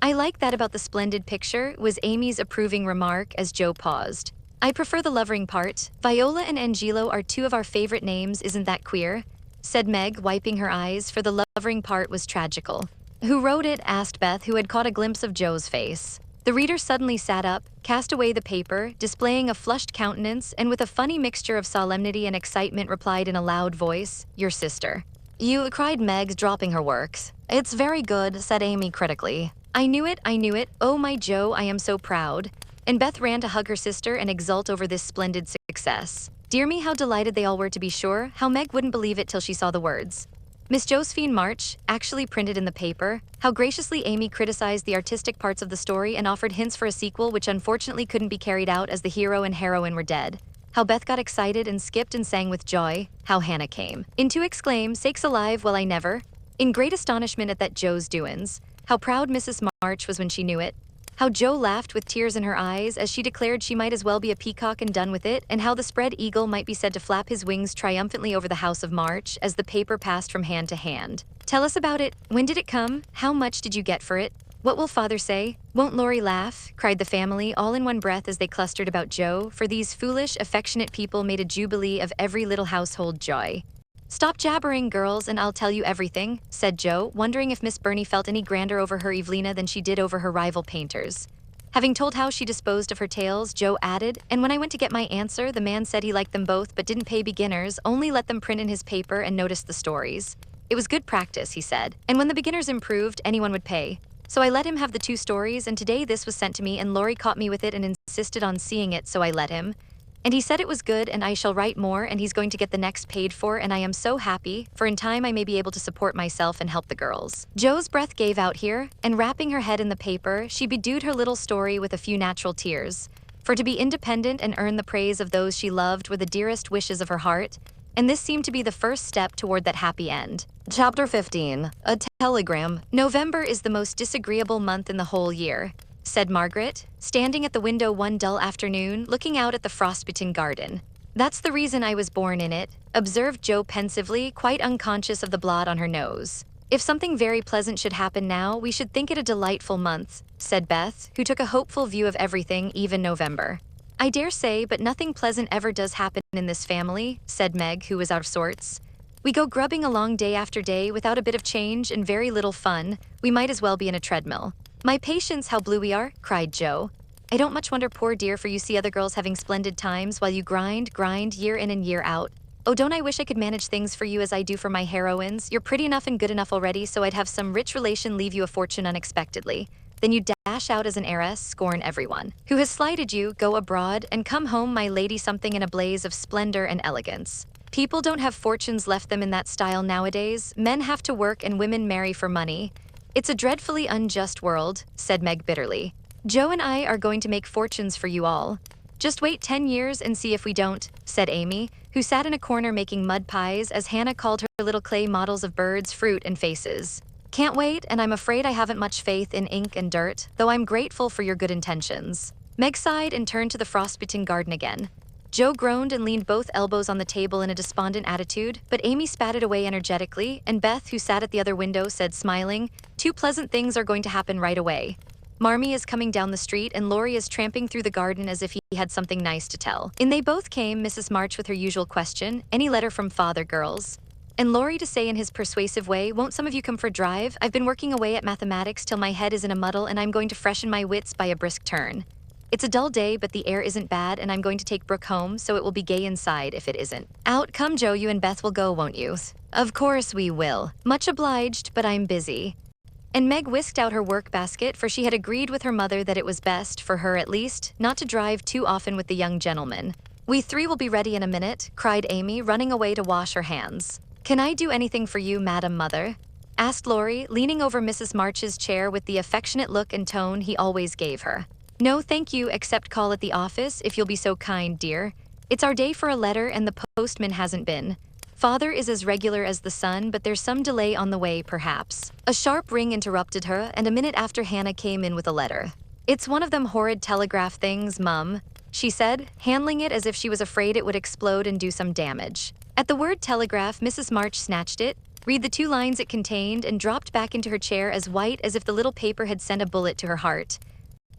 "I like that about the splendid picture," was Amy's approving remark as Joe paused. "I prefer the lovering part. Viola and Angelo are two of our favorite names, isn't that queer?" said Meg, wiping her eyes, for the lovering part was tragical. "Who wrote it?" asked Beth, who had caught a glimpse of Joe's face. The reader suddenly sat up, cast away the paper, displaying a flushed countenance, and with a funny mixture of solemnity and excitement replied in a loud voice, "Your sister." "You," cried Meg, dropping her works. "It's very good," said Amy critically. I knew it, oh my Joe, I am so proud." And Beth ran to hug her sister and exult over this splendid success. Dear me, how delighted they all were, to be sure, how Meg wouldn't believe it till she saw the words. Miss Josephine March, actually printed in the paper. How graciously Amy criticized the artistic parts of the story and offered hints for a sequel which unfortunately couldn't be carried out as the hero and heroine were dead. How Beth got excited and skipped and sang with joy. How Hannah came in to exclaim, "Sakes alive, well I never," in great astonishment at that Joe's doin's. How proud Mrs. March was when she knew it. How Joe laughed with tears in her eyes as she declared she might as well be a peacock and done with it, and how the spread eagle might be said to flap his wings triumphantly over the house of March as the paper passed from hand to hand. "Tell us about it. When did it come? How much did you get for it? What will father say? Won't Laurie laugh?" cried the family all in one breath as they clustered about Joe, for these foolish, affectionate people made a jubilee of every little household joy. "Stop jabbering, girls, and I'll tell you everything," said Joe, wondering if Miss Burney felt any grander over her Evelina than she did over her rival painters. Having told how she disposed of her tales, Joe added, "And when I went to get my answer, the man said he liked them both but didn't pay beginners, only let them print in his paper and notice the stories. It was good practice, he said, and when the beginners improved, anyone would pay. So I let him have the 2 stories, and today this was sent to me, and Laurie caught me with it and insisted on seeing it, so I let him. And he said it was good, and I shall write more, and he's going to get the next paid for, and I am so happy, for in time I may be able to support myself and help the girls." Joe's breath gave out here, and wrapping her head in the paper, she bedewed her little story with a few natural tears. For to be independent and earn the praise of those she loved were the dearest wishes of her heart, and this seemed to be the first step toward that happy end. Chapter 15. A Telegram. "November is the most disagreeable month in the whole year," said Margaret, standing at the window one dull afternoon, looking out at the frostbitten garden. That's the reason I was born in it, observed Joe pensively, quite unconscious of the blot on her nose. If something very pleasant should happen now, we should think it a delightful month, said Beth, who took a hopeful view of everything, even November. I dare say, but nothing pleasant ever does happen in this family, said Meg, who was out of sorts. We go grubbing along day after day without a bit of change and very little fun. We might as well be in a treadmill. My patience, how blue we are, cried Joe. I don't much wonder, poor dear, for you see other girls having splendid times while you grind, year in and year out. Oh, don't I wish I could manage things for you as I do for my heroines. You're pretty enough and good enough already, so I'd have some rich relation leave you a fortune unexpectedly. Then you dash out as an heiress, scorn everyone who has slighted you, go abroad, and come home, my lady, something in a blaze of splendor and elegance. People don't have fortunes left them in that style nowadays. Men have to work and women marry for money. It's a dreadfully unjust world, said Meg bitterly. Joe and I are going to make fortunes for you all. Just wait 10 years and see if we don't, said Amy, who sat in a corner making mud pies as Hannah called her little clay models of birds, fruit, and faces. Can't wait, and I'm afraid I haven't much faith in ink and dirt, though I'm grateful for your good intentions. Meg sighed and turned to the frostbitten garden again. Joe groaned and leaned both elbows on the table in a despondent attitude, but Amy spat it away energetically, and Beth, who sat at the other window, said, smiling, 2 pleasant things are going to happen right away. Marmee is coming down the street, and Laurie is tramping through the garden as if he had something nice to tell. In they both came, Mrs. March with her usual question, any letter from father, girls? And Laurie to say in his persuasive way, won't some of you come for a drive? I've been working away at mathematics till my head is in a muddle, and I'm going to freshen my wits by a brisk turn. It's a dull day, but the air isn't bad, and I'm going to take Brooke home, so it will be gay inside if it isn't. Out, come Joe, you and Beth will go, won't you? Of course we will. Much obliged, but I'm busy. And Meg whisked out her work basket, for she had agreed with her mother that it was best, for her at least, not to drive too often with the young gentleman. We 3 will be ready in a minute, cried Amy, running away to wash her hands. Can I do anything for you, Madam Mother? Asked Laurie, leaning over Mrs. March's chair with the affectionate look and tone he always gave her. No, thank you, except call at the office, if you'll be so kind, dear. It's our day for a letter, and the postman hasn't been. Father is as regular as the sun, but there's some delay on the way, perhaps. A sharp ring interrupted her, and a minute after Hannah came in with a letter. It's one of them horrid telegraph things, Mum, she said, handling it as if she was afraid it would explode and do some damage. At the word telegraph, Mrs. March snatched it, read the 2 lines it contained, and dropped back into her chair as white as if the little paper had sent a bullet to her heart.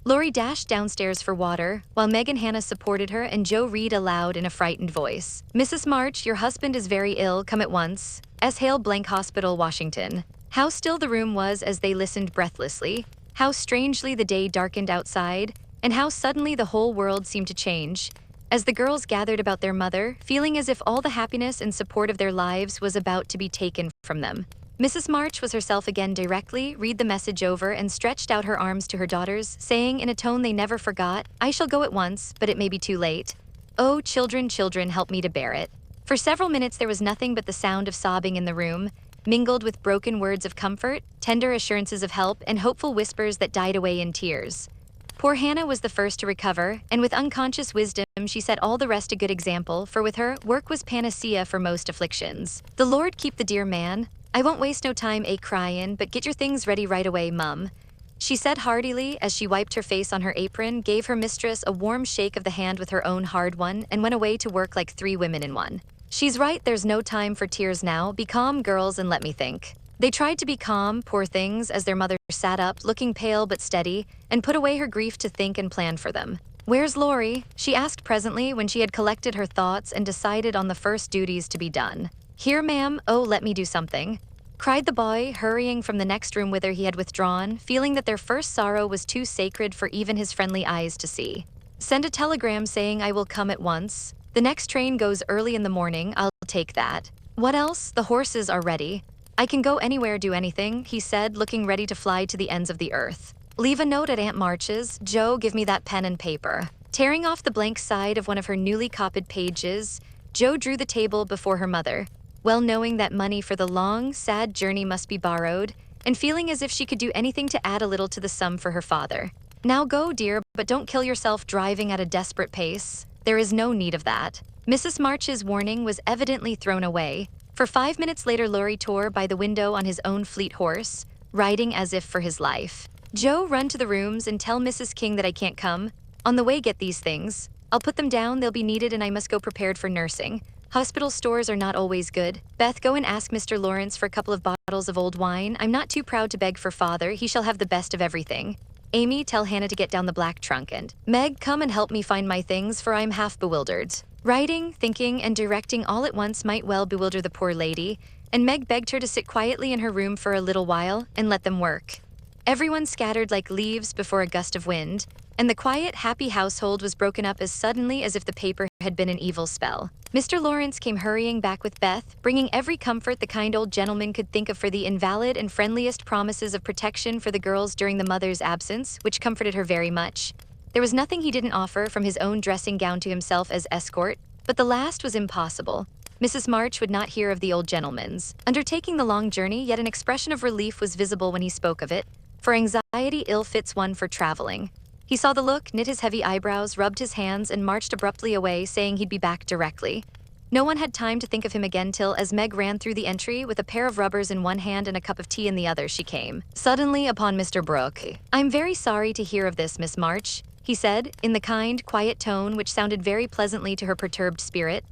Laurie dashed downstairs for water, while Meg and Hannah supported her, and Joe read aloud in a frightened voice. Mrs. March, your husband is very ill, come at once. S. Hale Blank Hospital, Washington. How still the room was as they listened breathlessly, how strangely the day darkened outside, and how suddenly the whole world seemed to change, as the girls gathered about their mother, feeling as if all the happiness and support of their lives was about to be taken from them. Mrs. March was herself again directly, read the message over, and stretched out her arms to her daughters, saying in a tone they never forgot, I shall go at once, but it may be too late. Oh, children, children, help me to bear it. For several minutes there was nothing but the sound of sobbing in the room, mingled with broken words of comfort, tender assurances of help, and hopeful whispers that died away in tears. Poor Hannah was the first to recover, and with unconscious wisdom she set all the rest a good example, for with her, work was panacea for most afflictions. The Lord keep the dear man. I won't waste no time a-cryin', but get your things ready right away, Mum, she said heartily as she wiped her face on her apron, gave her mistress a warm shake of the hand with her own hard one, and went away to work like 3 women in one. She's right, there's no time for tears now. Be calm, girls, and let me think. They tried to be calm, poor things, as their mother sat up, looking pale but steady, and put away her grief to think and plan for them. Where's Laurie? She asked presently when she had collected her thoughts and decided on the first duties to be done. Here, ma'am. Oh, let me do something, cried the boy, hurrying from the next room whither he had withdrawn, feeling that their first sorrow was too sacred for even his friendly eyes to see. Send a telegram saying I will come at once. The next train goes early in the morning, I'll take that. What else? The horses are ready. I can go anywhere, do anything, he said, looking ready to fly to the ends of the earth. Leave a note at Aunt March's. Joe, give me that pen and paper. Tearing off the blank side of one of her newly copied pages, Joe drew the table before her mother, well knowing that money for the long, sad journey must be borrowed, and feeling as if she could do anything to add a little to the sum for her father. Now go, dear, but don't kill yourself driving at a desperate pace. There is no need of that. Mrs. March's warning was evidently thrown away, for 5 minutes later Laurie tore by the window on his own fleet horse, riding as if for his life. Joe, run to the rooms and tell Mrs. King that I can't come. On the way get these things. I'll put them down, they'll be needed, and I must go prepared for nursing. Hospital stores are not always good. Beth, go and ask Mr. Lawrence for a couple of bottles of old wine. I'm not too proud to beg for father, he shall have the best of everything. Amy, tell Hannah to get down the black trunk, and Meg, come and help me find my things, for I'm half bewildered. Writing, thinking, and directing all at once might well bewilder the poor lady, and Meg begged her to sit quietly in her room for a little while and let them work. Everyone scattered like leaves before a gust of wind, and the quiet, happy household was broken up as suddenly as if the paper had been an evil spell. Mr. Lawrence came hurrying back with Beth, bringing every comfort the kind old gentleman could think of for the invalid and friendliest promises of protection for the girls during the mother's absence, which comforted her very much. There was nothing he didn't offer, from his own dressing gown to himself as escort, but the last was impossible. Mrs. March would not hear of the old gentleman's undertaking the long journey, yet an expression of relief was visible when he spoke of it, for anxiety ill fits one for traveling. He saw the look, knit his heavy eyebrows, rubbed his hands, and marched abruptly away, saying he'd be back directly. No one had time to think of him again till, as Meg ran through the entry with a pair of rubbers in one hand and a cup of tea in the other, she came suddenly upon Mr. Brooke. "I'm very sorry to hear of this, Miss March," he said, in the kind, quiet tone which sounded very pleasantly to her perturbed spirit.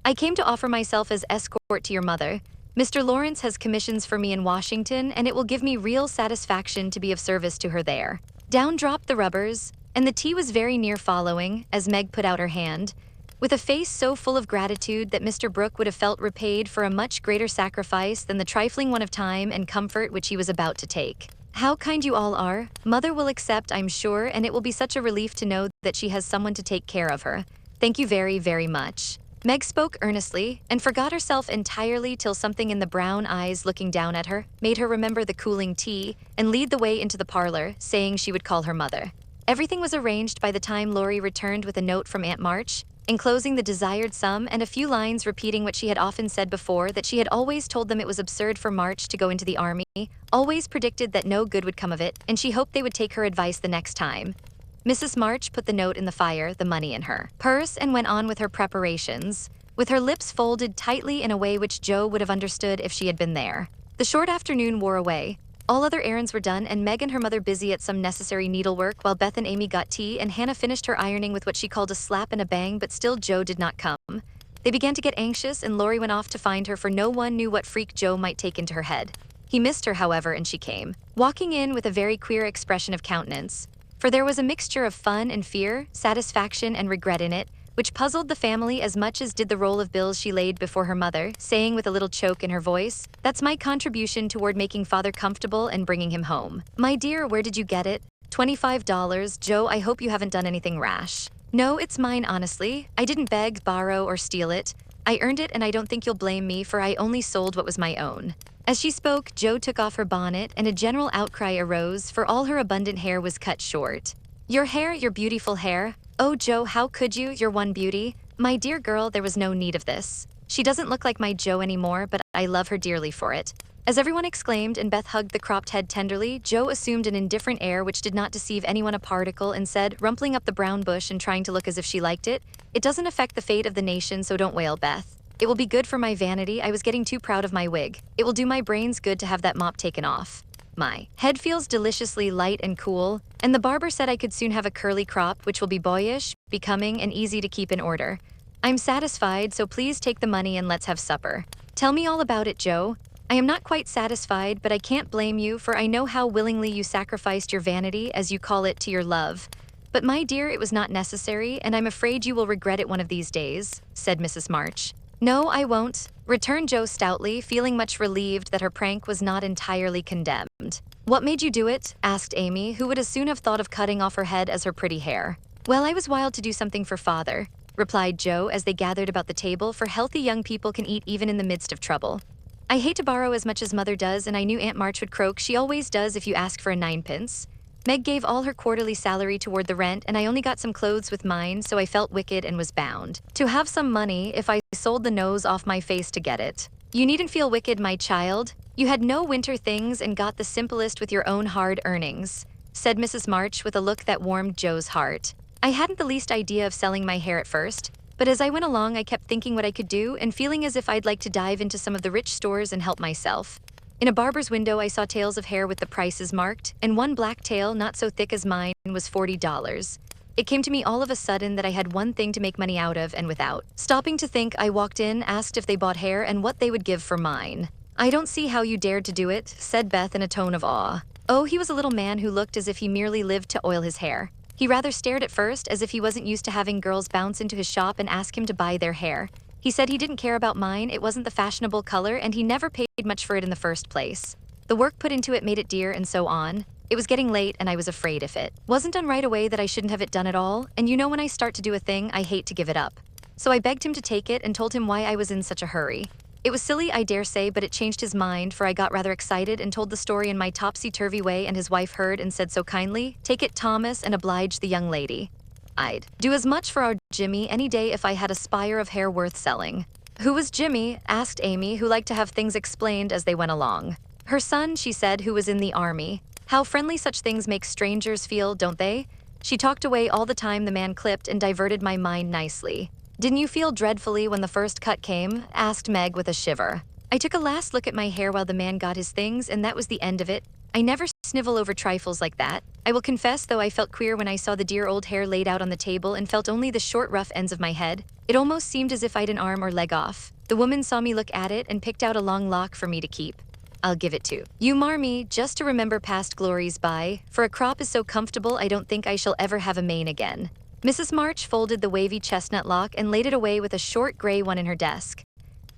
"I came to offer myself as escort to your mother. Mr. Lawrence has commissions for me in Washington, and it will give me real satisfaction to be of service to her there." Down dropped the rubbers, and the tea was very near following, as Meg put out her hand, with a face so full of gratitude that Mr. Brooke would have felt repaid for a much greater sacrifice than the trifling one of time and comfort which he was about to take. "How kind you all are. Mother will accept, I'm sure, and it will be such a relief to know that she has someone to take care of her. Thank you very, very much." Meg spoke earnestly, and forgot herself entirely till something in the brown eyes looking down at her made her remember the cooling tea and lead the way into the parlor, saying she would call her mother. Everything was arranged by the time Laurie returned with a note from Aunt March, enclosing the desired sum and a few lines repeating what she had often said before, that she had always told them it was absurd for March to go into the army, always predicted that no good would come of it, and she hoped they would take her advice the next time. Mrs. March put the note in the fire, the money in her purse, and went on with her preparations, with her lips folded tightly in a way which Joe would have understood if she had been there. The short afternoon wore away. All other errands were done, and Meg and her mother busy at some necessary needlework, while Beth and Amy got tea, and Hannah finished her ironing with what she called a slap and a bang, but still Joe did not come. They began to get anxious, and Laurie went off to find her, for no one knew what freak Joe might take into her head. He missed her, however, and she came, walking in with a very queer expression of countenance, for there was a mixture of fun and fear, satisfaction and regret in it, which puzzled the family as much as did the roll of bills she laid before her mother, saying with a little choke in her voice, "That's my contribution toward making father comfortable and bringing him home." "My dear, where did you get it?" $25, Joe, I hope you haven't done anything rash." "No, it's mine, honestly. I didn't beg, borrow, or steal it. I earned it, and I don't think you'll blame me, for I only sold what was my own." As she spoke, Joe took off her bonnet, and a general outcry arose, for all her abundant hair was cut short. "Your hair, your beautiful hair. Oh, Joe, how could you? You're one beauty." "My dear girl, there was no need of this. She doesn't look like my Joe anymore, but I love her dearly for it." As everyone exclaimed and Beth hugged the cropped head tenderly, Joe assumed an indifferent air which did not deceive anyone a particle, and said, rumpling up the brown bush and trying to look as if she liked it, "It doesn't affect the fate of the nation, so don't wail, Beth. It will be good for my vanity. I was getting too proud of my wig. It will do my brains good to have that mop taken off. My head feels deliciously light and cool, and the barber said I could soon have a curly crop which will be boyish, becoming, and easy to keep in order. I'm satisfied, so please take the money and let's have supper." "Tell me all about it, Joe." "I am not quite satisfied, but I can't blame you, for I know how willingly you sacrificed your vanity, as you call it, to your love. But my dear, it was not necessary, and I'm afraid you will regret it one of these days," said Mrs. March. "No, I won't," returned Joe stoutly, feeling much relieved that her prank was not entirely condemned. "What made you do it?" asked Amy, who would as soon have thought of cutting off her head as her pretty hair. "Well, I was wild to do something for father," replied Joe as they gathered about the table, for healthy young people can eat even in the midst of trouble. "I hate to borrow as much as mother does, and I knew Aunt March would croak. She always does if you ask for a ninepence. Meg gave all her quarterly salary toward the rent, and I only got some clothes with mine, so I felt wicked and was bound to have some money if I sold the nose off my face to get it." "You needn't feel wicked, my child. You had no winter things and got the simplest with your own hard earnings," said Mrs. March with a look that warmed Joe's heart. "I hadn't the least idea of selling my hair at first, but as I went along I kept thinking what I could do and feeling as if I'd like to dive into some of the rich stores and help myself. In a barber's window I saw tails of hair with the prices marked, and one black tail, not so thick as mine, was $40. It came to me all of a sudden that I had one thing to make money out of, and without stopping to think, I walked in, asked if they bought hair and what they would give for mine. "I don't see how you dared to do it," said Beth in a tone of awe. Oh, he was a little man who looked as if he merely lived to oil his hair. He rather stared at first, as if he wasn't used to having girls bounce into his shop and ask him to buy their hair. He said he didn't care about mine, it wasn't the fashionable color, and he never paid much for it in the first place. The work put into it made it dear, and so on. It was getting late, and I was afraid if it wasn't done right away that I shouldn't have it done at all, and you know when I start to do a thing, I hate to give it up. So I begged him to take it and told him why I was in such a hurry. It was silly, I dare say, but it changed his mind, for I got rather excited and told the story in my topsy-turvy way, and his wife heard and said so kindly, "Take it, Thomas, and oblige the young lady." I'd do as much for our Jimmy any day if I had a spire of hair worth selling. "Who was Jimmy?" asked Amy, who liked to have things explained as they went along. "Her son," she said, "who was in the army. How friendly such things make strangers feel, don't they?" She talked away all the time the man clipped and diverted my mind nicely. "Didn't you feel dreadfully when the first cut came?" asked Meg with a shiver. I took a last look at my hair while the man got his things, and that was the end of it. I never snivel over trifles like that. I will confess, though, I felt queer when I saw the dear old hair laid out on the table and felt only the short, rough ends of my head. It almost seemed as if I'd an arm or leg off. The woman saw me look at it and picked out a long lock for me to keep. "I'll give it to you, Marmee, just to remember past glories by, for a crop is so comfortable I don't think I shall ever have a mane again." Mrs. March folded the wavy chestnut lock and laid it away with a short gray one in her desk.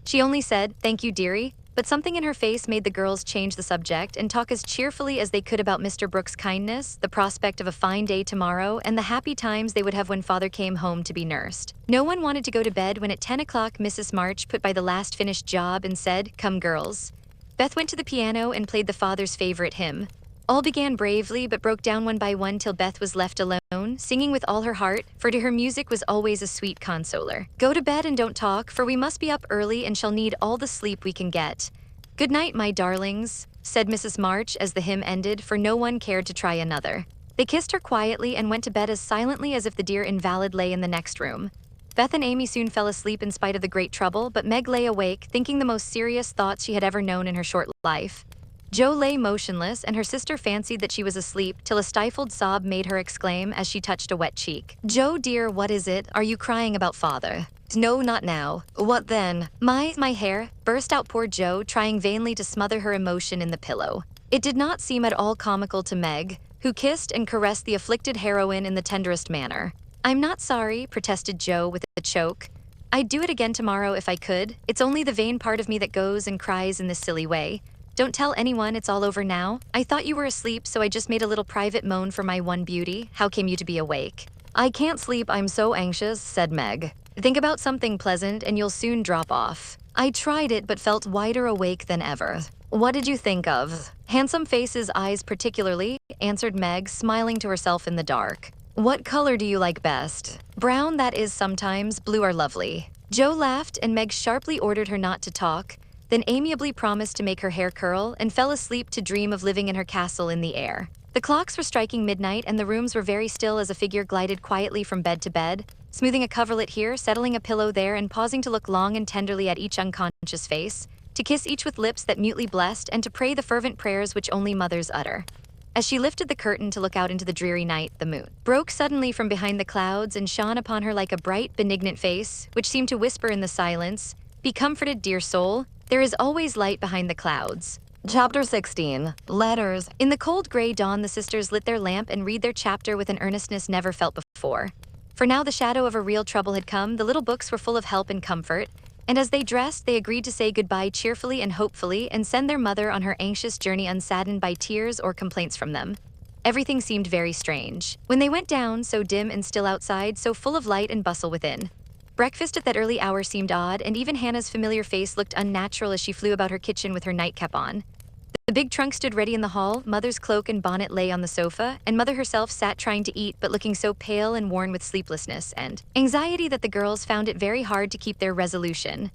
She only said, "Thank you, dearie," but something in her face made the girls change the subject and talk as cheerfully as they could about Mr. Brooks' kindness, the prospect of a fine day tomorrow, and the happy times they would have when father came home to be nursed. No one wanted to go to bed when at 10 o'clock Mrs. March put by the last finished job and said, "Come, girls." Beth went to the piano and played the father's favorite hymn. All began bravely but broke down one by one till Beth was left alone, singing with all her heart, for to her music was always a sweet consoler. "Go to bed and don't talk, for we must be up early and shall need all the sleep we can get." "Good night, my darlings," said Mrs. March as the hymn ended, for no one cared to try another. They kissed her quietly and went to bed as silently as if the dear invalid lay in the next room. Beth and Amy soon fell asleep in spite of the great trouble, but Meg lay awake, thinking the most serious thoughts she had ever known in her short life. Jo lay motionless, and her sister fancied that she was asleep, till a stifled sob made her exclaim as she touched a wet cheek. "Jo, dear, what is it? Are you crying about father?" "No, not now." "What then?" My hair," burst out poor Jo, trying vainly to smother her emotion in the pillow. It did not seem at all comical to Meg, who kissed and caressed the afflicted heroine in the tenderest manner. "I'm not sorry," protested Jo with a choke. "I'd do it again tomorrow if I could. It's only the vain part of me that goes and cries in this silly way. Don't tell anyone, it's all over now. I thought you were asleep, so I just made a little private moan for my one beauty. How came you to be awake?" "I can't sleep, I'm so anxious," said Meg. "Think about something pleasant and you'll soon drop off." I tried it but felt wider awake than ever. "What did you think of?" "Handsome faces, eyes particularly," answered Meg, smiling to herself in the dark. "What color do you like best?" "Brown, that is, sometimes. Blue are lovely." Jo laughed, and Meg sharply ordered her not to talk, then amiably promised to make her hair curl, and fell asleep to dream of living in her castle in the air. The clocks were striking midnight, and the rooms were very still as a figure glided quietly from bed to bed, smoothing a coverlet here, settling a pillow there, and pausing to look long and tenderly at each unconscious face, to kiss each with lips that mutely blessed, and to pray the fervent prayers which only mothers utter. As she lifted the curtain to look out into the dreary night, the moon broke suddenly from behind the clouds and shone upon her like a bright, benignant face, which seemed to whisper in the silence, "Be comforted, dear soul. There is always light behind the clouds." Chapter 16. Letters. In the cold gray dawn, the sisters lit their lamp and read their chapter with an earnestness never felt before. For now the shadow of a real trouble had come, the little books were full of help and comfort, and as they dressed, they agreed to say goodbye cheerfully and hopefully and send their mother on her anxious journey unsaddened by tears or complaints from them. Everything seemed very strange. When they went down, so dim and still outside, so full of light and bustle within. Breakfast at that early hour seemed odd, and even Hannah's familiar face looked unnatural as she flew about her kitchen with her nightcap on. The big trunk stood ready in the hall, Mother's cloak and bonnet lay on the sofa, and Mother herself sat trying to eat but looking so pale and worn with sleeplessness and anxiety that the girls found it very hard to keep their resolution.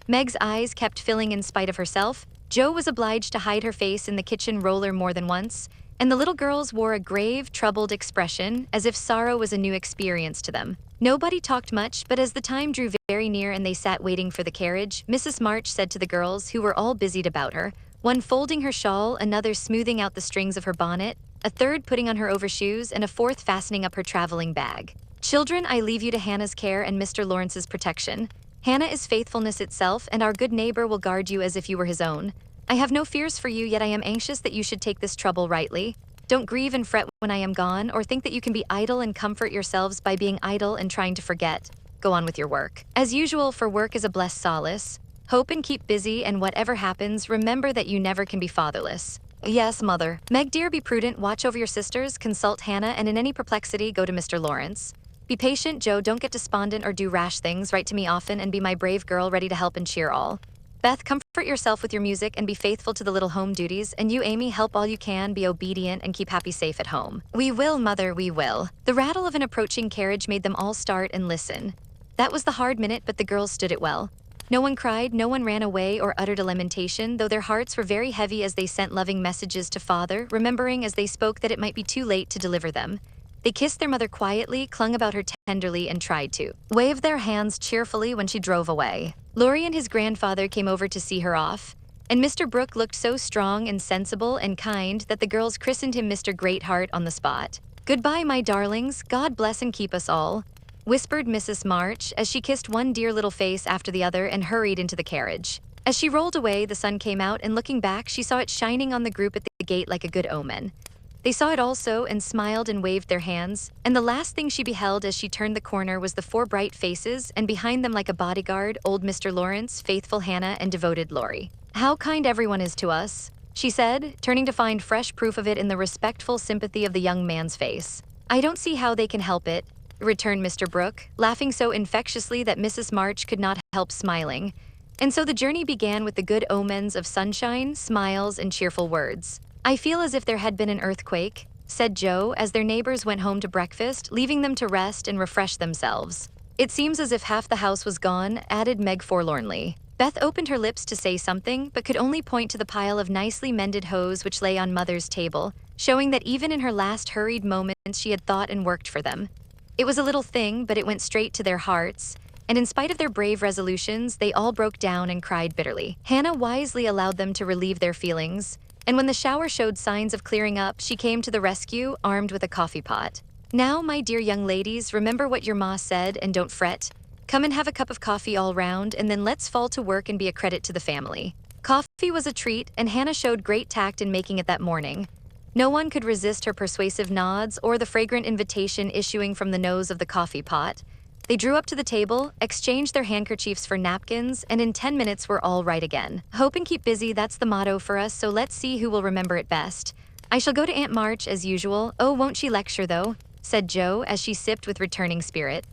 Meg's eyes kept filling in spite of herself, Jo was obliged to hide her face in the kitchen roller more than once, and the little girls wore a grave, troubled expression, as if sorrow was a new experience to them. Nobody talked much, but as the time drew very near and they sat waiting for the carriage, Mrs. March said to the girls, who were all busied about her, one folding her shawl, another smoothing out the strings of her bonnet, a third putting on her overshoes, and a fourth fastening up her traveling bag. Children, I leave you to Hannah's care and Mr. Lawrence's protection. Hannah is faithfulness itself, and our good neighbor will guard you as if you were his own. I have no fears for you, yet I am anxious that you should take this trouble rightly. Don't grieve and fret when I am gone, or think that you can be idle and comfort yourselves by being idle and trying to forget. Go on with your work. As usual, for work is a blessed solace. Hope and keep busy, and whatever happens, remember that you never can be fatherless. Yes, mother. Meg dear, be prudent, watch over your sisters, consult Hannah, and in any perplexity, go to Mr. Lawrence. Be patient, Joe, don't get despondent or do rash things, write to me often, and be my brave girl ready to help and cheer all. Beth, comfort yourself with your music and be faithful to the little home duties, and you, Amy, help all you can, be obedient, and keep happy safe at home. We will, mother, we will. The rattle of an approaching carriage made them all start and listen. That was the hard minute, but the girls stood it well. No one cried, no one ran away or uttered a lamentation, though their hearts were very heavy as they sent loving messages to father, remembering as they spoke that it might be too late to deliver them. They kissed their mother quietly, clung about her tenderly, and tried to wave their hands cheerfully when she drove away. Laurie and his grandfather came over to see her off, and Mr. Brooke looked so strong and sensible and kind that the girls christened him Mr. Greatheart on the spot. Goodbye, my darlings, God bless and keep us all, whispered Mrs. March as she kissed one dear little face after the other and hurried into the carriage. As she rolled away, the sun came out, and looking back, she saw it shining on the group at the gate like a good omen. They saw it also and smiled and waved their hands, and the last thing she beheld as she turned the corner was the four bright faces, and behind them like a bodyguard, old Mr. Lawrence, faithful Hannah, and devoted Laurie. How kind everyone is to us, she said, turning to find fresh proof of it in the respectful sympathy of the young man's face. I don't see how they can help it, returned Mr. Brooke, laughing so infectiously that Mrs. March could not help smiling. And so the journey began with the good omens of sunshine, smiles, and cheerful words. I feel as if there had been an earthquake, said Joe, as their neighbors went home to breakfast, leaving them to rest and refresh themselves. It seems as if half the house was gone, added Meg forlornly. Beth opened her lips to say something, but could only point to the pile of nicely mended hose which lay on Mother's table, showing that even in her last hurried moments she had thought and worked for them. It was a little thing, but it went straight to their hearts, and in spite of their brave resolutions, they all broke down and cried bitterly. Hannah wisely allowed them to relieve their feelings, and when the shower showed signs of clearing up, she came to the rescue, armed with a coffee pot. Now, my dear young ladies, remember what your ma said and don't fret. Come and have a cup of coffee all round, and then let's fall to work and be a credit to the family. Coffee was a treat, and Hannah showed great tact in making it that morning. No one could resist her persuasive nods or the fragrant invitation issuing from the nose of the coffee pot. They drew up to the table, exchanged their handkerchiefs for napkins, and in 10 minutes were all right again. Hope and keep busy, that's the motto for us, so let's see who will remember it best. I shall go to Aunt March as usual. Oh, won't she lecture though? Said Joe as she sipped with returning spirit.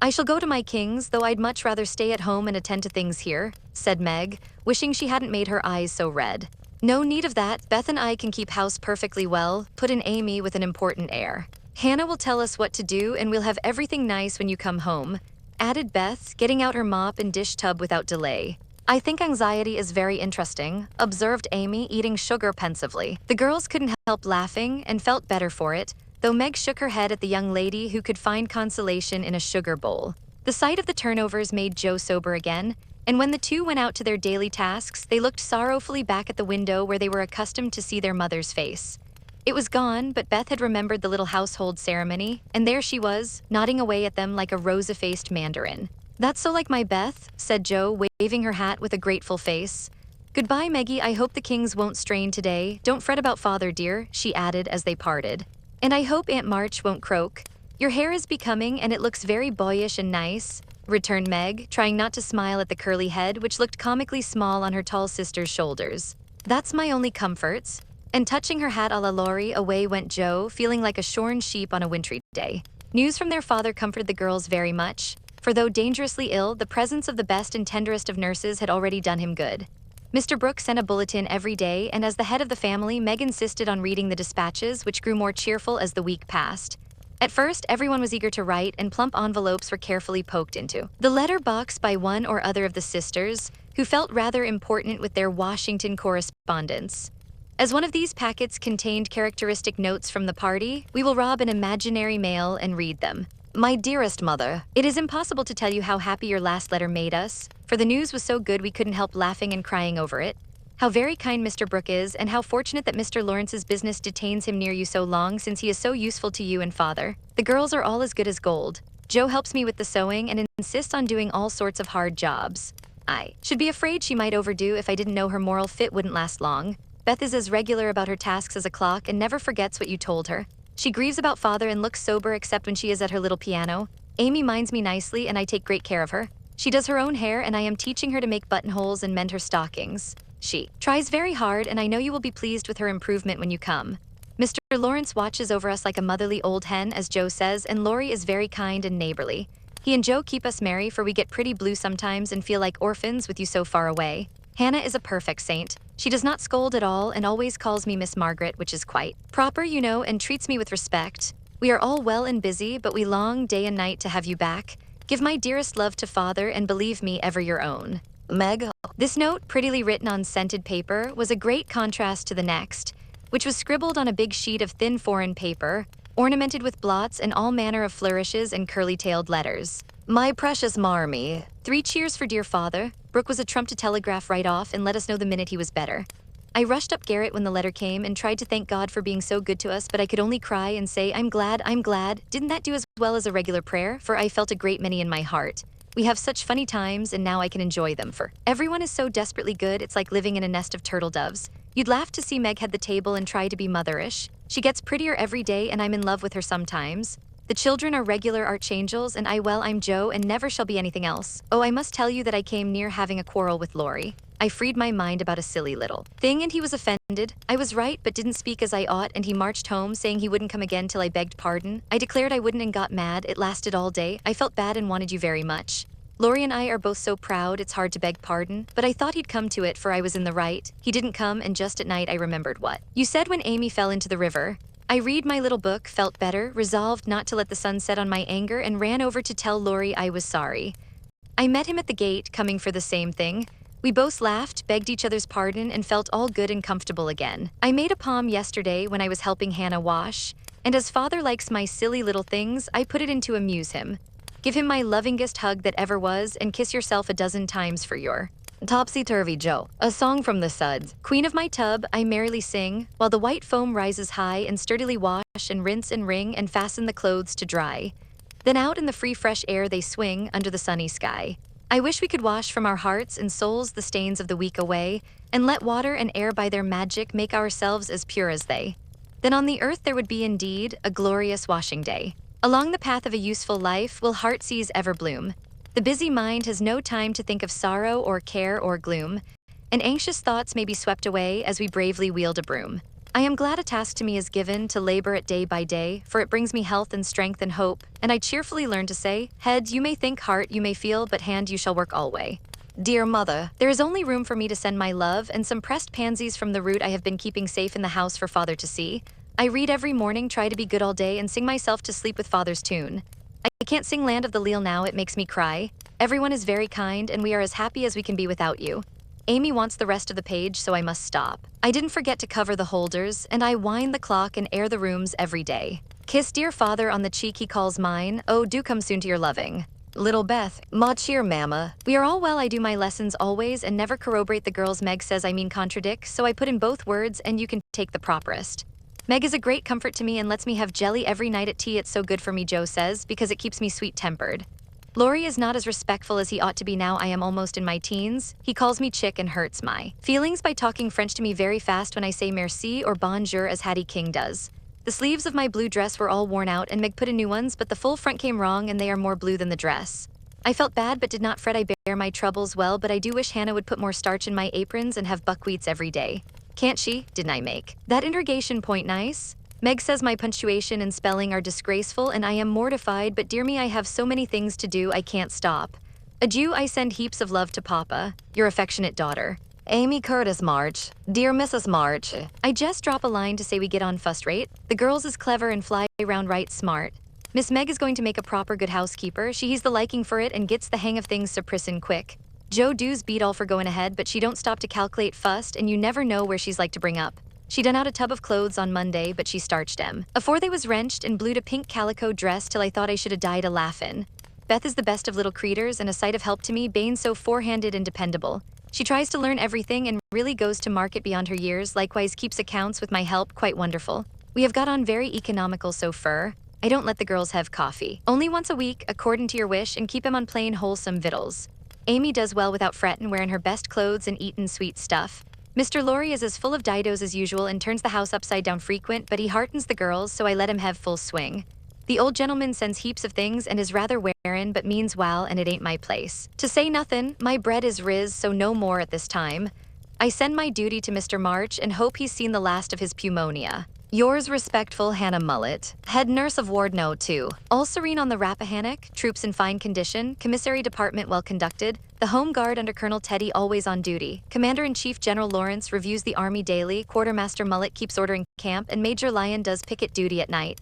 I shall go to my King's, though I'd much rather stay at home and attend to things here, said Meg, wishing she hadn't made her eyes so red. No need of that, Beth and I can keep house perfectly well, put in Amy with an important air. Hannah will tell us what to do, and we'll have everything nice when you come home, added Beth, getting out her mop and dish tub without delay. I think anxiety is very interesting, observed Amy, eating sugar pensively. The girls couldn't help laughing and felt better for it, though Meg shook her head at the young lady who could find consolation in a sugar bowl. The sight of the turnovers made Joe sober again, and when the two went out to their daily tasks, they looked sorrowfully back at the window where they were accustomed to see their mother's face. It was gone, but Beth had remembered the little household ceremony, and there she was, nodding away at them like a rose-faced mandarin. That's so like my Beth, said Joe, waving her hat with a grateful face. Goodbye, Meggie, I hope the Kings won't strain today. Don't fret about father, dear, she added as they parted. And I hope Aunt March won't croak. Your hair is becoming and it looks very boyish and nice, returned Meg, trying not to smile at the curly head which looked comically small on her tall sister's shoulders. That's my only comforts. And touching her hat a la Laurie, away went Joe, feeling like a shorn sheep on a wintry day. News from their father comforted the girls very much, for though dangerously ill, the presence of the best and tenderest of nurses had already done him good. Mr. Brooke sent a bulletin every day, and as the head of the family, Meg insisted on reading the dispatches, which grew more cheerful as the week passed. At first, everyone was eager to write, and plump envelopes were carefully poked into the letter box by one or other of the sisters, who felt rather important with their Washington correspondence. As one of these packets contained characteristic notes from the party, we will rob an imaginary mail and read them. My dearest mother, it is impossible to tell you how happy your last letter made us, for the news was so good we couldn't help laughing and crying over it. How very kind Mr. Brooke is, and how fortunate that Mr. Lawrence's business detains him near you so long since he is so useful to you and father. The girls are all as good as gold. Jo helps me with the sewing and insists on doing all sorts of hard jobs. I should be afraid she might overdo if I didn't know her moral fit wouldn't last long. Beth is as regular about her tasks as a clock and never forgets what you told her. She grieves about father and looks sober except when she is at her little piano. Amy minds me nicely and I take great care of her. She does her own hair and I am teaching her to make buttonholes and mend her stockings. She tries very hard and I know you will be pleased with her improvement when you come. Mr. Lawrence watches over us like a motherly old hen, as Jo says, and Laurie is very kind and neighborly. He and Jo keep us merry, for we get pretty blue sometimes and feel like orphans with you so far away. Hannah is a perfect saint. She does not scold at all and always calls me Miss Margaret, which is quite proper, you know, and treats me with respect. We are all well and busy, but we long day and night to have you back. Give my dearest love to father and believe me ever your own. Meg. This note, prettily written on scented paper, was a great contrast to the next, which was scribbled on a big sheet of thin foreign paper, ornamented with blots and all manner of flourishes and curly-tailed letters. My precious Marmee. 3 cheers for dear father. Brooke was a trump to telegraph right off and let us know the minute he was better. I rushed up garret when the letter came and tried to thank God for being so good to us, but I could only cry and say, I'm glad, I'm glad. Didn't that do as well as a regular prayer? For I felt a great many in my heart. We have such funny times and now I can enjoy them, for everyone is so desperately good, it's like living in a nest of turtle doves. You'd laugh to see Meg head the table and try to be motherish. She gets prettier every day and I'm in love with her sometimes. The children are regular archangels and I'm Jo and never shall be anything else. Oh, I must tell you that I came near having a quarrel with Laurie. I freed my mind about a silly little thing and he was offended. I was right but didn't speak as I ought and he marched home saying he wouldn't come again till I begged pardon. I declared I wouldn't and got mad. It lasted all day. I felt bad and wanted you very much. Laurie and I are both so proud it's hard to beg pardon, but I thought he'd come to it for I was in the right. He didn't come and just at night I remembered what you said when Amy fell into the river. I read my little book, felt better, resolved not to let the sun set on my anger and ran over to tell Laurie I was sorry. I met him at the gate, coming for the same thing. We both laughed, begged each other's pardon, and felt all good and comfortable again. I made a poem yesterday when I was helping Hannah wash, and as father likes my silly little things, I put it in to amuse him. Give him my lovingest hug that ever was, and kiss yourself a dozen times for your topsy-turvy Jo. A song from the suds. Queen of my tub, I merrily sing, while the white foam rises high and sturdily wash and rinse and wring and fasten the clothes to dry. Then out in the free fresh air they swing under the sunny sky. I wish we could wash from our hearts and souls the stains of the week away, and let water and air by their magic make ourselves as pure as they. Then on the earth there would be indeed a glorious washing day. Along the path of a useful life will heart seas ever bloom. The busy mind has no time to think of sorrow or care or gloom, and anxious thoughts may be swept away as we bravely wield a broom. I am glad a task to me is given to labor it day by day, for it brings me health and strength and hope, and I cheerfully learn to say, head you may think, heart you may feel, but hand you shall work alway. Dear mother, there is only room for me to send my love and some pressed pansies from the root I have been keeping safe in the house for father to see. I read every morning, try to be good all day, and sing myself to sleep with father's tune. I can't sing Land of the Leal now, it makes me cry. Everyone is very kind, and we are as happy as we can be without you. Amy wants the rest of the page, so I must stop. I didn't forget to cover the holders, and I wind the clock and air the rooms every day. Kiss dear father on the cheek he calls mine. Oh, do come soon to your loving. Little Beth, ma cheer, mamma. We are all well, I do my lessons always and never corroborate the girls Meg says I mean contradict, so I put in both words and you can take the properest. Meg is a great comfort to me and lets me have jelly every night at tea. It's so good for me, Jo says, because it keeps me sweet-tempered. Laurie is not as respectful as he ought to be now I am almost in my teens. He calls me chick and hurts my feelings by talking French to me very fast when I say merci or bonjour as Hattie King does. The sleeves of my blue dress were all worn out and Meg put in new ones, but the full front came wrong and they are more blue than the dress. I felt bad but did not fret. I bear my troubles well, but I do wish Hannah would put more starch in my aprons and have buckwheats every day. Can't she? Didn't I make that interrogation point nice? Meg says my punctuation and spelling are disgraceful and I am mortified, but dear me, I have so many things to do I can't stop. Adieu, I send heaps of love to Papa, your affectionate daughter. Amy Curtis March. Dear Mrs. March. I just drop a line to say we get on first rate. The girls is clever and fly round right smart. Miss Meg is going to make a proper good housekeeper. She's the liking for it and gets the hang of things so prissin quick. Jo does beat all for going ahead, but she don't stop to calculate fust, and you never know where she's like to bring up. She done out a tub of clothes on Monday, but she starched 'em. Afore they was wrenched and blued a pink calico dress till I thought I should have died a laughin'. Beth is the best of little creeters and a sight of help to me, Bane's so forehanded and dependable. She tries to learn everything and really goes to market beyond her years, likewise keeps accounts with my help, quite wonderful. We have got on very economical so far. I don't let the girls have coffee. Only once a week, according to your wish, and keep 'em on plain wholesome victuals. Amy does well without frettin', wearin' her best clothes and eatin' sweet stuff. Mr. Laurie is as full of didos as usual and turns the house upside down frequent, but he heartens the girls, so I let him have full swing. The old gentleman sends heaps of things and is rather wearin', but means well, and it ain't my place. To say nothin', my bread is riz, so no more at this time. I send my duty to Mr. March and hope he's seen the last of his pneumonia. Yours respectful, Hannah Mullet, head nurse of Ward No. 2. All serene on the Rappahannock, troops in fine condition, commissary department well conducted, the home guard under Colonel Teddy always on duty, Commander-in-Chief General Lawrence reviews the Army daily, Quartermaster Mullet keeps order in camp, and Major Lyon does picket duty at night.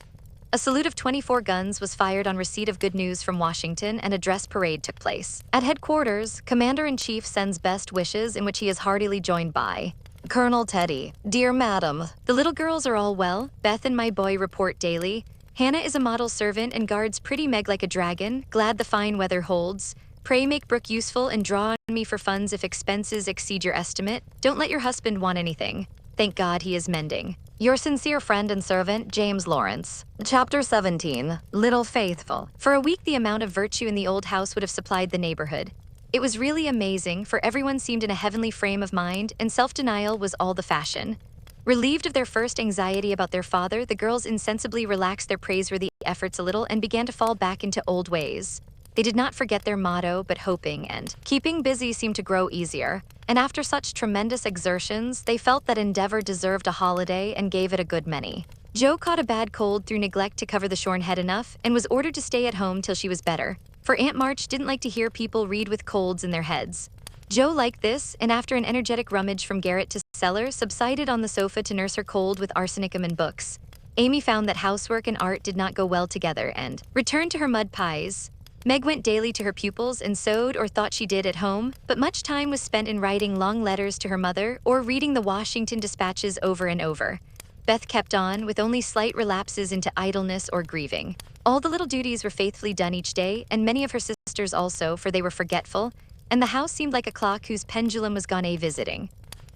A salute of 24 guns was fired on receipt of good news from Washington, and a dress parade took place. At headquarters, Commander-in-Chief sends best wishes, in which he is heartily joined by Colonel Teddy. Dear Madam, the little girls are all well. Beth and my boy report daily. Hannah is a model servant and guards pretty Meg like a dragon. Glad the fine weather holds. Pray make Brooke useful and draw on me for funds if expenses exceed your estimate. Don't let your husband want anything. Thank God he is mending. Your sincere friend and servant, James Lawrence. Chapter 17. Little Faithful. For a week the amount of virtue in the old house would have supplied the neighborhood. It was really amazing, for everyone seemed in a heavenly frame of mind, and self-denial was all the fashion. Relieved of their first anxiety about their father, the girls insensibly relaxed their praiseworthy efforts a little and began to fall back into old ways. They did not forget their motto, but hoping and keeping busy seemed to grow easier. And after such tremendous exertions, they felt that endeavor deserved a holiday and gave it a good many. Jo caught a bad cold through neglect to cover the shorn head enough and was ordered to stay at home till she was better. For Aunt March didn't like to hear people read with colds in their heads. Jo liked this, and after an energetic rummage from garret to cellar, subsided on the sofa to nurse her cold with arsenicum and books. Amy found that housework and art did not go well together and returned to her mud pies. Meg went daily to her pupils and sewed, or thought she did, at home, but much time was spent in writing long letters to her mother or reading the Washington dispatches over and over. Beth kept on, with only slight relapses into idleness or grieving. All the little duties were faithfully done each day, and many of her sisters also, for they were forgetful, and the house seemed like a clock whose pendulum was gone a-visiting.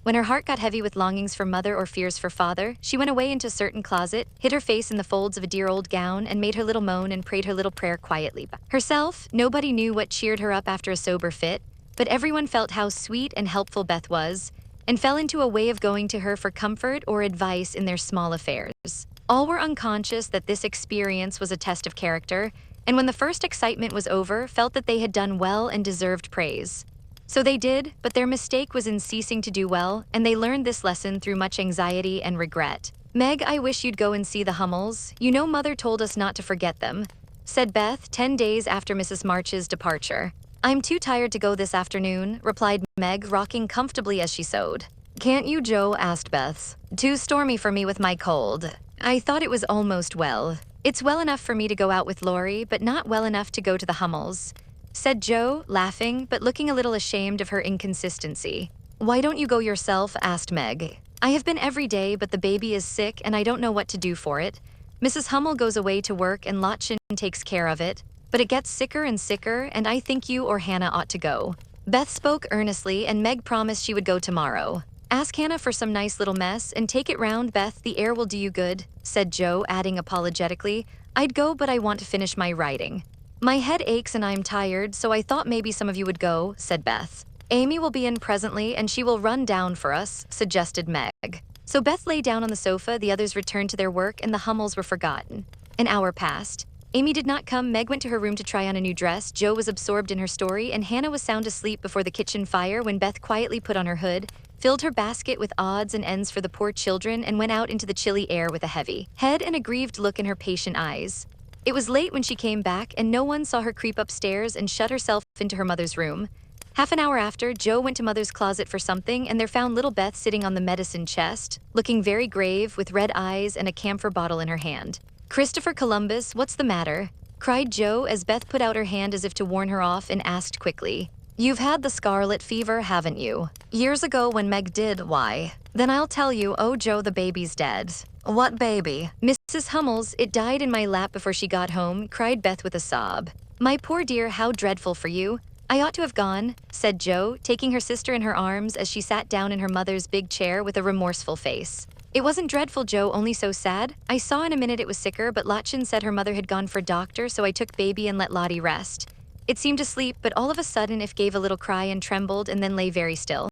When her heart got heavy with longings for mother or fears for father, she went away into a certain closet, hid her face in the folds of a dear old gown, and made her little moan and prayed her little prayer quietly. Herself, nobody knew what cheered her up after a sober fit, but everyone felt how sweet and helpful Beth was, and fell into a way of going to her for comfort or advice in their small affairs. All were unconscious that this experience was a test of character, and when the first excitement was over, felt that they had done well and deserved praise. So they did, but their mistake was in ceasing to do well, and they learned this lesson through much anxiety and regret. Meg, I wish you'd go and see the Hummels. You know Mother told us not to forget them, said Beth 10 days after Mrs. March's departure. I'm too tired to go this afternoon, replied Meg, rocking comfortably as she sewed. Can't you, Jo? Asked Beth. Too stormy for me with my cold. I thought it was almost well. It's well enough for me to go out with Laurie, but not well enough to go to the Hummels, said Jo, laughing, but looking a little ashamed of her inconsistency. Why don't you go yourself? Asked Meg. I have been every day, but the baby is sick and I don't know what to do for it. Mrs. Hummel goes away to work and Lottchen takes care of it, but it gets sicker and sicker, and I think you or Hannah ought to go. Beth spoke earnestly, and Meg promised she would go tomorrow. Ask Hannah for some nice little mess and take it round, Beth. The air will do you good, said Jo, adding apologetically, I'd go, but I want to finish my writing. My head aches and I'm tired, so I thought maybe some of you would go, said Beth. Amy will be in presently and she will run down for us, suggested Meg. So Beth lay down on the sofa, the others returned to their work, and the Hummels were forgotten. An hour passed. Amy did not come. Meg went to her room to try on a new dress. Jo was absorbed in her story, and Hannah was sound asleep before the kitchen fire when Beth quietly put on her hood, filled her basket with odds and ends for the poor children, and went out into the chilly air with a heavy head and a grieved look in her patient eyes. It was late when she came back, and no one saw her creep upstairs and shut herself into her mother's room. Half an hour after, Jo went to Mother's closet for something, and there found little Beth sitting on the medicine chest, looking very grave, with red eyes and a camphor bottle in her hand. Christopher Columbus, what's the matter? Cried Jo as Beth put out her hand as if to warn her off and asked quickly. You've had the scarlet fever, haven't you? Years ago when Meg did, why? Then I'll tell you, oh Jo, the baby's dead. What baby? Mrs. Hummels, it died in my lap before she got home, cried Beth with a sob. My poor dear, how dreadful for you. I ought to have gone, said Jo, taking her sister in her arms as she sat down in her mother's big chair with a remorseful face. It wasn't dreadful, Jo, only so sad. I saw in a minute it was sicker, but Lachin said her mother had gone for doctor, so I took baby and let Lottie rest. It seemed asleep, but all of a sudden it gave a little cry and trembled and then lay very still.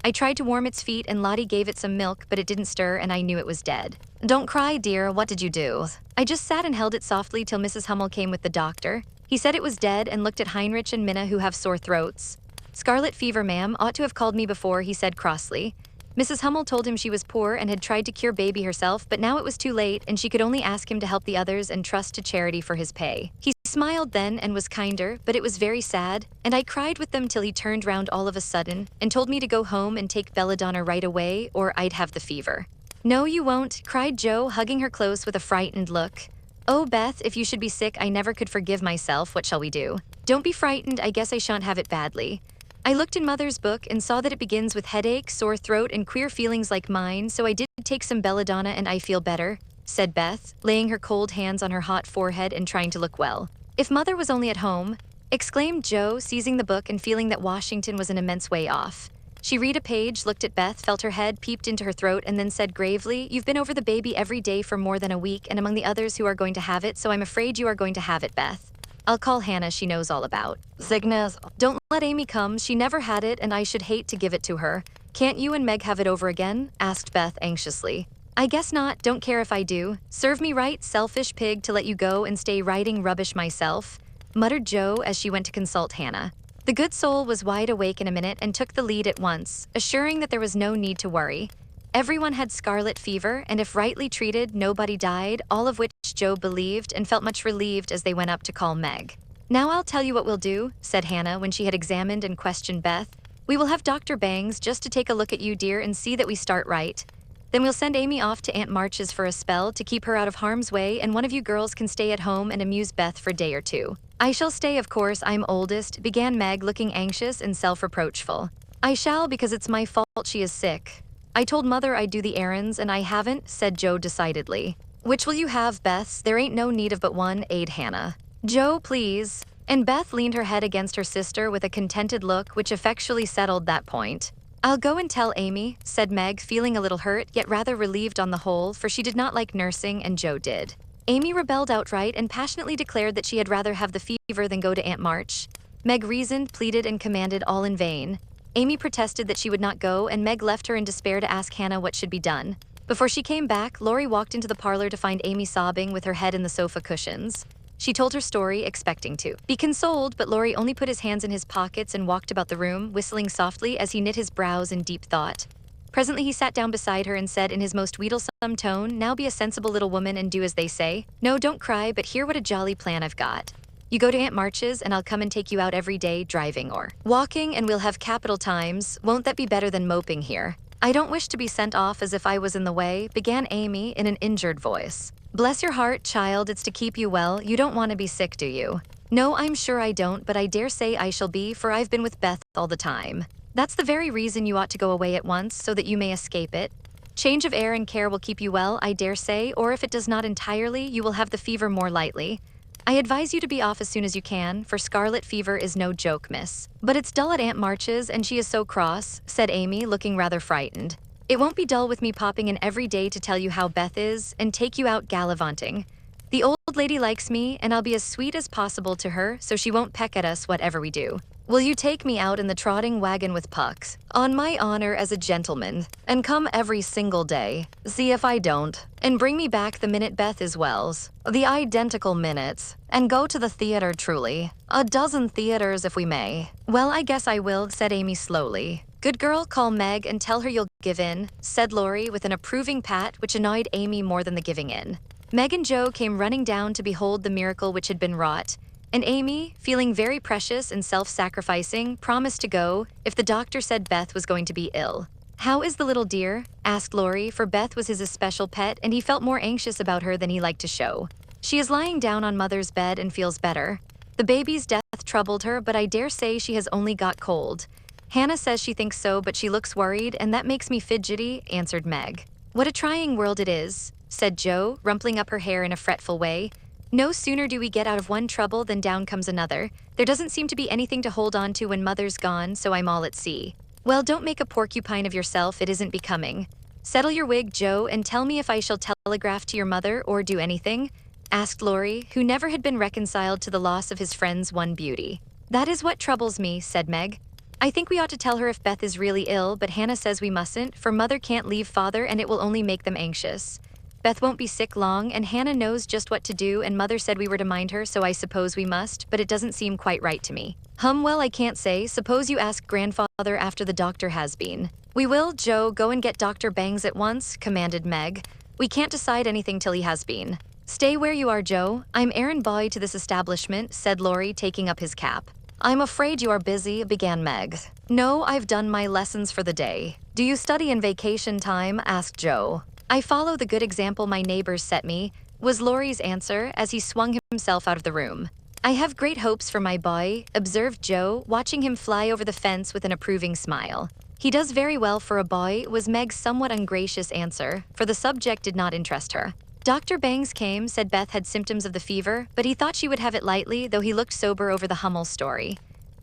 I tried to warm its feet and Lottie gave it some milk, but it didn't stir and I knew it was dead. Don't cry, dear, what did you do? I just sat and held it softly till Mrs. Hummel came with the doctor. He said it was dead and looked at Heinrich and Minna, who have sore throats. Scarlet fever, ma'am, ought to have called me before, he said crossly. Mrs. Hummel told him she was poor and had tried to cure baby herself, but now it was too late and she could only ask him to help the others and trust to charity for his pay. He smiled then and was kinder, but it was very sad, and I cried with them till he turned round all of a sudden and told me to go home and take belladonna right away or I'd have the fever. No, you won't, cried Jo, hugging her close with a frightened look. Oh, Beth, if you should be sick, I never could forgive myself. What shall we do? Don't be frightened, I guess I shan't have it badly. I looked in Mother's book and saw that it begins with headache, sore throat, and queer feelings like mine, so I did take some belladonna and I feel better, said Beth, laying her cold hands on her hot forehead and trying to look well. If Mother was only at home, exclaimed Jo, seizing the book and feeling that Washington was an immense way off. She read a page, looked at Beth, felt her head peeped into her throat, and then said gravely, You've been over the baby every day for more than a week and among the others who are going to have it, so I'm afraid you are going to have it, Beth. I'll call Hannah, she knows all about. Sickness. Don't let Amy come, she never had it and I should hate to give it to her. Can't you and Meg have it over again? Asked Beth anxiously. I guess not, don't care if I do. Serve me right, selfish pig, to let you go and stay writing rubbish myself, muttered Jo as she went to consult Hannah. The good soul was wide awake in a minute and took the lead at once, assuring that there was no need to worry. Everyone had scarlet fever, and if rightly treated, nobody died, all of which Jo believed and felt much relieved as they went up to call Meg. Now I'll tell you what we'll do, said Hannah when she had examined and questioned Beth. We will have Dr. Bangs just to take a look at you, dear, and see that we start right. Then we'll send Amy off to Aunt March's for a spell to keep her out of harm's way, and one of you girls can stay at home and amuse Beth for a day or two. I shall stay, of course, I'm oldest, began Meg, looking anxious and self-reproachful. I shall, because it's my fault she is sick. I told Mother I'd do the errands, and I haven't, said Jo decidedly. Which will you have, Beth? There ain't no need of but one, aid Hannah. Jo, please. And Beth leaned her head against her sister with a contented look which effectually settled that point. I'll go and tell Amy, said Meg, feeling a little hurt, yet rather relieved on the whole, for she did not like nursing, and Jo did. Amy rebelled outright and passionately declared that she had rather have the fever than go to Aunt March. Meg reasoned, pleaded, and commanded, all in vain. Amy protested that she would not go, and Meg left her in despair to ask Hannah what should be done. Before she came back, Laurie walked into the parlor to find Amy sobbing with her head in the sofa cushions. She told her story, expecting to be consoled, but Laurie only put his hands in his pockets and walked about the room, whistling softly as he knit his brows in deep thought. Presently he sat down beside her and said in his most wheedlesome tone, Now be a sensible little woman and do as they say. No, don't cry, but hear what a jolly plan I've got. You go to Aunt March's and I'll come and take you out every day, driving or walking, and we'll have capital times. Won't that be better than moping here? I don't wish to be sent off as if I was in the way, began Amy in an injured voice. Bless your heart, child, it's to keep you well. You don't want to be sick, do you? No, I'm sure I don't, but I dare say I shall be, for I've been with Beth all the time. That's the very reason you ought to go away at once, so that you may escape it. Change of air and care will keep you well, I dare say, or if it does not entirely, you will have the fever more lightly. I advise you to be off as soon as you can, for scarlet fever is no joke, miss. But it's dull at Aunt March's, and she is so cross, said Amy, looking rather frightened. It won't be dull with me popping in every day to tell you how Beth is, and take you out gallivanting. The old lady likes me, and I'll be as sweet as possible to her, so she won't peck at us whatever we do. Will you take me out in the trotting wagon with Pucks, on my honor as a gentleman, and come every single day? See if I don't. And bring me back the minute Beth is well's. The identical minutes. And go to the theater, truly. A dozen theaters if we may. Well, I guess I will, said Amy slowly. Good girl, call Meg and tell her you'll give in, said Laurie with an approving pat which annoyed Amy more than the giving in. Meg and Jo came running down to behold the miracle which had been wrought, and Amy, feeling very precious and self-sacrificing, promised to go if the doctor said Beth was going to be ill. How is the little dear? Asked Laurie, for Beth was his especial pet and he felt more anxious about her than he liked to show. She is lying down on Mother's bed and feels better. The baby's death troubled her, but I dare say she has only got cold. Hannah says she thinks so, but she looks worried, and that makes me fidgety, answered Meg. What a trying world it is, said Jo, rumpling up her hair in a fretful way. No sooner do we get out of one trouble than down comes another. There doesn't seem to be anything to hold on to when mother's gone, so I'm all at sea. Well, don't make a porcupine of yourself, it isn't becoming. Settle your wig, Joe, and tell me if I shall telegraph to your mother or do anything?" asked Laurie, who never had been reconciled to the loss of his friend's one beauty. "That is what troubles me," said Meg. "I think we ought to tell her if Beth is really ill, but Hannah says we mustn't, for mother can't leave father and it will only make them anxious. Beth won't be sick long, and Hannah knows just what to do, and mother said we were to mind her, so I suppose we must, but it doesn't seem quite right to me." Well, I can't say. Suppose you ask grandfather after the doctor has been." "We will, Joe. Go and get Dr. Bangs at once," commanded Meg. "We can't decide anything till he has been." "Stay where you are, Joe. I'm errand boy to this establishment," said Laurie, taking up his cap. "I'm afraid you are busy," began Meg. "No, I've done my lessons for the day." "Do you study in vacation time?" asked Joe. "I follow the good example my neighbors set me," was Laurie's answer as he swung himself out of the room. "I have great hopes for my boy," observed Joe, watching him fly over the fence with an approving smile. "He does very well for a boy," was Meg's somewhat ungracious answer, for the subject did not interest her. "Dr. Bangs came, said Beth had symptoms of the fever, but he thought she would have it lightly, though he looked sober over the Hummel story.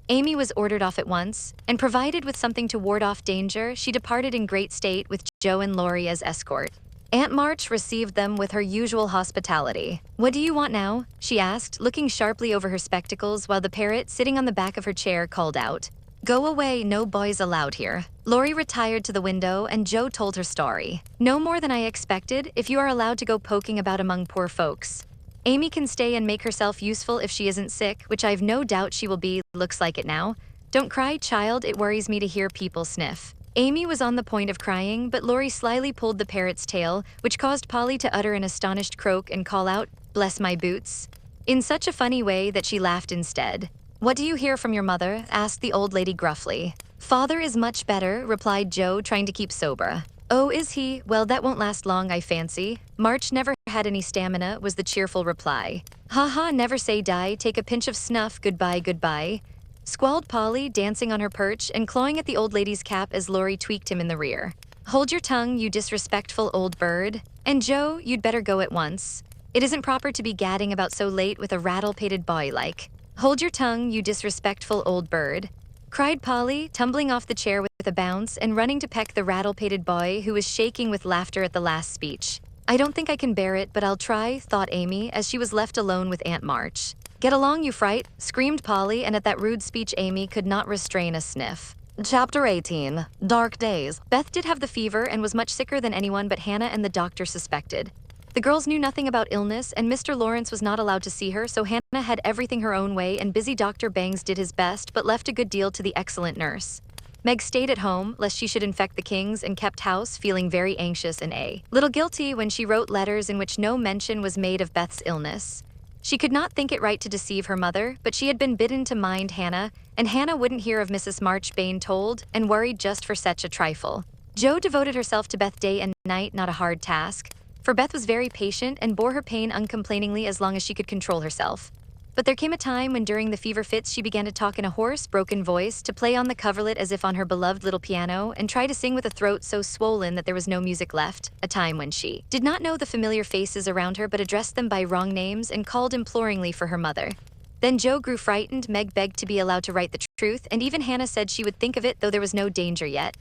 Amy was ordered off at once, and provided with something to ward off danger, she departed in great state with Joe and Laurie as escort. Aunt March received them with her usual hospitality. "What do you want now?" she asked, looking sharply over her spectacles while the parrot, sitting on the back of her chair, called out, "Go away, no boys allowed here." Laurie retired to the window and Joe told her story. "No more than I expected, if you are allowed to go poking about among poor folks. Amy can stay and make herself useful if she isn't sick, which I've no doubt she will be, looks like it now. Don't cry, child, it worries me to hear people sniff." Amy was on the point of crying, but Laurie slyly pulled the parrot's tail, which caused Polly to utter an astonished croak and call out, "Bless my boots," in such a funny way that she laughed instead. "What do you hear from your mother?" asked the old lady gruffly. "Father is much better," replied Joe, trying to keep sober. "Oh, is he? Well, that won't last long, I fancy. March never had any stamina," was the cheerful reply. "Ha ha, never say die, take a pinch of snuff, goodbye, goodbye," squalled Polly, dancing on her perch and clawing at the old lady's cap as Laurie tweaked him in the rear. "Hold your tongue, you disrespectful old bird. And Joe, you'd better go at once. It isn't proper to be gadding about so late with a rattle-pated boy like." "Hold your tongue, you disrespectful old bird," cried Polly, tumbling off the chair with a bounce and running to peck the rattle-pated boy who was shaking with laughter at the last speech. "I don't think I can bear it, but I'll try," thought Amy as she was left alone with Aunt March. "Get along, you fright," screamed Polly, and at that rude speech Amy could not restrain a sniff. Chapter 18. Dark Days. Beth did have the fever and was much sicker than anyone but Hannah and the doctor suspected. The girls knew nothing about illness, and Mr. Lawrence was not allowed to see her, so Hannah had everything her own way, and busy Dr. Bangs did his best but left a good deal to the excellent nurse. Meg stayed at home, lest she should infect the Kings, and kept house, feeling very anxious and a little guilty when she wrote letters in which no mention was made of Beth's illness. She could not think it right to deceive her mother, but she had been bidden to mind Hannah, and Hannah wouldn't hear of Mrs. Marchbane told, and worried just for such a trifle. Jo devoted herself to Beth day and night, not a hard task, for Beth was very patient and bore her pain uncomplainingly as long as she could control herself. But there came a time when during the fever fits she began to talk in a hoarse, broken voice, to play on the coverlet as if on her beloved little piano, and try to sing with a throat so swollen that there was no music left, a time when she did not know the familiar faces around her but addressed them by wrong names and called imploringly for her mother. Then Jo grew frightened, Meg begged to be allowed to write the truth, and even Hannah said she would think of it though there was no danger yet.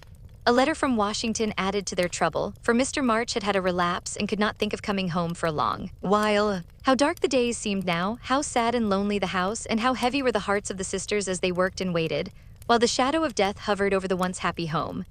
A letter from Washington added to their trouble, for Mr. March had had a relapse and could not think of coming home for a long while. How dark the days seemed now, how sad and lonely the house, and how heavy were the hearts of the sisters as they worked and waited, while the shadow of death hovered over the once happy home.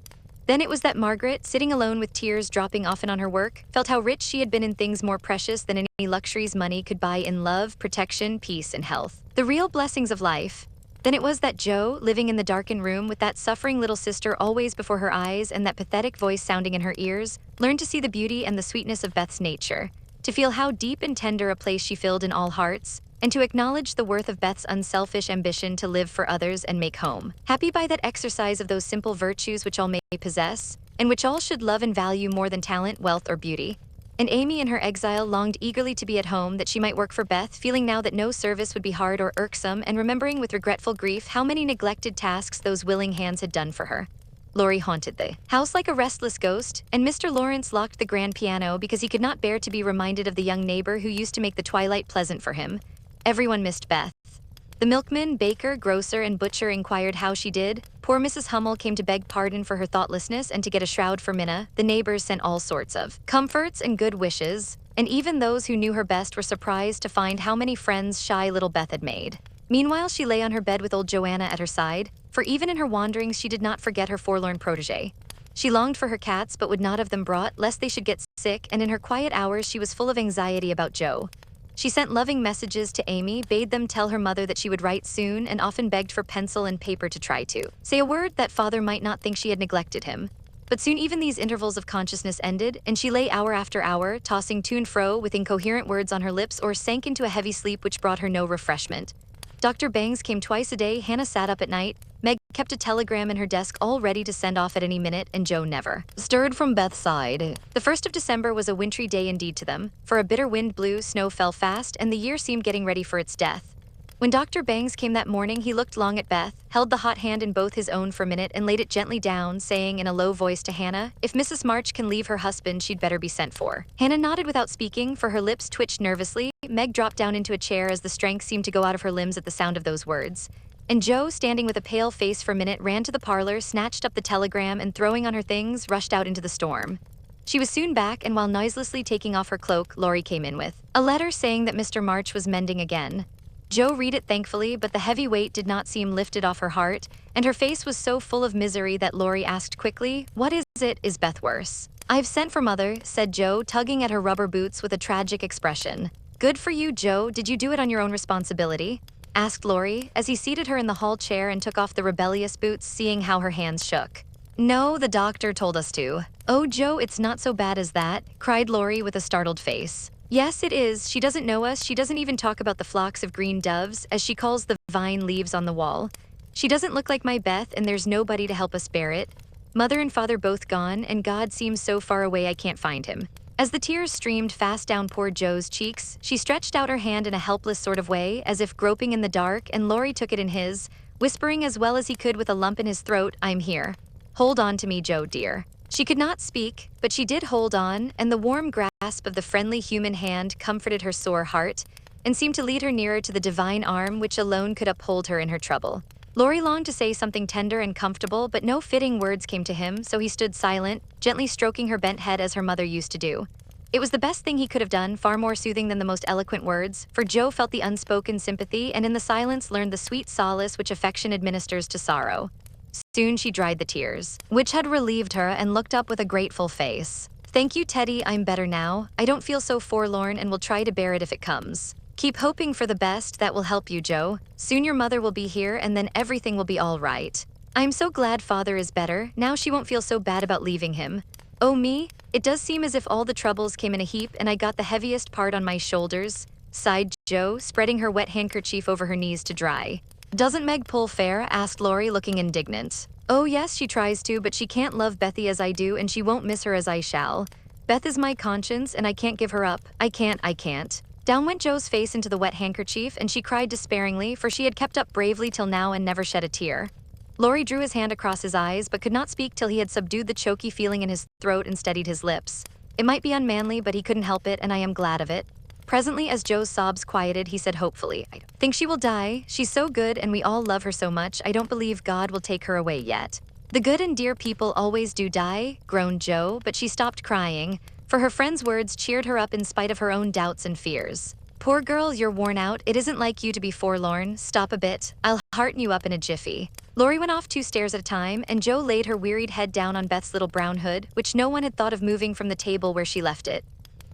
Then it was that Margaret, sitting alone with tears dropping often on her work, felt how rich she had been in things more precious than any luxuries money could buy in love, protection, peace, and health. The real blessings of life. Then it was that Jo, living in the darkened room with that suffering little sister always before her eyes and that pathetic voice sounding in her ears, learned to see the beauty and the sweetness of Beth's nature, to feel how deep and tender a place she filled in all hearts, and to acknowledge the worth of Beth's unselfish ambition to live for others and make home. Happy by that exercise of those simple virtues which all may possess, and which all should love and value more than talent, wealth, or beauty. And Amy in her exile longed eagerly to be at home that she might work for Beth, feeling now that no service would be hard or irksome, and remembering with regretful grief how many neglected tasks those willing hands had done for her. Laurie haunted the house like a restless ghost, and Mr. Lawrence locked the grand piano because he could not bear to be reminded of the young neighbor who used to make the twilight pleasant for him. Everyone missed Beth. The milkman, baker, grocer, and butcher inquired how she did. Poor Mrs. Hummel came to beg pardon for her thoughtlessness and to get a shroud for Minna. The neighbors sent all sorts of comforts and good wishes, and even those who knew her best were surprised to find how many friends shy little Beth had made. Meanwhile, she lay on her bed with old Joanna at her side, for even in her wanderings she did not forget her forlorn protege. She longed for her cats but would not have them brought, lest they should get sick, and in her quiet hours she was full of anxiety about Joe. She sent loving messages to Amy, bade them tell her mother that she would write soon, and often begged for pencil and paper to try to say a word that father might not think she had neglected him. But soon even these intervals of consciousness ended, and she lay hour after hour, tossing to and fro with incoherent words on her lips, or sank into a heavy sleep which brought her no refreshment. Dr. Bangs came twice a day, Hannah sat up at night, Meg kept a telegram in her desk all ready to send off at any minute, and Joe never stirred from Beth's side. The 1st of December was a wintry day indeed to them, for a bitter wind blew, snow fell fast, and the year seemed getting ready for its death. When Dr. Bangs came that morning, he looked long at Beth, held the hot hand in both his own for a minute, and laid it gently down, saying in a low voice to Hannah, "If Mrs. March can leave her husband, she'd better be sent for." Hannah nodded without speaking, for her lips twitched nervously. Meg dropped down into a chair as the strength seemed to go out of her limbs at the sound of those words. And Joe, standing with a pale face for a minute, ran to the parlor, snatched up the telegram, and throwing on her things, rushed out into the storm. She was soon back, and while noiselessly taking off her cloak, Laurie came in with a letter saying that Mr. March was mending again. Joe read it thankfully, but the heavy weight did not seem lifted off her heart, and her face was so full of misery that Laurie asked quickly, "What is it? Is Beth worse?" "I've sent for Mother," said Joe, tugging at her rubber boots with a tragic expression. "Good for you, Joe. Did you do it on your own responsibility?" asked Laurie, as he seated her in the hall chair and took off the rebellious boots, seeing how her hands shook. "No, the doctor told us to." "Oh, Joe, it's not so bad as that," cried Laurie with a startled face. "Yes, it is. She doesn't know us. She doesn't even talk about the flocks of green doves, as she calls the vine leaves on the wall. She doesn't look like my Beth, and there's nobody to help us bear it. Mother and father both gone, and God seems so far away I can't find him." As the tears streamed fast down poor Joe's cheeks, she stretched out her hand in a helpless sort of way, as if groping in the dark, and Laurie took it in his, whispering as well as he could with a lump in his throat, "I'm here. Hold on to me, Joe dear." She could not speak, but she did hold on, and the warm grasp of the friendly human hand comforted her sore heart, and seemed to lead her nearer to the divine arm which alone could uphold her in her trouble. Laurie longed to say something tender and comfortable, but no fitting words came to him, so he stood silent, gently stroking her bent head as her mother used to do. It was the best thing he could have done, far more soothing than the most eloquent words, for Joe felt the unspoken sympathy, and in the silence learned the sweet solace which affection administers to sorrow. Soon she dried the tears, which had relieved her, and looked up with a grateful face. "Thank you, Teddy, I'm better now. I don't feel so forlorn, and will try to bear it if it comes. Keep hoping for the best, that will help you, Joe. Soon your mother will be here, and then everything will be all right. I'm so glad father is better, now she won't feel so bad about leaving him. Oh me, it does seem as if all the troubles came in a heap, and I got the heaviest part on my shoulders," sighed Joe, spreading her wet handkerchief over her knees to dry. "Doesn't Meg pull fair?" asked Laurie, looking indignant. "Oh yes, she tries to, but she can't love Bethy as I do, and she won't miss her as I shall. Beth is my conscience, and I can't give her up. I can't." Down went Joe's face into the wet handkerchief, and she cried despairingly, for she had kept up bravely till now and never shed a tear. Laurie drew his hand across his eyes, but could not speak till he had subdued the choky feeling in his throat and steadied his lips. It might be unmanly, but he couldn't help it, and I am glad of it. Presently, as Joe's sobs quieted, he said hopefully, "I think she will die. She's so good, and we all love her so much. I don't believe God will take her away yet." "The good and dear people always do die," groaned Joe, but she stopped crying, for her friend's words cheered her up in spite of her own doubts and fears. "Poor girl, you're worn out. It isn't like you to be forlorn. Stop a bit. I'll hearten you up in a jiffy." Laurie went off 2 stairs at a time, and Joe laid her wearied head down on Beth's little brown hood, which no one had thought of moving from the table where she left it.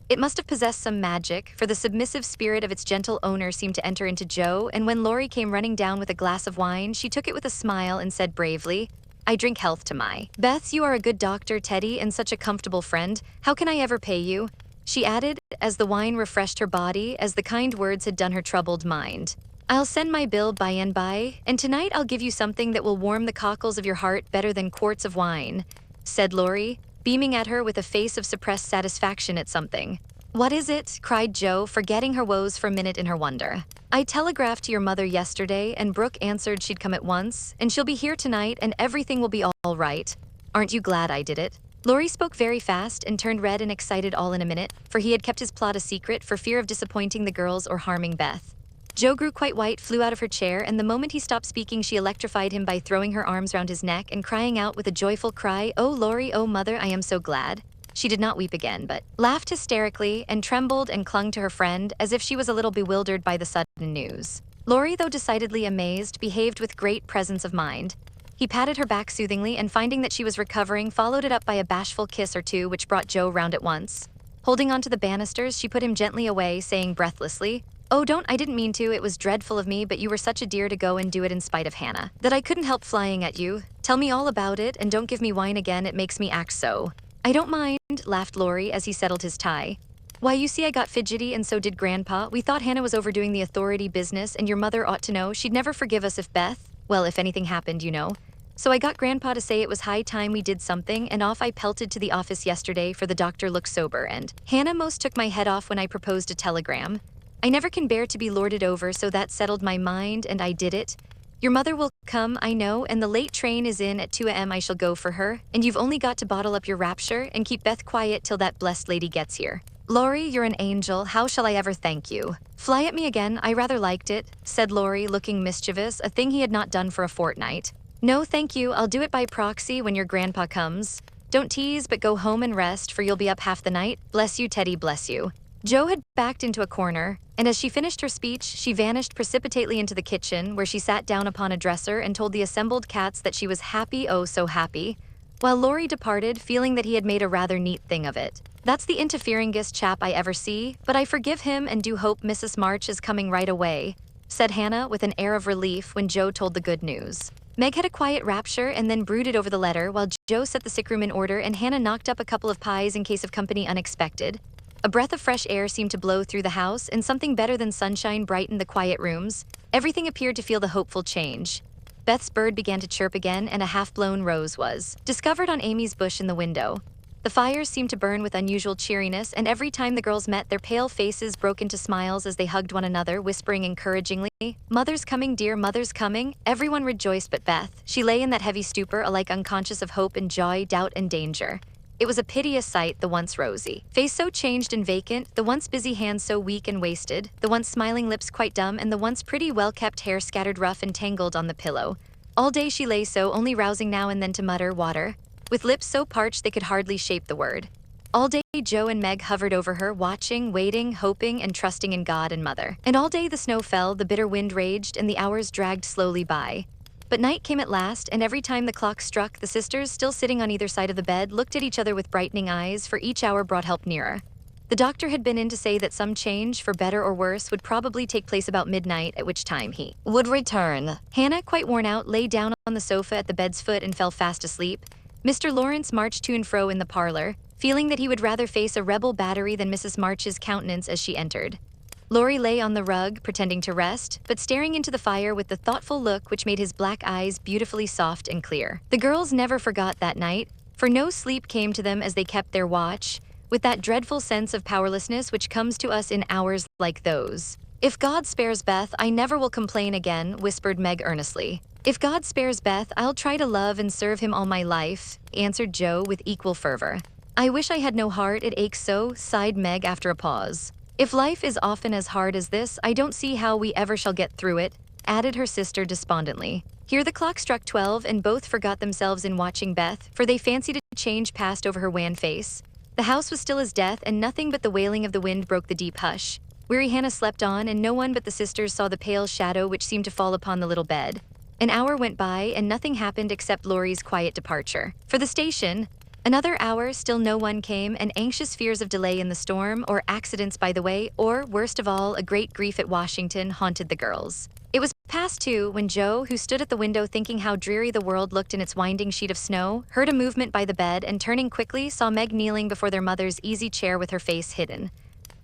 It must have possessed some magic, for the submissive spirit of its gentle owner seemed to enter into Joe, and when Laurie came running down with a glass of wine, she took it with a smile and said bravely, "I drink health to my Beth. You are a good doctor, Teddy, and such a comfortable friend. How can I ever pay you?" she added, as the wine refreshed her body as the kind words had done her troubled mind. "I'll send my bill by and by, and tonight I'll give you something that will warm the cockles of your heart better than quarts of wine," said Laurie, beaming at her with a face of suppressed satisfaction at something. "What is it?" cried Joe, forgetting her woes for a minute in her wonder. "I telegraphed to your mother yesterday, and Brooke answered she'd come at once, and she'll be here tonight, and everything will be all right. Aren't you glad I did it? Laurie spoke very fast and turned red and excited all in a minute, for he had kept his plot a secret for fear of disappointing the girls or harming Beth. Joe grew quite white, flew out of her chair, and the moment he stopped speaking, she electrified him by throwing her arms round his neck and crying out with a joyful cry, "Oh, Laurie, oh, mother, I am so glad." She did not weep again, but laughed hysterically and trembled and clung to her friend as if she was a little bewildered by the sudden news. Laurie, though decidedly amazed, behaved with great presence of mind. He patted her back soothingly and, finding that she was recovering, followed it up by a bashful kiss or two which brought Joe round at once. Holding on to the banisters, she put him gently away, saying breathlessly, "Oh, I didn't mean to, it was dreadful of me, but you were such a dear to go and do it in spite of Hannah, that I couldn't help flying at you. Tell me all about it, and don't give me wine again, it makes me act so." "I don't mind," laughed Laurie as he settled his tie. "Why, you see, I got fidgety, and so did Grandpa. We thought Hannah was overdoing the authority business, and your mother ought to know. She'd never forgive us if if anything happened, you know. So I got Grandpa to say it was high time we did something, and off I pelted to the office yesterday, for the doctor looked sober, and Hannah most took my head off when I proposed a telegram. I never can bear to be lorded over, so that settled my mind, and I did it. Your mother will come, I know, and the late train is in at 2 a.m. I shall go for her, and you've only got to bottle up your rapture and keep Beth quiet till that blessed lady gets here. Laurie, you're an angel. How shall I ever thank you?" "Fly at me again, I rather liked it," said Laurie, looking mischievous, a thing he had not done for a fortnight. "No, thank you, I'll do it by proxy when your grandpa comes. Don't tease, but go home and rest, for you'll be up half the night. Bless you, Teddy, bless you." Joe had backed into a corner, and as she finished her speech, she vanished precipitately into the kitchen, where she sat down upon a dresser and told the assembled cats that she was happy, oh so happy, while Laurie departed, feeling that he had made a rather neat thing of it. "That's the interferingest chap I ever see, but I forgive him and do hope Mrs. March is coming right away," said Hannah with an air of relief when Joe told the good news. Meg had a quiet rapture and then brooded over the letter while Joe set the sick room in order and Hannah knocked up a couple of pies in case of company unexpected. A breath of fresh air seemed to blow through the house, and something better than sunshine brightened the quiet rooms. Everything appeared to feel the hopeful change. Beth's bird began to chirp again, and a half-blown rose was discovered on Amy's bush in the window. The fires seemed to burn with unusual cheeriness, and every time the girls met, their pale faces broke into smiles as they hugged one another, whispering encouragingly, "Mother's coming, dear, mother's coming." Everyone rejoiced but Beth. She lay in that heavy stupor, alike unconscious of hope and joy, doubt and danger. It was a piteous sight, the once rosy face so changed and vacant, the once busy hands so weak and wasted, the once smiling lips quite dumb, and the once pretty, well-kept hair scattered rough and tangled on the pillow. All day she lay so, only rousing now and then to mutter, "Water," with lips so parched they could hardly shape the word. All day Joe and Meg hovered over her, watching, waiting, hoping, and trusting in God and Mother. And all day the snow fell, the bitter wind raged, and the hours dragged slowly by. But night came at last, and every time the clock struck, the sisters, still sitting on either side of the bed, looked at each other with brightening eyes, for each hour brought help nearer. The doctor had been in to say that some change, for better or worse, would probably take place about midnight, at which time he would return. Hannah, quite worn out, lay down on the sofa at the bed's foot and fell fast asleep. Mr. Lawrence marched to and fro in the parlor, feeling that he would rather face a rebel battery than Mrs. March's countenance as she entered. Laurie lay on the rug, pretending to rest, but staring into the fire with the thoughtful look which made his black eyes beautifully soft and clear. The girls never forgot that night, for no sleep came to them as they kept their watch, with that dreadful sense of powerlessness which comes to us in hours like those. "If God spares Beth, I never will complain again," whispered Meg earnestly. "If God spares Beth, I'll try to love and serve him all my life," answered Joe with equal fervor. "I wish I had no heart, it aches so," sighed Meg after a pause. "If life is often as hard as this, I don't see how we ever shall get through it," added her sister despondently. Here the clock struck 12, and both forgot themselves in watching Beth, for they fancied a change passed over her wan face. The house was still as death, and nothing but the wailing of the wind broke the deep hush. Weary Hannah slept on, and no one but the sisters saw the pale shadow which seemed to fall upon the little bed. An hour went by, and nothing happened except Laurie's quiet departure. For the station, another hour, still no one came, and anxious fears of delay in the storm, or accidents by the way, or, worst of all, a great grief at Washington, haunted the girls. It was past 2 when Joe, who stood at the window thinking how dreary the world looked in its winding sheet of snow, heard a movement by the bed and, turning quickly, saw Meg kneeling before their mother's easy chair with her face hidden.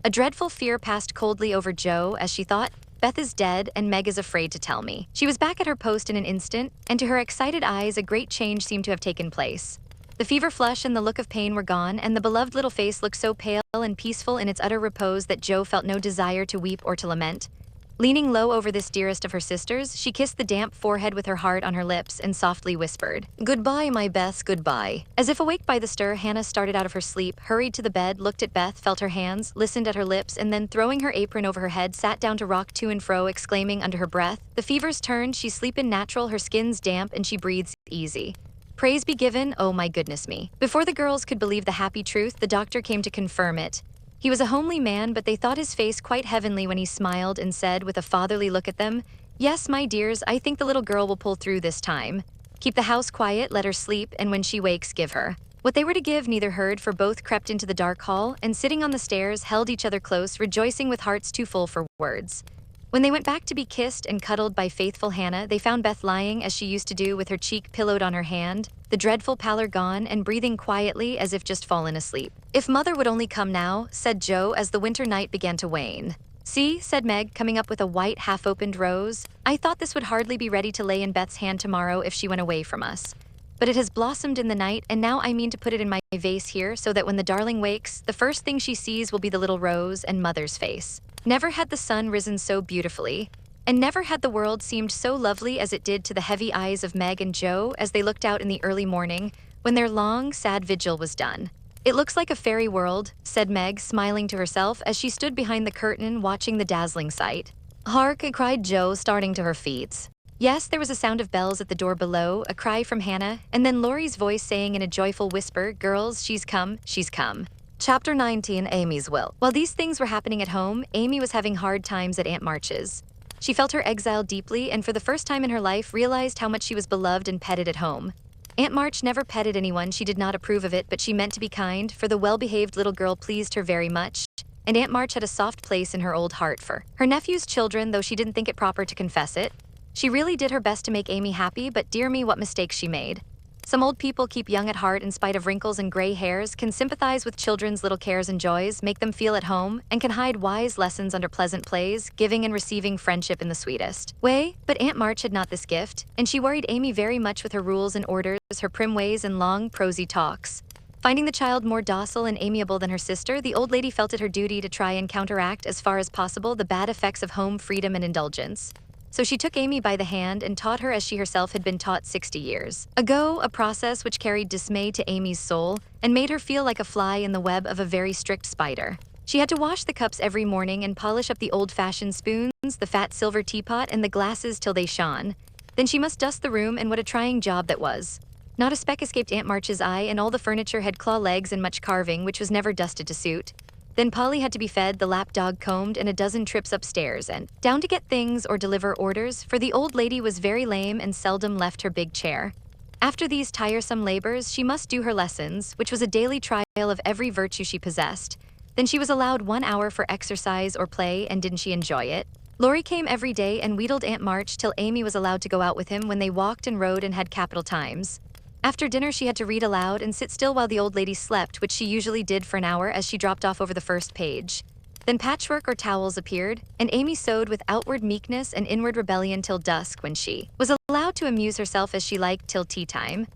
A dreadful fear passed coldly over Joe as she thought, "Beth is dead, and Meg is afraid to tell me." She was back at her post in an instant, and to her excited eyes a great change seemed to have taken place. The fever flush and the look of pain were gone, and the beloved little face looked so pale and peaceful in its utter repose that Joe felt no desire to weep or to lament. Leaning low over this dearest of her sisters, she kissed the damp forehead with her heart on her lips and softly whispered, "Goodbye, my Beth, goodbye." As if awake by the stir, Hannah started out of her sleep, hurried to the bed, looked at Beth, felt her hands, listened at her lips, and then, throwing her apron over her head, sat down to rock to and fro, exclaiming under her breath, "The fever's turned, she's sleepin' natural, her skin's damp, and she breathes easy. Praise be given, oh my goodness me." Before the girls could believe the happy truth, the doctor came to confirm it. He was a homely man, but they thought his face quite heavenly when he smiled and said, with a fatherly look at them, "Yes, my dears, I think the little girl will pull through this time. Keep the house quiet, let her sleep, and when she wakes, give her." What they were to give neither heard, for both crept into the dark hall, and sitting on the stairs, held each other close, rejoicing with hearts too full for words. When they went back to be kissed and cuddled by faithful Hannah, they found Beth lying as she used to do, with her cheek pillowed on her hand, the dreadful pallor gone, and breathing quietly as if just fallen asleep. "If Mother would only come now," said Joe as the winter night began to wane. "See," said Meg, coming up with a white, half-opened rose. "I thought this would hardly be ready to lay in Beth's hand tomorrow if she went away from us. But it has blossomed in the night, and now I mean to put it in my vase here so that when the darling wakes, the first thing she sees will be the little rose and Mother's face." Never had the sun risen so beautifully, and never had the world seemed so lovely as it did to the heavy eyes of Meg and Joe as they looked out in the early morning when their long, sad vigil was done. "It looks like a fairy world," said Meg, smiling to herself as she stood behind the curtain watching the dazzling sight. "Hark!" cried Joe, starting to her feet. Yes, there was a sound of bells at the door below, a cry from Hannah, and then Laurie's voice saying in a joyful whisper, "Girls, she's come, she's come." Chapter 19, Amy's Will. While these things were happening at home, Amy was having hard times at Aunt March's. She felt her exile deeply and for the first time in her life realized how much she was beloved and petted at home. Aunt March never petted anyone, she did not approve of it, but she meant to be kind, for the well-behaved little girl pleased her very much, and Aunt March had a soft place in her old heart for her nephew's children, though she didn't think it proper to confess it. She really did her best to make Amy happy, but dear me, what mistakes she made. Some old people keep young at heart in spite of wrinkles and gray hairs, can sympathize with children's little cares and joys, make them feel at home, and can hide wise lessons under pleasant plays, giving and receiving friendship in the sweetest way. But Aunt March had not this gift, and she worried Amy very much with her rules and orders, her prim ways and long, prosy talks. Finding the child more docile and amiable than her sister, the old lady felt it her duty to try and counteract as far as possible the bad effects of home freedom and indulgence. So she took Amy by the hand and taught her as she herself had been taught 60 years ago, a process which carried dismay to Amy's soul and made her feel like a fly in the web of a very strict spider. She had to wash the cups every morning and polish up the old-fashioned spoons, the fat silver teapot, and the glasses till they shone. Then she must dust the room, and what a trying job that was. Not a speck escaped Aunt March's eye, and all the furniture had claw legs and much carving, which was never dusted to suit. Then Polly had to be fed, the lap dog combed, and a dozen trips upstairs and down to get things or deliver orders, for the old lady was very lame and seldom left her big chair. After these tiresome labors, she must do her lessons, which was a daily trial of every virtue she possessed. Then she was allowed 1 hour for exercise or play, and didn't she enjoy it? Laurie came every day and wheedled Aunt March till Amy was allowed to go out with him when they walked and rode and had capital times. After dinner, she had to read aloud and sit still while the old lady slept, which she usually did for an hour as she dropped off over the first page. Then patchwork or towels appeared, and Amy sewed with outward meekness and inward rebellion till dusk, when she was allowed to amuse herself as she liked till tea time.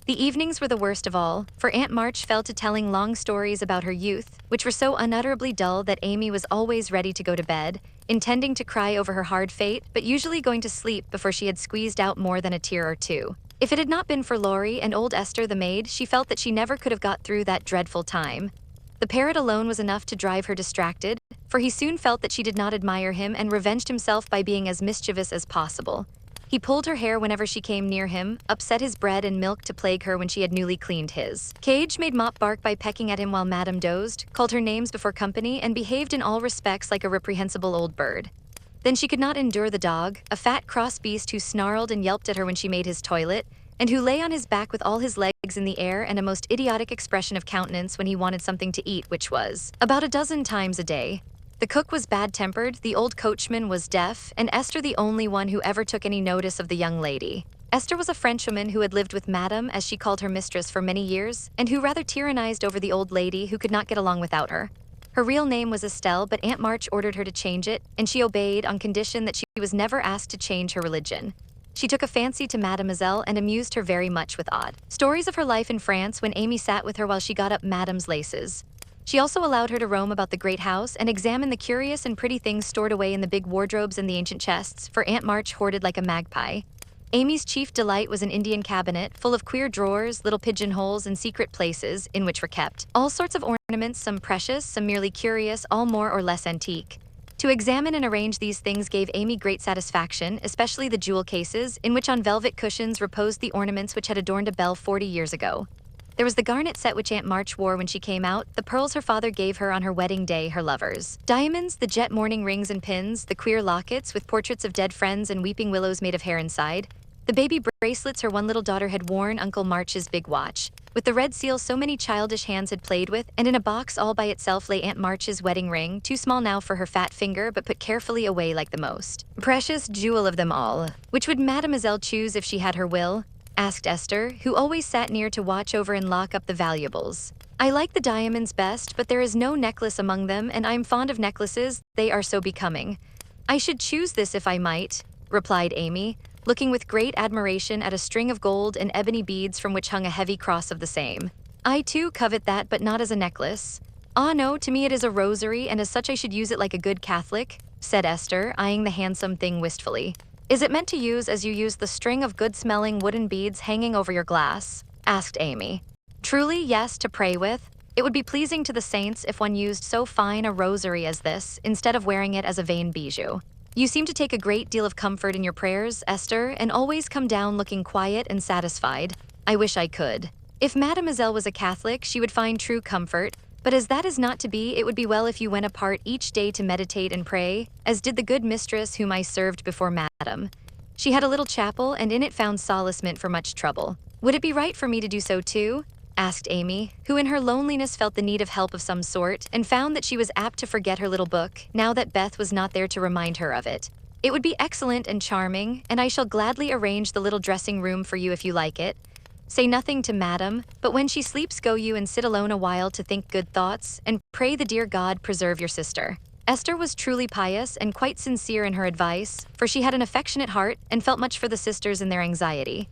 The evenings were the worst of all, for Aunt March fell to telling long stories about her youth, which were so unutterably dull that Amy was always ready to go to bed, intending to cry over her hard fate, but usually going to sleep before she had squeezed out more than a tear or two. If it had not been for Laurie and old Esther the maid, she felt that she never could have got through that dreadful time. The parrot alone was enough to drive her distracted, for he soon felt that she did not admire him and revenged himself by being as mischievous as possible. He pulled her hair whenever she came near him, upset his bread and milk to plague her when she had newly cleaned his cage, made Mop bark by pecking at him while Madame dozed, called her names before company, and behaved in all respects like a reprehensible old bird. Then she could not endure the dog, a fat cross beast who snarled and yelped at her when she made his toilet, and who lay on his back with all his legs in the air and a most idiotic expression of countenance when he wanted something to eat, which was about a dozen times a day. The cook was bad-tempered, the old coachman was deaf, and Esther the only one who ever took any notice of the young lady. Esther was a Frenchwoman who had lived with Madame, as she called her mistress, for many years, and who rather tyrannized over the old lady who could not get along without her. Her real name was Estelle, but Aunt March ordered her to change it, and she obeyed on condition that she was never asked to change her religion. She took a fancy to Mademoiselle and amused her very much with odd stories of her life in France when Amy sat with her while she got up Madame's laces. She also allowed her to roam about the great house and examine the curious and pretty things stored away in the big wardrobes and the ancient chests, for Aunt March hoarded like a magpie. Amy's chief delight was an Indian cabinet full of queer drawers, little pigeonholes, and secret places in which were kept all sorts of ornaments, some precious, some merely curious, all more or less antique. To examine and arrange these things gave Amy great satisfaction, especially the jewel cases, in which on velvet cushions reposed the ornaments which had adorned a belle 40 years ago. There was the garnet set which Aunt March wore when she came out, the pearls her father gave her on her wedding day, her lovers, diamonds, the jet mourning rings and pins, the queer lockets with portraits of dead friends and weeping willows made of hair inside, the baby bracelets her one little daughter had worn, Uncle March's big watch, with the red seal so many childish hands had played with, and in a box all by itself lay Aunt March's wedding ring, too small now for her fat finger but put carefully away like the most precious jewel of them all. Which would Mademoiselle choose if she had her will? Asked Esther, who always sat near to watch over and lock up the valuables. I like the diamonds best, but there is no necklace among them, and I'm fond of necklaces, they are so becoming. I should choose this if I might, replied Amy, looking with great admiration at a string of gold and ebony beads from which hung a heavy cross of the same. I too covet that, but not as a necklace. Ah no, to me it is a rosary, and as such I should use it like a good Catholic, said Esther, eyeing the handsome thing wistfully. Is it meant to use as you use the string of good-smelling wooden beads hanging over your glass? Asked Amy. Truly, yes, to pray with. It would be pleasing to the saints if one used so fine a rosary as this, instead of wearing it as a vain bijou. You seem to take a great deal of comfort in your prayers, Esther, and always come down looking quiet and satisfied. I wish I could. If Mademoiselle was a Catholic, she would find true comfort, but as that is not to be, it would be well if you went apart each day to meditate and pray, as did the good mistress whom I served before Madame. She had a little chapel, and in it found solace meant for much trouble. Would it be right for me to do so too? Asked Amy, who in her loneliness felt the need of help of some sort, and found that she was apt to forget her little book, now that Beth was not there to remind her of it. It would be excellent and charming, and I shall gladly arrange the little dressing room for you if you like it. Say nothing to Madame, but when she sleeps go you and sit alone a while to think good thoughts, and pray the dear God preserve your sister. Esther was truly pious and quite sincere in her advice, for she had an affectionate heart and felt much for the sisters in their anxiety.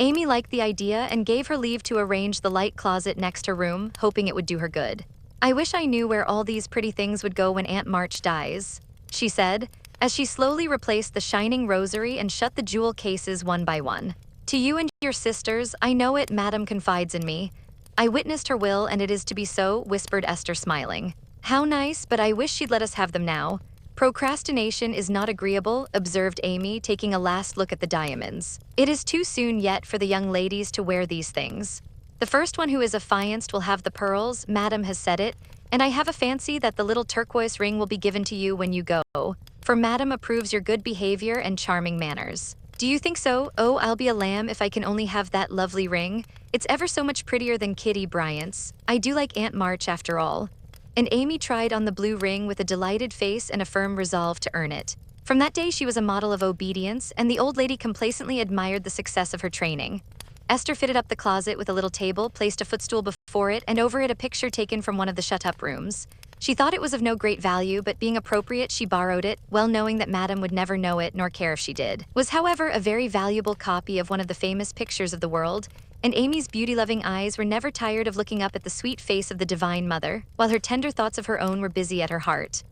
Amy liked the idea and gave her leave to arrange the light closet next her room, hoping it would do her good. I wish I knew where all these pretty things would go when Aunt March dies, she said, as she slowly replaced the shining rosary and shut the jewel cases one by one. To you and your sisters, I know it, Madame confides in me. I witnessed her will, and it is to be so, whispered Esther, smiling. How nice, but I wish she'd let us have them now. Procrastination is not agreeable, observed Amy, taking a last look at the diamonds. It is too soon yet for the young ladies to wear these things. The first one who is affianced will have the pearls, Madame has said it, and I have a fancy that the little turquoise ring will be given to you when you go, for Madame approves your good behavior and charming manners. Do you think so? Oh, I'll be a lamb if I can only have that lovely ring. It's ever so much prettier than Kitty Bryant's. I do like Aunt March after all. And Amy tried on the blue ring with a delighted face and a firm resolve to earn it. From that day she was a model of obedience, and the old lady complacently admired the success of her training. Esther fitted up the closet with a little table, placed a footstool before it, and over it a picture taken from one of the shut-up rooms. She thought it was of no great value, but being appropriate she borrowed it, well knowing that Madame would never know it nor care if she did. Was however a very valuable copy of one of the famous pictures of the world, and Amy's beauty-loving eyes were never tired of looking up at the sweet face of the Divine Mother, while her tender thoughts of her own were busy at her heart.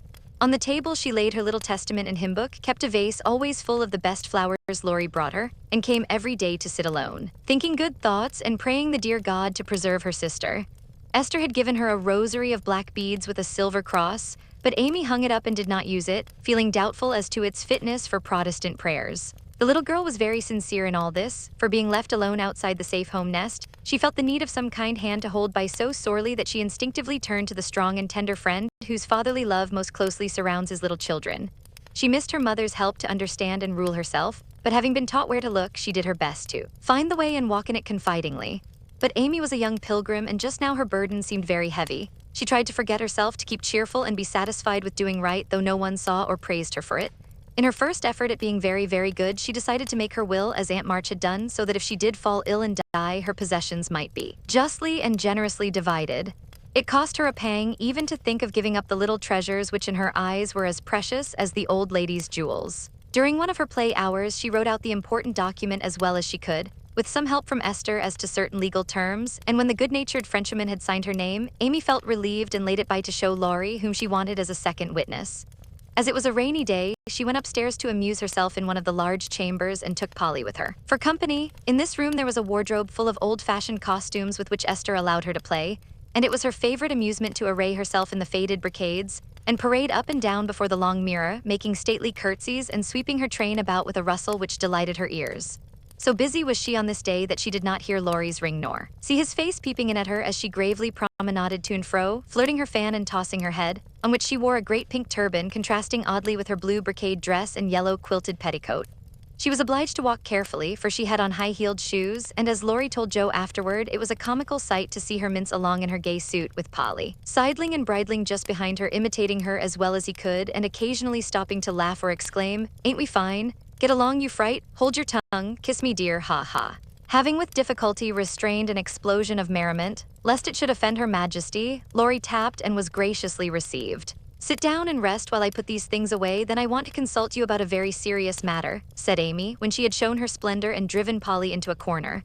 On the table she laid her little testament and hymn book, kept a vase always full of the best flowers Laurie brought her, and came every day to sit alone, thinking good thoughts and praying the dear God to preserve her sister. Esther had given her a rosary of black beads with a silver cross, but Amy hung it up and did not use it, feeling doubtful as to its fitness for Protestant prayers. The little girl was very sincere in all this, for being left alone outside the safe home nest, she felt the need of some kind hand to hold by so sorely that she instinctively turned to the strong and tender friend whose fatherly love most closely surrounds his little children. She missed her mother's help to understand and rule herself, but having been taught where to look, she did her best to find the way and walk in it confidingly. But Amy was a young pilgrim, and just now her burden seemed very heavy. She tried to forget herself, to keep cheerful and be satisfied with doing right, though no one saw or praised her for it. In her first effort at being very, very good, she decided to make her will as Aunt March had done, so that if she did fall ill and die, her possessions might be justly and generously divided. It cost her a pang even to think of giving up the little treasures which in her eyes were as precious as the old lady's jewels. During one of her play hours, she wrote out the important document as well as she could, with some help from Esther as to certain legal terms, and when the good-natured Frenchwoman had signed her name, Amy felt relieved and laid it by to show Laurie whom she wanted as a second witness. As it was a rainy day, she went upstairs to amuse herself in one of the large chambers and took Polly with her. For company, in this room there was a wardrobe full of old-fashioned costumes with which Esther allowed her to play, and it was her favorite amusement to array herself in the faded brocades and parade up and down before the long mirror, making stately curtsies and sweeping her train about with a rustle which delighted her ears. So busy was she on this day that she did not hear Laurie's ring nor see his face peeping in at her as she gravely promenaded to and fro, flirting her fan and tossing her head, on which she wore a great pink turban contrasting oddly with her blue brocade dress and yellow quilted petticoat. She was obliged to walk carefully, for she had on high-heeled shoes, and as Laurie told Joe afterward, it was a comical sight to see her mince along in her gay suit with Polly sidling and bridling just behind her, imitating her as well as he could, and occasionally stopping to laugh or exclaim, "Ain't we fine? Get along, you fright! Hold your tongue! Kiss me, dear! Ha ha!" Having with difficulty restrained an explosion of merriment, lest it should offend her majesty, Laurie tapped and was graciously received. "Sit down and rest while I put these things away, then I want to consult you about a very serious matter," said Amy, when she had shown her splendor and driven Polly into a corner.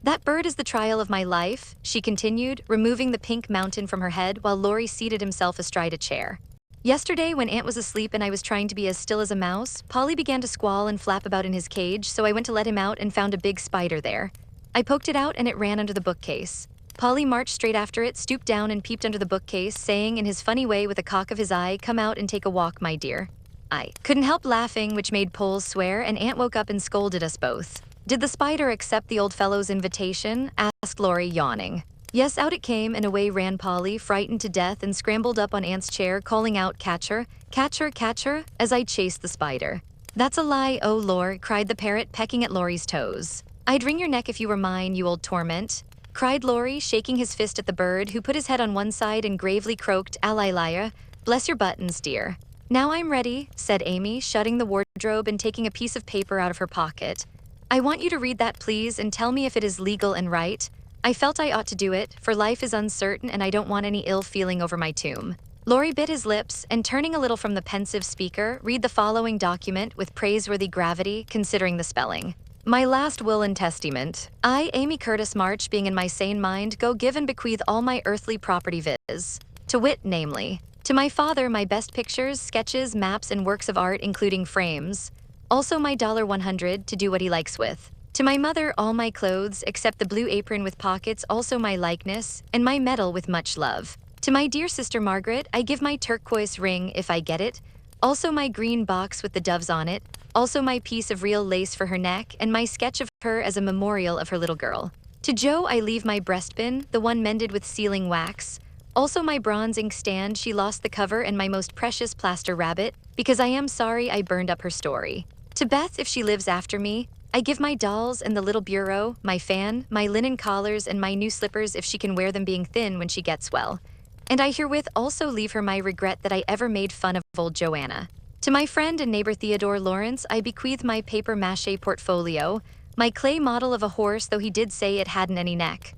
"That bird is the trial of my life," she continued, removing the pink mountain from her head while Laurie seated himself astride a chair. "Yesterday, when Aunt was asleep and I was trying to be as still as a mouse, Polly began to squall and flap about in his cage, so I went to let him out and found a big spider there. I poked it out and it ran under the bookcase. Polly marched straight after it, stooped down and peeped under the bookcase, saying in his funny way with a cock of his eye, 'Come out and take a walk, my dear.' I couldn't help laughing, which made Poles swear, and Aunt woke up and scolded us both." "Did the spider accept the old fellow's invitation?" asked Laurie, yawning. "Yes, out it came, and away ran Polly, frightened to death, and scrambled up on Aunt's chair, calling out, 'Catch her, catch her, catch her,' as I chased the spider." "That's a lie, oh Lor," cried the parrot, pecking at Laurie's toes. "I'd wring your neck if you were mine, you old torment," cried Laurie, shaking his fist at the bird, who put his head on one side and gravely croaked, "Alilia, bless your buttons, dear." "Now I'm ready," said Amy, shutting the wardrobe and taking a piece of paper out of her pocket. "I want you to read that, please, and tell me if it is legal and right. I felt I ought to do it, for life is uncertain and I don't want any ill feeling over my tomb." Laurie bit his lips and, turning a little from the pensive speaker, read the following document with praiseworthy gravity, considering the spelling. "My last will and testament. I, Amy Curtis March, being in my sane mind, go give and bequeath all my earthly property, viz. To wit, namely, to my father my best pictures, sketches, maps, and works of art, including frames. Also my $100 to do what he likes with. To my mother all my clothes, except the blue apron with pockets, also my likeness, and my medal with much love. To my dear sister Margaret I give my turquoise ring, if I get it. Also my green box with the doves on it. Also my piece of real lace for her neck, and my sketch of her as a memorial of her little girl. To Joe I leave my breastpin, the one mended with sealing wax. Also my bronze inkstand, she lost the cover, and my most precious plaster rabbit, because I am sorry I burned up her story. To Beth, if she lives after me, I give my dolls and the little bureau, my fan, my linen collars, and my new slippers if she can wear them, being thin when she gets well. And I herewith also leave her my regret that I ever made fun of old Joanna. To my friend and neighbor Theodore Lawrence I bequeath my papier-mâché portfolio, my clay model of a horse, though he did say it hadn't any neck.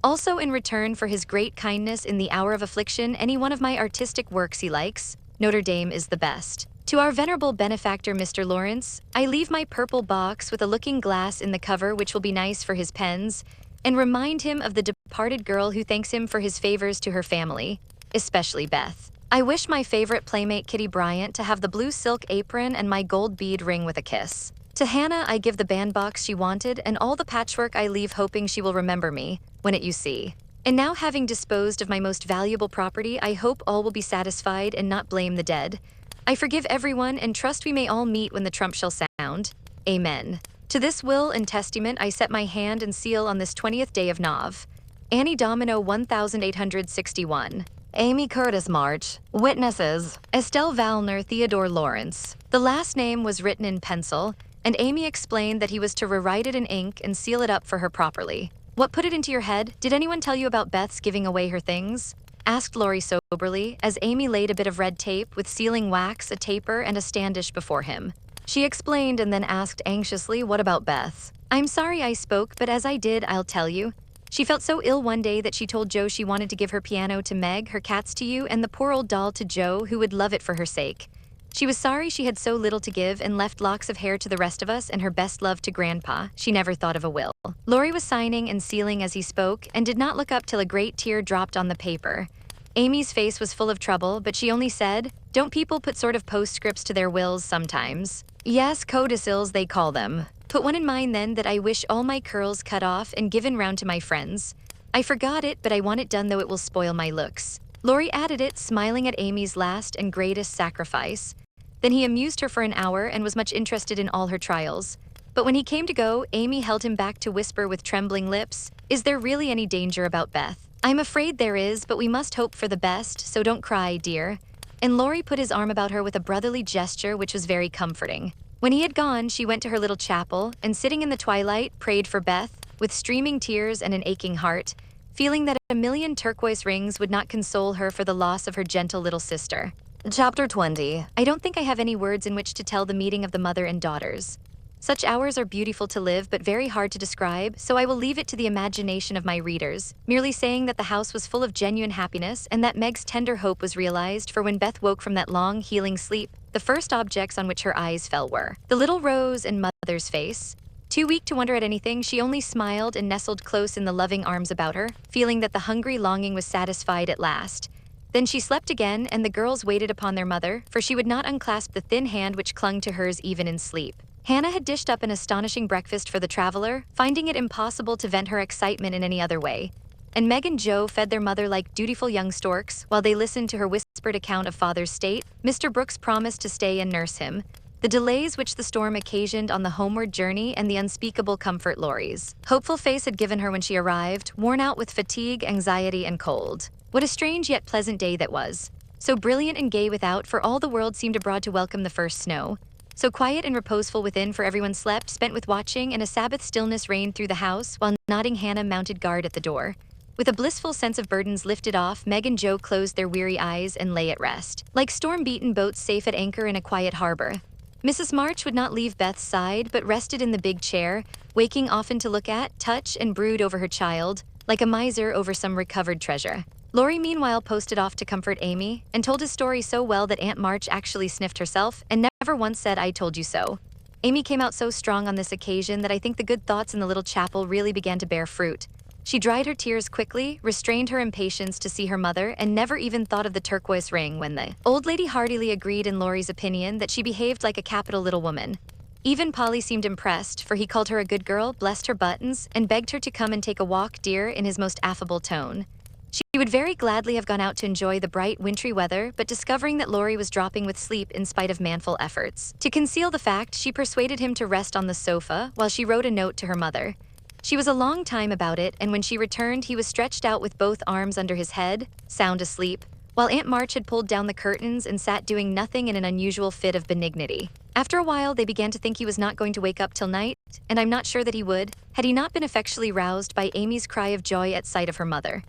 Also in return for his great kindness in the hour of affliction, any one of my artistic works he likes. Notre Dame is the best. To our venerable benefactor Mr. Lawrence, I leave my purple box with a looking glass in the cover, which will be nice for his pens, and remind him of the departed girl who thanks him for his favors to her family, especially Beth. I wish my favorite playmate Kitty Bryant to have the blue silk apron and my gold bead ring with a kiss. To Hannah I give the bandbox she wanted, and all the patchwork I leave, hoping she will remember me when it you see. And now, having disposed of my most valuable property, I hope all will be satisfied and not blame the dead. I forgive everyone and trust we may all meet when the trump shall sound. Amen. To this will and testament I set my hand and seal on this 20th day of Nov. Annie Domino 1861. Amy Curtis March. Witnesses: Estelle Valner, Theodore Lawrence. The last name was written in pencil, and Amy explained that he was to rewrite it in ink and seal it up for her properly. "What put it into your head? Did anyone tell you about Beth's giving away her things?" asked Laurie soberly, as Amy laid a bit of red tape with sealing wax, a taper, and a standish before him. She explained and then asked anxiously, "What about Beth?" "I'm sorry I spoke, but as I did, I'll tell you. She felt so ill one day that she told Joe she wanted to give her piano to Meg, her cats to you, and the poor old doll to Joe, who would love it for her sake. She was sorry she had so little to give and left locks of hair to the rest of us and her best love to Grandpa. She never thought of a will. Laurie was signing and sealing as he spoke and did not look up till a great tear dropped on the paper. Amy's face was full of trouble, but she only said, "Don't people put sort of postscripts to their wills sometimes?" "Yes, codicils they call them. Put one in mine then that I wish all my curls cut off and given round to my friends. I forgot it, but I want it done though it will spoil my looks." Laurie added it, smiling at Amy's last and greatest sacrifice. Then he amused her for an hour and was much interested in all her trials. But when he came to go, Amy held him back to whisper with trembling lips, "Is there really any danger about Beth?" "I'm afraid there is, but we must hope for the best, so don't cry, dear." And Laurie put his arm about her with a brotherly gesture which was very comforting. When he had gone, she went to her little chapel and, sitting in the twilight, prayed for Beth, with streaming tears and an aching heart, feeling that a million turquoise rings would not console her for the loss of her gentle little sister. Chapter 20. I don't think I have any words in which to tell the meeting of the mother and daughters. Such hours are beautiful to live but very hard to describe, so I will leave it to the imagination of my readers, merely saying that the house was full of genuine happiness and that Meg's tender hope was realized, for when Beth woke from that long, healing sleep, the first objects on which her eyes fell were the little rose and mother's face. Too weak to wonder at anything, she only smiled and nestled close in the loving arms about her, feeling that the hungry longing was satisfied at last. Then she slept again, and the girls waited upon their mother, for she would not unclasp the thin hand which clung to hers even in sleep. Hannah had dished up an astonishing breakfast for the traveler, finding it impossible to vent her excitement in any other way. And Meg and Joe fed their mother like dutiful young storks, while they listened to her whispered account of father's state. Mr. Brooks promised to stay and nurse him. The delays which the storm occasioned on the homeward journey and the unspeakable comfort Laurie's hopeful face had given her when she arrived, worn out with fatigue, anxiety, and cold. What a strange yet pleasant day that was. So brilliant and gay without, for all the world seemed abroad to welcome the first snow. So quiet and reposeful within, for everyone slept, spent with watching, and a Sabbath stillness reigned through the house, while nodding Hannah mounted guard at the door. With a blissful sense of burdens lifted off, Meg and Joe closed their weary eyes and lay at rest, like storm-beaten boats safe at anchor in a quiet harbor. Mrs. March would not leave Beth's side, but rested in the big chair, waking often to look at, touch, and brood over her child, like a miser over some recovered treasure. Laurie meanwhile posted off to comfort Amy, and told his story so well that Aunt March actually sniffed herself, and never once said, "I told you so." Amy came out so strong on this occasion that I think the good thoughts in the little chapel really began to bear fruit. She dried her tears quickly, restrained her impatience to see her mother, and never even thought of the turquoise ring when the old lady heartily agreed in Laurie's opinion that she behaved like a capital little woman. Even Polly seemed impressed, for he called her a good girl, blessed her buttons, and begged her to come and take a walk, dear, in his most affable tone. She would very gladly have gone out to enjoy the bright, wintry weather, but discovering that Laurie was dropping with sleep in spite of manful efforts to conceal the fact, she persuaded him to rest on the sofa while she wrote a note to her mother. She was a long time about it, and when she returned, he was stretched out with both arms under his head, sound asleep, while Aunt March had pulled down the curtains and sat doing nothing in an unusual fit of benignity. After a while, they began to think he was not going to wake up till night, and I'm not sure that he would, had he not been effectually roused by Amy's cry of joy at sight of her mother.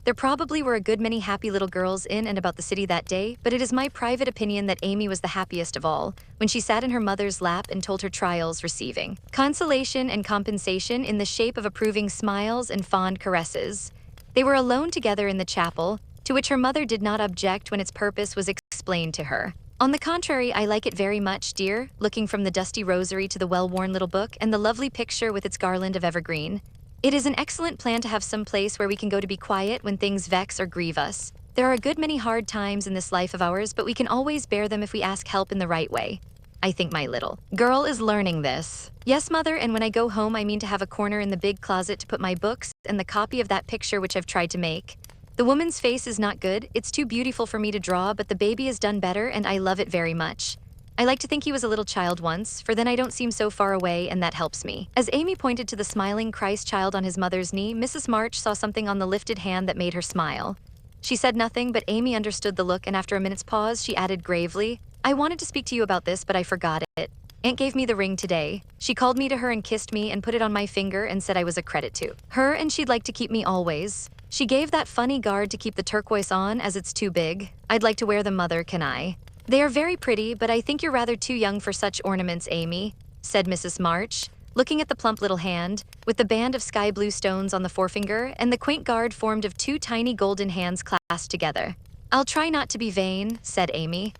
There probably were a good many happy little girls in and about the city that day, but it is my private opinion that Amy was the happiest of all, when she sat in her mother's lap and told her trials, receiving consolation and compensation in the shape of approving smiles and fond caresses. They were alone together in the chapel, to which her mother did not object when its purpose was explained to her. "On the contrary, I like it very much, dear," looking from the dusty rosary to the well-worn little book and the lovely picture with its garland of evergreen. "It is an excellent plan to have some place where we can go to be quiet when things vex or grieve us. There are a good many hard times in this life of ours, but we can always bear them if we ask help in the right way. I think my little girl is learning this." "Yes, mother, and when I go home I mean to have a corner in the big closet to put my books and the copy of that picture which I've tried to make. The woman's face is not good, it's too beautiful for me to draw, but the baby is done better and I love it very much. I like to think he was a little child once, for then I don't seem so far away and that helps me." As Amy pointed to the smiling Christ child on his mother's knee, Mrs. March saw something on the lifted hand that made her smile. She said nothing, but Amy understood the look, and after a minute's pause, she added gravely, "I wanted to speak to you about this, but I forgot it. Aunt gave me the ring today. She called me to her and kissed me and put it on my finger and said I was a credit to her and she'd like to keep me always. She gave that funny guard to keep the turquoise on as it's too big. I'd like to wear them, mother, can I?" "They are very pretty, but I think you're rather too young for such ornaments, Amy," said Mrs. March, looking at the plump little hand, with the band of sky blue stones on the forefinger and the quaint guard formed of two tiny golden hands clasped together. "I'll try not to be vain," said Amy.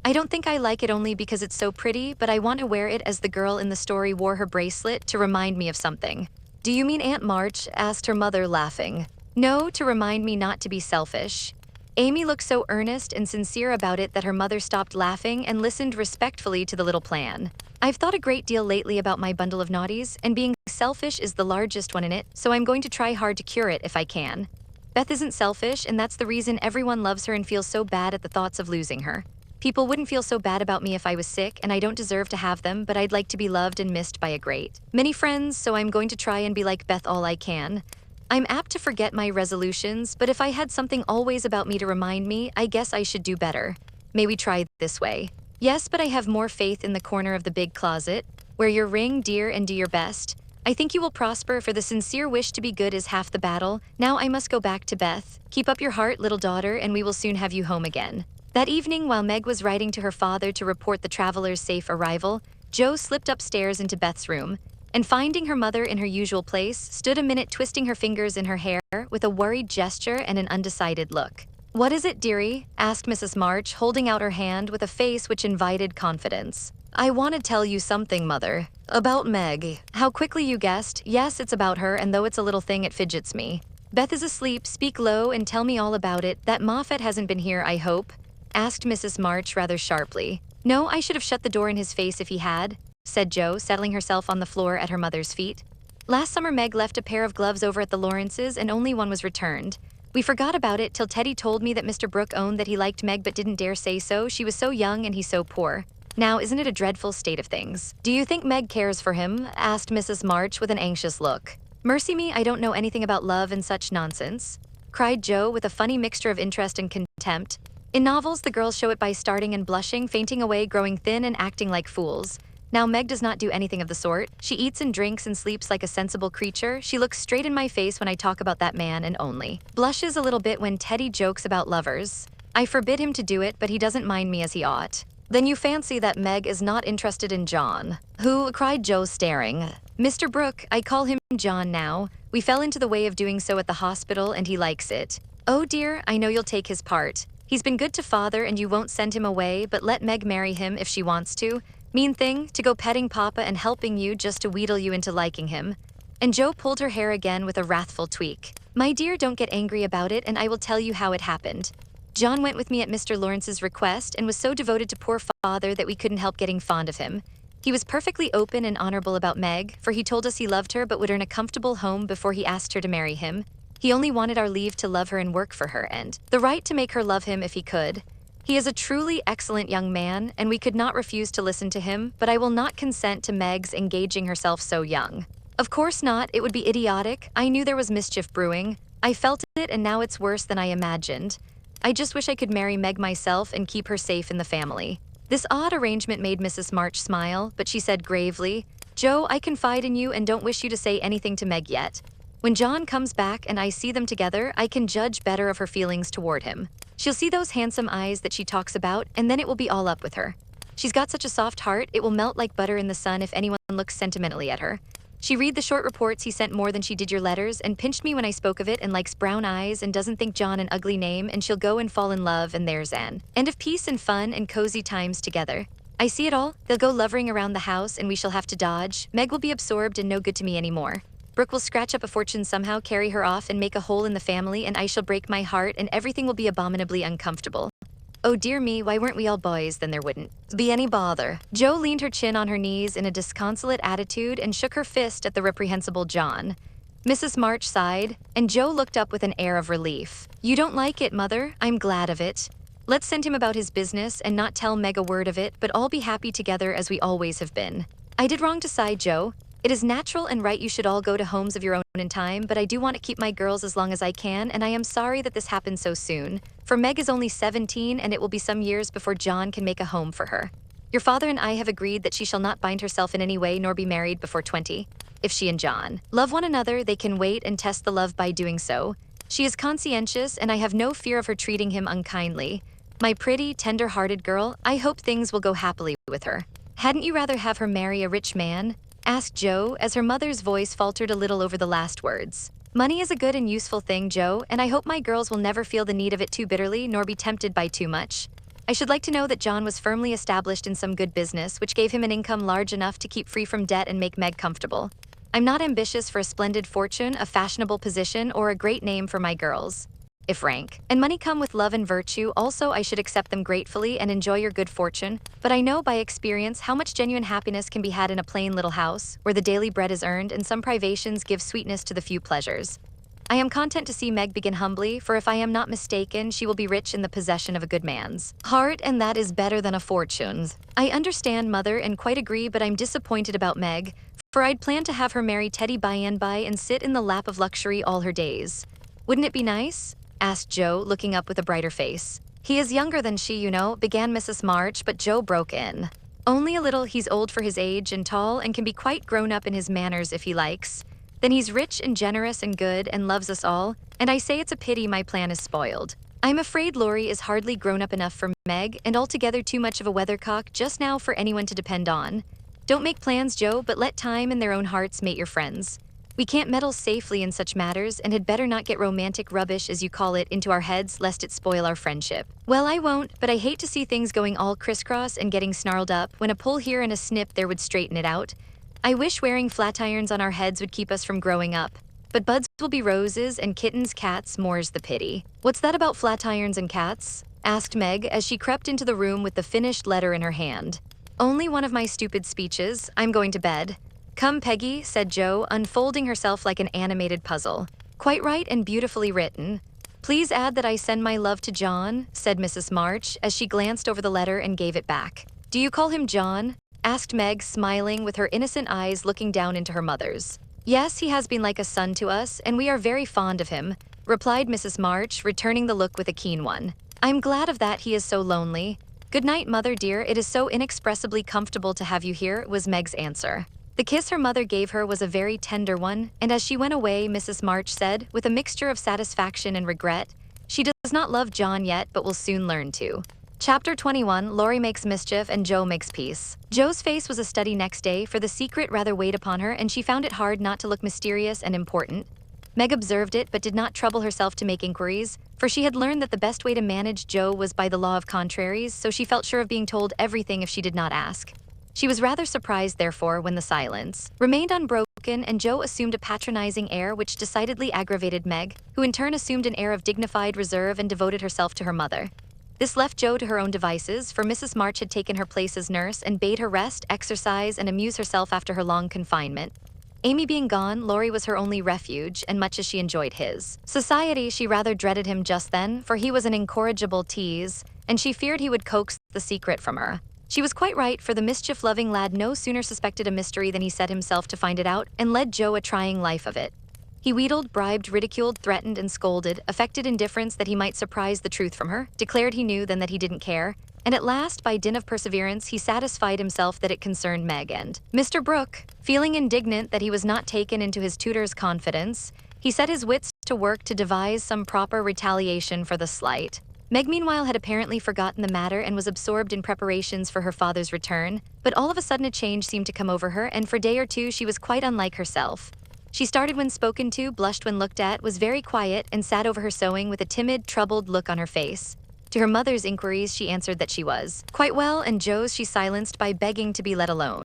I don't think I like it only because it's so pretty, but I want to wear it as the girl in the story wore her bracelet to remind me of something. Do you mean Aunt March? Asked her mother, laughing. No, to remind me not to be selfish. Amy looked so earnest and sincere about it that her mother stopped laughing and listened respectfully to the little plan. I've thought a great deal lately about my bundle of naughties, and being selfish is the largest one in it, so I'm going to try hard to cure it if I can. Beth isn't selfish, and that's the reason everyone loves her and feels so bad at the thoughts of losing her. People wouldn't feel so bad about me if I was sick, and I don't deserve to have them, but I'd like to be loved and missed by a great many friends, so I'm going to try and be like Beth all I can. I'm apt to forget my resolutions, but if I had something always about me to remind me, I guess I should do better. May we try this way? Yes, but I have more faith in the corner of the big closet. Wear your ring, dear, and do your best. I think you will prosper, for the sincere wish to be good is half the battle. Now I must go back to Beth. Keep up your heart, little daughter, and we will soon have you home again. That evening, while Meg was writing to her father to report the traveler's safe arrival, Jo slipped upstairs into Beth's room, and finding her mother in her usual place, stood a minute twisting her fingers in her hair with a worried gesture and an undecided look. What is it, dearie? Asked Mrs. March, holding out her hand with a face which invited confidence. I want to tell you something, Mother. About Meg. How quickly you guessed. Yes, it's about her, and though it's a little thing, it fidgets me. Beth is asleep. Speak low and tell me all about it. That Moffat hasn't been here, I hope? Asked Mrs. March rather sharply. No, I should have shut the door in his face if he had, said Jo, settling herself on the floor at her mother's feet. Last summer Meg left a pair of gloves over at the Lawrences and only one was returned. We forgot about it till Teddy told me that Mr. Brooke owned that he liked Meg but didn't dare say so. She was so young and he's so poor. Now, isn't it a dreadful state of things? Do you think Meg cares for him? Asked Mrs. March with an anxious look. Mercy me, I don't know anything about love and such nonsense, cried Jo with a funny mixture of interest and contempt. In novels, the girls show it by starting and blushing, fainting away, growing thin, and acting like fools. Now Meg does not do anything of the sort. She eats and drinks and sleeps like a sensible creature. She looks straight in my face when I talk about that man and only blushes a little bit when Teddy jokes about lovers. I forbid him to do it, but he doesn't mind me as he ought. Then you fancy that Meg is not interested in John? Who? Cried Jo, staring. Mr. Brooke, I call him John now. We fell into the way of doing so at the hospital and he likes it. Oh dear, I know you'll take his part. He's been good to father and you won't send him away, but let Meg marry him if she wants to. Mean thing, to go petting Papa and helping you just to wheedle you into liking him. And Jo pulled her hair again with a wrathful tweak. My dear, don't get angry about it and I will tell you how it happened. John went with me at Mr. Lawrence's request and was so devoted to poor father that we couldn't help getting fond of him. He was perfectly open and honorable about Meg, for he told us he loved her but would earn a comfortable home before he asked her to marry him. He only wanted our leave to love her and work for her and the right to make her love him if he could. He is a truly excellent young man, and we could not refuse to listen to him, but I will not consent to Meg's engaging herself so young. Of course not, it would be idiotic. I knew there was mischief brewing. I felt it, and now it's worse than I imagined. I just wish I could marry Meg myself and keep her safe in the family. This odd arrangement made Mrs. March smile, but she said gravely, Jo, I confide in you and don't wish you to say anything to Meg yet. When John comes back and I see them together, I can judge better of her feelings toward him. She'll see those handsome eyes that she talks about, and then it will be all up with her. She's got such a soft heart, it will melt like butter in the sun if anyone looks sentimentally at her. She read the short reports he sent more than she did your letters, and pinched me when I spoke of it, and likes brown eyes, and doesn't think John an ugly name, and she'll go and fall in love, and there's an end of peace and fun and cozy times together. I see it all. They'll go lovering around the house, and we shall have to dodge. Meg will be absorbed and no good to me anymore. Brooke will scratch up a fortune somehow, carry her off, and make a hole in the family, and I shall break my heart, and everything will be abominably uncomfortable. Oh dear me, why weren't we all boys? Then there wouldn't be any bother. Jo leaned her chin on her knees in a disconsolate attitude and shook her fist at the reprehensible John. Mrs. March sighed, and Jo looked up with an air of relief. You don't like it, Mother? I'm glad of it. Let's send him about his business and not tell Meg a word of it, but all be happy together as we always have been. I did wrong to sigh, Jo. It is natural and right you should all go to homes of your own in time, but I do want to keep my girls as long as I can, and I am sorry that this happened so soon. For Meg is only 17, and it will be some years before John can make a home for her. Your father and I have agreed that she shall not bind herself in any way nor be married before 20. If she and John love one another, they can wait and test the love by doing so. She is conscientious, and I have no fear of her treating him unkindly. My pretty, tender-hearted girl, I hope things will go happily with her. Hadn't you rather have her marry a rich man? Asked Jo, as her mother's voice faltered a little over the last words. Money is a good and useful thing, Jo, and I hope my girls will never feel the need of it too bitterly nor be tempted by too much. I should like to know that John was firmly established in some good business, which gave him an income large enough to keep free from debt and make Meg comfortable. I'm not ambitious for a splendid fortune, a fashionable position, or a great name for my girls. If rank and money come with love and virtue, also I should accept them gratefully and enjoy your good fortune, but I know by experience how much genuine happiness can be had in a plain little house, where the daily bread is earned and some privations give sweetness to the few pleasures. I am content to see Meg begin humbly, for if I am not mistaken, she will be rich in the possession of a good man's heart, and that is better than a fortune. I understand, mother, and quite agree, but I'm disappointed about Meg, for I'd planned to have her marry Teddy by and sit in the lap of luxury all her days. Wouldn't it be nice? Asked Joe, looking up with a brighter face. He is younger than she, you know, began Mrs. March, but Joe broke in. Only a little. He's old for his age and tall and can be quite grown up in his manners if he likes. Then he's rich and generous and good and loves us all, and I say it's a pity my plan is spoiled. I'm afraid Laurie is hardly grown up enough for Meg and altogether too much of a weathercock just now for anyone to depend on. Don't make plans, Joe, but let time and their own hearts mate your friends. We can't meddle safely in such matters and had better not get romantic rubbish, as you call it, into our heads lest it spoil our friendship. Well, I won't, but I hate to see things going all crisscross and getting snarled up when a pull here and a snip there would straighten it out. I wish wearing flat irons on our heads would keep us from growing up. But buds will be roses and kittens cats, more's the pity. What's that about flat irons and cats? Asked Meg as she crept into the room with the finished letter in her hand. Only one of my stupid speeches. I'm going to bed. Come, Peggy, said Joe, unfolding herself like an animated puzzle. Quite right and beautifully written. Please add that I send my love to John, said Mrs. March as she glanced over the letter and gave it back. Do you call him John? Asked Meg, smiling with her innocent eyes looking down into her mother's. Yes, he has been like a son to us, and we are very fond of him, replied Mrs. March, returning the look with a keen one. I'm glad of that. He is so lonely. Good night, mother dear. It is so inexpressibly comfortable to have you here, was Meg's answer. The kiss her mother gave her was a very tender one, and as she went away, Mrs. March said, with a mixture of satisfaction and regret, she does not love John yet, but will soon learn to. Chapter 21, Laurie makes mischief and Joe makes peace. Joe's face was a study next day, for the secret rather weighed upon her, and she found it hard not to look mysterious and important. Meg observed it, but did not trouble herself to make inquiries, for she had learned that the best way to manage Joe was by the law of contraries, so she felt sure of being told everything if she did not ask. She was rather surprised, therefore, when the silence remained unbroken and Joe assumed a patronizing air which decidedly aggravated Meg, who in turn assumed an air of dignified reserve and devoted herself to her mother. This left Joe to her own devices, for Mrs. March had taken her place as nurse and bade her rest, exercise, and amuse herself after her long confinement. Amy being gone, Laurie was her only refuge, and much as she enjoyed his society, she rather dreaded him just then, for he was an incorrigible tease, and she feared he would coax the secret from her. She was quite right, for the mischief-loving lad no sooner suspected a mystery than he set himself to find it out, and led Joe a trying life of it. He wheedled, bribed, ridiculed, threatened, and scolded, affected indifference that he might surprise the truth from her, declared he knew then that he didn't care, and at last, by dint of perseverance, he satisfied himself that it concerned Meg and Mr. Brooke. Feeling indignant that he was not taken into his tutor's confidence, he set his wits to work to devise some proper retaliation for the slight. Meg meanwhile had apparently forgotten the matter and was absorbed in preparations for her father's return, but all of a sudden a change seemed to come over her, and for a day or two she was quite unlike herself. She started when spoken to, blushed when looked at, was very quiet, and sat over her sewing with a timid, troubled look on her face. To her mother's inquiries she answered that she was quite well, and Joe's she silenced by begging to be let alone.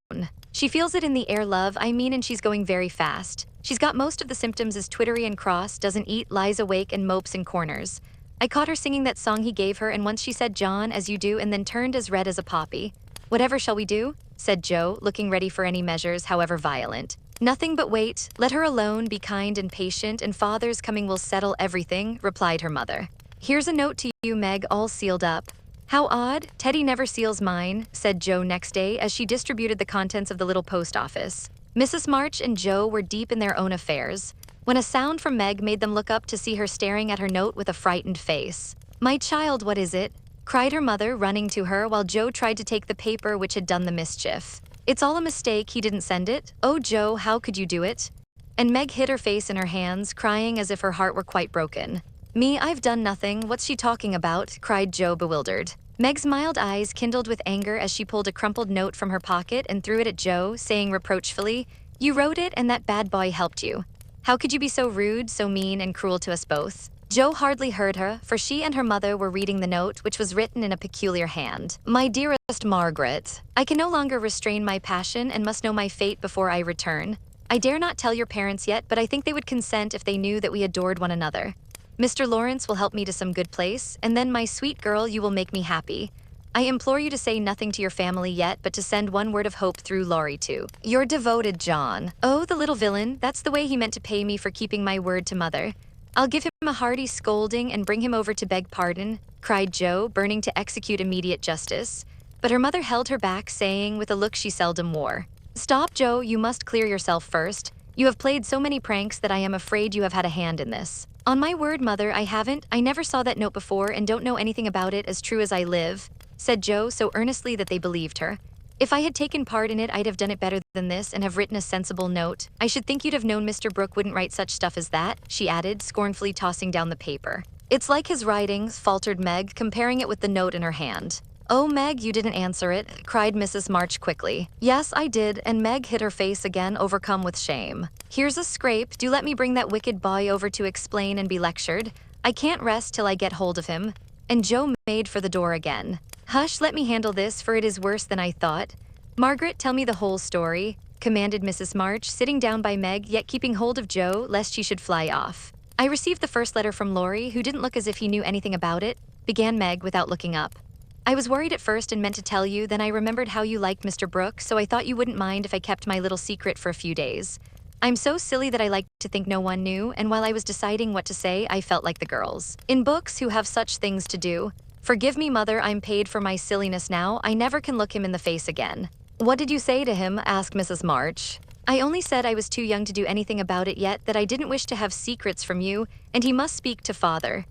She feels it in the air, love, I mean, and she's going very fast. She's got most of the symptoms, is twittery and cross, doesn't eat, lies awake, and mopes in corners. I caught her singing that song he gave her, and once she said John, as you do, and then turned as red as a poppy. Whatever shall we do? Said Joe, looking ready for any measures, however violent. Nothing but wait. Let her alone, be kind and patient, and father's coming will settle everything, replied her mother. Here's a note to you, Meg, all sealed up. How odd. Teddy never seals mine, said Joe next day as she distributed the contents of the little post office. Mrs. March and Joe were deep in their own affairs, when a sound from Meg made them look up to see her staring at her note with a frightened face. My child, what is it? Cried her mother, running to her while Joe tried to take the paper which had done the mischief. It's all a mistake, he didn't send it. Oh, Joe, how could you do it? And Meg hid her face in her hands, crying as if her heart were quite broken. Me, I've done nothing, what's she talking about? Cried Joe, bewildered. Meg's mild eyes kindled with anger as she pulled a crumpled note from her pocket and threw it at Joe, saying reproachfully, You wrote it and that bad boy helped you. How could you be so rude, so mean, and cruel to us both? Jo hardly heard her, for she and her mother were reading the note, which was written in a peculiar hand. My dearest Margaret, I can no longer restrain my passion and must know my fate before I return. I dare not tell your parents yet, but I think they would consent if they knew that we adored one another. Mr. Lawrence will help me to some good place, and then, my sweet girl, you will make me happy. I implore you to say nothing to your family yet, but to send one word of hope through Laurie to your devoted John. Oh, the little villain, that's the way he meant to pay me for keeping my word to mother. I'll give him a hearty scolding and bring him over to beg pardon, cried Jo, burning to execute immediate justice. But her mother held her back, saying, with a look she seldom wore, Stop, Jo, you must clear yourself first. You have played so many pranks that I am afraid you have had a hand in this. On my word, mother, I haven't. I never saw that note before and don't know anything about it, as true as I live, said Jo so earnestly that they believed her. If I had taken part in it, I'd have done it better than this and have written a sensible note. I should think you'd have known Mr. Brooke wouldn't write such stuff as that, she added, scornfully tossing down the paper. It's like his writing, faltered Meg, comparing it with the note in her hand. Oh, Meg, you didn't answer it, cried Mrs. March quickly. Yes, I did, and Meg hid her face again, overcome with shame. Here's a scrape. Do let me bring that wicked boy over to explain and be lectured. I can't rest till I get hold of him. And Jo made for the door again. Hush, let me handle this, for it is worse than I thought. Margaret, tell me the whole story, commanded Mrs. March, sitting down by Meg, yet keeping hold of Jo, lest she should fly off. I received the first letter from Laurie, who didn't look as if he knew anything about it, began Meg without looking up. I was worried at first and meant to tell you, then I remembered how you liked Mr. Brooke, so I thought you wouldn't mind if I kept my little secret for a few days. I'm so silly that I like to think no one knew, and while I was deciding what to say, I felt like the girls in books who have such things to do. Forgive me, mother, I'm paid for my silliness now. I never can look him in the face again. What did you say to him? Asked Mrs. March. I only said I was too young to do anything about it yet, that I didn't wish to have secrets from you, and he must speak to father.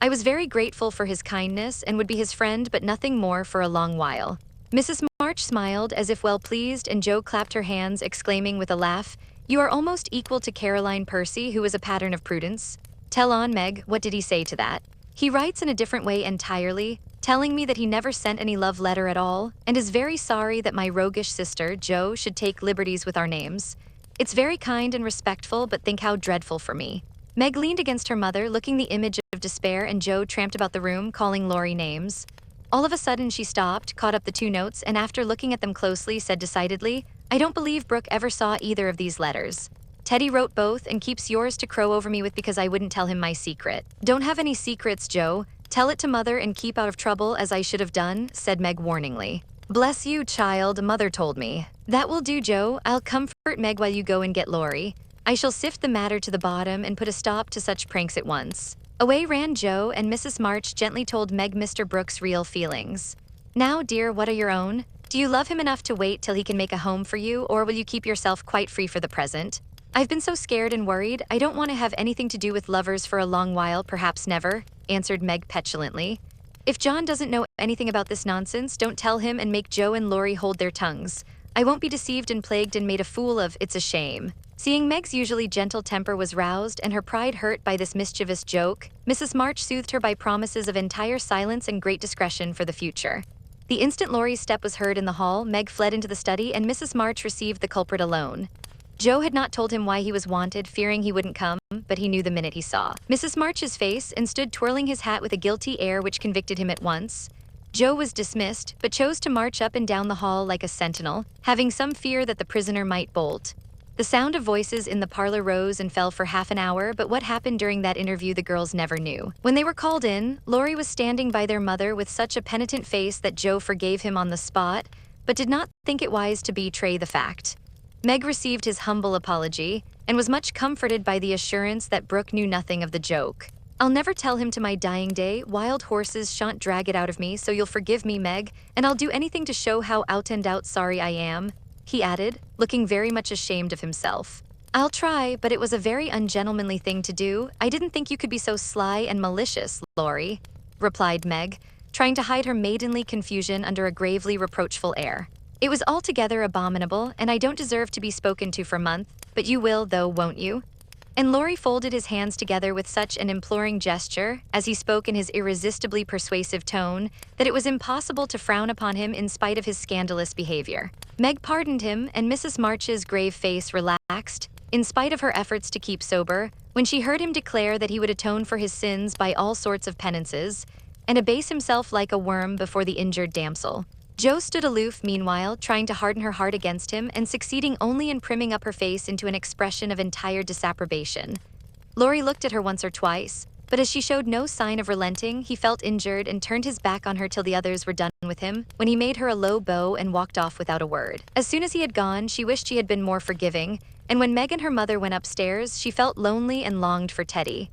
I was very grateful for his kindness and would be his friend, but nothing more for a long while. Mrs. March smiled as if well pleased, and Jo clapped her hands, exclaiming with a laugh, You are almost equal to Caroline Percy, who is a pattern of prudence. Tell on, Meg, what did he say to that? He writes in a different way entirely, telling me that he never sent any love letter at all, and is very sorry that my roguish sister, Jo, should take liberties with our names. It's very kind and respectful, but think how dreadful for me. Meg leaned against her mother, looking the image of despair, and Jo tramped about the room, calling Laurie names. All of a sudden she stopped, caught up the two notes, and after looking at them closely, said decidedly, I don't believe Brooke ever saw either of these letters. Teddy wrote both and keeps yours to crow over me with because I wouldn't tell him my secret. Don't have any secrets, Jo. Tell it to mother and keep out of trouble as I should have done, said Meg warningly. Bless you, child, mother told me. That will do, Jo. I'll comfort Meg while you go and get Laurie. I shall sift the matter to the bottom and put a stop to such pranks at once. Away ran Jo, and Mrs. March gently told Meg Mr. Brooke's real feelings. Now, dear, what are your own? Do you love him enough to wait till he can make a home for you, or will you keep yourself quite free for the present? I've been so scared and worried, I don't want to have anything to do with lovers for a long while, perhaps never, answered Meg petulantly. If John doesn't know anything about this nonsense, don't tell him and make Jo and Laurie hold their tongues. I won't be deceived and plagued and made a fool of. It's a shame. Seeing Meg's usually gentle temper was roused and her pride hurt by this mischievous joke, Mrs. March soothed her by promises of entire silence and great discretion for the future. The instant Laurie's step was heard in the hall, Meg fled into the study and Mrs. March received the culprit alone. Jo had not told him why he was wanted, fearing he wouldn't come, but he knew the minute he saw Mrs. March's face and stood twirling his hat with a guilty air which convicted him at once. Jo was dismissed, but chose to march up and down the hall like a sentinel, having some fear that the prisoner might bolt. The sound of voices in the parlor rose and fell for half an hour, but what happened during that interview the girls never knew. When they were called in, Laurie was standing by their mother with such a penitent face that Jo forgave him on the spot, but did not think it wise to betray the fact. Meg received his humble apology, and was much comforted by the assurance that Brooke knew nothing of the joke. I'll never tell him to my dying day, wild horses shan't drag it out of me, so you'll forgive me, Meg, and I'll do anything to show how out and out sorry I am, he added, looking very much ashamed of himself. I'll try, but it was a very ungentlemanly thing to do. I didn't think you could be so sly and malicious, Laurie, replied Meg, trying to hide her maidenly confusion under a gravely reproachful air. It was altogether abominable, and I don't deserve to be spoken to for months, but you will, though, won't you? And Laurie folded his hands together with such an imploring gesture, as he spoke in his irresistibly persuasive tone, that it was impossible to frown upon him in spite of his scandalous behavior. Meg pardoned him, and Mrs. March's grave face relaxed, in spite of her efforts to keep sober, when she heard him declare that he would atone for his sins by all sorts of penances, and abase himself like a worm before the injured damsel. Jo stood aloof, meanwhile, trying to harden her heart against him and succeeding only in primming up her face into an expression of entire disapprobation. Laurie looked at her once or twice, but as she showed no sign of relenting, he felt injured and turned his back on her till the others were done with him, when he made her a low bow and walked off without a word. As soon as he had gone, she wished she had been more forgiving, and when Meg and her mother went upstairs, she felt lonely and longed for Teddy.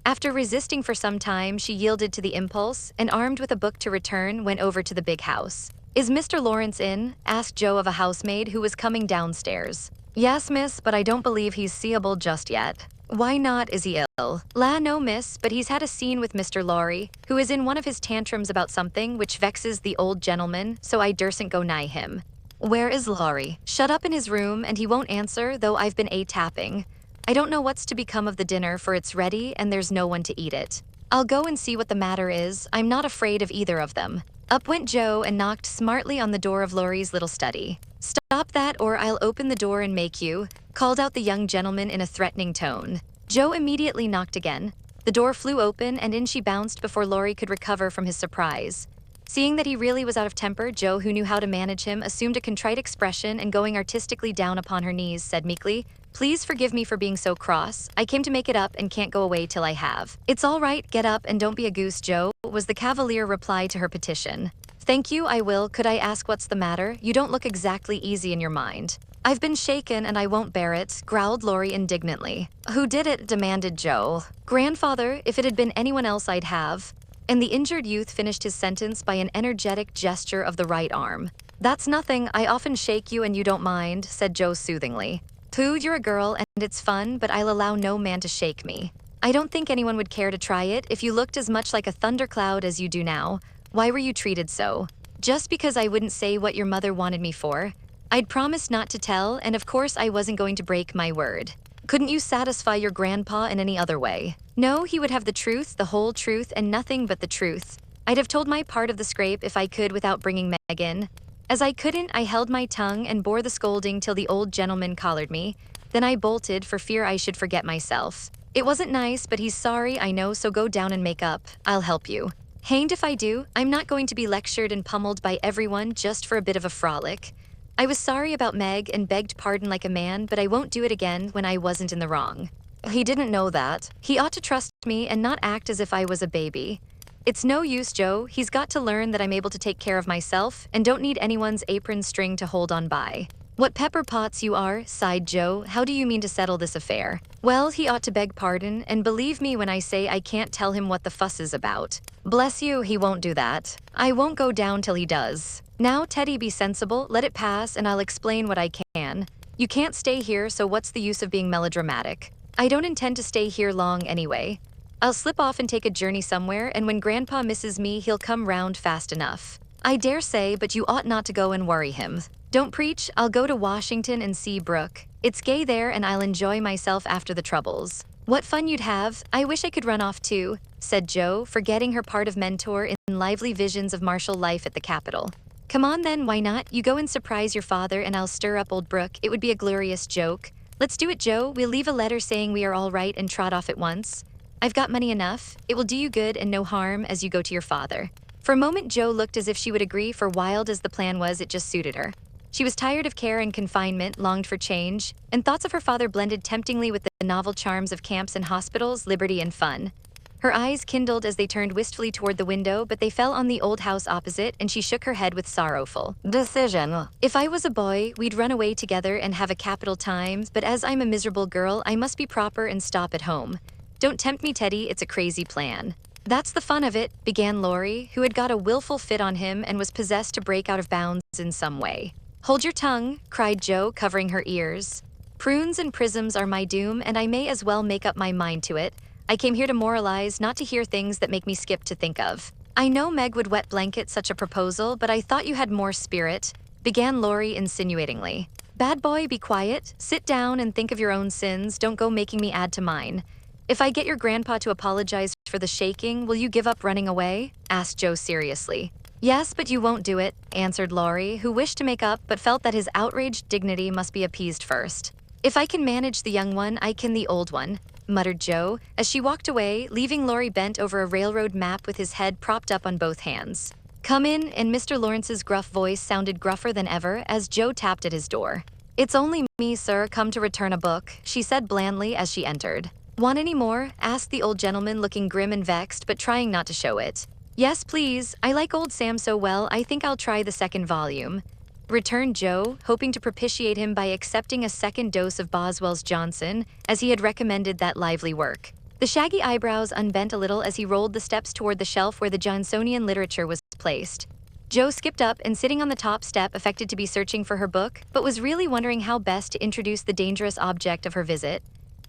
After resisting for some time, she yielded to the impulse, and armed with a book to return, went over to the big house. "Is Mr. Lawrence in?" asked Jo of a housemaid who was coming downstairs. "Yes, miss, but I don't believe he's seeable just yet." "Why not? Is he ill?" "La, no, miss, but he's had a scene with Mr. Laurie, who is in one of his tantrums about something which vexes the old gentleman, so I dursn't go nigh him." "Where is Laurie?" "Shut up in his room, and he won't answer, though I've been tapping. I don't know what's to become of the dinner, for it's ready, and there's no one to eat it. I'll go and see what the matter is. I'm not afraid of either of them." Up went Jo and knocked smartly on the door of Laurie's little study. "Stop that, or I'll open the door and make you," called out the young gentleman in a threatening tone. Jo immediately knocked again. The door flew open, and in she bounced before Laurie could recover from his surprise. Seeing that he really was out of temper, Jo, who knew how to manage him, assumed a contrite expression and going artistically down upon her knees, said meekly, "Please forgive me for being so cross. I came to make it up and can't go away till I have." "It's all right, get up and don't be a goose, Jo," was the cavalier reply to her petition. "Thank you, I will. Could I ask what's the matter? You don't look exactly easy in your mind." "I've been shaken and I won't bear it," growled Laurie indignantly. "Who did it?" demanded Jo. "Grandfather. If it had been anyone else, I'd have." And the injured youth finished his sentence by an energetic gesture of the right arm. "That's nothing. I often shake you and you don't mind," said Jo soothingly. "Pooh, you're a girl and it's fun, but I'll allow no man to shake me. I don't think anyone would care to try it if you looked as much like a thundercloud as you do now. Why were you treated so?" "Just because I wouldn't say what your mother wanted me for. I'd promised not to tell, and of course I wasn't going to break my word." "Couldn't you satisfy your grandpa in any other way?" "No, he would have the truth, the whole truth, and nothing but the truth. I'd have told my part of the scrape if I could without bringing Meg in. As I couldn't, I held my tongue and bore the scolding till the old gentleman collared me. Then I bolted for fear I should forget myself. It wasn't nice, but he's sorry, I know, so go down and make up. I'll help you." "Hanged if I do. I'm not going to be lectured and pummeled by everyone just for a bit of a frolic. I was sorry about Meg and begged pardon like a man, but I won't do it again when I wasn't in the wrong." "He didn't know that." "He ought to trust me and not act as if I was a baby. It's no use, Jo. He's got to learn that I'm able to take care of myself and don't need anyone's apron string to hold on by." "What pepper pots you are," sighed Jo. "How do you mean to settle this affair?" "Well, he ought to beg pardon, and believe me when I say I can't tell him what the fuss is about." "Bless you, he won't do that." "I won't go down till he does. Now, Teddy, be sensible, let it pass, and I'll explain what I can. You can't stay here, so what's the use of being melodramatic? I don't intend to stay here long anyway. I'll slip off and take a journey somewhere, and when Grandpa misses me, he'll come round fast enough." "I dare say, but you ought not to go and worry him." "Don't preach. I'll go to Washington and see Brooke. It's gay there, and I'll enjoy myself after the troubles." "What fun you'd have. I wish I could run off too," said Jo, forgetting her part of mentor in lively visions of martial life at the Capitol. "Come on then, why not? You go and surprise your father, and I'll stir up old Brooke. It would be a glorious joke. Let's do it, Jo. We'll leave a letter saying we are all right and trot off at once. I've got money enough. It will do you good and no harm as you go to your father." For a moment, Jo looked as if she would agree, for wild as the plan was, it just suited her. She was tired of care and confinement, longed for change, and thoughts of her father blended temptingly with the novel charms of camps and hospitals, liberty and fun. Her eyes kindled as they turned wistfully toward the window, but they fell on the old house opposite, and she shook her head with sorrowful decision. "If I was a boy, we'd run away together and have a capital time, but as I'm a miserable girl, I must be proper and stop at home. Don't tempt me, Teddy, it's a crazy plan." "That's the fun of it," began Laurie, who had got a willful fit on him and was possessed to break out of bounds in some way. "Hold your tongue," cried Jo, covering her ears. "Prunes and prisms are my doom, and I may as well make up my mind to it. I came here to moralize, not to hear things that make me skip to think of." "I know Meg would wet blanket such a proposal, but I thought you had more spirit," began Laurie insinuatingly. Bad boy, be quiet. Sit down and think of your own sins. Don't go making me add to mine. If I get your grandpa to apologize for the shaking, will you give up running away? Asked Joe seriously. Yes, but you won't do it, answered Laurie, who wished to make up but felt that his outraged dignity must be appeased first. If I can manage the young one, I can the old one, muttered Joe, as she walked away, leaving Laurie bent over a railroad map with his head propped up on both hands. Come in, and Mr. Lawrence's gruff voice sounded gruffer than ever as Joe tapped at his door. It's only me, sir, come to return a book, she said blandly as she entered. Want any more? Asked the old gentleman, looking grim and vexed but trying not to show it. Yes, please. I like old Sam so well, I think I'll try the second volume, returned Joe, hoping to propitiate him by accepting a second dose of Boswell's Johnson, as he had recommended that lively work. The shaggy eyebrows unbent a little as he rolled the steps toward the shelf where the Johnsonian literature was placed. Joe skipped up and, sitting on the top step, affected to be searching for her book, but was really wondering how best to introduce the dangerous object of her visit.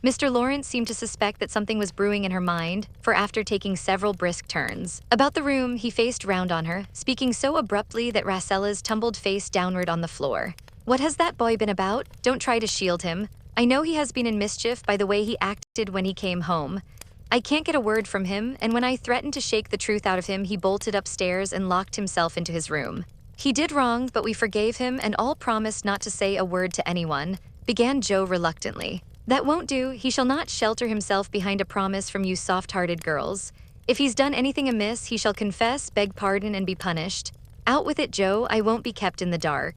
Mr. Lawrence seemed to suspect that something was brewing in her mind, for after taking several brisk turns about the room, he faced round on her, speaking so abruptly that Racella's tumbled face downward on the floor. What has that boy been about? Don't try to shield him. I know he has been in mischief by the way he acted when he came home. I can't get a word from him, and when I threatened to shake the truth out of him, he bolted upstairs and locked himself into his room. He did wrong, but we forgave him and all promised not to say a word to anyone, began Joe reluctantly. That won't do. He shall not shelter himself behind a promise from you soft-hearted girls. If he's done anything amiss, he shall confess, beg pardon, and be punished. Out with it, Joe. I won't be kept in the dark.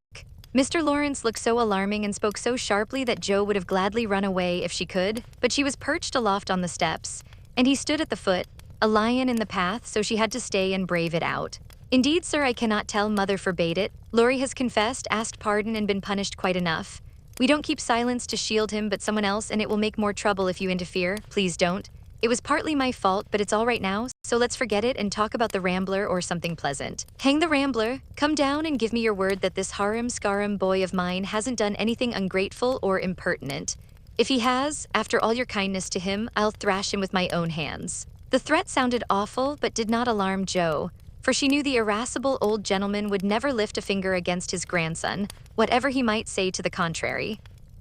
Mr. Lawrence looked so alarming and spoke so sharply that Joe would have gladly run away if she could, but she was perched aloft on the steps, and he stood at the foot, a lion in the path, so she had to stay and brave it out. Indeed, sir, I cannot tell. Mother forbade it. Laurie has confessed, asked pardon, and been punished quite enough. We don't keep silence to shield him, but someone else, and it will make more trouble if you interfere. Please don't. It was partly my fault, but it's all right now, so let's forget it and talk about the Rambler or something pleasant. Hang the Rambler. Come down and give me your word that this harum-scarum boy of mine hasn't done anything ungrateful or impertinent. If he has, after all your kindness to him, I'll thrash him with my own hands. The threat sounded awful, but did not alarm Joe, for she knew the irascible old gentleman would never lift a finger against his grandson, whatever he might say to the contrary.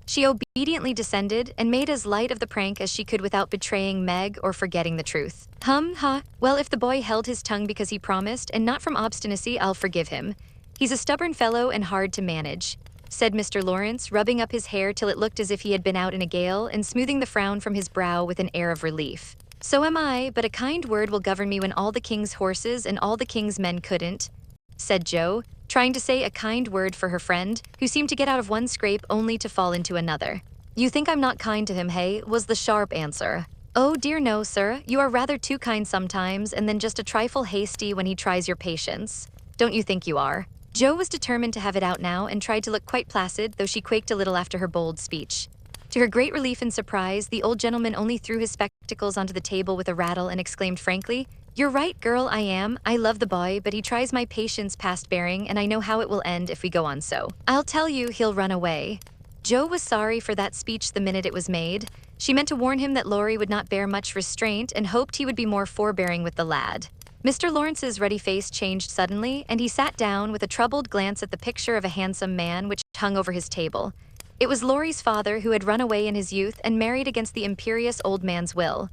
She obediently descended and made as light of the prank as she could without betraying Meg or forgetting the truth. Well, if the boy held his tongue because he promised, and not from obstinacy, I'll forgive him. He's a stubborn fellow and hard to manage, said Mr. Lawrence, rubbing up his hair till it looked as if he had been out in a gale and smoothing the frown from his brow with an air of relief. So am I, but a kind word will govern me when all the king's horses and all the king's men couldn't, said Joe, trying to say a kind word for her friend, who seemed to get out of one scrape only to fall into another. You think I'm not kind to him, hey? Was the sharp answer. Oh dear no, sir. You are rather too kind sometimes, and then just a trifle hasty when he tries your patience. Don't you think you are? Joe was determined to have it out now and tried to look quite placid, though she quaked a little after her bold speech. To her great relief and surprise, the old gentleman only threw his spectacles onto the table with a rattle and exclaimed frankly, You're right, girl, I am. I love the boy, but he tries my patience past bearing, and I know how it will end if we go on so. I'll tell you, he'll run away. Joe was sorry for that speech the minute it was made. She meant to warn him that Laurie would not bear much restraint and hoped he would be more forbearing with the lad. Mr. Lawrence's ruddy face changed suddenly, and he sat down with a troubled glance at the picture of a handsome man which hung over his table. It was Laurie's father, who had run away in his youth and married against the imperious old man's will.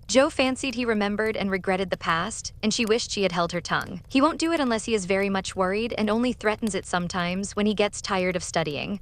Joe fancied he remembered and regretted the past, and she wished she had held her tongue. He won't do it unless he is very much worried and only threatens it sometimes when he gets tired of studying.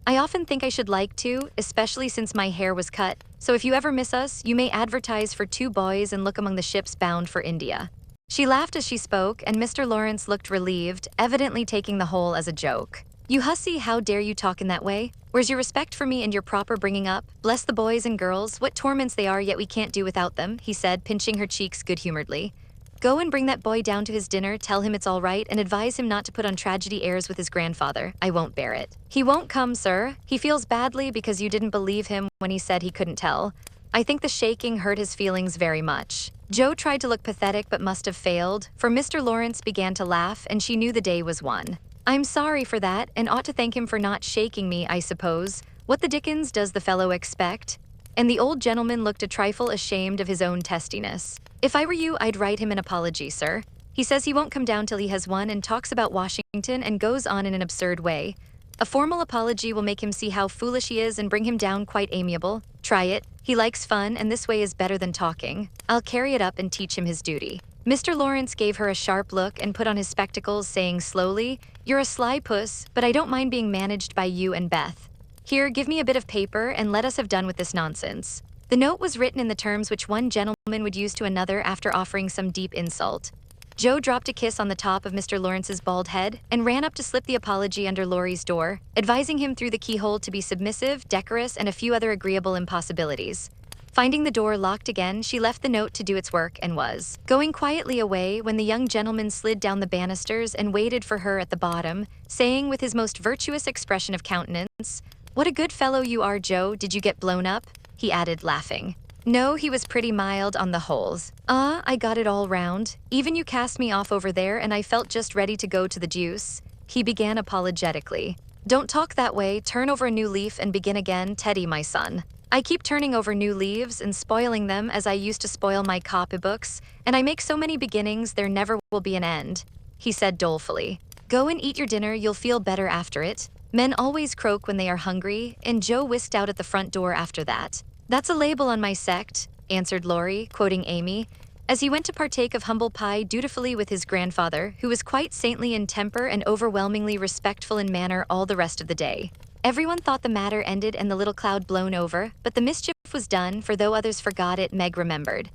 I often think I should like to, especially since my hair was cut, so if you ever miss us, you may advertise for 2 boys and look among the ships bound for India. She laughed as she spoke, and Mr. Lawrence looked relieved, evidently taking the whole as a joke. You hussy, how dare you talk in that way? Where's your respect for me and your proper bringing up? Bless the boys and girls, what torments they are, yet we can't do without them, he said, pinching her cheeks good-humoredly. Go and bring that boy down to his dinner, tell him it's all right, and advise him not to put on tragedy airs with his grandfather. I won't bear it. He won't come, sir. He feels badly because you didn't believe him when he said he couldn't tell. I think the shaking hurt his feelings very much. Joe tried to look pathetic but must have failed, for Mr. Lawrence began to laugh and she knew the day was won. I'm sorry for that, and ought to thank him for not shaking me, I suppose. What the dickens does the fellow expect? And the old gentleman looked a trifle ashamed of his own testiness. If I were you, I'd write him an apology, sir. He says he won't come down till he has one and talks about Washington and goes on in an absurd way. A formal apology will make him see how foolish he is and bring him down quite amiable. Try it. He likes fun, and this way is better than talking. I'll carry it up and teach him his duty." Mr. Lawrence gave her a sharp look and put on his spectacles, saying slowly, "You're a sly puss, but I don't mind being managed by you and Beth. Here, give me a bit of paper and let us have done with this nonsense." The note was written in the terms which one gentleman would use to another after offering some deep insult. Joe dropped a kiss on the top of Mr. Lawrence's bald head and ran up to slip the apology under Laurie's door, advising him through the keyhole to be submissive, decorous, and a few other agreeable impossibilities. Finding the door locked again, she left the note to do its work and was going quietly away when the young gentleman slid down the banisters and waited for her at the bottom, saying with his most virtuous expression of countenance, "What a good fellow you are, Joe. Did you get blown up?" he added, laughing. "No, he was pretty mild on the holes. I got it all round. Even you cast me off over there and I felt just ready to go to the deuce," he began apologetically. "Don't talk that way. Turn over a new leaf and begin again, Teddy, my son. I keep turning over new leaves and spoiling them as I used to spoil my copybooks, and I make so many beginnings there never will be an end," he said dolefully. "Go and eat your dinner. You'll feel better after it. Men always croak when they are hungry," and Joe whisked out at the front door after that. "That's a label on my sect," answered Laurie, quoting Amy, as he went to partake of humble pie dutifully with his grandfather, who was quite saintly in temper and overwhelmingly respectful in manner all the rest of the day. Everyone thought the matter ended and the little cloud blown over, but the mischief was done, for though others forgot it, Meg remembered.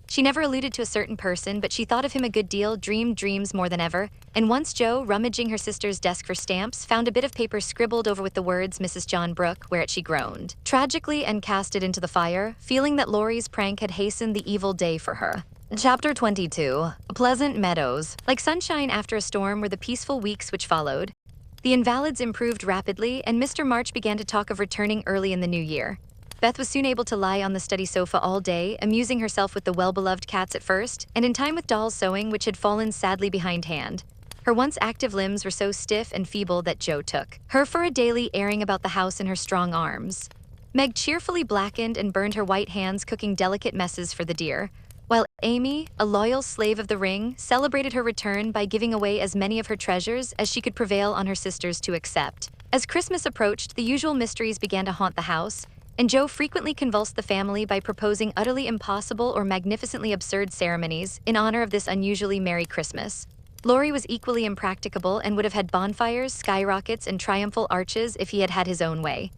She never alluded to a certain person, but she thought of him a good deal, dreamed dreams more than ever, and once Joe, rummaging her sister's desk for stamps, found a bit of paper scribbled over with the words "Mrs. John Brooke," whereat she groaned tragically and cast it into the fire, feeling that Laurie's prank had hastened the evil day for her. Chapter 22. Pleasant Meadows. Like sunshine after a storm were the peaceful weeks which followed. The invalids improved rapidly, and Mr. March began to talk of returning early in the new year. Beth was soon able to lie on the study sofa all day, amusing herself with the well-beloved cats at first, and in time with doll sewing, which had fallen sadly behindhand. Her once active limbs were so stiff and feeble that Joe took her for a daily airing about the house in her strong arms. Meg cheerfully blackened and burned her white hands cooking delicate messes for the deer, while Amy, a loyal slave of the ring, celebrated her return by giving away as many of her treasures as she could prevail on her sisters to accept. As Christmas approached, the usual mysteries began to haunt the house, and Joe frequently convulsed the family by proposing utterly impossible or magnificently absurd ceremonies in honor of this unusually merry Christmas. Laurie was equally impracticable and would have had bonfires, skyrockets, and triumphal arches if he had had his own way.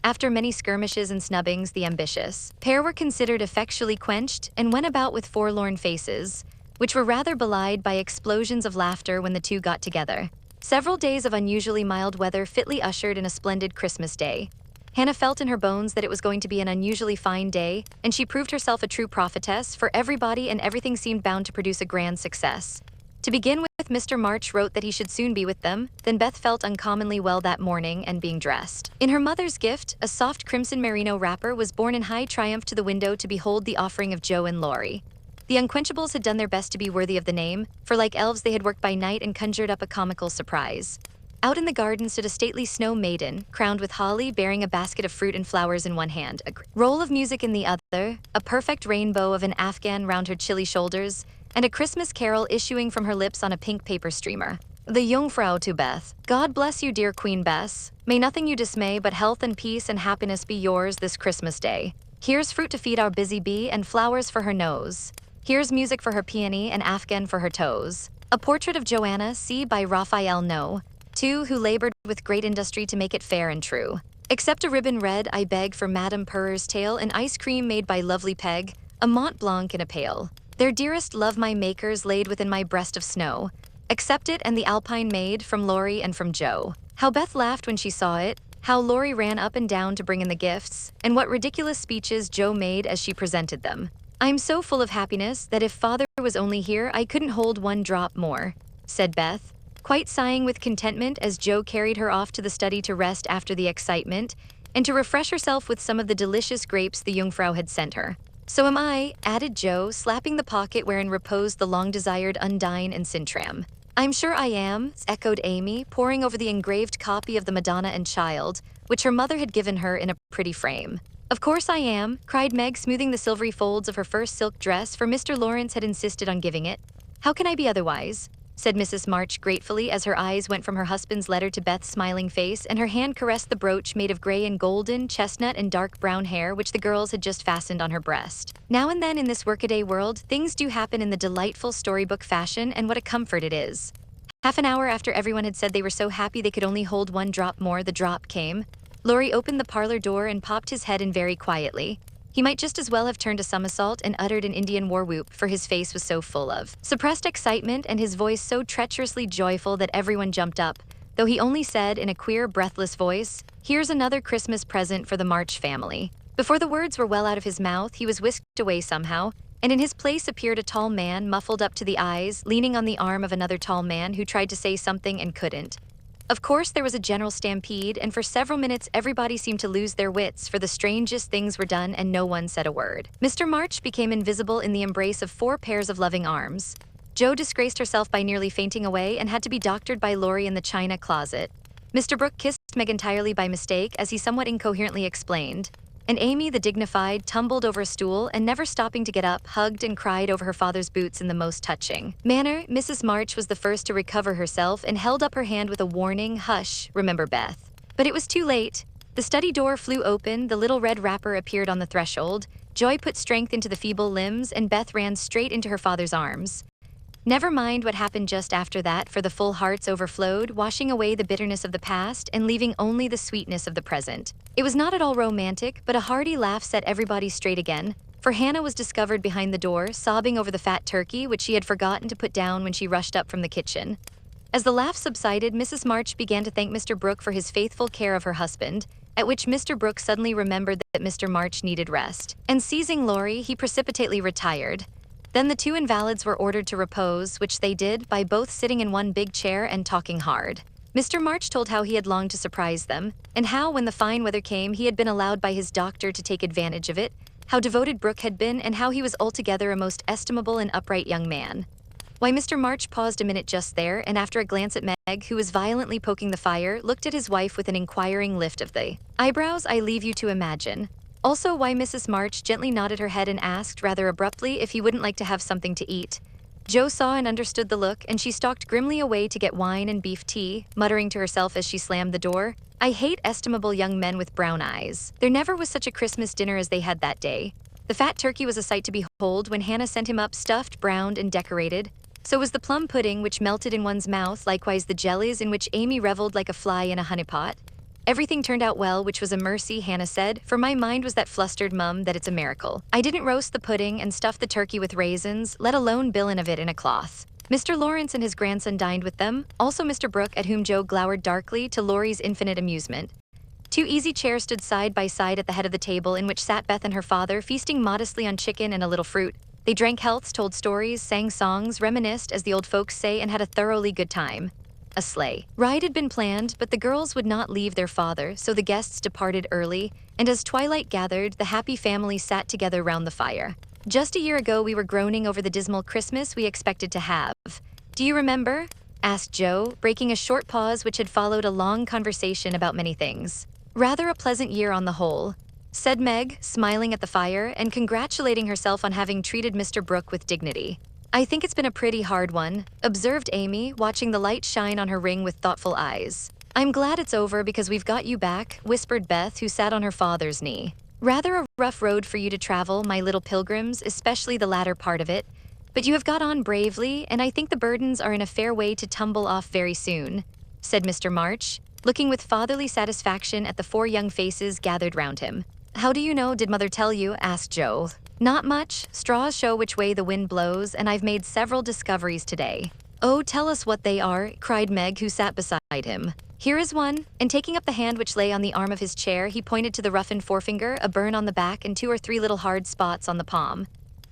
After many skirmishes and snubbings, the ambitious pair were considered effectually quenched and went about with forlorn faces, which were rather belied by explosions of laughter when the two got together. Several days of unusually mild weather fitly ushered in a splendid Christmas day. Hannah felt in her bones that it was going to be an unusually fine day, and she proved herself a true prophetess, for everybody and everything seemed bound to produce a grand success. To begin with, Mr. March wrote that he should soon be with them, then Beth felt uncommonly well that morning and being dressed in her mother's gift, a soft crimson merino wrapper, was borne in high triumph to the window to behold the offering of Joe and Laurie. The Unquenchables had done their best to be worthy of the name, for like elves they had worked by night and conjured up a comical surprise. Out in the garden stood a stately snow maiden, crowned with holly, bearing a basket of fruit and flowers in one hand, a roll of music in the other, a perfect rainbow of an Afghan round her chilly shoulders, and a Christmas carol issuing from her lips on a pink paper streamer. The Jungfrau to Beth. God bless you, dear Queen Bess. May nothing you dismay, but health and peace and happiness be yours this Christmas day. Here's fruit to feed our busy bee and flowers for her nose. Here's music for her peony and Afghan for her toes. A portrait of Joanna, C. by Raphael No. 2, who labored with great industry to make it fair and true. Except a ribbon red, I beg for Madame Purr's tail, an ice cream made by lovely Peg, a Mont Blanc in a pail. Their dearest love my makers laid within my breast of snow. Accept it and the Alpine maid from Laurie and from Joe. How Beth laughed when she saw it, how Laurie ran up and down to bring in the gifts, and what ridiculous speeches Joe made as she presented them. I'm so full of happiness that if Father was only here, I couldn't hold one drop more, said Beth, quite sighing with contentment as Joe carried her off to the study to rest after the excitement, and to refresh herself with some of the delicious grapes the Jungfrau had sent her. So am I, added Joe, slapping the pocket wherein reposed the long-desired Undine and Sintram. I'm sure I am, echoed Amy, poring over the engraved copy of the Madonna and Child, which her mother had given her in a pretty frame. Of course I am, cried Meg, smoothing the silvery folds of her first silk dress, for Mr. Lawrence had insisted on giving it. How can I be otherwise? said Mrs. March gratefully as her eyes went from her husband's letter to Beth's smiling face and her hand caressed the brooch made of gray and golden, chestnut and dark brown hair which the girls had just fastened on her breast. Now and then in this workaday world, things do happen in the delightful storybook fashion, and what a comfort it is. Half an hour after everyone had said they were so happy they could only hold one drop more, the drop came. Laurie opened the parlor door and popped his head in very quietly. He might just as well have turned a somersault and uttered an Indian war whoop, for his face was so full of suppressed excitement and his voice so treacherously joyful that everyone jumped up, though he only said in a queer, breathless voice, "Here's another Christmas present for the March family." Before the words were well out of his mouth, he was whisked away somehow, and in his place appeared a tall man, muffled up to the eyes, leaning on the arm of another tall man who tried to say something and couldn't. Of course, there was a general stampede, and for several minutes everybody seemed to lose their wits, for the strangest things were done and no one said a word. Mr. March became invisible in the embrace of 4 pairs of loving arms. Jo disgraced herself by nearly fainting away and had to be doctored by Laurie in the china closet. Mr. Brooke kissed Meg entirely by mistake, as he somewhat incoherently explained. And Amy, the dignified, tumbled over a stool and, never stopping to get up, hugged and cried over her father's boots in the most touching manner. Mrs. March was the first to recover herself and held up her hand with a warning, "Hush, remember Beth." But it was too late. The study door flew open, the little red wrapper appeared on the threshold, joy put strength into the feeble limbs, and Beth ran straight into her father's arms. Never mind what happened just after that, for the full hearts overflowed, washing away the bitterness of the past and leaving only the sweetness of the present. It was not at all romantic, but a hearty laugh set everybody straight again, for Hannah was discovered behind the door, sobbing over the fat turkey which she had forgotten to put down when she rushed up from the kitchen. As the laugh subsided, Mrs. March began to thank Mr. Brooke for his faithful care of her husband, at which Mr. Brooke suddenly remembered that Mr. March needed rest, and seizing Laurie, he precipitately retired. Then the 2 invalids were ordered to repose, which they did by both sitting in one big chair and talking hard. Mr. March told how he had longed to surprise them, and how, when the fine weather came, he had been allowed by his doctor to take advantage of it, how devoted Brooke had been, and how he was altogether a most estimable and upright young man. Why, Mr. March paused a minute just there, and after a glance at Meg, who was violently poking the fire, looked at his wife with an inquiring lift of the eyebrows. I leave you to imagine. Also, why Mrs. March gently nodded her head and asked, rather abruptly, if he wouldn't like to have something to eat. Jo saw and understood the look, and she stalked grimly away to get wine and beef tea, muttering to herself as she slammed the door, "I hate estimable young men with brown eyes." There never was such a Christmas dinner as they had that day. The fat turkey was a sight to behold when Hannah sent him up stuffed, browned, and decorated. So was the plum pudding, which melted in one's mouth, likewise the jellies, in which Amy reveled like a fly in a honeypot. Everything turned out well, which was a mercy, Hannah said, for my mind was that flustered, Mum, that it's a miracle. I didn't roast the pudding and stuff the turkey with raisins, let alone billin of it in a cloth. Mr. Lawrence and his grandson dined with them, also Mr. Brooke, at whom Jo glowered darkly, to Laurie's infinite amusement. 2 easy chairs stood side by side at the head of the table, in which sat Beth and her father, feasting modestly on chicken and a little fruit. They drank healths, told stories, sang songs, reminisced, as the old folks say, and had a thoroughly good time. A sleigh ride had been planned, but the girls would not leave their father, so the guests departed early, and as twilight gathered, the happy family sat together round the fire. Just a year ago we were groaning over the dismal Christmas we expected to have. Do you remember? Asked Jo, breaking a short pause which had followed a long conversation about many things. Rather a pleasant year on the whole, said Meg, smiling at the fire and congratulating herself on having treated Mr. Brooke with dignity. I think it's been a pretty hard one, observed Amy, watching the light shine on her ring with thoughtful eyes. I'm glad it's over because we've got you back, whispered Beth, who sat on her father's knee. Rather a rough road for you to travel, my little pilgrims, especially the latter part of it. But you have got on bravely, and I think the burdens are in a fair way to tumble off very soon, said Mr. March, looking with fatherly satisfaction at the 4 young faces gathered round him. How do you know? Did Mother tell you? Asked Jo. Not much. Straws show which way the wind blows, and I've made several discoveries today. Oh, tell us what they are, cried Meg, who sat beside him. Here is one, and taking up the hand which lay on the arm of his chair, he pointed to the roughened forefinger, a burn on the back, and 2 or 3 little hard spots on the palm.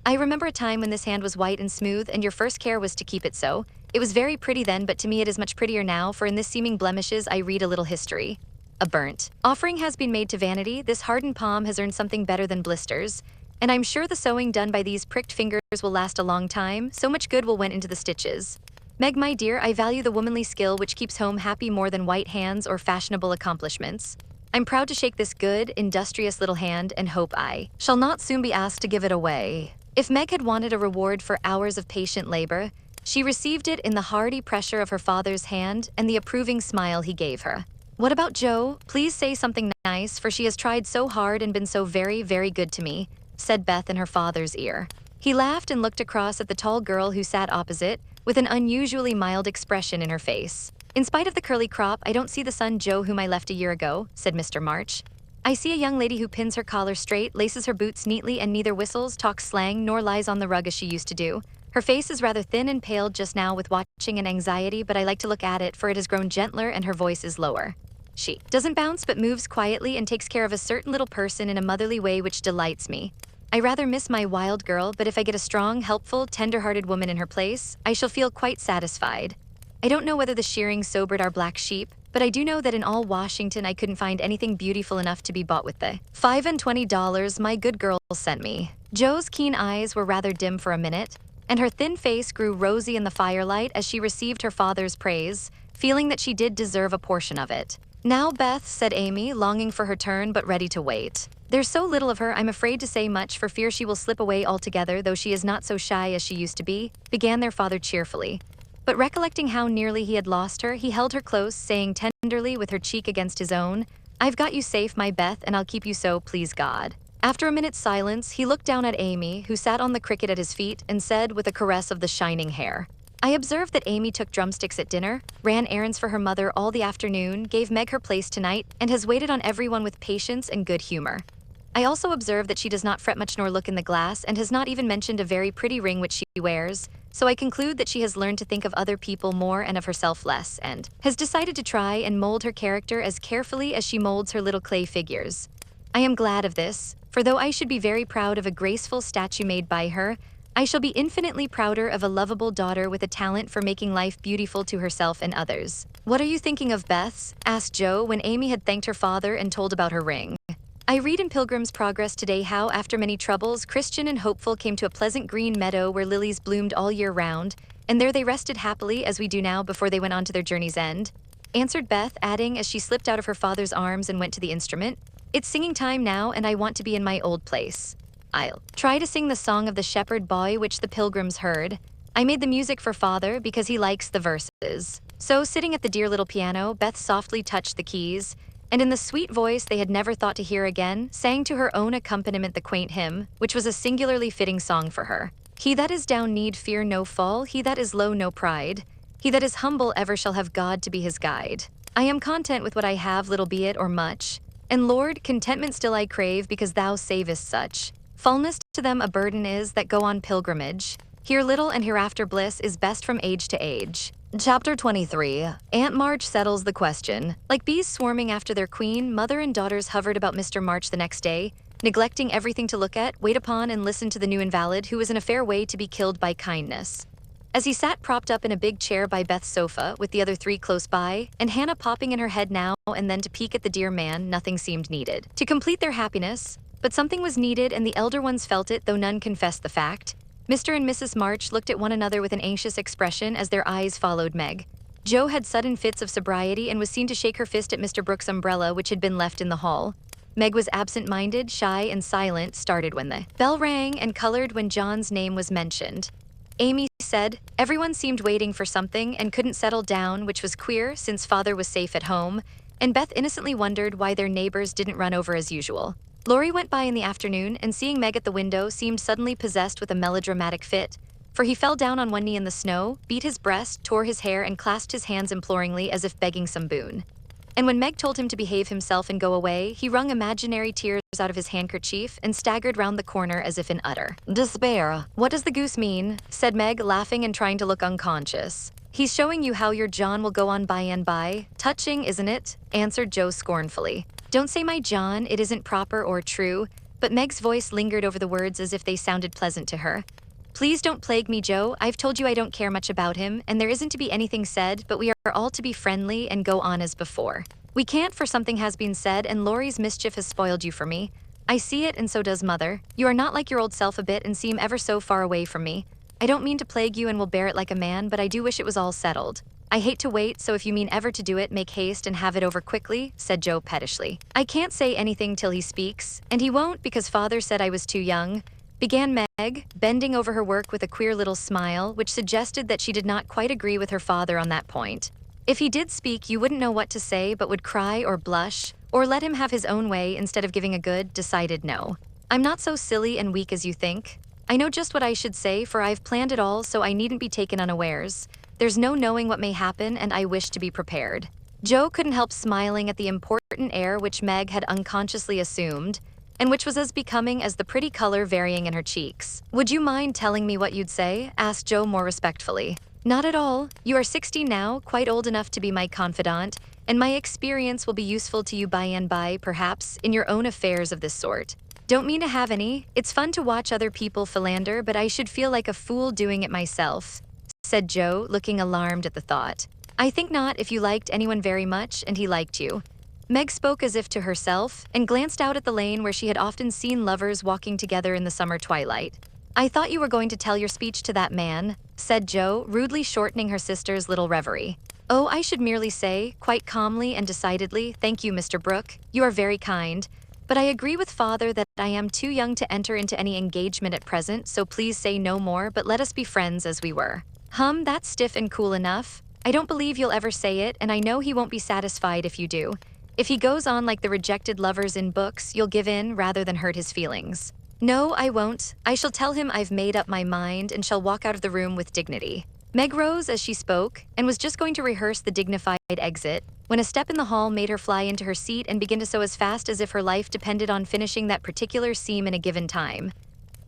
I remember a time when this hand was white and smooth, and your first care was to keep it so. It was very pretty then, but to me it is much prettier now, for in this seeming blemishes I read a little history. A burnt offering has been made to vanity. This hardened palm has earned something better than blisters, and I'm sure the sewing done by these pricked fingers will last a long time, so much good will went into the stitches. Meg, my dear, I value the womanly skill which keeps home happy more than white hands or fashionable accomplishments. I'm proud to shake this good, industrious little hand and hope I shall not soon be asked to give it away. If Meg had wanted a reward for hours of patient labor, She received it in the hearty pressure of her father's hand and the approving smile he gave her. "What about Joe? Please say something nice, for she has tried so hard and been so very, very good to me," said Beth in her father's ear. He laughed and looked across at the tall girl who sat opposite, with an unusually mild expression in her face. "In spite of the curly crop, I don't see the son Joe whom I left a year ago," said Mr. March. "I see a young lady who pins her collar straight, laces her boots neatly, and neither whistles, talks slang, nor lies on the rug as she used to do. Her face is rather thin and paled just now with watching and anxiety, but I like to look at it, for it has grown gentler and her voice is lower. She doesn't bounce but moves quietly and takes care of a certain little person in a motherly way which delights me. I rather miss my wild girl, but if I get a strong, helpful, tender-hearted woman in her place, I shall feel quite satisfied. I don't know whether the shearing sobered our black sheep, but I do know that in all Washington I couldn't find anything beautiful enough to be bought with the $25 my good girl sent me." Joe's keen eyes were rather dim for a minute, and her thin face grew rosy in the firelight as she received her father's praise, feeling that she did deserve a portion of it. "Now, Beth," said Amy, longing for her turn but ready to wait. "There's so little of her, I'm afraid to say much for fear she will slip away altogether, though she is not so shy as she used to be," began their father cheerfully. But recollecting how nearly he had lost her, he held her close, saying tenderly with her cheek against his own, "I've got you safe, my Beth, and I'll keep you so, please God." After a minute's silence, he looked down at Amy, who sat on the cricket at his feet, and said with a caress of the shining hair, "I observed that Amy took drumsticks at dinner, ran errands for her mother all the afternoon, gave Meg her place tonight, and has waited on everyone with patience and good humor. I also observe that she does not fret much nor look in the glass, and has not even mentioned a very pretty ring which she wears, so I conclude that she has learned to think of other people more and of herself less, and has decided to try and mold her character as carefully as she molds her little clay figures. I am glad of this, for though I should be very proud of a graceful statue made by her, I shall be infinitely prouder of a lovable daughter with a talent for making life beautiful to herself and others." "What are you thinking of, Beth?" asked Joe when Amy had thanked her father and told about her ring. "I read in Pilgrim's Progress today how, after many troubles, Christian and Hopeful came to a pleasant green meadow where lilies bloomed all year round, and there they rested happily as we do now before they went on to their journey's end," answered Beth, adding as she slipped out of her father's arms and went to the instrument, "It's singing time now, and I want to be in my old place. I'll try to sing the song of the shepherd boy which the pilgrims heard. I made the music for father because he likes the verses." So, sitting at the dear little piano, Beth softly touched the keys, and in the sweet voice they had never thought to hear again, sang to her own accompaniment the quaint hymn, which was a singularly fitting song for her. "He that is down need fear no fall, he that is low no pride. He that is humble ever shall have God to be his guide. I am content with what I have, little be it or much. And Lord, contentment still I crave, because thou savest such. Fullness to them a burden is that go on pilgrimage. Here little and hereafter bliss is best from age to age." Chapter 23. Aunt March settles the question. Like bees swarming after their queen, mother and daughters hovered about Mr. March the next day, neglecting everything to look at, wait upon, and listen to the new invalid who was in a fair way to be killed by kindness. As he sat propped up in a big chair by Beth's sofa, with the other three close by, and Hannah popping in her head now and then to peek at the dear man, nothing seemed needed to complete their happiness, but something was needed, and the elder ones felt it, though none confessed the fact. Mr. and Mrs. March looked at one another with an anxious expression as their eyes followed Meg. Joe had sudden fits of sobriety and was seen to shake her fist at Mr. Brooks' umbrella which had been left in the hall. Meg was absent-minded, shy, and silent, started when the bell rang, and colored when John's name was mentioned. Amy said, "Everyone seemed waiting for something and couldn't settle down, which was queer since father was safe at home," and Beth innocently wondered why their neighbors didn't run over as usual. Laurie went by in the afternoon, and seeing Meg at the window seemed suddenly possessed with a melodramatic fit, for he fell down on one knee in the snow, beat his breast, tore his hair, and clasped his hands imploringly as if begging some boon. And when Meg told him to behave himself and go away, he wrung imaginary tears out of his handkerchief and staggered round the corner as if in utter despair. "What does the goose mean?" said Meg, laughing and trying to look unconscious. "He's showing you how your John will go on by and by. Touching, isn't it?" answered Joe scornfully. "Don't say my John, it isn't proper or true," but Meg's voice lingered over the words as if they sounded pleasant to her. "Please don't plague me, Joe. I've told you I don't care much about him, and there isn't to be anything said, but we are all to be friendly and go on as before. We can't, for something has been said, and Laurie's mischief has spoiled you for me. I see it, and so does Mother. You are not like your old self a bit and seem ever so far away from me. I don't mean to plague you and will bear it like a man, but I do wish it was all settled. I hate to wait, so if you mean ever to do it, make haste and have it over quickly," said Joe pettishly. "I can't say anything till he speaks, and he won't because father said I was too young. began Meg, bending over her work with a queer little smile which suggested that she did not quite agree with her father on that point. If he did speak, you wouldn't know what to say but would cry or blush, or let him have his own way instead of giving a good, decided no. I'm not so silly and weak as you think. I know just what I should say, for I've planned it all, so I needn't be taken unawares. There's no knowing what may happen, and I wish to be prepared. Joe couldn't help smiling at the important air which Meg had unconsciously assumed, and which was as becoming as the pretty color varying in her cheeks. Would you mind telling me what you'd say? Asked Joe more respectfully. Not at all. You are 60 now, quite old enough to be my confidant, and my experience will be useful to you by and by, perhaps, in your own affairs of this sort. Don't mean to have any. It's fun to watch other people philander, but I should feel like a fool doing it myself, said Joe, looking alarmed at the thought. I think not, if you liked anyone very much and he liked you. Meg spoke as if to herself and glanced out at the lane where she had often seen lovers walking together in the summer twilight. I thought you were going to tell your speech to that man, said Joe, rudely shortening her sister's little reverie. Oh, I should merely say, quite calmly and decidedly, thank you, Mr. Brooke. You are very kind. But I agree with Father that I am too young to enter into any engagement at present, so please say no more, but let us be friends as we were. That's stiff and cool enough. I don't believe you'll ever say it, and I know he won't be satisfied if you do. If he goes on like the rejected lovers in books, you'll give in rather than hurt his feelings. No, I won't. I shall tell him I've made up my mind and shall walk out of the room with dignity. Meg rose as she spoke and was just going to rehearse the dignified exit when a step in the hall made her fly into her seat and begin to sew as fast as if her life depended on finishing that particular seam in a given time.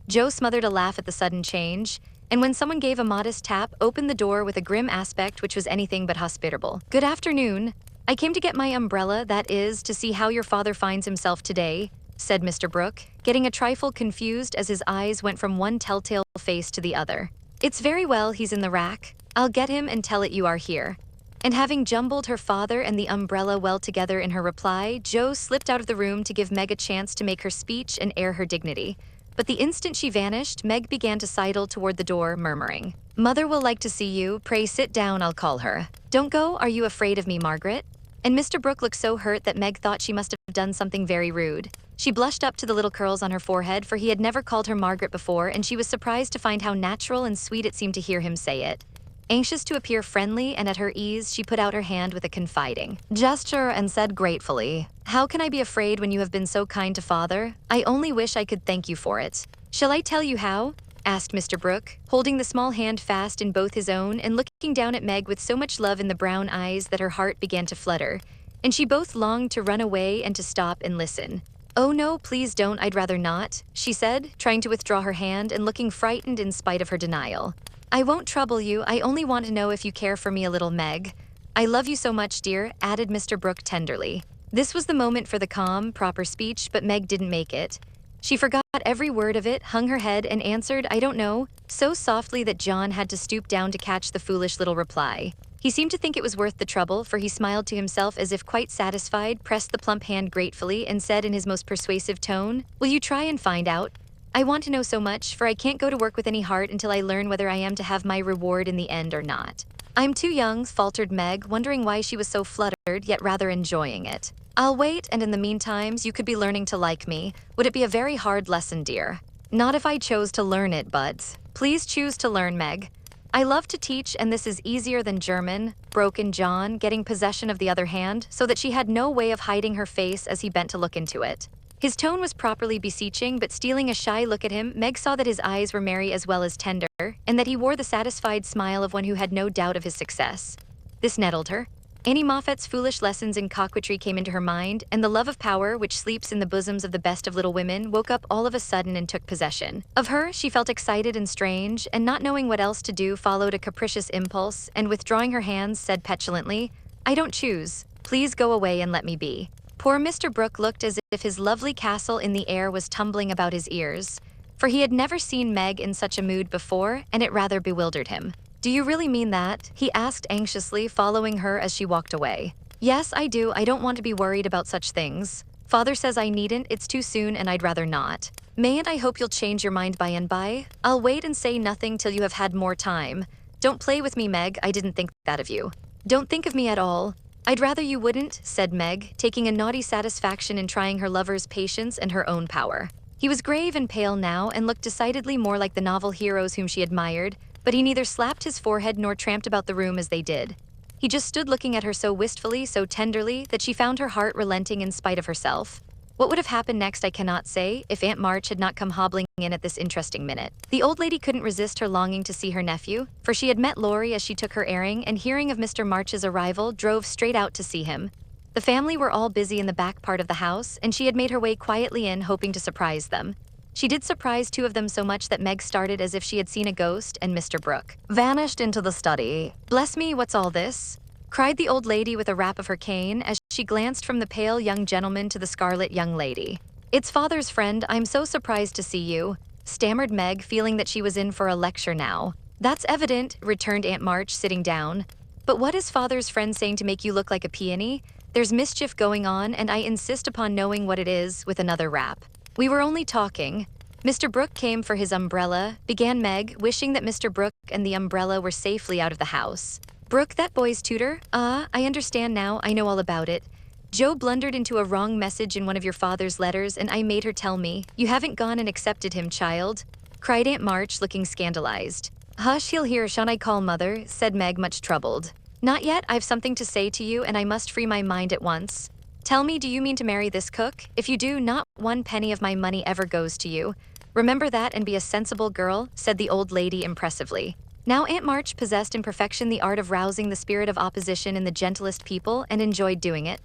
Joe smothered a laugh at the sudden change, and when someone gave a modest tap, opened the door with a grim aspect which was anything but hospitable. Good afternoon. I came to get my umbrella, that is, to see how your father finds himself today, said Mr. Brooke, getting a trifle confused as his eyes went from one telltale face to the other. It's very well, he's in the rack. I'll get him and tell it you are here. And having jumbled her father and the umbrella well together in her reply, Joe slipped out of the room to give Meg a chance to make her speech and air her dignity. But the instant she vanished, Meg began to sidle toward the door, murmuring, Mother will like to see you. Pray sit down, I'll call her. Don't go, are you afraid of me, Margaret? And Mr. Brooke looked so hurt that Meg thought she must have done something very rude. She blushed up to the little curls on her forehead, for he had never called her Margaret before, and she was surprised to find how natural and sweet it seemed to hear him say it. Anxious to appear friendly and at her ease, she put out her hand with a confiding gesture and said gratefully, How can I be afraid when you have been so kind to Father? I only wish I could thank you for it. Shall I tell you how? Asked Mr. Brooke, holding the small hand fast in both his own and looking down at Meg with so much love in the brown eyes that her heart began to flutter, and she both longed to run away and to stop and listen. Oh no, please don't, I'd rather not, she said, trying to withdraw her hand and looking frightened in spite of her denial. I won't trouble you, I only want to know if you care for me a little, Meg. I love you so much, dear, added Mr. Brooke tenderly. This was the moment for the calm, proper speech, but Meg didn't make it. She forgot every word of it, hung her head, and answered, I don't know, so softly that John had to stoop down to catch the foolish little reply. He seemed to think it was worth the trouble, for he smiled to himself as if quite satisfied, pressed the plump hand gratefully, and said in his most persuasive tone, Will you try and find out? I want to know so much, for I can't go to work with any heart until I learn whether I am to have my reward in the end or not. I'm too young, faltered Meg, wondering why she was so fluttered, yet rather enjoying it. I'll wait, and in the meantime, you could be learning to like me. Would it be a very hard lesson, dear? Not if I chose to learn it, but please choose to learn, Meg. I love to teach, and this is easier than German, broke in John, getting possession of the other hand, so that she had no way of hiding her face as he bent to look into it. His tone was properly beseeching, but stealing a shy look at him, Meg saw that his eyes were merry as well as tender, and that he wore the satisfied smile of one who had no doubt of his success. This nettled her. Annie Moffat's foolish lessons in coquetry came into her mind, and the love of power which sleeps in the bosoms of the best of little women woke up all of a sudden and took possession. Of her, she felt excited and strange, and not knowing what else to do followed a capricious impulse, and withdrawing her hands said petulantly, I don't choose. Please go away and let me be. Poor Mr. Brooke looked as if his lovely castle in the air was tumbling about his ears, for he had never seen Meg in such a mood before, and it rather bewildered him. Do you really mean that? He asked anxiously, following her as she walked away. Yes, I do. I don't want to be worried about such things. Father says I needn't, it's too soon, and I'd rather not. Mayn't I hope you'll change your mind by and by? I'll wait and say nothing till you have had more time. Don't play with me, Meg, I didn't think that of you. Don't think of me at all. I'd rather you wouldn't, said Meg, taking a naughty satisfaction in trying her lover's patience and her own power. He was grave and pale now and looked decidedly more like the novel heroes whom she admired, but he neither slapped his forehead nor tramped about the room as they did. He just stood looking at her so wistfully, so tenderly, that she found her heart relenting in spite of herself. What would have happened next I cannot say, if Aunt March had not come hobbling in at this interesting minute. The old lady couldn't resist her longing to see her nephew, for she had met Laurie as she took her airing, and hearing of Mr. March's arrival, drove straight out to see him. The family were all busy in the back part of the house, and she had made her way quietly in, hoping to surprise them. She did surprise two of them so much that Meg started as if she had seen a ghost, and Mr. Brooke vanished into the study. "Bless me, what's all this?" cried the old lady with a rap of her cane as she glanced from the pale young gentleman to the scarlet young lady. "It's father's friend, I'm so surprised to see you," stammered Meg, feeling that she was in for a lecture now. "That's evident," returned Aunt March, sitting down. "But what is father's friend saying to make you look like a peony? There's mischief going on, and I insist upon knowing what it is," with another rap. "We were only talking." "Mr. Brooke came for his umbrella," began Meg, wishing that Mr. Brooke and the umbrella were safely out of the house. "Brooke, that boy's tutor? Ah, I understand now, I know all about it. Joe blundered into a wrong message in one of your father's letters, and I made her tell me. You haven't gone and accepted him, child," cried Aunt March, looking scandalized. "Hush, he'll hear, shan't I call mother?" said Meg, much troubled. "Not yet, I've something to say to you, and I must free my mind at once. Tell me, do you mean to marry this cook? If you do, not one penny of my money ever goes to you. Remember that and be a sensible girl," said the old lady impressively. Now Aunt March possessed in perfection the art of rousing the spirit of opposition in the gentlest people and enjoyed doing it.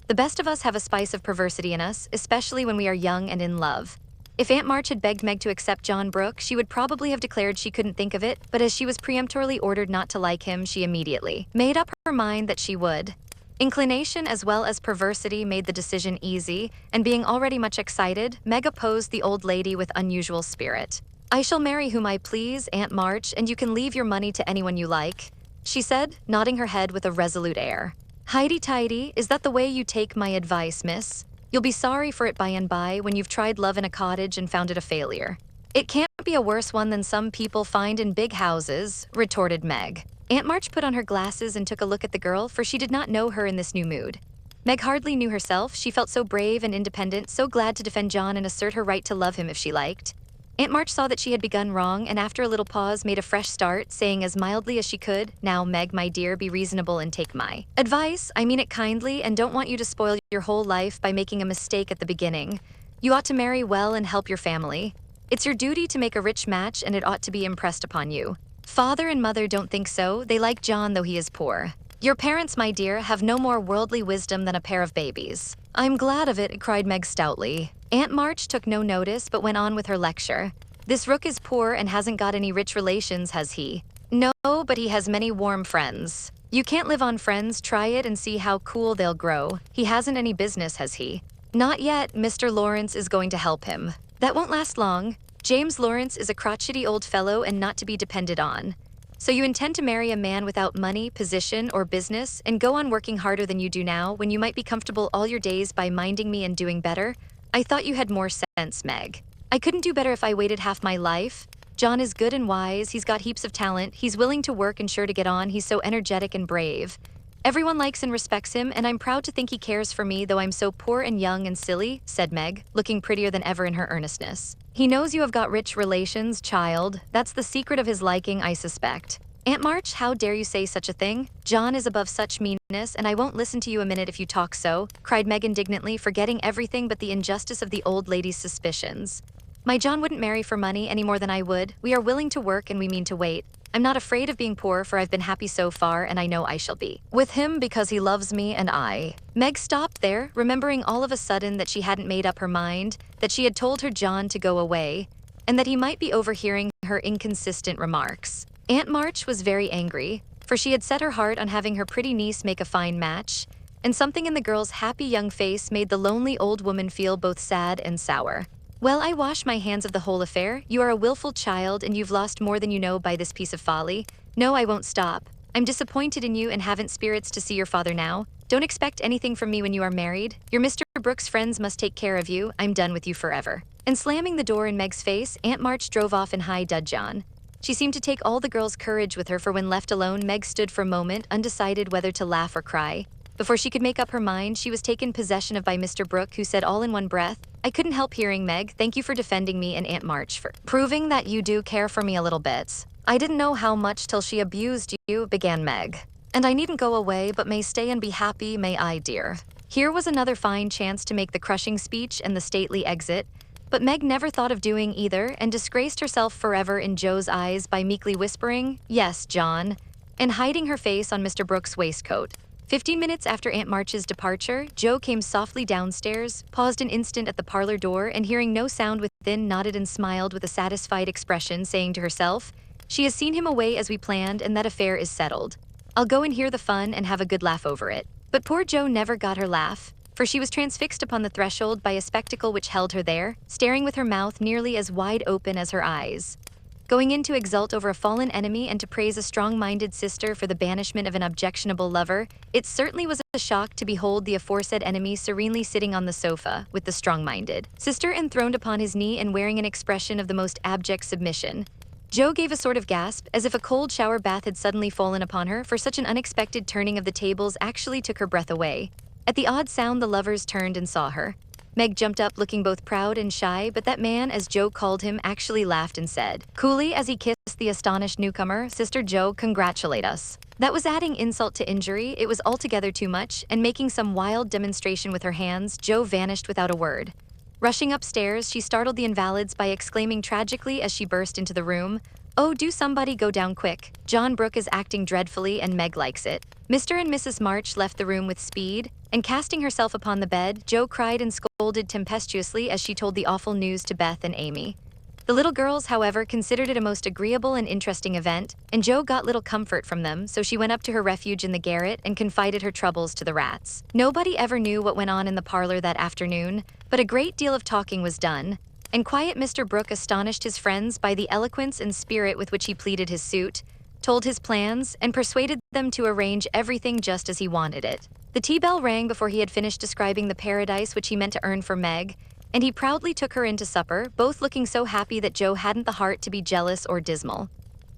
The best of us have a spice of perversity in us, especially when we are young and in love. If Aunt March had begged Meg to accept John Brooke, she would probably have declared she couldn't think of it, but as she was peremptorily ordered not to like him, she immediately made up her mind that she would. Inclination as well as perversity made the decision easy, and being already much excited, Meg opposed the old lady with unusual spirit. "I shall marry whom I please, Aunt March, and you can leave your money to anyone you like," she said, nodding her head with a resolute air. "Highty-tighty, is that the way you take my advice, miss? You'll be sorry for it by and by when you've tried love in a cottage and found it a failure." "It can't be a worse one than some people find in big houses," retorted Meg. Aunt March put on her glasses and took a look at the girl, for she did not know her in this new mood. Meg hardly knew herself. She felt so brave and independent, so glad to defend John and assert her right to love him if she liked. Aunt March saw that she had begun wrong, and after a little pause made a fresh start, saying as mildly as she could, "Now, Meg, my dear, be reasonable and take my advice. I mean it kindly and don't want you to spoil your whole life by making a mistake at the beginning. You ought to marry well and help your family. It's your duty to make a rich match, and it ought to be impressed upon you. Father and mother don't think so. They like John though he is poor. Your parents, my dear, have no more worldly wisdom than a pair of babies." "I'm glad of it," cried Meg stoutly. Aunt March took no notice but went on with her lecture. "This Rook is poor and hasn't got any rich relations, has he?" "No, but he has many warm friends." "You can't live on friends. Try it and see how cool they'll grow. He hasn't any business, has he?" "Not yet. Mr. Lawrence is going to help him." "That won't last long. James Lawrence is a crotchety old fellow and not to be depended on. So you intend to marry a man without money, position, or business, and go on working harder than you do now, when you might be comfortable all your days by minding me and doing better? I thought you had more sense, Meg." "I couldn't do better if I waited half my life. John is good and wise, he's got heaps of talent, he's willing to work and sure to get on, he's so energetic and brave. Everyone likes and respects him, and I'm proud to think he cares for me, though I'm so poor and young and silly," said Meg, looking prettier than ever in her earnestness. "He knows you have got rich relations, child. That's the secret of his liking, I suspect." "Aunt March, how dare you say such a thing? John is above such meanness, and I won't listen to you a minute if you talk so," cried Meg indignantly, forgetting everything but the injustice of the old lady's suspicions. "My John wouldn't marry for money any more than I would. We are willing to work and we mean to wait. I'm not afraid of being poor, for I've been happy so far, and I know I shall be with him because he loves me and I—" Meg stopped there, remembering all of a sudden that she hadn't made up her mind, that she had told her John to go away, and that he might be overhearing her inconsistent remarks. Aunt March was very angry, for she had set her heart on having her pretty niece make a fine match, and something in the girl's happy young face made the lonely old woman feel both sad and sour. "Well, I wash my hands of the whole affair. You are a willful child, and you've lost more than you know by this piece of folly. No, I won't stop. I'm disappointed in you and haven't spirits to see your father now. Don't expect anything from me when you are married. Your Mr. Brooks' friends must take care of you. I'm done with you forever." And slamming the door in Meg's face, Aunt March drove off in high dudgeon. She seemed to take all the girl's courage with her, for when left alone, Meg stood for a moment, undecided whether to laugh or cry. Before she could make up her mind, she was taken possession of by Mr. Brooke, who said all in one breath, "I couldn't help hearing, Meg. Thank you for defending me and Aunt March for proving that you do care for me a little bit. I didn't know how much till she abused you," began Meg. "And I needn't go away, but may stay and be happy, may I, dear." Here was another fine chance to make the crushing speech and the stately exit, but Meg never thought of doing either and disgraced herself forever in Joe's eyes by meekly whispering, "Yes, John," and hiding her face on Mr. Brooke's waistcoat. 15 minutes after Aunt March's departure, Joe came softly downstairs, paused an instant at the parlor door, and hearing no sound within, nodded and smiled with a satisfied expression, saying to herself, "She has seen him away as we planned, and that affair is settled. I'll go and hear the fun and have a good laugh over it." But poor Joe never got her laugh, for she was transfixed upon the threshold by a spectacle which held her there, staring with her mouth nearly as wide open as her eyes. Going in to exult over a fallen enemy and to praise a strong-minded sister for the banishment of an objectionable lover, it certainly was a shock to behold the aforesaid enemy serenely sitting on the sofa with the strong-minded sister enthroned upon his knee and wearing an expression of the most abject submission. Joe gave a sort of gasp, as if a cold shower bath had suddenly fallen upon her, for such an unexpected turning of the tables actually took her breath away. At the odd sound, the lovers turned and saw her. Meg jumped up looking both proud and shy, but that man, as Joe called him, actually laughed and said, coolly as he kissed the astonished newcomer, "Sister Joe, congratulate us." That was adding insult to injury. It was altogether too much, and making some wild demonstration with her hands, Joe vanished without a word. Rushing upstairs, she startled the invalids by exclaiming tragically as she burst into the room, "Oh, do somebody go down quick. John Brooke is acting dreadfully and Meg likes it." Mr. and Mrs. March left the room with speed, and casting herself upon the bed, Joe cried and scolded tempestuously as she told the awful news to Beth and Amy. The little girls, however, considered it a most agreeable and interesting event, and Joe got little comfort from them, so she went up to her refuge in the garret and confided her troubles to the rats. Nobody ever knew what went on in the parlor that afternoon, but a great deal of talking was done, and quiet Mr. Brooke astonished his friends by the eloquence and spirit with which he pleaded his suit, told his plans, and persuaded them to arrange everything just as he wanted it. The tea bell rang before he had finished describing the paradise which he meant to earn for Meg, and he proudly took her in to supper, both looking so happy that Joe hadn't the heart to be jealous or dismal.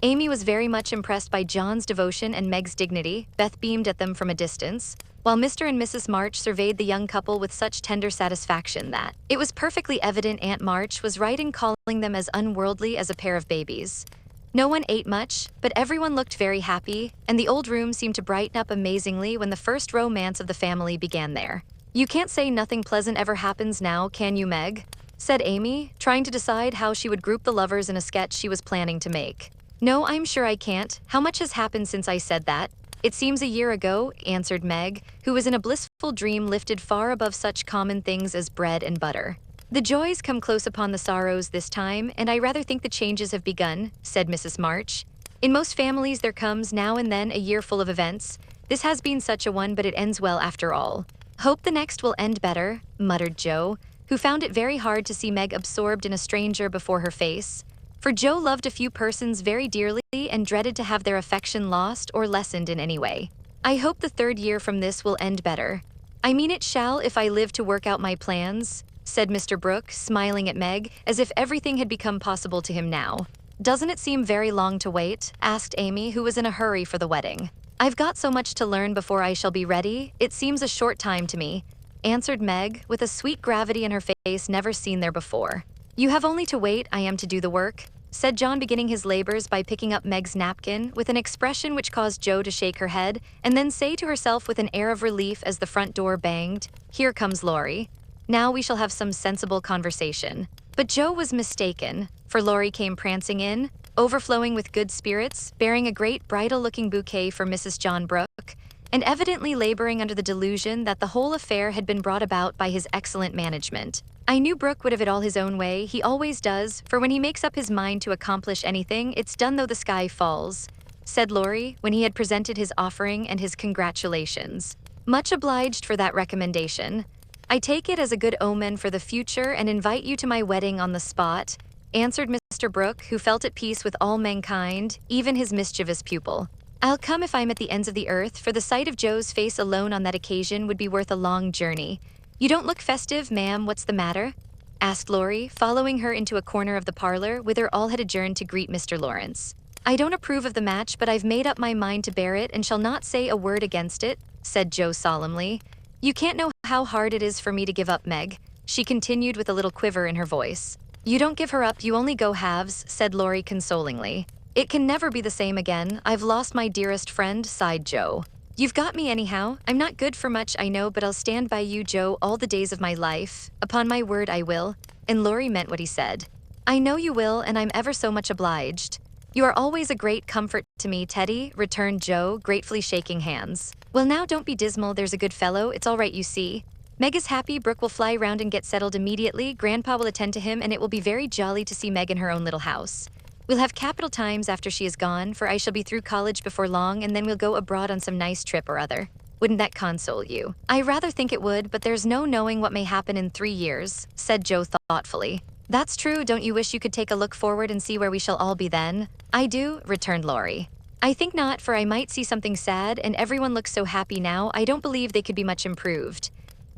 Amy was very much impressed by John's devotion and Meg's dignity. Beth beamed at them from a distance, while Mr. and Mrs. March surveyed the young couple with such tender satisfaction that it was perfectly evident Aunt March was right in calling them as unworldly as a pair of babies. No one ate much, but everyone looked very happy, and the old room seemed to brighten up amazingly when the first romance of the family began there. "You can't say nothing pleasant ever happens now, can you, Meg?" said Amy, trying to decide how she would group the lovers in a sketch she was planning to make. "No, I'm sure I can't. How much has happened since I said that?" "It seems a year ago," answered Meg, who was in a blissful dream lifted far above such common things as bread and butter. "The joys come close upon the sorrows this time, and I rather think the changes have begun," said Mrs. March. "In most families there comes now and then a year full of events. This has been such a one, but it ends well after all." "Hope the next will end better," muttered Joe, who found it very hard to see Meg absorbed in a stranger before her face. For Joe loved a few persons very dearly and dreaded to have their affection lost or lessened in any way. "I hope the third year from this will end better. I mean it shall if I live to work out my plans," said Mr. Brooke, smiling at Meg, as if everything had become possible to him now. "Doesn't it seem very long to wait?" asked Amy, who was in a hurry for the wedding. "I've got so much to learn before I shall be ready, it seems a short time to me," answered Meg, with a sweet gravity in her face never seen there before. "You have only to wait, I am to do the work," said John, beginning his labors by picking up Meg's napkin, with an expression which caused Joe to shake her head, and then say to herself with an air of relief as the front door banged, "Here comes Laurie. Now we shall have some sensible conversation." But Joe was mistaken, for Laurie came prancing in, overflowing with good spirits, bearing a great bridal-looking bouquet for Mrs. John Brooke, and evidently laboring under the delusion that the whole affair had been brought about by his excellent management. "I knew Brooke would have it all his own way, he always does, for when he makes up his mind to accomplish anything, it's done though the sky falls," said Laurie, when he had presented his offering and his congratulations. "Much obliged for that recommendation. I take it as a good omen for the future and invite you to my wedding on the spot," answered Mr. Brooke, who felt at peace with all mankind, even his mischievous pupil. "I'll come if I'm at the ends of the earth, for the sight of Joe's face alone on that occasion would be worth a long journey. You don't look festive, ma'am, what's the matter?" asked Laurie, following her into a corner of the parlor, whither all had adjourned to greet Mr. Lawrence. "I don't approve of the match, but I've made up my mind to bear it and shall not say a word against it," said Joe solemnly. You can't know how hard it is for me to give up Meg, she continued with a little quiver in her voice. You don't give her up, you only go halves, said Laurie consolingly. It can never be the same again. I've lost my dearest friend, sighed Joe. You've got me anyhow. I'm not good for much, I know, but I'll stand by you, Joe, all the days of my life. Upon my word, I will. And Laurie meant what he said. I know you will, and I'm ever so much obliged. You are always a great comfort to me, Teddy, returned Joe, gratefully shaking hands. Well, now don't be dismal, there's a good fellow. It's all right, you see. Meg is happy, Brooke will fly round and get settled immediately, Grandpa will attend to him, and it will be very jolly to see Meg in her own little house. We'll have capital times after she is gone, for I shall be through college before long, and then we'll go abroad on some nice trip or other. Wouldn't that console you? I rather think it would, but there's no knowing what may happen in 3 years, said Joe thoughtfully. That's true, don't you wish you could take a look forward and see where we shall all be then? I do, returned Laurie. I think not, for I might see something sad, and everyone looks so happy now, I don't believe they could be much improved.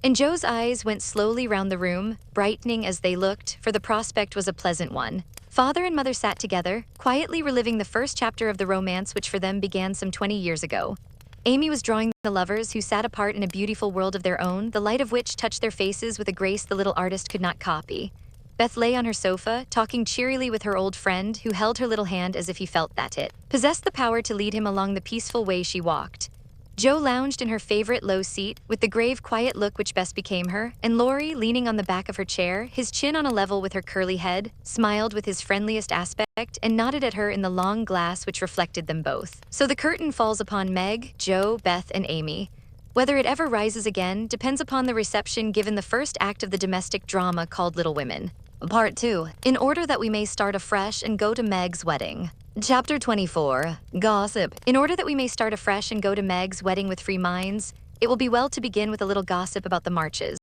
And Joe's eyes went slowly round the room, brightening as they looked, for the prospect was a pleasant one. Father and mother sat together, quietly reliving the first chapter of the romance which for them began some 20 years ago. Amy was drawing the lovers who sat apart in a beautiful world of their own, the light of which touched their faces with a grace the little artist could not copy. Beth lay on her sofa, talking cheerily with her old friend, who held her little hand as if he felt that it possessed the power to lead him along the peaceful way she walked. Joe lounged in her favorite low seat, with the grave, quiet look which best became her, and Laurie, leaning on the back of her chair, his chin on a level with her curly head, smiled with his friendliest aspect and nodded at her in the long glass which reflected them both. So the curtain falls upon Meg, Joe, Beth, and Amy. Whether it ever rises again depends upon the reception given the first act of the domestic drama called Little Women. Part 2. In order that we may start afresh and go to Meg's wedding. Chapter 24. Gossip. In order that we may start afresh and go to Meg's wedding with free minds, it will be well to begin with a little gossip about the Marches.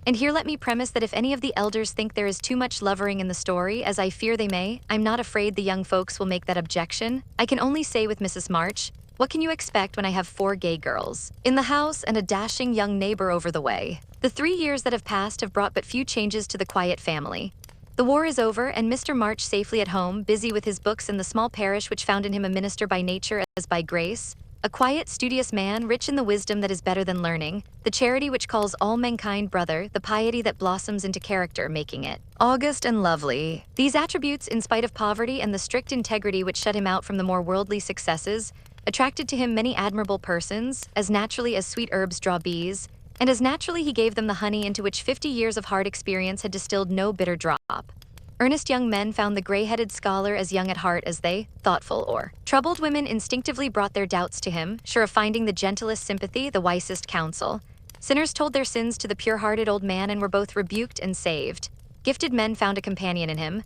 And here let me premise that if any of the elders think there is too much lovering in the story, as I fear they may, I'm not afraid the young folks will make that objection. I can only say with Mrs. March, what can you expect when I have 4 gay girls in the house and a dashing young neighbor over the way? The 3 years that have passed have brought but few changes to the quiet family. The war is over, and Mr. March safely at home, busy with his books in the small parish which found in him a minister by nature as by grace, a quiet, studious man, rich in the wisdom that is better than learning, the charity which calls all mankind brother, the piety that blossoms into character, making it august and lovely. These attributes, in spite of poverty and the strict integrity which shut him out from the more worldly successes, attracted to him many admirable persons, as naturally as sweet herbs draw bees, and as naturally he gave them the honey into which 50 years of hard experience had distilled no bitter drop. Earnest young men found the gray-headed scholar as young at heart as they, thoughtful or troubled women instinctively brought their doubts to him, sure of finding the gentlest sympathy, the wisest counsel. Sinners told their sins to the pure-hearted old man and were both rebuked and saved. Gifted men found a companion in him.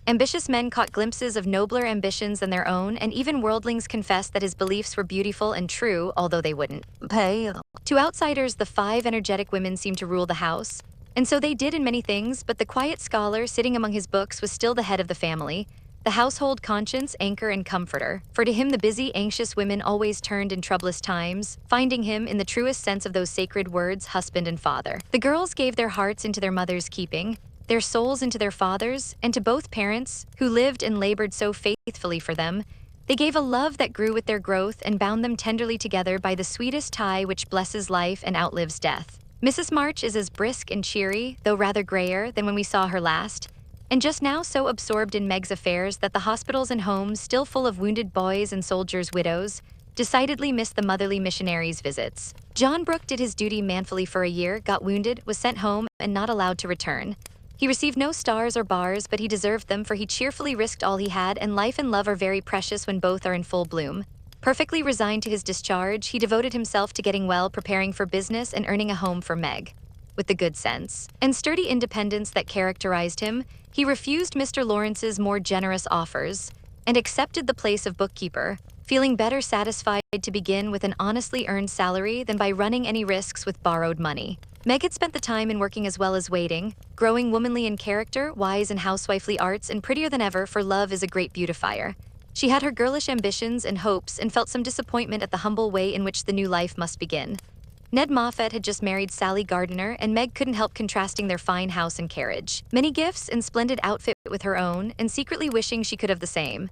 Ambitious men caught glimpses of nobler ambitions than their own, and even worldlings confessed that his beliefs were beautiful and true, although they wouldn't pay. To outsiders, the 5 energetic women seemed to rule the house, and so they did in many things, but the quiet scholar, sitting among his books, was still the head of the family, the household conscience, anchor, and comforter, for to him the busy, anxious women always turned in troublous times, finding him, in the truest sense of those sacred words, husband and father. The girls gave their hearts into their mother's keeping, their souls into their fathers, and to both parents, who lived and labored so faithfully for them, they gave a love that grew with their growth and bound them tenderly together by the sweetest tie which blesses life and outlives death. Mrs. March is as brisk and cheery, though rather grayer, than when we saw her last, and just now so absorbed in Meg's affairs that the hospitals and homes, still full of wounded boys and soldiers' widows, decidedly missed the motherly missionaries' visits. John Brooke did his duty manfully for a year, got wounded, was sent home, and not allowed to return. He received no stars or bars, but he deserved them, for he cheerfully risked all he had, and life and love are very precious when both are in full bloom. Perfectly resigned to his discharge, he devoted himself to getting well, preparing for business, and earning a home for Meg. With the good sense and sturdy independence that characterized him, he refused Mr. Lawrence's more generous offers and accepted the place of bookkeeper, feeling better satisfied to begin with an honestly earned salary than by running any risks with borrowed money. Meg had spent the time in working as well as waiting, growing womanly in character, wise in housewifely arts, and prettier than ever, for love is a great beautifier. She had her girlish ambitions and hopes and felt some disappointment at the humble way in which the new life must begin. Ned Moffat had just married Sally Gardiner, and Meg couldn't help contrasting their fine house and carriage, many gifts and splendid outfit with her own, and secretly wishing she could have the same.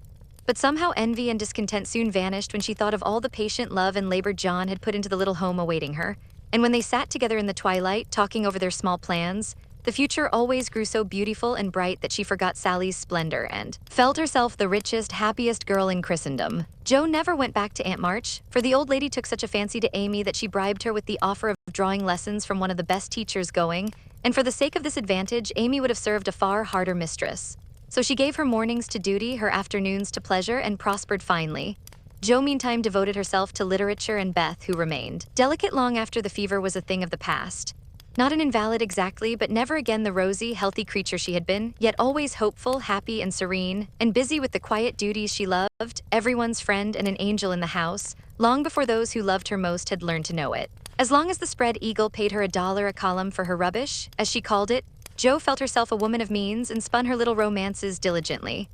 But somehow envy and discontent soon vanished when she thought of all the patient love and labor John had put into the little home awaiting her. And when they sat together in the twilight, talking over their small plans, the future always grew so beautiful and bright that she forgot Sally's splendor and felt herself the richest, happiest girl in Christendom. Jo never went back to Aunt March, for the old lady took such a fancy to Amy that she bribed her with the offer of drawing lessons from one of the best teachers going, and for the sake of this advantage, Amy would have served a far harder mistress. So she gave her mornings to duty, her afternoons to pleasure, and prospered finely. Jo meantime devoted herself to literature and Beth, who remained delicate long after the fever was a thing of the past. Not an invalid exactly, but never again the rosy, healthy creature she had been, yet always hopeful, happy, and serene, and busy with the quiet duties she loved, everyone's friend and an angel in the house, long before those who loved her most had learned to know it. As long as the Spread Eagle paid her $1 a column for her rubbish, as she called it, Jo felt herself a woman of means and spun her little romances diligently.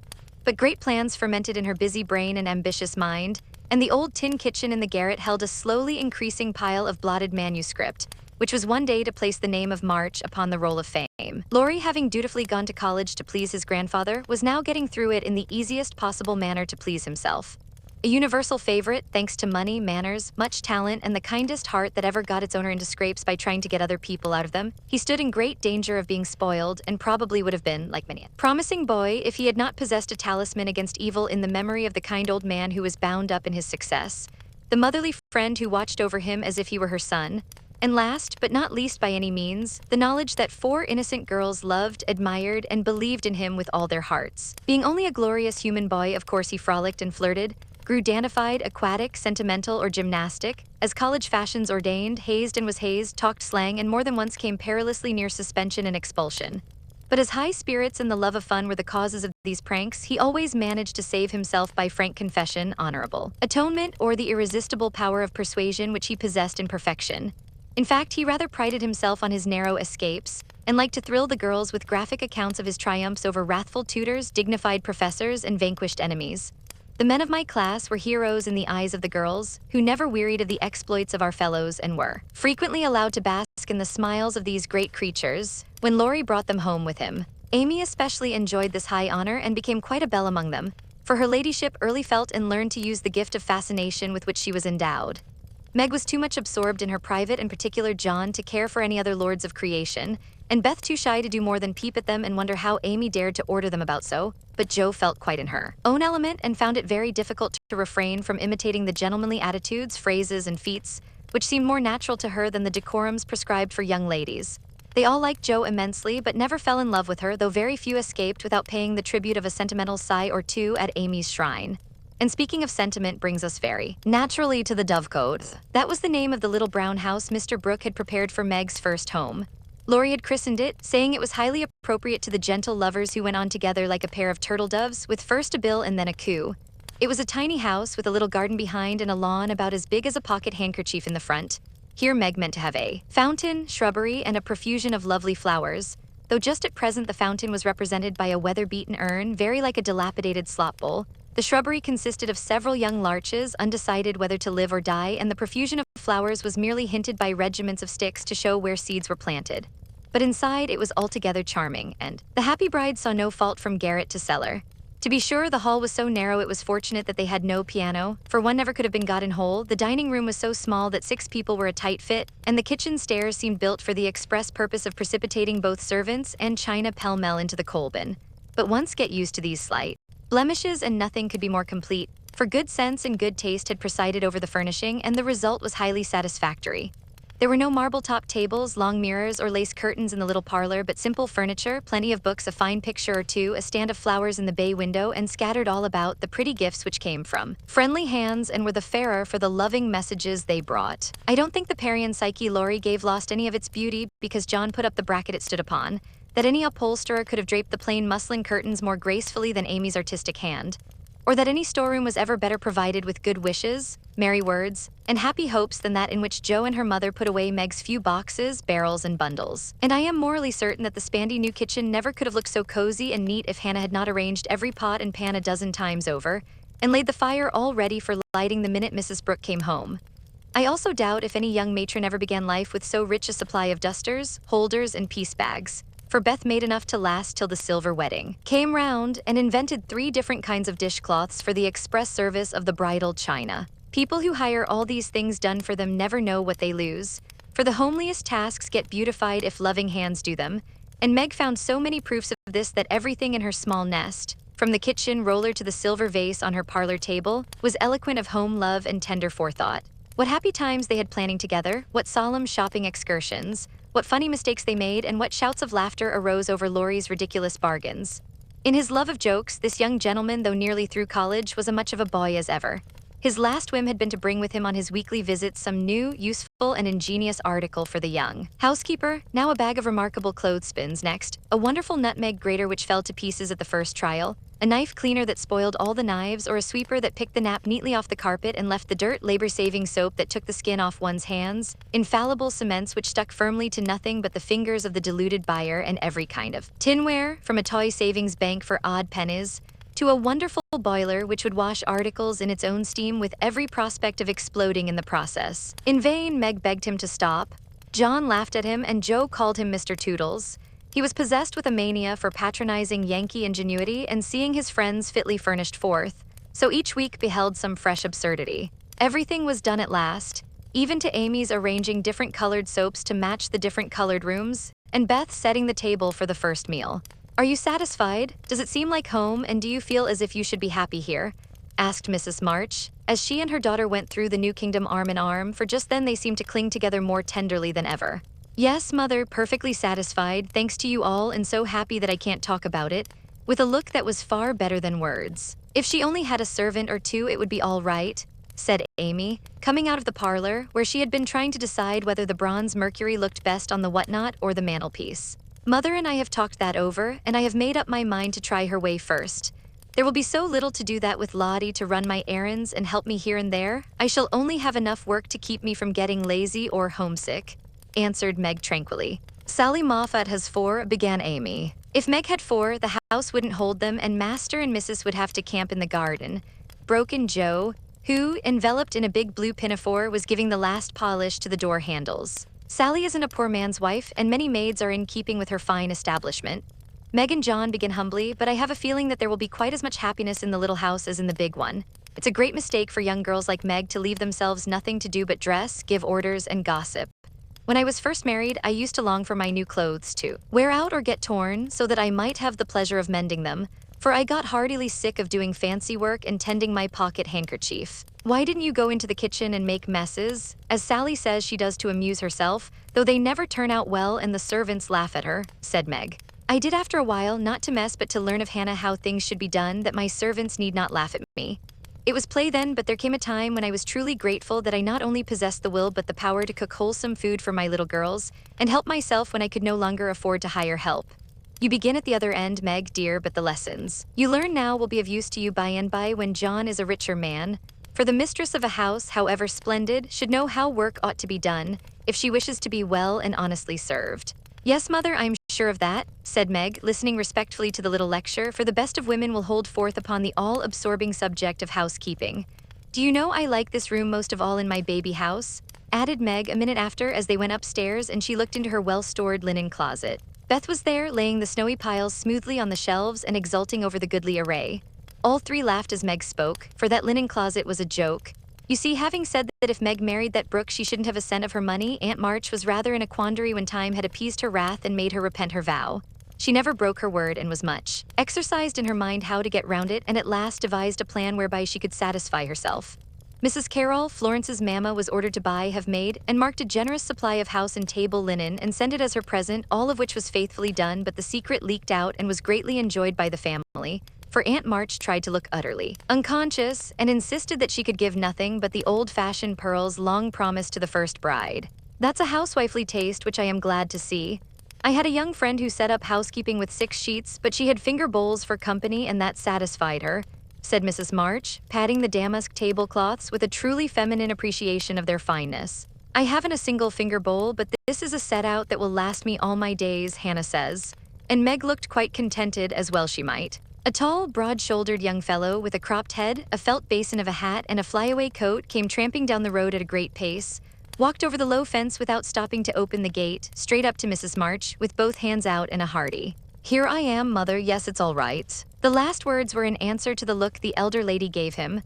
But great plans fermented in her busy brain and ambitious mind, and the old tin kitchen in the garret held a slowly increasing pile of blotted manuscript, which was one day to place the name of March upon the roll of fame. Laurie, having dutifully gone to college to please his grandfather, was now getting through it in the easiest possible manner to please himself. A universal favorite, thanks to money, manners, much talent, and the kindest heart that ever got its owner into scrapes by trying to get other people out of them, he stood in great danger of being spoiled and probably would have been, like many a promising boy, if he had not possessed a talisman against evil in the memory of the kind old man who was bound up in his success, the motherly friend who watched over him as if he were her son, and last, but not least by any means, the knowledge that 4 innocent girls loved, admired, and believed in him with all their hearts. Being only a glorious human boy, of course he frolicked and flirted, grew dandified, aquatic, sentimental, or gymnastic, as college fashions ordained, hazed and was hazed, talked slang, and more than once came perilously near suspension and expulsion. But as high spirits and the love of fun were the causes of these pranks, he always managed to save himself by frank confession, honorable atonement, or the irresistible power of persuasion which he possessed in perfection. In fact, he rather prided himself on his narrow escapes, and liked to thrill the girls with graphic accounts of his triumphs over wrathful tutors, dignified professors, and vanquished enemies. The men of my class were heroes in the eyes of the girls, who never wearied of the exploits of our fellows and were frequently allowed to bask in the smiles of these great creatures when Laurie brought them home with him. Amy especially enjoyed this high honor and became quite a belle among them, for her ladyship early felt and learned to use the gift of fascination with which she was endowed. Meg was too much absorbed in her private and particular John to care for any other lords of creation, and Beth too shy to do more than peep at them and wonder how Amy dared to order them about so, but Jo felt quite in her own element and found it very difficult to refrain from imitating the gentlemanly attitudes, phrases, and feats, which seemed more natural to her than the decorums prescribed for young ladies. They all liked Jo immensely, but never fell in love with her, though very few escaped without paying the tribute of a sentimental sigh or two at Amy's shrine. And speaking of sentiment brings us very naturally to the Dovecote. That was the name of the little brown house Mr. Brooke had prepared for Meg's first home. Laurie had christened it, saying it was highly appropriate to the gentle lovers who went on together like a pair of turtle doves, with first a bill and then a coo. It was a tiny house with a little garden behind and a lawn about as big as a pocket handkerchief in the front. Here Meg meant to have a fountain, shrubbery, and a profusion of lovely flowers, though just at present the fountain was represented by a weather-beaten urn, very like a dilapidated slop bowl. The shrubbery consisted of several young larches, undecided whether to live or die, and the profusion of flowers was merely hinted by regiments of sticks to show where seeds were planted. But inside it was altogether charming, and the happy bride saw no fault from garret to cellar. To be sure, the hall was so narrow it was fortunate that they had no piano, for one never could have been got in whole. The dining room was so small that 6 people were a tight fit, and the kitchen stairs seemed built for the express purpose of precipitating both servants and china pell-mell into the coal bin. But once get used to these slight blemishes and nothing could be more complete, for good sense and good taste had presided over the furnishing, and the result was highly satisfactory. There were no marble-top tables, long mirrors, or lace curtains in the little parlor, but simple furniture, plenty of books, a fine picture or two, a stand of flowers in the bay window, and scattered all about the pretty gifts which came from friendly hands and were the fairer for the loving messages they brought. I don't think the Parian Psyche Laurie gave lost any of its beauty because John put up the bracket it stood upon, that any upholsterer could have draped the plain muslin curtains more gracefully than Amy's artistic hand, or that any storeroom was ever better provided with good wishes, merry words, and happy hopes than that in which Jo and her mother put away Meg's few boxes, barrels, and bundles. And I am morally certain that the spandy new kitchen never could have looked so cozy and neat if Hannah had not arranged every pot and pan a dozen times over, and laid the fire all ready for lighting the minute Mrs. Brooke came home. I also doubt if any young matron ever began life with so rich a supply of dusters, holders, and piece bags, for Beth made enough to last till the silver wedding came round and invented 3 different kinds of dishcloths for the express service of the bridal china. People who hire all these things done for them never know what they lose, for the homeliest tasks get beautified if loving hands do them, and Meg found so many proofs of this that everything in her small nest, from the kitchen roller to the silver vase on her parlor table, was eloquent of home love and tender forethought. What happy times they had planning together, what solemn shopping excursions, what funny mistakes they made, and what shouts of laughter arose over Laurie's ridiculous bargains. In his love of jokes, this young gentleman, though nearly through college, was as much of a boy as ever. His last whim had been to bring with him on his weekly visits some new, useful, and ingenious article for the young housekeeper. Now a bag of remarkable clothespins, next a wonderful nutmeg grater which fell to pieces at the first trial, a knife cleaner that spoiled all the knives, or a sweeper that picked the nap neatly off the carpet and left the dirt, labor-saving soap that took the skin off one's hands, infallible cements which stuck firmly to nothing but the fingers of the deluded buyer, and every kind of tinware, from a toy savings bank for odd pennies, to a wonderful boiler which would wash articles in its own steam with every prospect of exploding in the process. In vain, Meg begged him to stop. John laughed at him, and Joe called him Mr. Toodles. He was possessed with a mania for patronizing Yankee ingenuity and seeing his friends fitly furnished forth, so each week beheld some fresh absurdity. Everything was done at last, even to Amy's arranging different colored soaps to match the different colored rooms, and Beth setting the table for the first meal. "Are you satisfied? Does it seem like home, and do you feel as if you should be happy here?" asked Mrs. March, as she and her daughter went through the new kingdom arm in arm, for just then they seemed to cling together more tenderly than ever. "Yes, Mother, perfectly satisfied, thanks to you all, and so happy that I can't talk about it," with a look that was far better than words. "If she only had a servant or 2, it would be all right," said Amy, coming out of the parlor, where she had been trying to decide whether the bronze Mercury looked best on the whatnot or the mantelpiece. "Mother and I have talked that over, and I have made up my mind to try her way first. There will be so little to do that with Lottie to run my errands and help me here and there. I shall only have enough work to keep me from getting lazy or homesick," answered Meg tranquilly. "Sally Moffat has 4, began Amy. "If Meg had 4, the house wouldn't hold them, and Master and Mrs. would have to camp in the garden," broke in Joe, who, enveloped in a big blue pinafore, was giving the last polish to the door handles. "Sally isn't a poor man's wife, and many maids are in keeping with her fine establishment." Meg and John began humbly, "But I have a feeling that there will be quite as much happiness in the little house as in the big one. It's a great mistake for young girls like Meg to leave themselves nothing to do but dress, give orders, and gossip. When I was first married, I used to long for my new clothes to wear out or get torn, so that I might have the pleasure of mending them, for I got heartily sick of doing fancy work and tending my pocket handkerchief. Why didn't you go into the kitchen and make messes, as Sally says she does to amuse herself, though they never turn out well and the servants laugh at her," said Meg. "I did after a while, not to mess but to learn of Hannah how things should be done, that my servants need not laugh at me. It was play then, but there came a time when I was truly grateful that I not only possessed the will but the power to cook wholesome food for my little girls, and help myself when I could no longer afford to hire help. You begin at the other end, Meg, dear, but the lessons you learn now will be of use to you by and by when John is a richer man. For the mistress of a house, however splendid, should know how work ought to be done, if she wishes to be well and honestly served." "Yes, Mother, I'm sure of that," said Meg, listening respectfully to the little lecture, for the best of women will hold forth upon the all-absorbing subject of housekeeping. "Do you know I like this room most of all in my baby house?" added Meg a minute after as they went upstairs and she looked into her well-stored linen closet. Beth was there, laying the snowy piles smoothly on the shelves and exulting over the goodly array. All 3 laughed as Meg spoke, for that linen closet was a joke. You see, having said that if Meg married that Brooke she shouldn't have a cent of her money, Aunt March was rather in a quandary when time had appeased her wrath and made her repent her vow. She never broke her word and was much exercised in her mind how to get round it, and at last devised a plan whereby she could satisfy herself. Mrs. Carroll, Florence's mamma, was ordered to buy, have made, and marked a generous supply of house and table linen and send it as her present, all of which was faithfully done, but the secret leaked out and was greatly enjoyed by the family, for Aunt March tried to look utterly unconscious and insisted that she could give nothing but the old-fashioned pearls long promised to the first bride. That's a housewifely taste which I am glad to see. I had a young friend who set up housekeeping with 6 sheets, but she had finger bowls for company and that satisfied her," said Mrs. March, patting the damask tablecloths with a truly feminine appreciation of their fineness. "I haven't a single finger bowl, but this is a set-out that will last me all my days," Hannah says. And Meg looked quite contented, as well she might. A tall, broad-shouldered young fellow with a cropped head, a felt basin of a hat, and a flyaway coat came tramping down the road at a great pace, walked over the low fence without stopping to open the gate, straight up to Mrs. March, with both hands out and a hearty, "Here I am, mother, yes, it's all right." The last words were in answer to the look the elder lady gave him,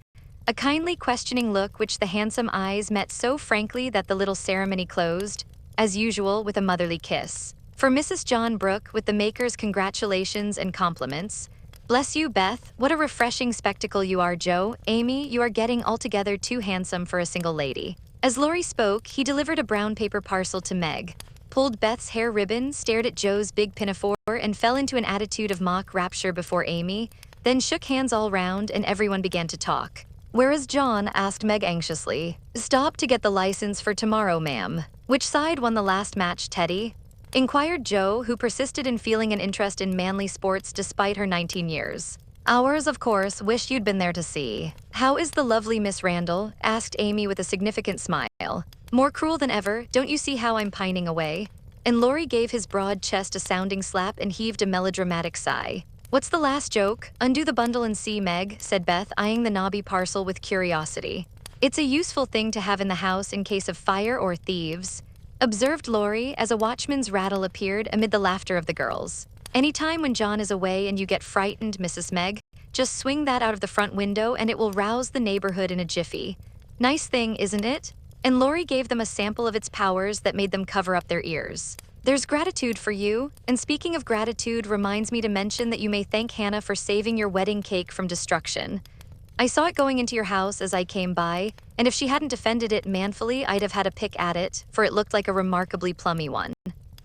a kindly questioning look which the handsome eyes met so frankly that the little ceremony closed, as usual, with a motherly kiss. For Mrs. John Brooke, with the maker's congratulations and compliments. "Bless you, Beth, what a refreshing spectacle you are, Joe. Amy, you are getting altogether too handsome for a single lady." As Laurie spoke, he delivered a brown paper parcel to Meg, pulled Beth's hair ribbon, stared at Joe's big pinafore, and fell into an attitude of mock rapture before Amy, then shook hands all round and everyone began to talk. "Where is John?" asked Meg anxiously. "Stop to get the license for tomorrow, ma'am." "Which side won the last match, Teddy?" inquired Joe, who persisted in feeling an interest in manly sports despite her 19 years. "Ours, of course. Wish you'd been there to see." "How is the lovely Miss Randall?" asked Amy with a significant smile. "More cruel than ever. Don't you see how I'm pining away?" And Laurie gave his broad chest a sounding slap and heaved a melodramatic sigh. "What's the last joke?" "Undo the bundle and see, Meg," said Beth, eyeing the knobby parcel with curiosity. "It's a useful thing to have in the house in case of fire or thieves," observed Laurie as a watchman's rattle appeared amid the laughter of the girls. "Any time when John is away and you get frightened, Mrs. Meg, just swing that out of the front window and it will rouse the neighborhood in a jiffy. Nice thing, isn't it?" And Laurie gave them a sample of its powers that made them cover up their ears. "There's gratitude for you, and speaking of gratitude reminds me to mention that you may thank Hannah for saving your wedding cake from destruction. I saw it going into your house as I came by, and if she hadn't defended it manfully, I'd have had a pick at it, for it looked like a remarkably plummy one."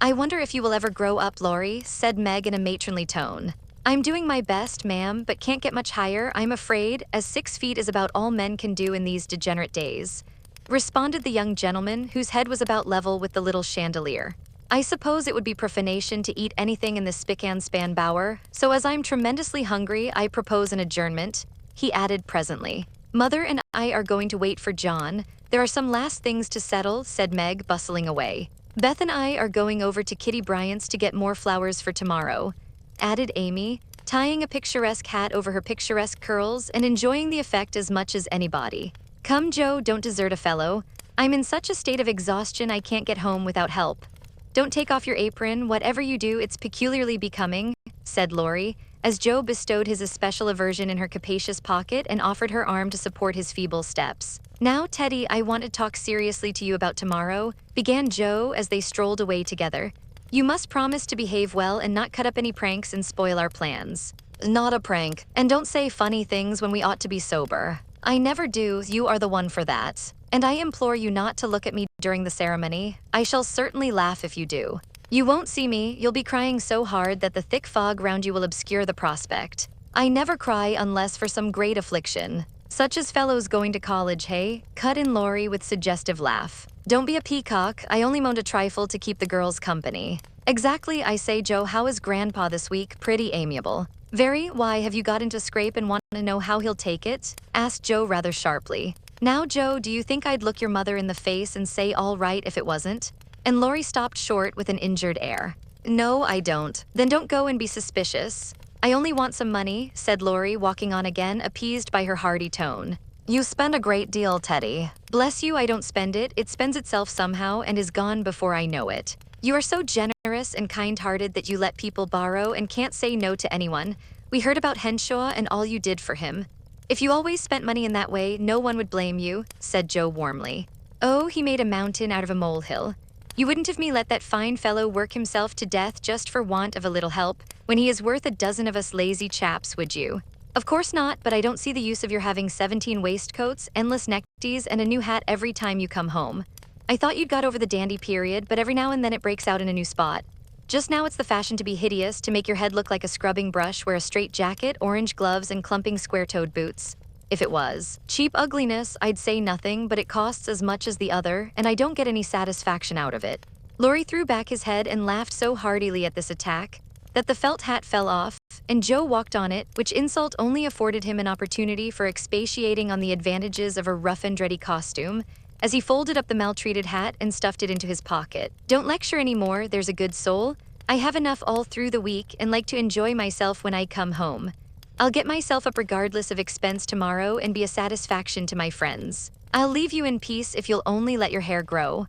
"I wonder if you will ever grow up, Laurie," said Meg in a matronly tone. "I'm doing my best, ma'am, but can't get much higher, I'm afraid, as 6 feet is about all men can do in these degenerate days," responded the young gentleman, whose head was about level with the little chandelier. "I suppose it would be profanation to eat anything in this spick-and-span bower, so as I'm tremendously hungry, I propose an adjournment," he added presently. "Mother and I are going to wait for John. There are some last things to settle," said Meg, bustling away. "Beth and I are going over to Kitty Bryant's to get more flowers for tomorrow," added Amy, tying a picturesque hat over her picturesque curls and enjoying the effect as much as anybody. "Come, Joe, don't desert a fellow. I'm in such a state of exhaustion I can't get home without help." "Don't take off your apron. Whatever you do, it's peculiarly becoming," said Laurie, as Joe bestowed his especial aversion in her capacious pocket and offered her arm to support his feeble steps. "Now, Teddy, I want to talk seriously to you about tomorrow," began Joe as they strolled away together. "You must promise to behave well and not cut up any pranks and spoil our plans." "Not a prank. And don't say funny things when we ought to be sober." "I never do. You are the one for that. And I implore you not to look at me during the ceremony. I shall certainly laugh if you do. You won't see me. You'll be crying so hard that the thick fog round you will obscure the prospect." "I never cry unless for some great affliction. Such as fellows going to college, hey?" cut in Laurie with suggestive laugh. "Don't be a peacock. I only moaned a trifle to keep the girls company." "Exactly. I say, Joe, how is Grandpa this week?" "Pretty amiable." "Very. Why, have you got into scrape and want to know how he'll take it?" asked Joe rather sharply. "Now, Joe, do you think I'd look your mother in the face and say all right if it wasn't?" And Laurie stopped short with an injured air. "No, I don't." "Then don't go and be suspicious." "I only want some money," said Laurie, walking on again, appeased by her hearty tone. "You spend a great deal, Teddy." "Bless you, I don't spend it. It spends itself somehow and is gone before I know it. You are so generous and kind-hearted that you let people borrow and can't say no to anyone. We heard about Henshaw and all you did for him. If you always spent money in that way, no one would blame you," said Joe warmly. "Oh, he made a mountain out of a molehill. You wouldn't have me let that fine fellow work himself to death just for want of a little help, when he is worth a dozen of us lazy chaps, would you?" "Of course not, but I don't see the use of your having 17 waistcoats, endless neckties, and a new hat every time you come home. I thought you'd got over the dandy period, but every now and then it breaks out in a new spot. Just now it's the fashion to be hideous, to make your head look like a scrubbing brush, wear a straight jacket, orange gloves, and clumping square-toed boots. If it was cheap ugliness, I'd say nothing, but it costs as much as the other, and I don't get any satisfaction out of it." Laurie threw back his head and laughed so heartily at this attack that the felt hat fell off, and Joe walked on it, which insult only afforded him an opportunity for expatiating on the advantages of a rough and ready costume, as he folded up the maltreated hat and stuffed it into his pocket. "Don't lecture any more, there's a good soul. I have enough all through the week and like to enjoy myself when I come home. I'll get myself up regardless of expense tomorrow and be a satisfaction to my friends." I'll leave you in peace if you'll only let your hair grow.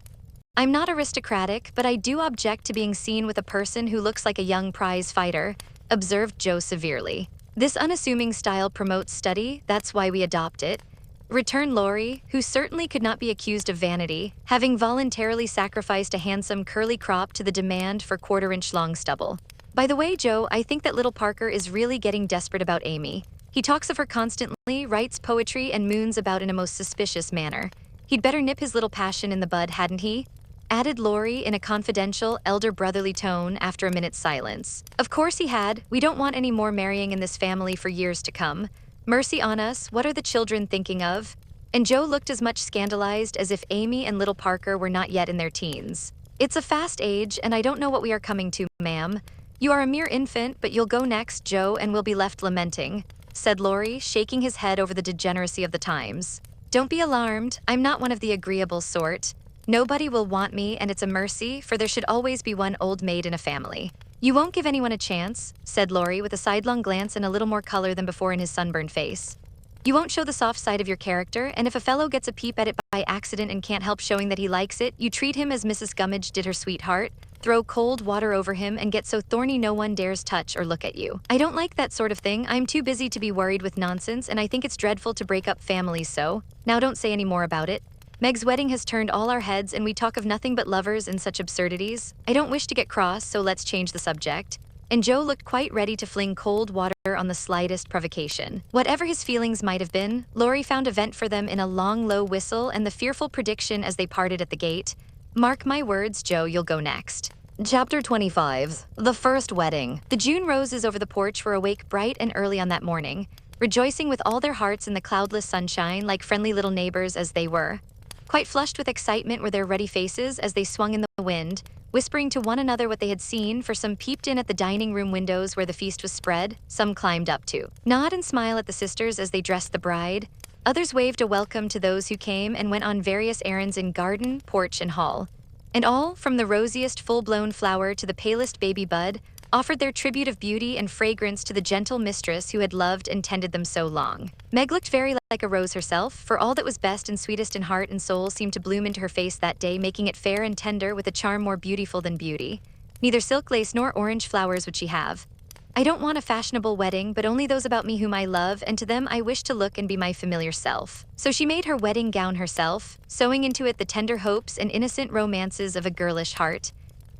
I'm not aristocratic, but I do object to being seen with a person who looks like a young prize fighter, observed Joe severely. This unassuming style promotes study, that's why we adopt it, returned Laurie, who certainly could not be accused of vanity, having voluntarily sacrificed a handsome curly crop to the demand for quarter-inch long stubble. By the way, Joe, I think that little Parker is really getting desperate about Amy. He talks of her constantly, writes poetry, and moons about in a most suspicious manner. He'd better nip his little passion in the bud, hadn't he? Added Laurie in a confidential, elder brotherly tone after a minute's silence. Of course he had. We don't want any more marrying in this family for years to come. Mercy on us, what are the children thinking of? And Joe looked as much scandalized as if Amy and little Parker were not yet in their teens. It's a fast age, and I don't know what we are coming to, ma'am. You are a mere infant, but you'll go next, Joe, and we'll be left lamenting, said Laurie, shaking his head over the degeneracy of the times. Don't be alarmed, I'm not one of the agreeable sort. Nobody will want me, and it's a mercy, for there should always be one old maid in a family. You won't give anyone a chance, said Laurie with a sidelong glance and a little more color than before in his sunburned face. You won't show the soft side of your character, and if a fellow gets a peep at it by accident and can't help showing that he likes it, you treat him as Mrs. Gummidge did her sweetheart, throw cold water over him, and get so thorny no one dares touch or look at you. I don't like that sort of thing. I'm too busy to be worried with nonsense, and I think it's dreadful to break up families so. Now don't say any more about it. Meg's wedding has turned all our heads, and we talk of nothing but lovers and such absurdities. I don't wish to get cross, so let's change the subject. And Joe looked quite ready to fling cold water on the slightest provocation. Whatever his feelings might have been, Laurie found a vent for them in a long, low whistle and the fearful prediction as they parted at the gate. Mark my words, Joe, you'll go next. Chapter 25. The First Wedding. The June roses over the porch were awake bright and early on that morning, rejoicing with all their hearts in the cloudless sunshine like friendly little neighbors as they were. Quite flushed with excitement were their ruddy faces as they swung in the wind, whispering to one another what they had seen, for some peeped in at the dining room windows where the feast was spread, some climbed up to nod and smile at the sisters as they dressed the bride. Others waved a welcome to those who came and went on various errands in garden, porch, and hall. And all, from the rosiest full-blown flower to the palest baby bud, offered their tribute of beauty and fragrance to the gentle mistress who had loved and tended them so long. Meg looked very like a rose herself, for all that was best and sweetest in heart and soul seemed to bloom into her face that day, making it fair and tender with a charm more beautiful than beauty. Neither silk lace nor orange flowers would she have. I don't want a fashionable wedding, but only those about me whom I love, and to them I wish to look and be my familiar self. So she made her wedding gown herself, sewing into it the tender hopes and innocent romances of a girlish heart.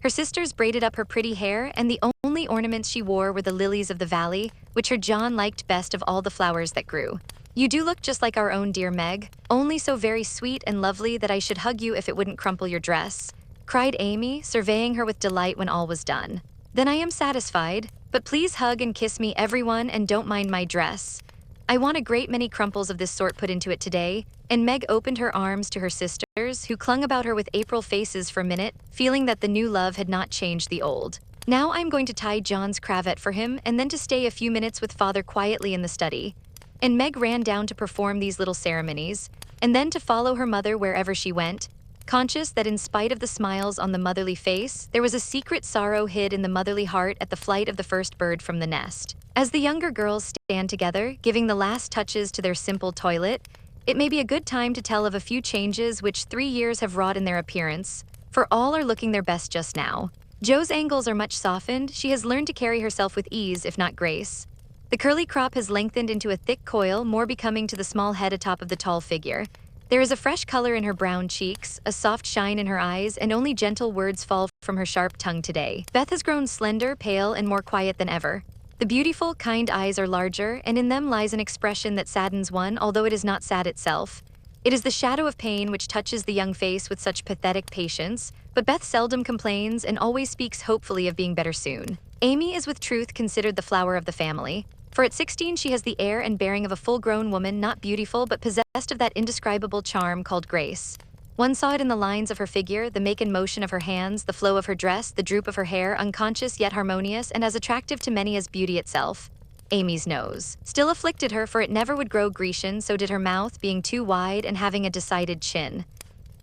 Her sisters braided up her pretty hair, and the only ornaments she wore were the lilies of the valley, which her John liked best of all the flowers that grew. You do look just like our own dear Meg, only so very sweet and lovely that I should hug you if it wouldn't crumple your dress, cried Amy, surveying her with delight when all was done. Then I am satisfied, but please hug and kiss me, everyone, and don't mind my dress. I want a great many crumples of this sort put into it today, and Meg opened her arms to her sisters, who clung about her with April faces for a minute, feeling that the new love had not changed the old. Now I'm going to tie John's cravat for him, and then to stay a few minutes with Father quietly in the study. And Meg ran down to perform these little ceremonies, and then to follow her mother wherever she went, conscious that in spite of the smiles on the motherly face, there was a secret sorrow hid in the motherly heart at the flight of the first bird from the nest. As the younger girls stand together, giving the last touches to their simple toilet, it may be a good time to tell of a few changes which 3 years have wrought in their appearance, for all are looking their best just now. Jo's angles are much softened. She has learned to carry herself with ease, if not grace. The curly crop has lengthened into a thick coil, more becoming to the small head atop of the tall figure. There is a fresh color in her brown cheeks, a soft shine in her eyes, and only gentle words fall from her sharp tongue today. Beth has grown slender, pale, and more quiet than ever. The beautiful, kind eyes are larger, and in them lies an expression that saddens one, although it is not sad itself. It is the shadow of pain which touches the young face with such pathetic patience, but Beth seldom complains and always speaks hopefully of being better soon. Amy is with truth considered the flower of the family, for at 16 she has the air and bearing of a full-grown woman, not beautiful but possessed of that indescribable charm called grace. One saw it in the lines of her figure, the make and motion of her hands, the flow of her dress, the droop of her hair, unconscious yet harmonious and as attractive to many as beauty itself. Amy's nose still afflicted her, for it never would grow Grecian, so did her mouth, being too wide and having a decided chin.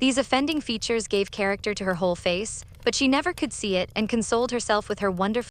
These offending features gave character to her whole face, but she never could see it and consoled herself with her wonderfully